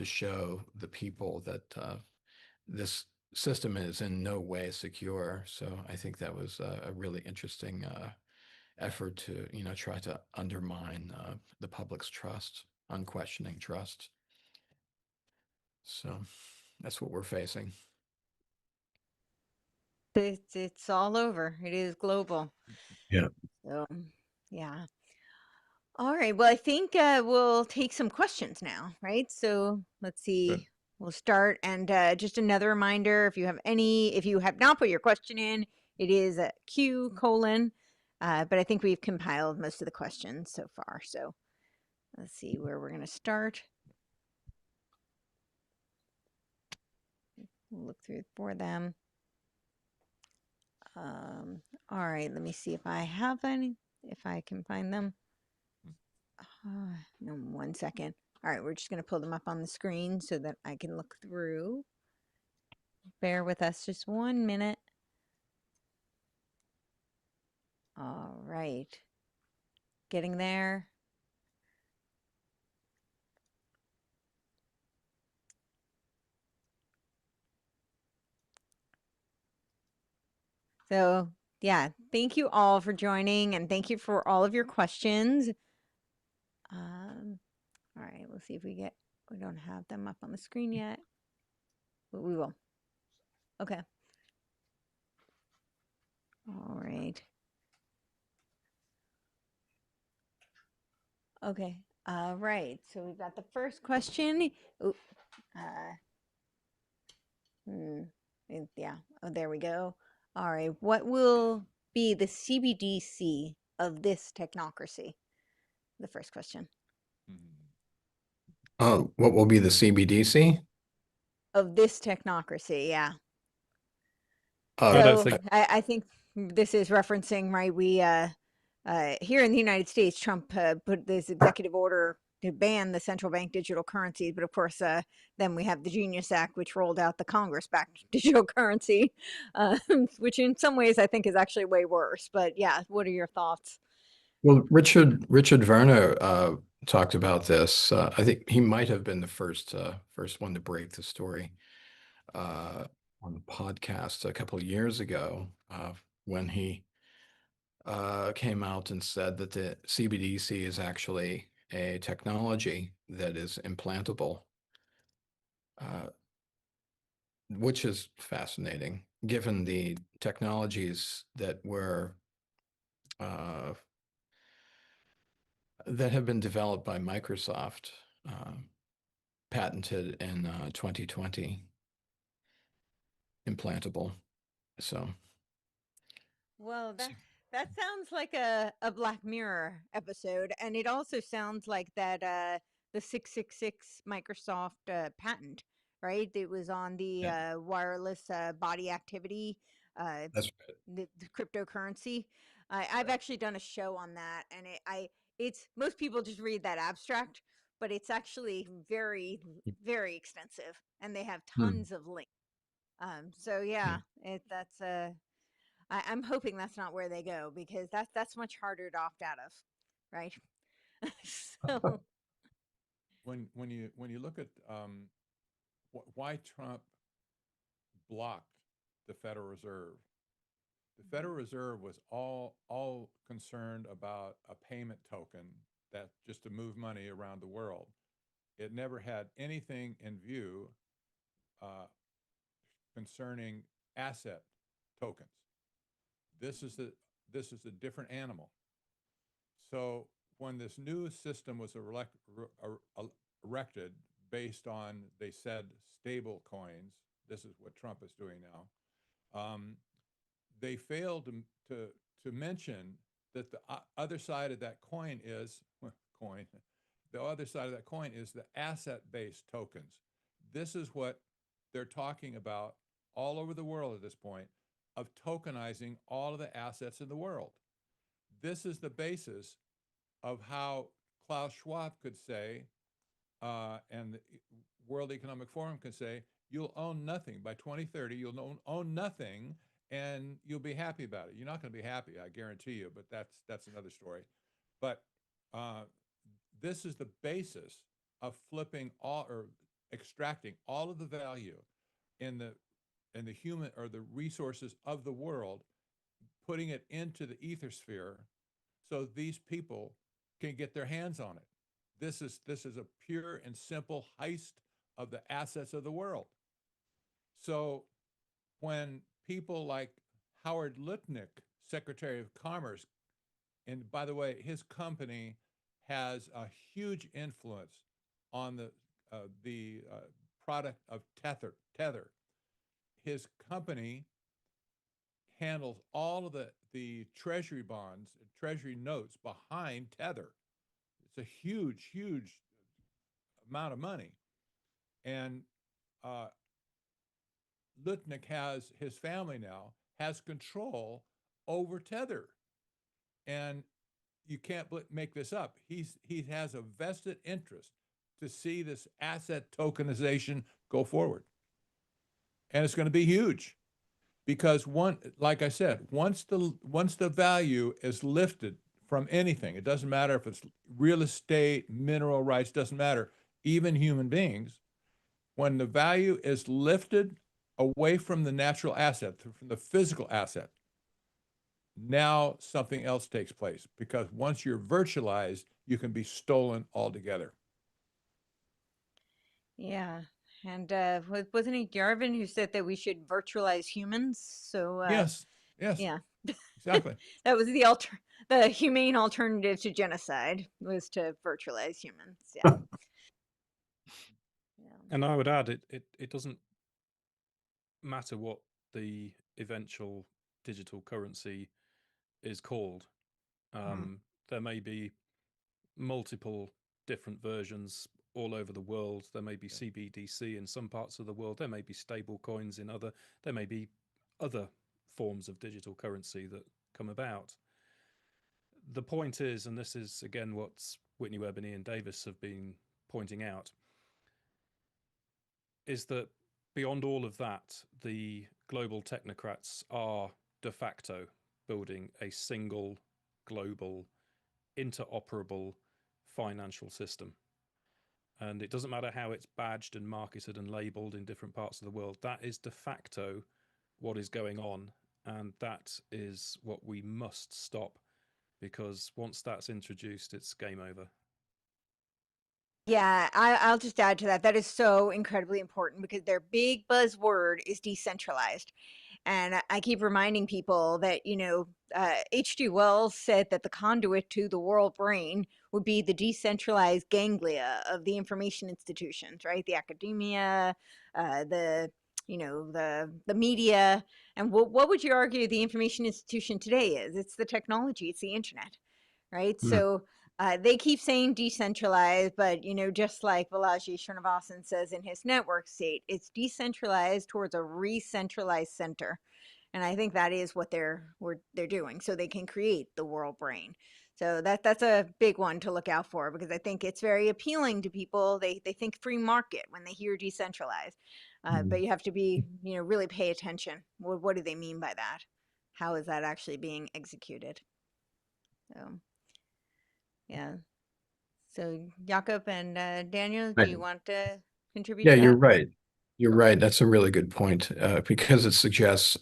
show the people that this system is in no way secure. So I think that was a really interesting effort to, try to undermine the public's trust, unquestioning trust. So that's what we're facing. It's all over. It is global. Yeah. So, yeah. All right. Well, I think we'll take some questions now, right? So let's see. Good. We'll start. And just another reminder, if you have not put your question in, it is Q:, but I think we've compiled most of the questions so far. So let's see where we're going to start. We'll look through for them. All right. Let me see if I have any, if I can find them. No, 1 second. All right, we're just going to pull them up on the screen so that I can look through. Bear with us just 1 minute. All right. Getting there. So, yeah, thank you all for joining and thank you for all of your questions. All right, we'll see if we don't have them up on the screen yet, but we will. Okay. All right. Okay. All right. So we've got the first question. Ooh, yeah. Oh, there we go. All right. What will be the CBDC of this technocracy? The first question. What will be the CBDC? Of this technocracy, yeah. I don't So think. I think this is referencing, right? We here in the United States, Trump put this executive order to ban the central bank digital currencies, but of course, then we have the Genius Act, which rolled out the Congress-backed digital currency, which in some ways I think is actually way worse. But yeah, what are your thoughts? Well, Richard Werner talked about this. I think he might have been the first one to break the story on the podcast a couple of years ago when he came out and said that the CBDC is actually a technology that is implantable, which is fascinating given the technologies that have been developed by Microsoft, patented in 2020, implantable. So, Well, that sounds like a Black Mirror episode, and it also sounds like that the 666 Microsoft patent, right? It was on the wireless body activity, that's the cryptocurrency. I've actually done a show on that, and it's most people just read that abstract, but it's actually very, very extensive, and they have tons of links. So yeah, that's I'm hoping that's not where they go because that's much harder to opt out of, right? So When you look at why Trump blocked the Federal Reserve, the Federal Reserve was all concerned about a payment token that just to move money around the world. It never had anything in view concerning asset tokens. This is a different animal. So when this new system was erected based on, they said, stable coins, this is what Trump is doing now, they failed to mention that the other side of that coin is the other side of that coin is the asset-based tokens. This is what they're talking about all over the world at this point, of tokenizing all of the assets in the world. This is the basis of how Klaus Schwab could say, and the World Economic Forum can say, you'll own nothing. By 2030, you'll own nothing, and you'll be happy about it. You're not going to be happy, I guarantee you, but that's another story. But this is the basis of flipping all, or extracting all of the value in the human or the resources of the world, putting it into the ether sphere so these people can get their hands on it. This is a pure and simple heist of the assets of the world. So when people like Howard Lutnick, Secretary of Commerce, and by the way, his company has a huge influence on the product of Tether. His company handles all of the treasury bonds and treasury notes behind Tether. It's a huge, huge amount of money. And Lutnick has, his family now has control over Tether. And you can't make this up. He has a vested interest to see this asset tokenization go forward. And it's going to be huge because like I said, once the value is lifted from anything, it doesn't matter if it's real estate, mineral rights, doesn't matter, even human beings, when the value is lifted away from the natural asset, from the physical asset, now something else takes place, because once you're virtualized, you can be stolen altogether. Yeah. And wasn't it Yarvin who said that we should virtualize humans? So yes, yeah, exactly. That was the humane alternative to genocide, was to virtualize humans. Yeah. And I would add, it doesn't matter what the eventual digital currency is called. There may be multiple different versions all over the world. There may be CBDC in some parts of the world. There may be stable coins in other. There may be other forms of digital currency that come about. The point is, and this is again what Whitney Webb and Ian Davis have been pointing out, is that beyond all of that, the global technocrats are de facto building a single global interoperable financial system. And it doesn't matter how it's badged and marketed and labeled in different parts of the world. That is de facto what is going on. And that is what we must stop, because once that's introduced, it's game over. Yeah, I'll just add to that. That is so incredibly important because their big buzzword is decentralized. And I keep reminding people that, H.G. Wells said that the conduit to the world brain would be the decentralized ganglia of the information institutions, right? The academia, the media. And what would you argue the information institution today is? It's the technology, it's the internet, right? So they keep saying decentralized, but just like Balaji Srinivasan says in his network state, it's decentralized towards a re-centralized center. And I think that is what they're doing, so they can create the world brain. So that's a big one to look out for, because I think it's very appealing to people. They think free market when they hear decentralized, but you have to be really pay attention. What do they mean by that? How is that actually being executed? So. Yeah. So Jakob and Daniel, do you want to contribute? Yeah, to you're that? right. You're right. That's a really good point because it suggests,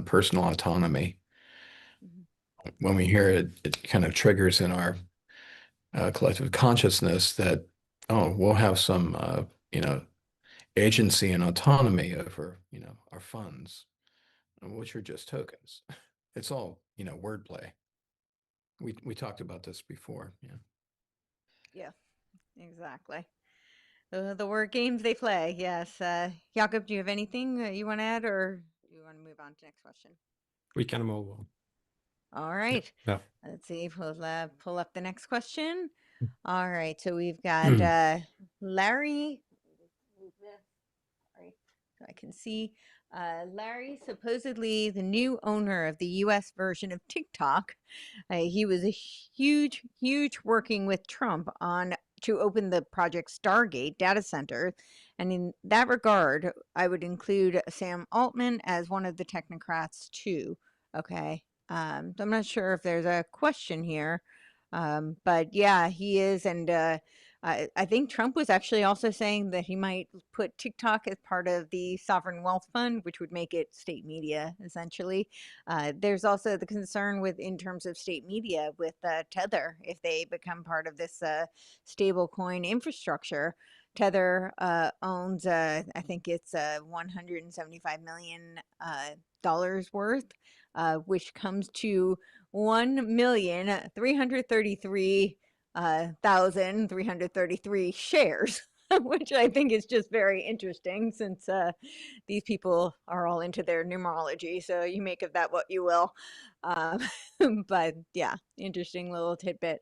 personal autonomy. When we hear it, it kind of triggers in our collective consciousness that, we'll have some, agency and autonomy over, our funds, which are just tokens. It's all, wordplay. We talked about this before. Yeah. Yeah, exactly. The word games they play. Yes. Jakob, do you have anything you want to add, or do you want to move on to the next question? We can move on. All right. Yeah. Let's see if we'll pull up the next question. All right. So we've got Larry. Sorry, so I can see Larry, supposedly the new owner of the U.S. version of TikTok. He was a huge working with Trump to open the Project Stargate data center. And in that regard, I would include Sam Altman as one of the technocrats too. Okay. So I'm not sure if there's a question here. But yeah, he is. And I think Trump was actually also saying that he might put TikTok as part of the sovereign wealth fund, which would make it state media essentially. There's also the concern with, in terms of state media, with Tether, if they become part of this stable coin infrastructure. Tether owns, I think it's $175 million worth, which comes to 1,333,333 shares, which I think is just very interesting, since these people are all into their numerology. So you make of that what you will. Um, but yeah, interesting little tidbit.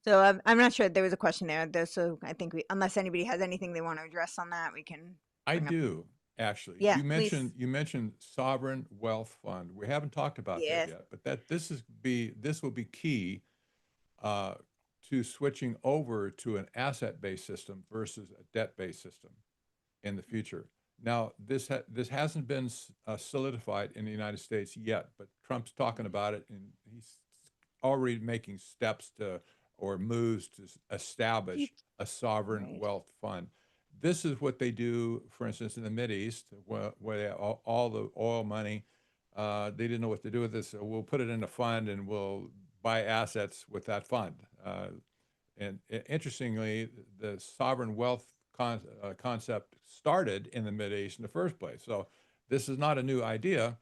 So I'm not sure, there was a question there, though, so I think unless anybody has anything they want to address on that, we can. I do, actually. Yeah, You mentioned sovereign wealth fund. We haven't talked about that yet, but this will be key to switching over to an asset-based system versus a debt-based system in the future. Now, this hasn't been solidified in the United States yet, but Trump's talking about it, and he's already making steps to, or moves to, establish a sovereign wealth fund. This is what they do, for instance, in the Mideast, where all the oil money, they didn't know what to do with this. So we'll put it in a fund and we'll buy assets with that fund. And interestingly, the sovereign wealth concept started in the Mideast in the first place. So this is not a new idea,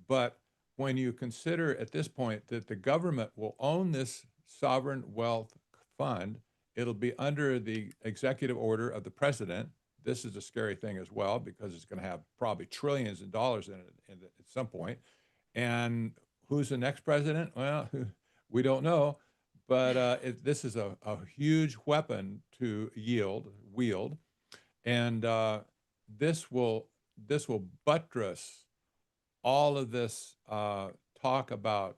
but when you consider at this point that the government will own this sovereign wealth fund, it'll be under the executive order of the president. This is a scary thing as well, because it's going to have probably trillions of dollars in it at some point. And who's the next president? Well, we don't know, but this is a huge weapon to wield, and this will buttress all of this talk about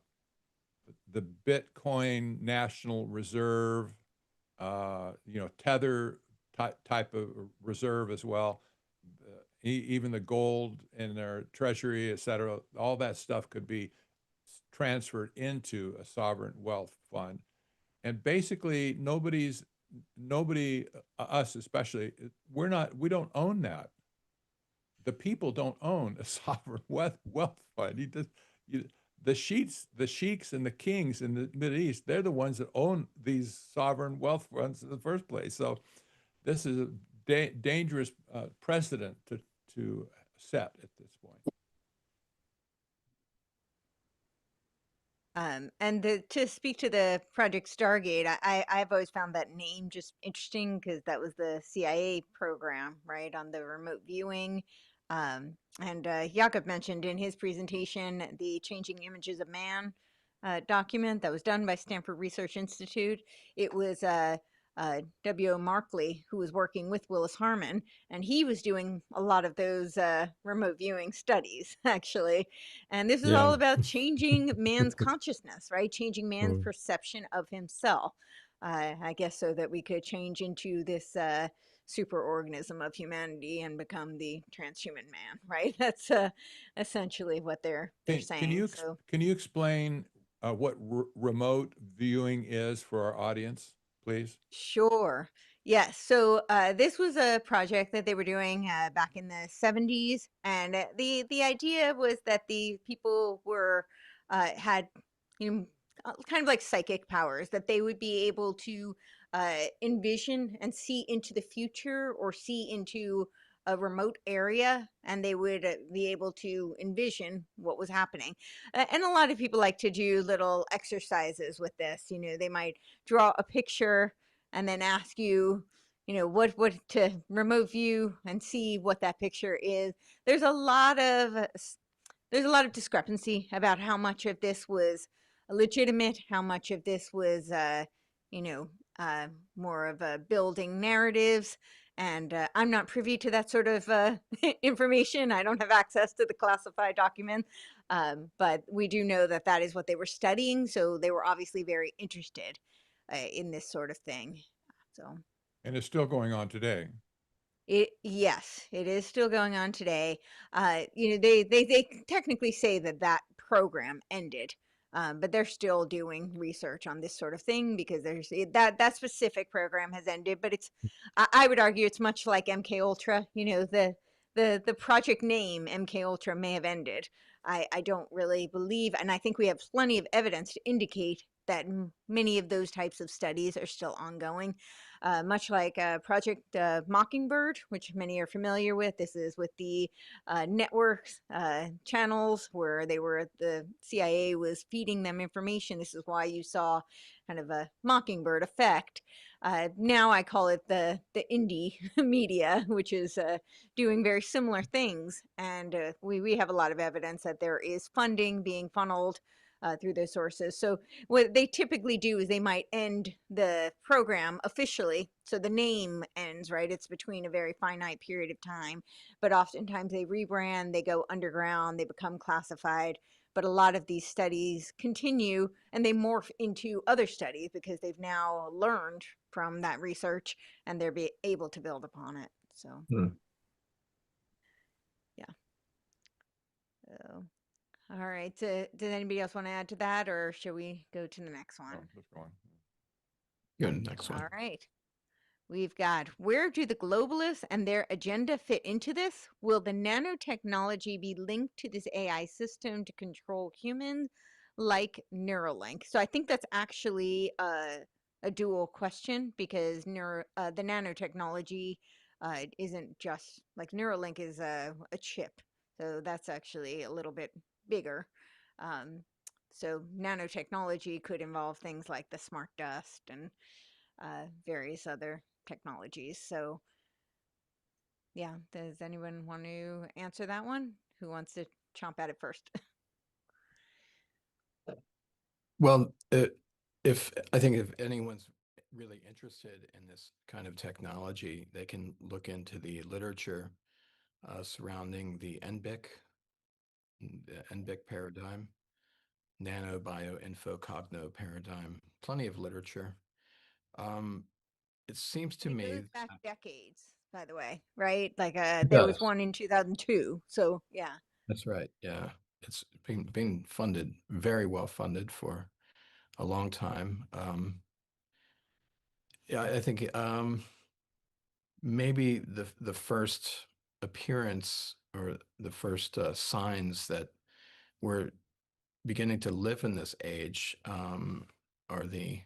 the Bitcoin National Reserve, Tether type of reserve as well. Even the gold in their treasury, et cetera, all that stuff could be transferred into a sovereign wealth fund. And basically nobody, us especially, we don't own that. The people don't own a sovereign wealth fund. The sheiks and the kings in the Mideast, they're the ones that own these sovereign wealth funds in the first place. So this is a dangerous precedent to set at this point. And to speak to the Project Stargate, I've always found that name just interesting, because that was the CIA program, right, on the remote viewing. And Jakob mentioned in his presentation the Changing Images of Man document that was done by Stanford Research Institute. It was W.O. Markley, who was working with Willis Harman, and he was doing a lot of those remote viewing studies, actually. And this is all about changing man's consciousness, right? Changing man's perception of himself, I guess, so that we could change into this superorganism of humanity and become the transhuman man, right? That's essentially what they're saying. Can you explain what remote viewing is for our audience, please? Sure. Yes. So this was a project that they were doing back in the 70s, and the idea was that the people were had kind of like psychic powers, that they would be able to envision and see into the future, or see into a remote area, and they would be able to envision what was happening. And a lot of people like to do little exercises with this. They might draw a picture and then ask you, what to remote view and see what that picture is. There's a lot of discrepancy about how much of this was legitimate, how much of this was more of a building narratives. And I'm not privy to that sort of information. I don't have access to the classified documents, but we do know that that is what they were studying. So they were obviously very interested in this sort of thing. So. And it's still going on today. Yes, it is still going on today. They technically say that program ended But they're still doing research on this sort of thing because there's that specific program has ended. But I would argue it's much like MK Ultra. You know, the project name MK Ultra may have ended. I don't really believe, and I think we have plenty of evidence to indicate that many of those types of studies are still ongoing. Much like Project Mockingbird, which many are familiar with. This is with the networks channels where the CIA was feeding them information. This is why you saw kind of a mockingbird effect. Now I call it the indie media, which is doing very similar things. And we have a lot of evidence that there is funding being funneled through those sources. So what they typically do is they might end the program officially. So the name ends, right? It's between a very finite period of time. But oftentimes they rebrand, they go underground, they become classified. But a lot of these studies continue and they morph into other studies because they've now learned from that research and they're able to build upon it. So, yeah. So, all right. So, does anybody else want to add to that, or should we go to the next one? Let's go on. Good, next one. All right. We've got, where do the globalists and their agenda fit into this? Will the nanotechnology be linked to this AI system to control humans like Neuralink? So I think that's actually a dual question because the nanotechnology isn't just like Neuralink is a chip. So that's actually a little bit bigger. So nanotechnology could involve things like the smart dust and various other technologies. So yeah, does anyone want to answer that one? Who wants to chomp at it first? Well, I think if anyone's really interested in this kind of technology, they can look into the literature surrounding the NBIC paradigm, nano bio info cogno paradigm. Plenty of literature. It seems to me goes back decades, by the way, right? Like It there was does. one in 2002. So yeah. That's right. Yeah, it's been funded, very well funded for a long time. Yeah, I think maybe the first appearance or the first signs that we're beginning to live in this age are the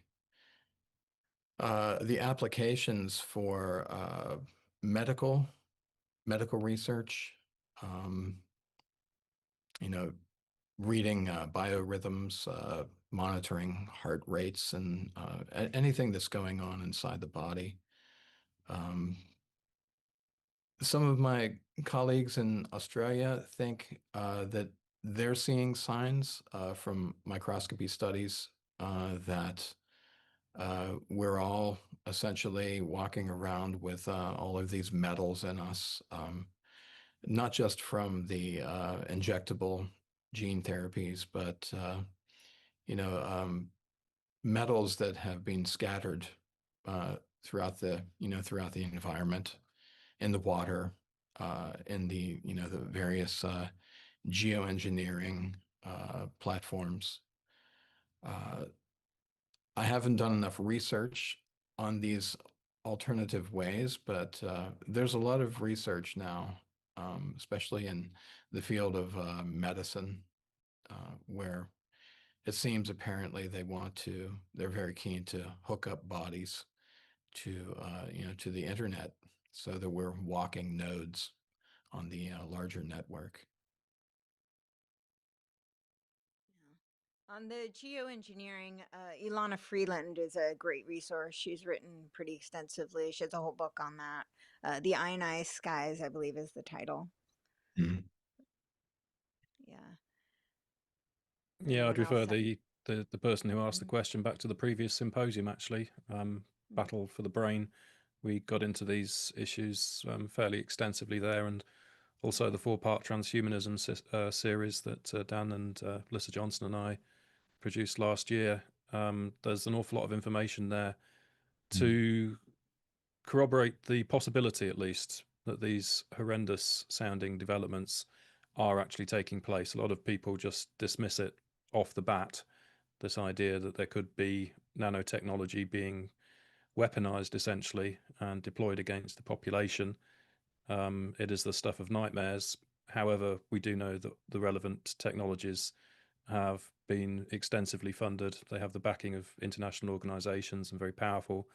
applications for medical research. You know, reading biorhythms, monitoring heart rates, and anything that's going on inside the body. Some of my colleagues in Australia think that they're seeing signs from microscopy studies that we're all essentially walking around with all of these metals in us, not just from the injectable gene therapies, but metals that have been scattered throughout the environment, in the water, in the the various geoengineering platforms. I haven't done enough research on these alternative ways, but there's a lot of research now, especially in the field of medicine, where it seems apparently they're very keen to hook up bodies to to the internet so that we're walking nodes on the larger network. On the geoengineering, Ilana Freeland is a great resource. She's written pretty extensively. She has a whole book on that. The Ionized Skies, I believe, is the title. Mm-hmm. Yeah. Yeah, I'd refer the person who asked the question back to the previous symposium, actually. Battle for the Brain. We got into these issues fairly extensively there, and also the 4-part transhumanism series that Dan and Melissa Johnson and I produced last year. There's an awful lot of information there to corroborate the possibility, at least, that these horrendous sounding developments are actually taking place. A lot of people just dismiss it off the bat, this idea that there could be nanotechnology being weaponized essentially and deployed against the population. It is the stuff of nightmares. However, we do know that the relevant technologies have been extensively funded. They have the backing of international organizations and very powerful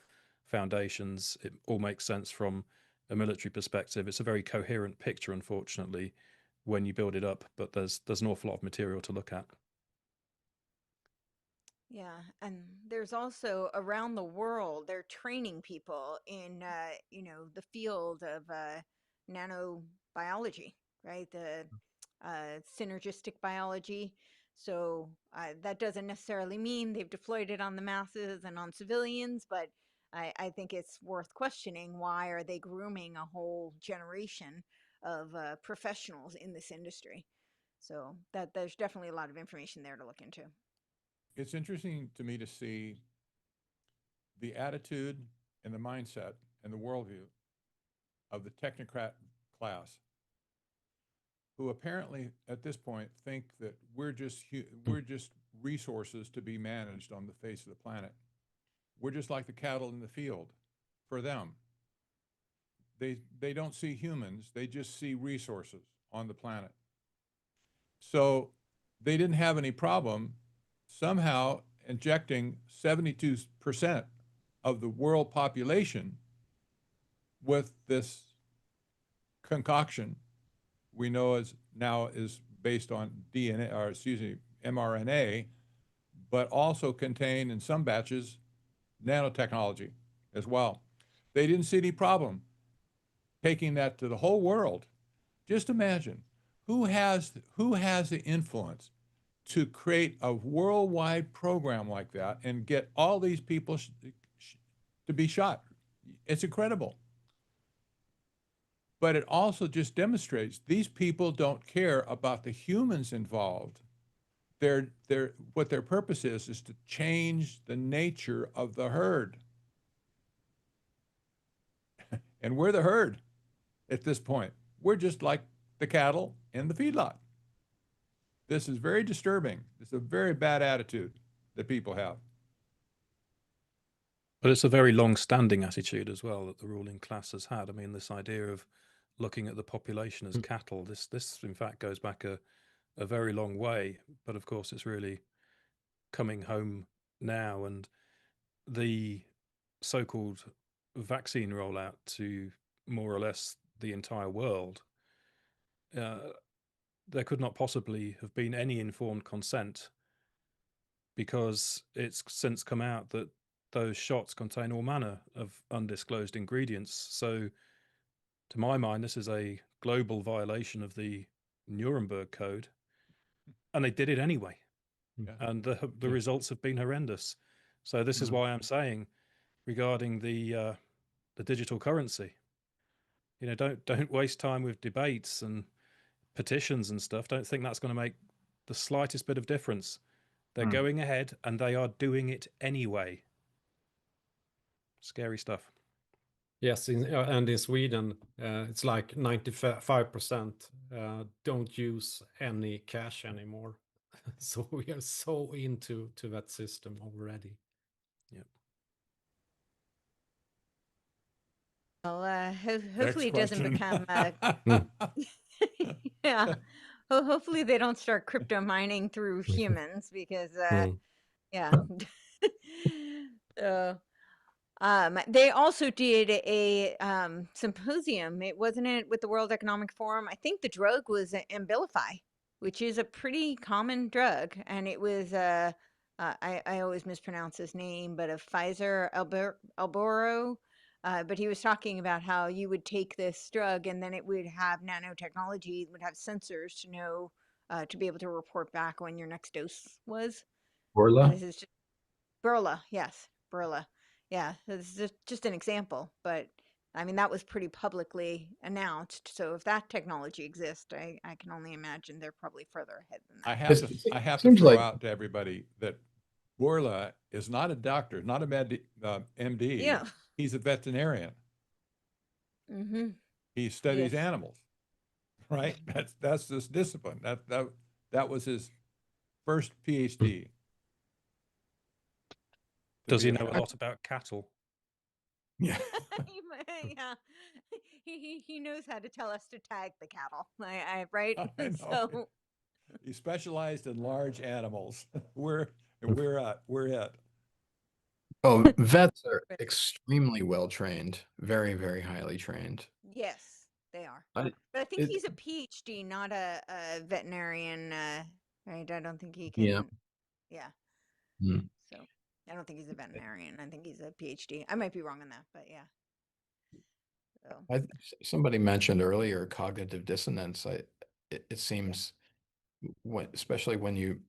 foundations. It all makes sense from a military perspective. It's a very coherent picture, unfortunately, when you build it up, but there's an awful lot of material to look at. Yeah, and there's also around the world, they're training people in, the field of nanobiology, right? The synergistic biology. So that doesn't necessarily mean they've deployed it on the masses and on civilians, but I think it's worth questioning, why are they grooming a whole generation of professionals in this industry? So that there's definitely a lot of information there to look into. It's interesting to me to see the attitude and the mindset and the worldview of the technocrat class, who apparently at this point think that we're just resources to be managed on the face of the planet. We're just like the cattle in the field for them. They don't see humans, they just see resources on the planet. So they didn't have any problem somehow injecting 72% of the world population with this concoction we know is based on DNA, or excuse me, mRNA, but also contain in some batches nanotechnology as well. They didn't see any problem taking that to the whole world. Just imagine who has the influence to create a worldwide program like that and get all these people to be shot. It's incredible. But it also just demonstrates these people don't care about the humans involved. What their purpose is to change the nature of the herd. And we're the herd at this point. We're just like the cattle in the feedlot. This is very disturbing. It's a very bad attitude that people have. But it's a very long-standing attitude as well that the ruling class has had. I mean, this idea of looking at the population as cattle, this in fact goes back a very long way. But of course, it's really coming home now. And the so-called vaccine rollout to more or less the entire world, there could not possibly have been any informed consent, because it's since come out that those shots contain all manner of undisclosed ingredients. So to my mind, this is a global violation of the Nuremberg Code, and they did it anyway. Yeah. And the results have been horrendous. So this is why I'm saying, regarding the digital currency, don't waste time with debates and petitions and stuff. Don't think that's going to make the slightest bit of difference. They're going ahead and they are doing it anyway. Scary stuff. Yes, and in Sweden, it's like 95% don't use any cash anymore. So we are so into that system already. Yep. Well, hopefully it doesn't become. Yeah. Hopefully they don't start crypto mining through humans, because yeah. So they also did a symposium. Wasn't it with the World Economic Forum? I think the drug was Abilify, which is a pretty common drug, and it was I always mispronounce his name, but a Pfizer Alboro. But he was talking about how you would take this drug and then it would have nanotechnology, it would have sensors to know, to be able to report back when your next dose was. Borla? This is just Burla, yes, Burla. Yeah, this is just an example, but I mean, that was pretty publicly announced. So if that technology exists, I can only imagine they're probably further ahead than that. I have to throw out to everybody that Borla is not a doctor, not a MD. Yeah. He's a veterinarian. Mm-hmm. He studies animals, right? That's this discipline. That was his first PhD. Does he know a lot about cattle? Yeah. Yeah, he knows how to tell us to tag the cattle. Right. I know. So He specialized in large animals. We're it. Oh, vets are extremely well trained, very, very highly trained. yes, they are. I, But I think it, he's a PhD, not a veterinarian. Right? I don't think he yeah. can. Yeah. Mm. So I don't think he's a veterinarian. I think he's a PhD. I might be wrong on that, but yeah. So. Somebody mentioned earlier cognitive dissonance. It seems, especially when you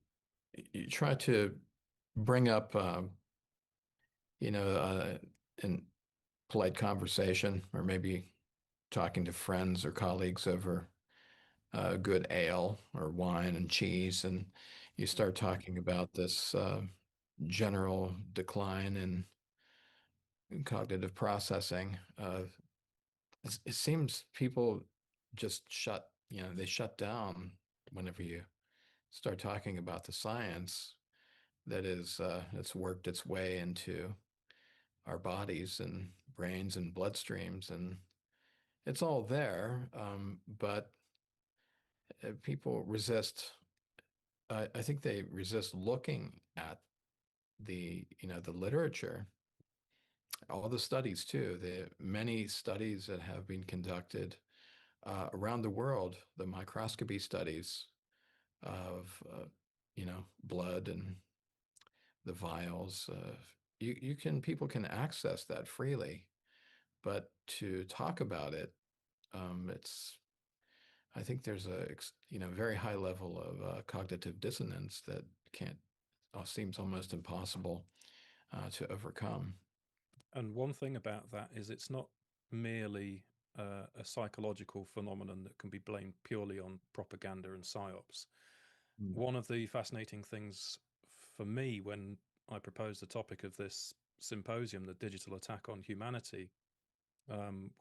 try to bring up, in polite conversation, or maybe talking to friends or colleagues over good ale or wine and cheese, and you start talking about this general decline in cognitive processing. It seems people just they shut down whenever you start talking about the science that is that's worked its way into our bodies and brains and bloodstreams, and it's all there, but people resist. I think they resist looking at the literature, all the studies too. The many studies that have been conducted around the world, the microscopy studies of blood and the vials. People can access that freely, but to talk about it, it's I think there's a very high level of cognitive dissonance that can't seems almost impossible to overcome. And one thing about that is it's not merely a psychological phenomenon that can be blamed purely on propaganda and psyops. One of the fascinating things for me when I proposed the topic of this symposium, the digital attack on humanity,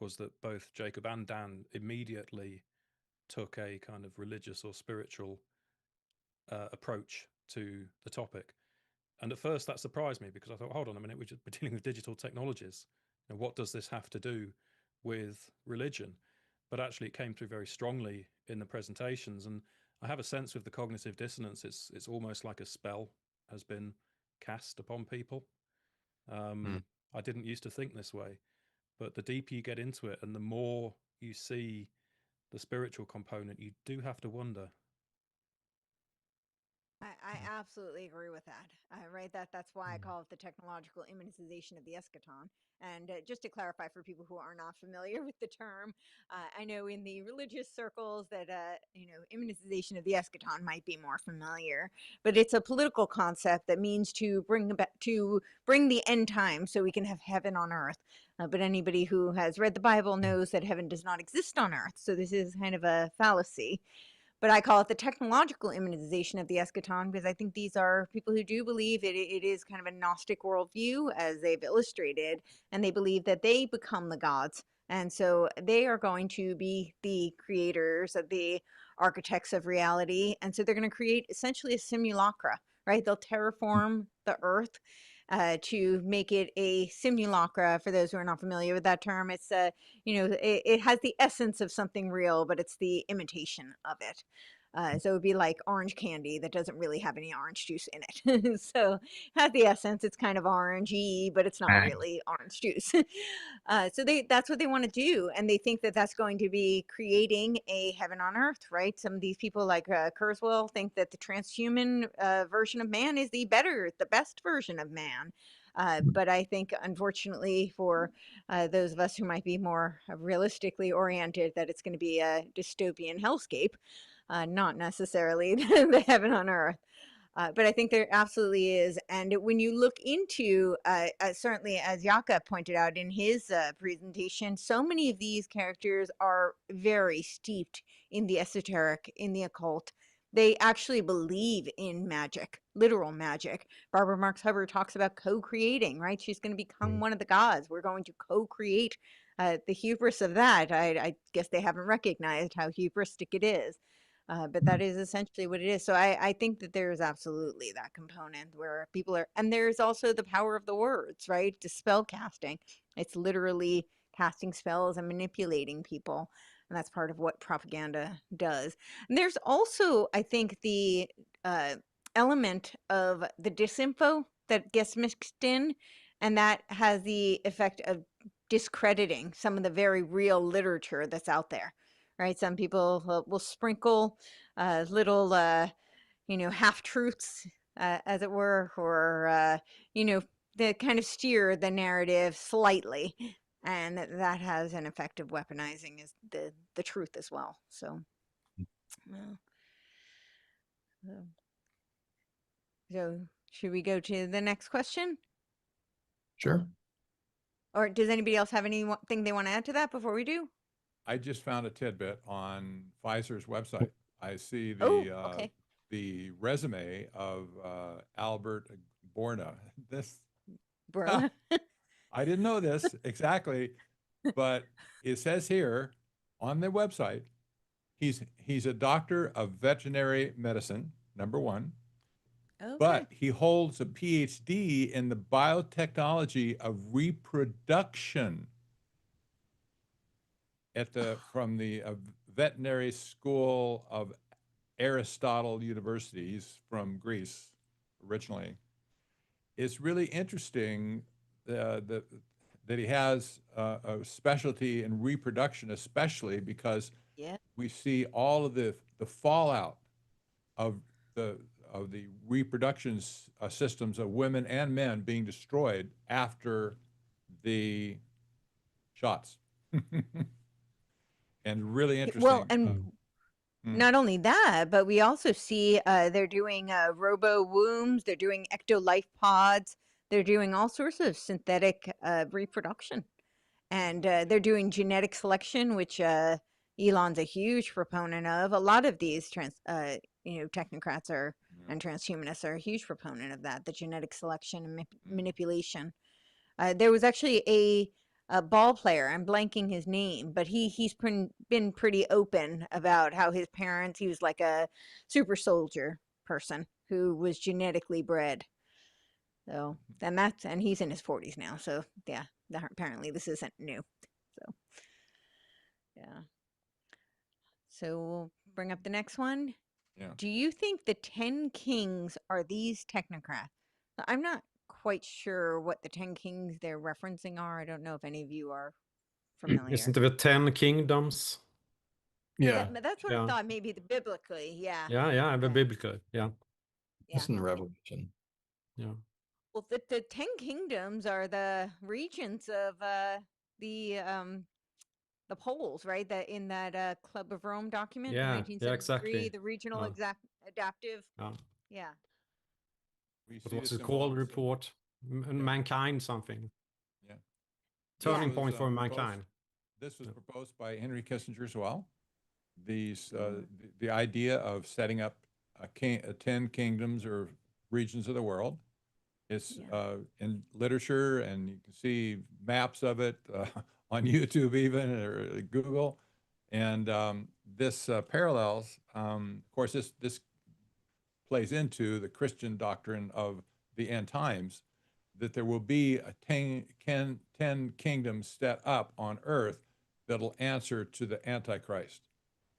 was that both Jacob and Dan immediately took a kind of religious or spiritual approach to the topic. And at first that surprised me because I thought, hold on a minute, we're dealing with digital technologies. And what does this have to do with religion? But actually it came through very strongly in the presentations. And I have a sense with the cognitive dissonance, it's almost like a spell has been cast upon people. I didn't used to think this way, but the deeper you get into it and the more you see the spiritual component, you do have to wonder. I absolutely agree with that. Right, that's why I call it the technological immunization of the eschaton. And just to clarify for people who are not familiar with the term, I know in the religious circles that immunization of the eschaton might be more familiar, but it's a political concept that means to bring the end time so we can have heaven on earth. But anybody who has read the Bible knows that heaven does not exist on earth, so this is kind of a fallacy. But I call it the technological immunization of the eschaton because I think these are people who do believe it is kind of a Gnostic worldview, as they've illustrated, and they believe that they become the gods. And so they are going to be the creators, of the architects of reality. And so they're going to create essentially a simulacra, right? They'll terraform the earth to make it a simulacra. For those who are not familiar with that term, it's it has the essence of something real, but it's the imitation of it. So it would be like orange candy that doesn't really have any orange juice in it. So it has the essence, it's kind of orangey, but it's not really orange juice. So that's what they want to do. And they think that that's going to be creating a heaven on earth, right? Some of these people like Kurzweil think that the transhuman version of man is the best version of man. But I think, unfortunately, for those of us who might be more realistically oriented, that it's going to be a dystopian hellscape, not necessarily the heaven on earth. But I think there absolutely is. And when you look into, certainly as Jakob pointed out in his presentation, so many of these characters are very steeped in the esoteric, in the occult. They actually believe in magic, literal magic. Barbara Marx Hubbard talks about co-creating, right? She's going to become one of the gods. We're going to co-create. The hubris of that, I guess they haven't recognized how hubristic it is. But that is essentially what it is. So I think that there's absolutely that component where people are, and there's also the power of the words, right? To spell casting. It's literally casting spells and manipulating people. And that's part of what propaganda does. And there's also, I think, the element of the disinfo that gets mixed in, and that has the effect of discrediting some of the very real literature that's out there, right? Some people will sprinkle little, half truths, as it were, or, the kind of steer the narrative slightly. And that has an effect of weaponizing is the truth as well. So, so should we go to the next question? Sure. Or does anybody else have anything they want to add to that before we do? I just found a tidbit on Pfizer's website. I see okay. the resume of Albert Borna. This, Bro. I didn't know this exactly, but it says here on their website, he's a doctor of veterinary medicine, number one. Okay. But he holds a PhD in the biotechnology of reproduction from the veterinary school of Aristotle University. He's from Greece originally. It's really interesting that he has a specialty in reproduction, especially because we see all of the fallout of the reproduction systems of women and men being destroyed after the shots. And really interesting. Well, and not only that, but we also see they're doing robo wombs, they're doing ecto-life pods, they're doing all sorts of synthetic reproduction. And they're doing genetic selection, which Elon's a huge proponent of. A lot of these technocrats and transhumanists are a huge proponent of that, the genetic selection and manipulation. There was actually a ball player, I'm blanking his name, but he's been pretty open about how his parents, he was like a super soldier person who was genetically bred. So, and he's in his 40s now. So yeah, apparently this isn't new. So yeah. So we'll bring up the next one. Yeah. Do you think the 10 kings are these technocrats? I'm not quite sure what the 10 kings they're referencing are. I don't know if any of you are familiar. Isn't it the 10 kingdoms? Yeah. That's what I thought, maybe biblically. Yeah. Yeah, the biblical. Yeah. It's in the Revelation. Yeah. Well, the 10 kingdoms are the regions of the poles, right? That in that Club of Rome document, Yeah, 1973, exactly. the regional adaptive. Yeah. What was it called? Report mankind something. Yeah. Turning point for mankind. This was proposed by Henry Kissinger as well. These the idea of setting up 10 kingdoms or regions of the world. It's in literature, and you can see maps of it on YouTube even, or Google. And this parallels, of course, this plays into the Christian doctrine of the end times, that there will be 10 kingdoms set up on earth that'll answer to the Antichrist.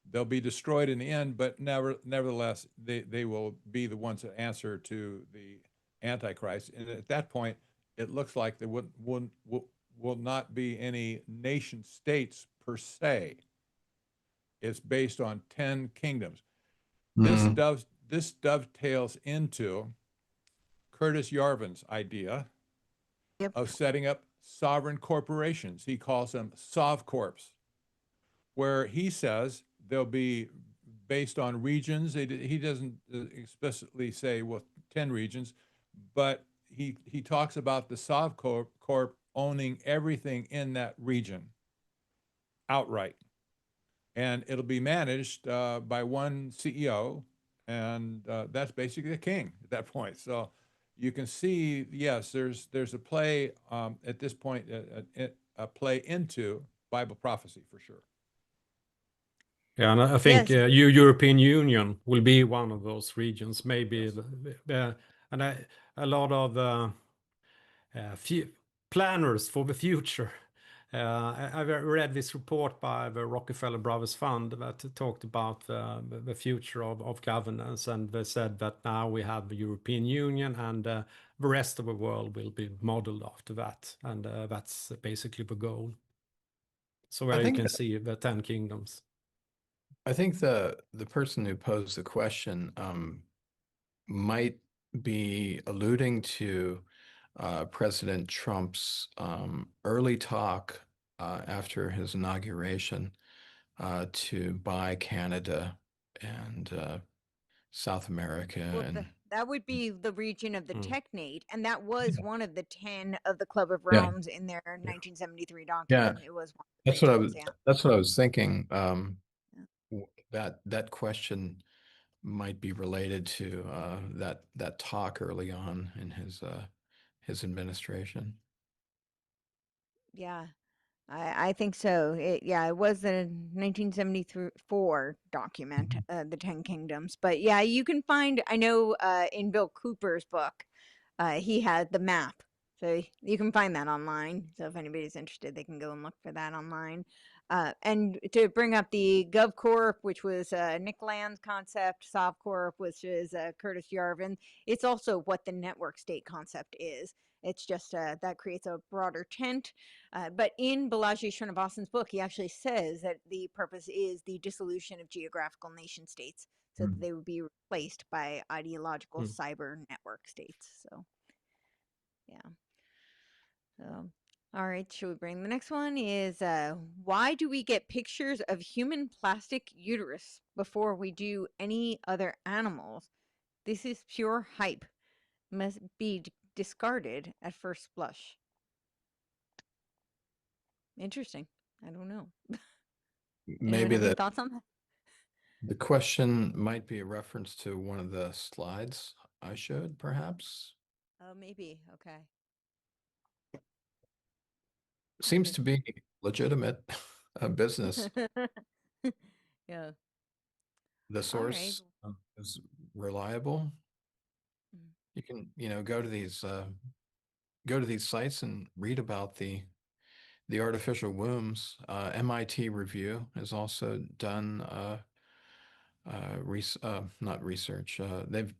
They'll be destroyed in the end, but nevertheless, they will be the ones that answer to the Antichrist. And at that point, it looks like there will not be any nation states per se. It's based on 10 kingdoms. This dovetails into Curtis Yarvin's idea of setting up sovereign corporations. He calls them Sovcorps, where he says they'll be based on regions. He doesn't explicitly say, well, 10 regions, but he talks about the Sovcorp owning everything in that region outright. And it'll be managed by one CEO, and that's basically the king at that point. So you can see, yes, there's a play at this point, a play into Bible prophecy for sure. Yeah, and I think Yes. European Union will be one of those regions, maybe, and a lot of planners for the future. I read this report by the Rockefeller Brothers Fund that talked about the future of governance, and they said that now we have the European Union, and the rest of the world will be modeled after that, and that's basically the goal. So I where you think can that- see the 10 kingdoms. I think the person who posed the question might be alluding to President Trump's early talk after his inauguration to buy Canada and South America. Well, And that would be the region of the Technate, and that was one of the 10 of the Club of Yeah. Rome's in their 1973 yeah, document. It was one of the that's what I regions, was. yeah. That's what I was thinking. That question might be related to that talk early on in his administration. Yeah, I think so. It was the 1974 document, the 10 Kingdoms. But yeah, you can find, I know in Bill Cooper's book, he had the map. So you can find that online. So if anybody's interested, they can go and look for that online. And to bring up the GovCorp, which was Nick Land's concept, SovCorp, which is Curtis Yarvin, it's also what the network state concept is. It's just that creates a broader tent. But in Balaji Srinivasan's book, he actually says that the purpose is the dissolution of geographical nation states so that they would be replaced by ideological cyber network states. So, yeah. So, all right, should we bring the next one? Is why do we get pictures of human plastic uterus before we do any other animals? This is pure hype. Must be discarded at first blush. Interesting. I don't know. Anyone Maybe have any thoughts on that? the question might be a reference to one of the slides I showed, perhaps. Oh, maybe. Okay. Seems to be legitimate business. Yeah. The All right. source is reliable. You can, go to these sites and read about the artificial wombs. MIT Review has also done not research. They've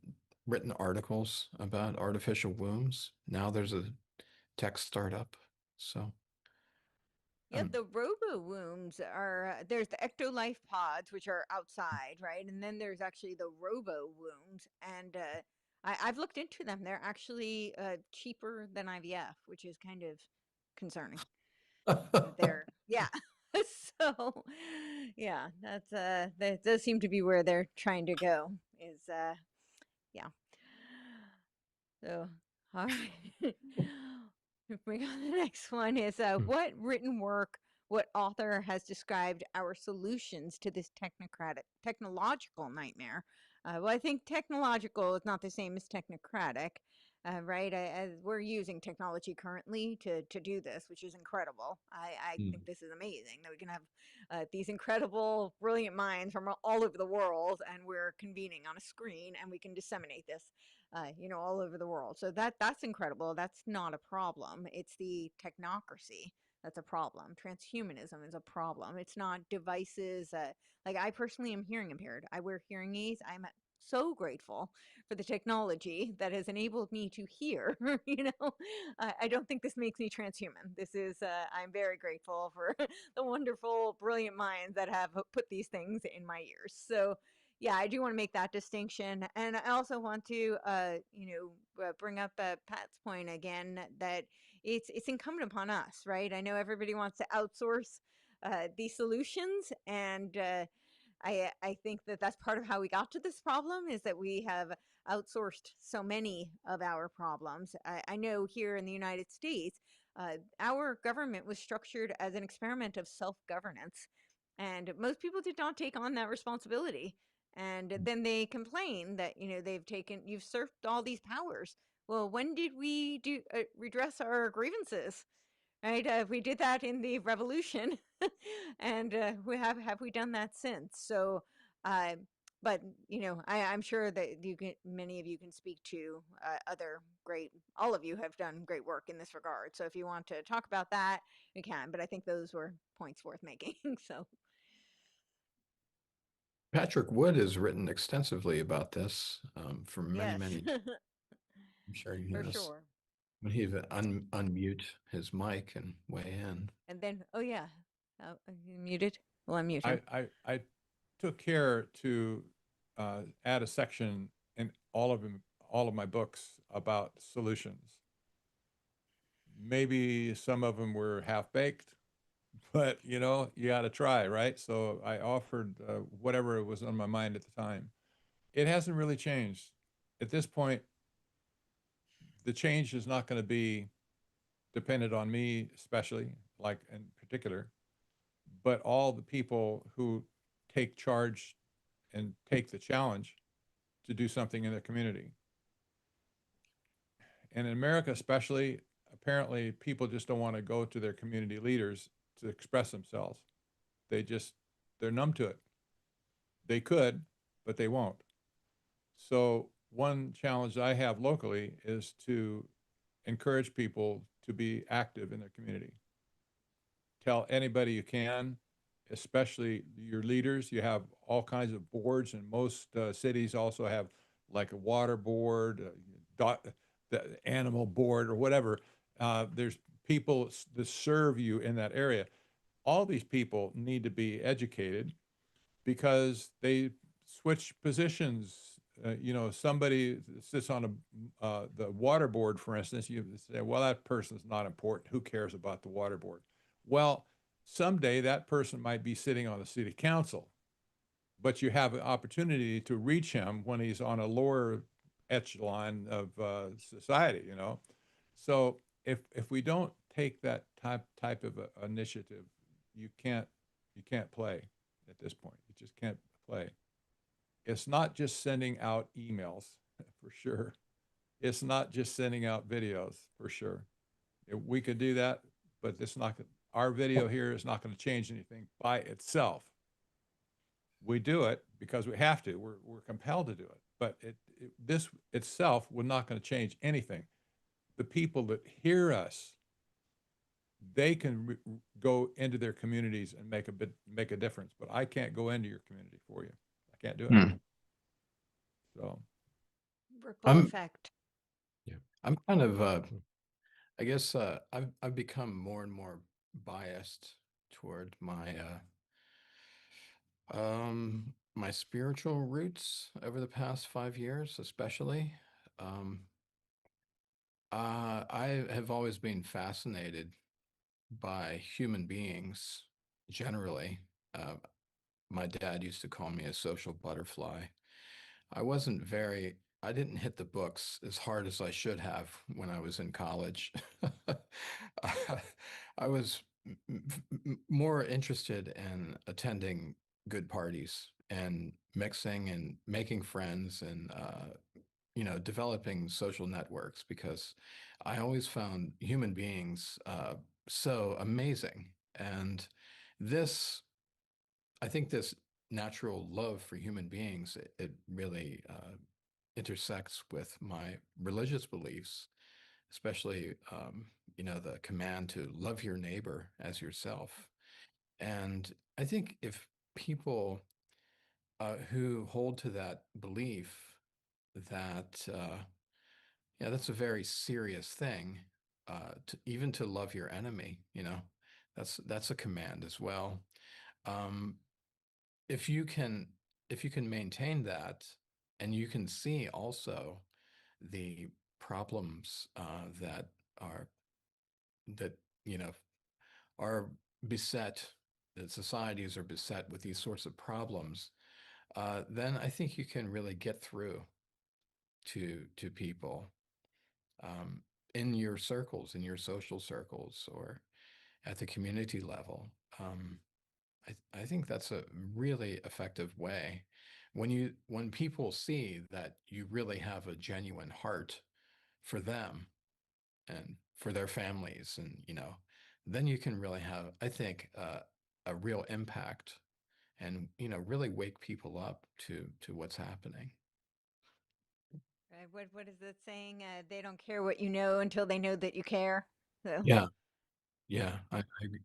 written articles about artificial wombs. Now there's a tech startup. So Yeah, the robo wombs are there's the ectolife pods, which are outside, right? And then there's actually the robo wombs, and I've looked into them. They're actually cheaper than IVF, which is kind of concerning. Yeah. So yeah, that does seem to be where they're trying to go. Is yeah. So all right. Moving on, the next one is what written work, what author has described our solutions to this technological nightmare? Well, I think technological is not the same as technocratic, right? We're using technology currently to do this, which is incredible. I think this is amazing that we can have these incredible, brilliant minds from all over the world, and we're convening on a screen, and we can disseminate this all over the world. So that's incredible. That's not a problem. It's the technocracy that's a problem. Transhumanism is a problem. It's not devices. Like I personally am hearing impaired. I wear hearing aids. I'm so grateful for the technology that has enabled me to hear. I don't think this makes me transhuman. This is I'm very grateful for the wonderful, brilliant minds that have put these things in my ears. So yeah, I do want to make that distinction, and I also want to, bring up Pat's point again that it's incumbent upon us, right? I know everybody wants to outsource these solutions, and I think that that's part of how we got to this problem is that we have outsourced so many of our problems. I know here in the United States, our government was structured as an experiment of self-governance, and most people did not take on that responsibility. And then they complain that they've usurped all these powers. Well, when did we redress our grievances? right? We did that in the revolution, and have we done that since? So, but I'm sure that many of you can speak to all of you have done great work in this regard. So if you want to talk about that, we can. But I think those were points worth making. So. Patrick Wood has written extensively about this for many, Yes. many. I'm sure he For knows. sure. When he unmute his mic and weigh in. And then, oh yeah, you muted. Well, unmute him. I took care to add a section in all of my books about solutions. Maybe some of them were half baked, but you got to try, right? So I offered whatever was on my mind at the time. It hasn't really changed. At this point, the change is not going to be dependent on me, especially, like in particular, but all the people who take charge and take the challenge to do something in their community. And in America, especially, apparently people just don't want to go to their community leaders to express themselves. They're numb to it. They could, but they won't. So one challenge I have locally is to encourage people to be active in their community. Tell anybody you can, especially your leaders. You have all kinds of boards, and most cities also have like a water board, the animal board, or whatever. There's people that serve you in that area. All these people need to be educated because they switch positions. Somebody sits on the water board, for instance. You say, well, that person's not important. Who cares about the water board? Well, someday that person might be sitting on the city council, but you have an opportunity to reach him when he's on a lower echelon of society. So if we don't take that type of initiative, you can't play at this point. You just can't play. It's not just sending out emails, for sure. It's not just sending out videos, for sure. We could do that, but it's not. Our video here is not going to change anything by itself. We do it because we have to. We're compelled to do it. But this itself we're not going to change anything. The people that hear us, they can go into their communities and make a difference. But I can't go into your community for you. I can't do it. So, ripple effect. Yeah, I'm kind of. I guess I've become more and more biased toward my spiritual roots over the past 5 years, especially. I have always been fascinated by human beings generally. My dad used to call me a social butterfly. I didn't hit the books as hard as I should have when I was in college. I was more interested in attending good parties and mixing and making friends and developing social networks, because I always found human beings so amazing. And I think this natural love for human beings, it really intersects with my religious beliefs, especially the command to love your neighbor as yourself. And I think if people who hold to that belief, that that's a very serious thing, even to love your enemy. That's a command as well. If you can maintain that, and you can see also the problems that are beset, that societies are beset with these sorts of problems, then I think you can really get through to people in your circles, in your social circles, or at the community level. I think that's a really effective way. When people see that you really have a genuine heart for them and for their families, and then you can really have, I think, a real impact, and really wake people up to what's happening. Right. What is that saying? They don't care what you know until they know that you care. So. Yeah, yeah,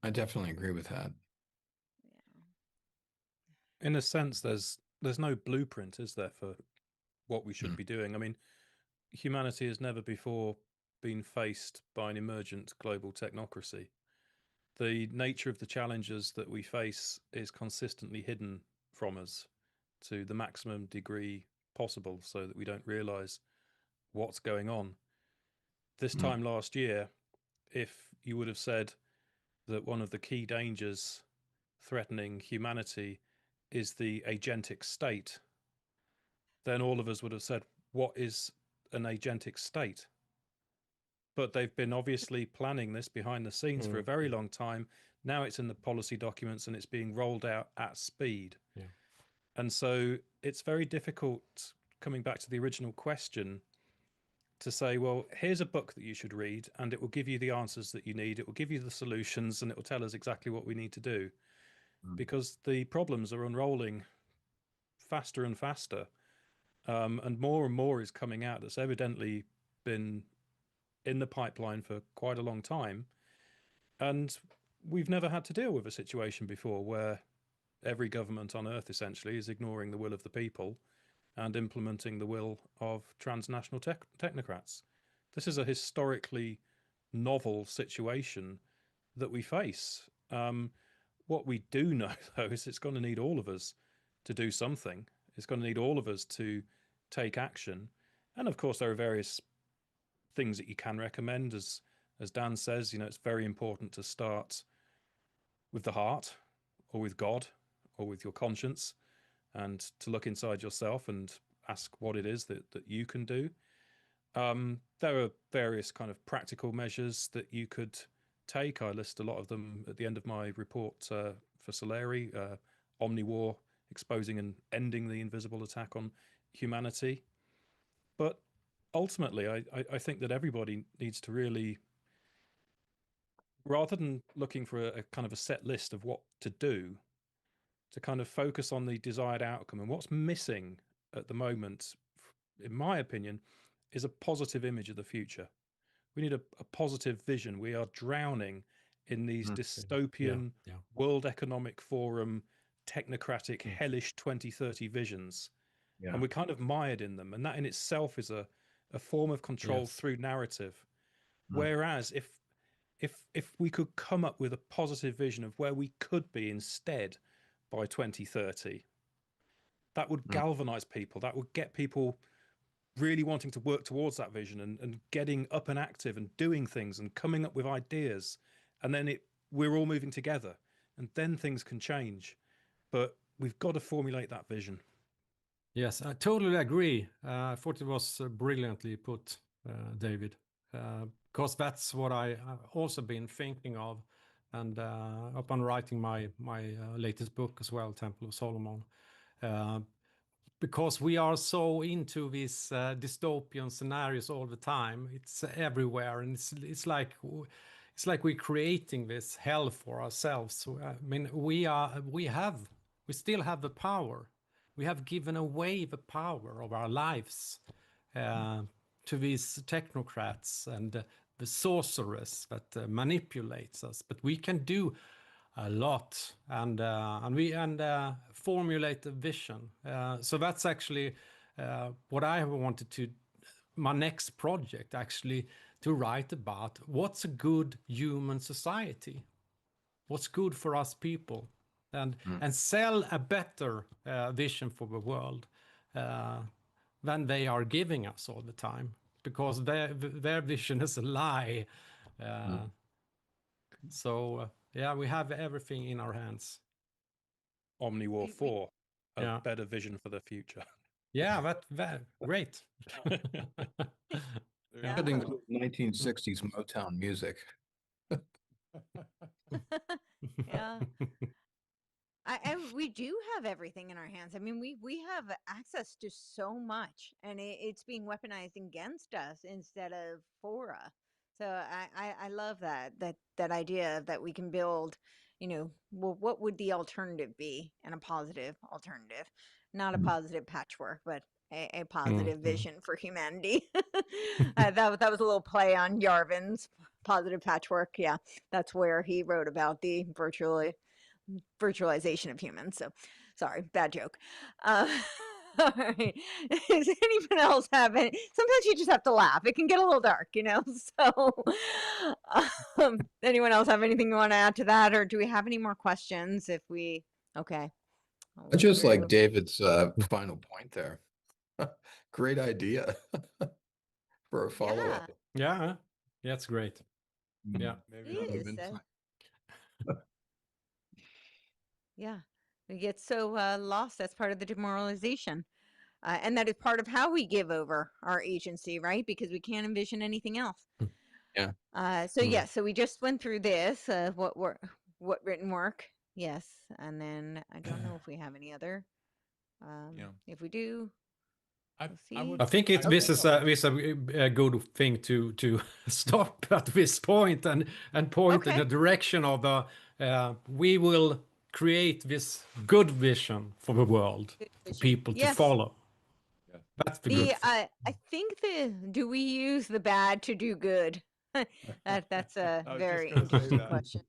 I definitely agree with that. In a sense, there's no blueprint, is there, for what we should be doing? I mean, humanity has never before been faced by an emergent global technocracy. The nature of the challenges that we face is consistently hidden from us to the maximum degree possible, so that we don't realize what's going on. This time last year, if you would have said that one of the key dangers threatening humanity is the agentic state, then all of us would have said, what is an agentic state? But they've been obviously planning this behind the scenes for a very long time. Now it's in the policy documents and it's being rolled out at speed. Yeah. And so it's very difficult, coming back to the original question, to say, well, here's a book that you should read and it will give you the answers that you need. It will give you the solutions and it will tell us exactly what we need to do. Because the problems are unrolling faster and faster. And more is coming out that's evidently been in the pipeline for quite a long time. And we've never had to deal with a situation before where every government on earth essentially is ignoring the will of the people and implementing the will of transnational technocrats. This is a historically novel situation that we face. What we do know, though, is it's going to need all of us to do something. It's going to need all of us to take action. And of course, there are various things that you can recommend. As Dan says, it's very important to start with the heart, or with God, or with your conscience, and to look inside yourself and ask what it is that you can do. There are various kind of practical measures that you could take. I list a lot of them at the end of my report for Soleri, Omniwar, exposing and ending the invisible attack on humanity. But ultimately, I think that everybody needs to really, rather than looking for a kind of a set list of what to do, to kind of focus on the desired outcome. And what's missing at the moment, in my opinion, is a positive image of the future. We need a positive vision. We are drowning in these dystopian World Economic Forum, technocratic, hellish 2030 visions. And we're kind of mired in them. And that in itself is a form of control through narrative. Whereas if we could come up with a positive vision of where we could be instead by 2030, that would galvanize people. That would get people really wanting to work towards that vision and getting up and active and doing things and coming up with ideas. And then we're all moving together, and then things can change. But we've got to formulate that vision. Yes, I totally agree. I thought it was brilliantly put, David, because that's what I've also been thinking of. And upon writing my latest book as well, Temple of Solomon, because we are so into these dystopian scenarios all the time. It's everywhere, and it's like we're creating this hell for ourselves. I mean, we still have the power. We have given away the power of our lives to these technocrats and the sorcerers that manipulates us. But we can do a lot, and formulate a vision. So that's actually what I wanted to, my next project actually, to write about what's a good human society, what's good for us people, and sell a better vision for the world than they are giving us all the time, because their vision is a lie. So yeah, we have everything in our hands. Omniwar 4, a better vision for the future. Yeah, that great. Could include 1960s Motown music. Yeah. We do have everything in our hands. I mean, we have access to so much, and it's being weaponized against us instead of for us. So I love that idea that we can build, well, what would the alternative be, and a positive alternative, not a positive patchwork, but a positive vision for humanity. That was a little play on Yarvin's positive patchwork. Yeah, that's where he wrote about the virtualization of humans. So sorry, bad joke. All right. Does anyone else have any? Sometimes you just have to laugh. It can get a little dark, So, anyone else have anything you want to add to that, or do we have any more questions? Okay. I just like David's final point there. Great idea for a follow-up. Yeah, that's great. Yeah. Maybe not It is, midnight. yeah. We get so lost. That's part of the demoralization. And that is part of how we give over our agency, right? Because we can't envision anything else. Yeah. So we just went through this, what written work. Yes. And then I don't know if we have any other. If we do, we'll see. I think this is a good thing to stop at this point and point in the direction of we will create this good vision for the world for people to follow. That's the good thing. I think do we use the bad to do good? That's a very interesting question.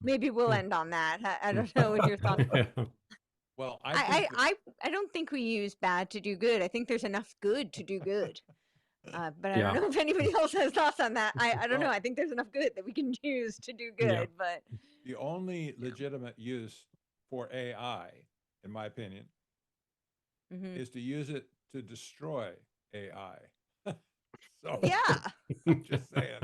Maybe we'll end on that. I don't know what your thoughts are. Well, I don't think we use bad to do good. I think there's enough good to do good. But I don't know if anybody else has thoughts on that. I don't know. I think there's enough good that we can use to do good. But the only legitimate use for AI, in my opinion, is to use it to destroy AI. So yeah, I'm just saying.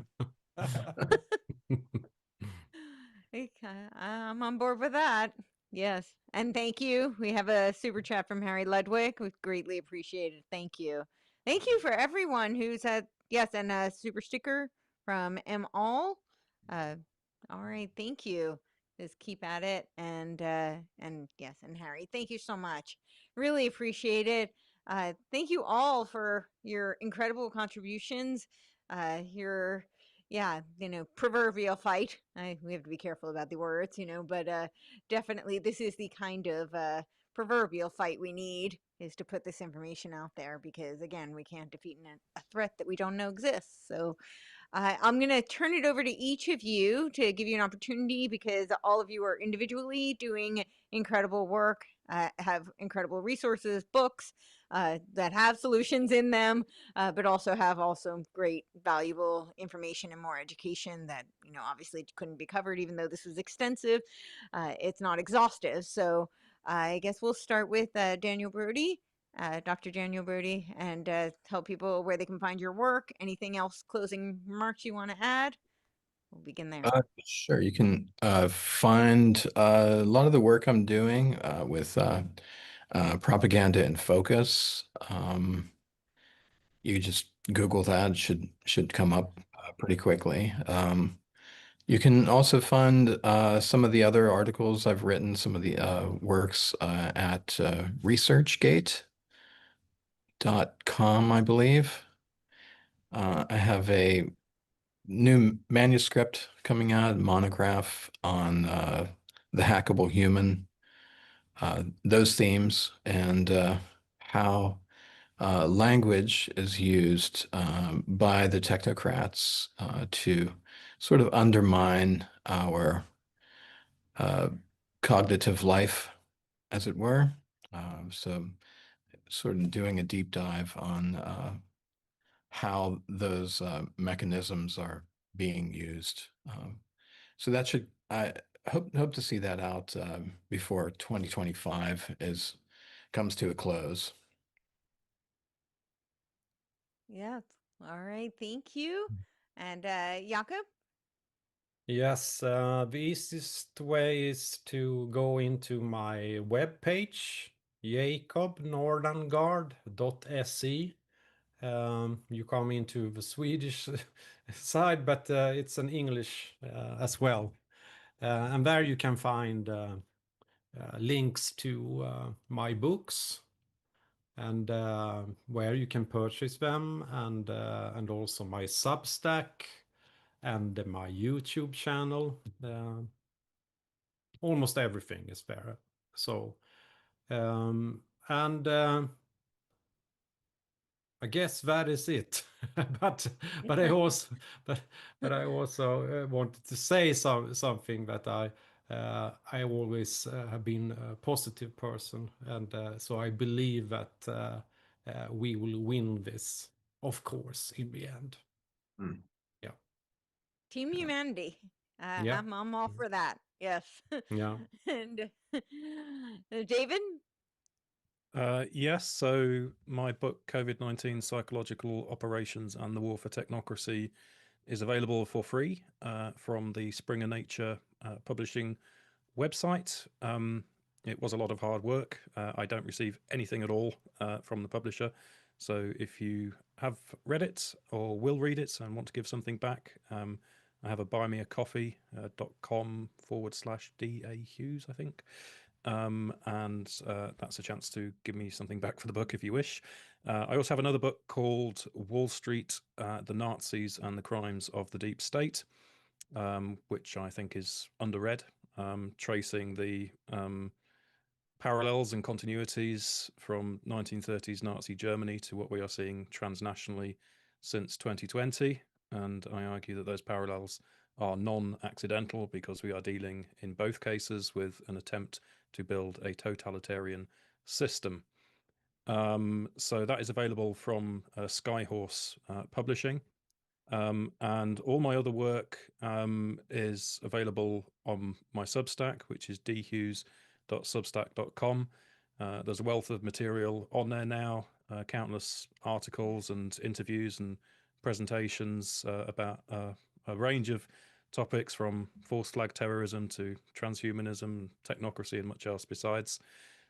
I'm on board with that. Yes. And thank you. We have a super chat from Harry Ludwig. We greatly appreciate it. Thank you. Thank you for everyone who's had, yes, and a super sticker from M. All. All right. Thank you. Just keep at it. And yes, and Harry, thank you so much. Really appreciate it. Thank you all for your incredible contributions. Your proverbial fight. We have to be careful about the words, but definitely this is the kind of proverbial fight we need, is to put this information out there, because again, we can't defeat a threat that we don't know exists. So I'm going to turn it over to each of you to give you an opportunity, because all of you are individually doing incredible work, have incredible resources, books that have solutions in them, but also have great valuable information and more education that, obviously couldn't be covered, even though this was extensive. It's not exhaustive. So I guess we'll start with Daniel Brody. Dr. Daniel Brody, and tell people where they can find your work. Anything else, closing remarks you want to add? We'll begin there. Sure. You can find a lot of the work I'm doing with propaganda in focus. You just Google that, should come up pretty quickly. You can also find some of the other articles I've written, some of the works at researchgate.com, I believe. I have a new manuscript coming out, monograph on the hackable human, those themes, and how language is used by the technocrats to sort of undermine our cognitive life, as it were. So sort of doing a deep dive on how those mechanisms are being used. So that I hope to see that out before 2025 comes to a close. Yeah. All right. Thank you. And Jakob? Yes, the easiest way is to go into my webpage, jakobnordangard.se. You come into the Swedish side, but it's an English as well. And there you can find links to my books, and where you can purchase them, and also my Substack and my YouTube channel. Almost everything is there. So, and I guess that is it. but I also wanted to say something that I always have been a positive person, and so I believe that we will win this, of course, in the end. Yeah. Team Humanity. Yeah. I'm all for that. Yes. Yeah. And David? Yes, so my book, COVID-19 Psychological Operations and the War for Technocracy, is available for free from the Springer Nature publishing website. It was a lot of hard work. I don't receive anything at all from the publisher. So if you have read it or will read it and want to give something back, I have a buymeacoffee.com/DA Hughes, I think. And that's a chance to give me something back for the book if you wish. I also have another book called Wall Street, the Nazis and the Crimes of the Deep State, which I think is underread, tracing the parallels and continuities from 1930s Nazi Germany to what we are seeing transnationally since 2020. And I argue that those parallels are non-accidental because we are dealing in both cases with an attempt to build a totalitarian system. So that is available from Skyhorse Publishing. And all my other work is available on my Substack, which is dhughes.substack.com. There's a wealth of material on there now, countless articles and interviews and presentations about a range of topics from forced flag terrorism to transhumanism, technocracy, and much else besides.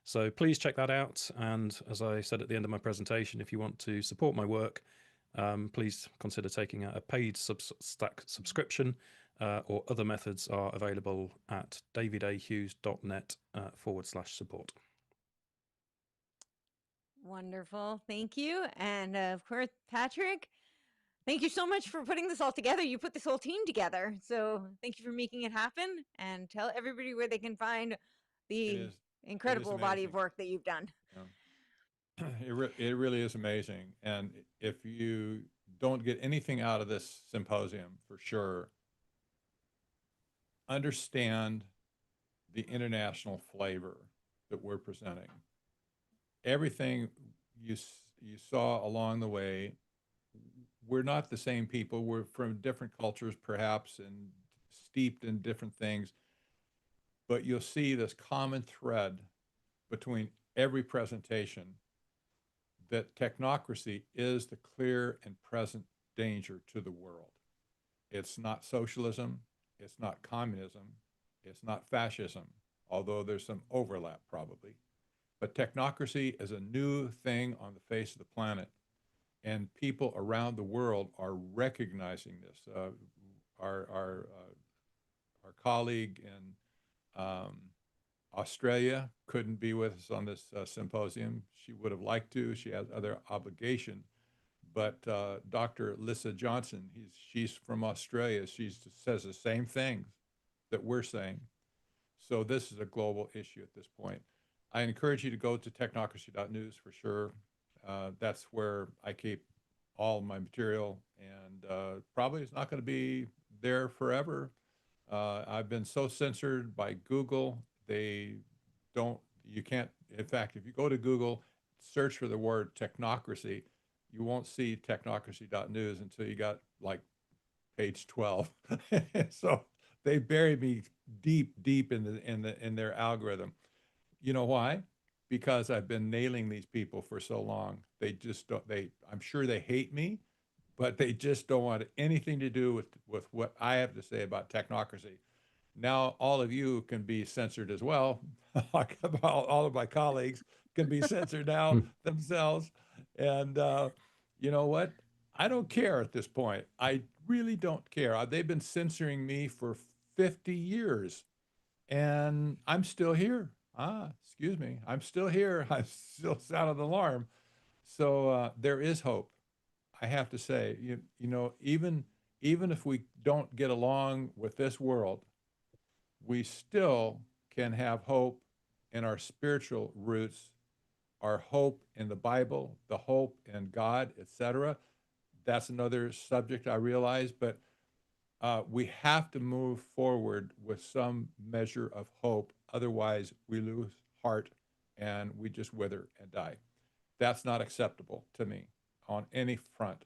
So please check that out. And as I said at the end of my presentation, if you want to support my work, please consider taking a paid Substack subscription, or other methods are available at davidahughes.net/support. Wonderful. Thank you. And of course, Patrick, thank you so much for putting this all together. You put this whole team together. So thank you for making it happen, and tell everybody where they can find the incredible body of work that you've done. Yeah. It really is amazing. And if you don't get anything out of this symposium, for sure, understand the international flavor that we're presenting. Everything you saw along the way, we're not the same people. We're from different cultures, perhaps, and steeped in different things. But you'll see this common thread between every presentation, that technocracy is the clear and present danger to the world. It's not socialism, it's not communism, it's not fascism, although there's some overlap probably. But technocracy is a new thing on the face of the planet, and people around the world are recognizing this. Our colleague in Australia couldn't be with us on this symposium. She would have liked to. She has other obligations. But Dr. Lissa Johnson, she's from Australia. She says the same things that we're saying. So this is a global issue at this point. I encourage you to go to technocracy.news for sure. That's where I keep all my material, and probably it's not going to be there forever. I've been so censored by Google. You can't, in fact, if you go to Google, search for the word technocracy, you won't see technocracy.news until you got like page 12. So they buried me deep in their algorithm. You know why? Because I've been nailing these people for so long. They just don't, I'm sure they hate me, but they just don't want anything to do with what I have to say about technocracy. Now all of you can be censored as well. All of my colleagues can be censored now themselves. And you know what? I don't care at this point. I really don't care. They've been censoring me for 50 years, and I'm still here. excuse me, I'm still here. I still sounded the alarm. So there is hope. I have to say, you know, even if we don't get along with this world, we still can have hope in our spiritual roots, our hope in the Bible, the hope in God, etc. That's another subject, I realize, but we have to move forward with some measure of hope. Otherwise, we lose heart and we just wither and die. That's not acceptable to me on any front.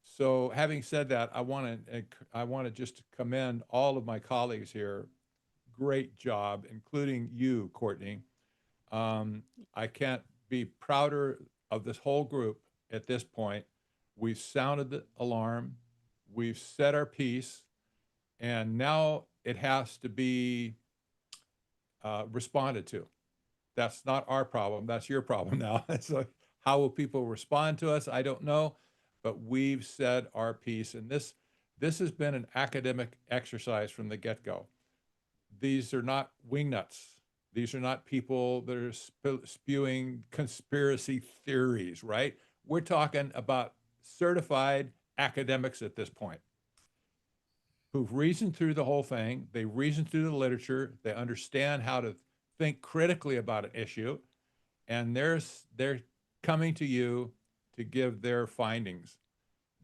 So, having said that, I want to just commend all of my colleagues here. Great job, including you, Courtenay. I can't be prouder of this whole group at this point. We've sounded the alarm, we've said our piece, and now it has to be responded to. That's not our problem. That's your problem now. So how will people respond to us? I don't know, but we've said our piece, and this has been an academic exercise from the get-go. These are not wingnuts. These are not people that are spewing conspiracy theories, right? We're talking about certified academics at this point who've reasoned through the whole thing. They reasoned through the literature. They understand how to think critically about an issue, and they're coming to you to give their findings.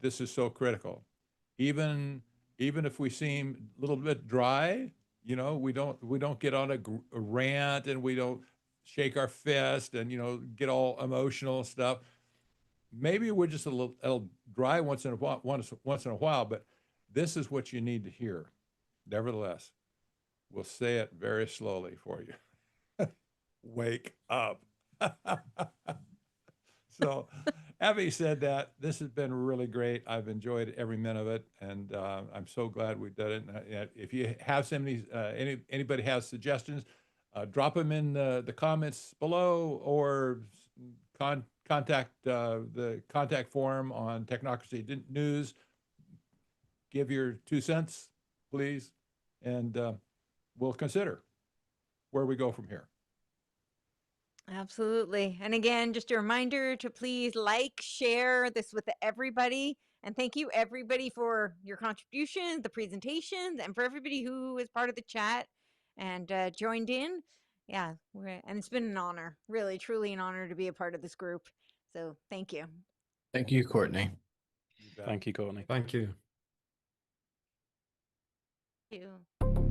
This is so critical. Even if we seem a little bit dry, you know, we don't get on a rant and we don't shake our fist and, you know, get all emotional and stuff. Maybe we're just a little dry once in a while, but this is what you need to hear. Nevertheless, we'll say it very slowly for you. Wake up. So, having said that, this has been really great. I've enjoyed every minute of it, and I'm so glad we did it. And if you have anybody has suggestions, drop them in the comments below, or contact the contact form on Technocracy News. Give your 2 cents, please, and we'll consider where we go from here. Absolutely. And again, just a reminder to please share this with everybody. And thank you, everybody, for your contributions, the presentations, and for everybody who is part of the chat and joined in. Yeah, and it's been an honor, really, truly an honor to be a part of this group. So thank you. Thank you, Courtenay. Thank you, Courtenay. Thank you. Thank you.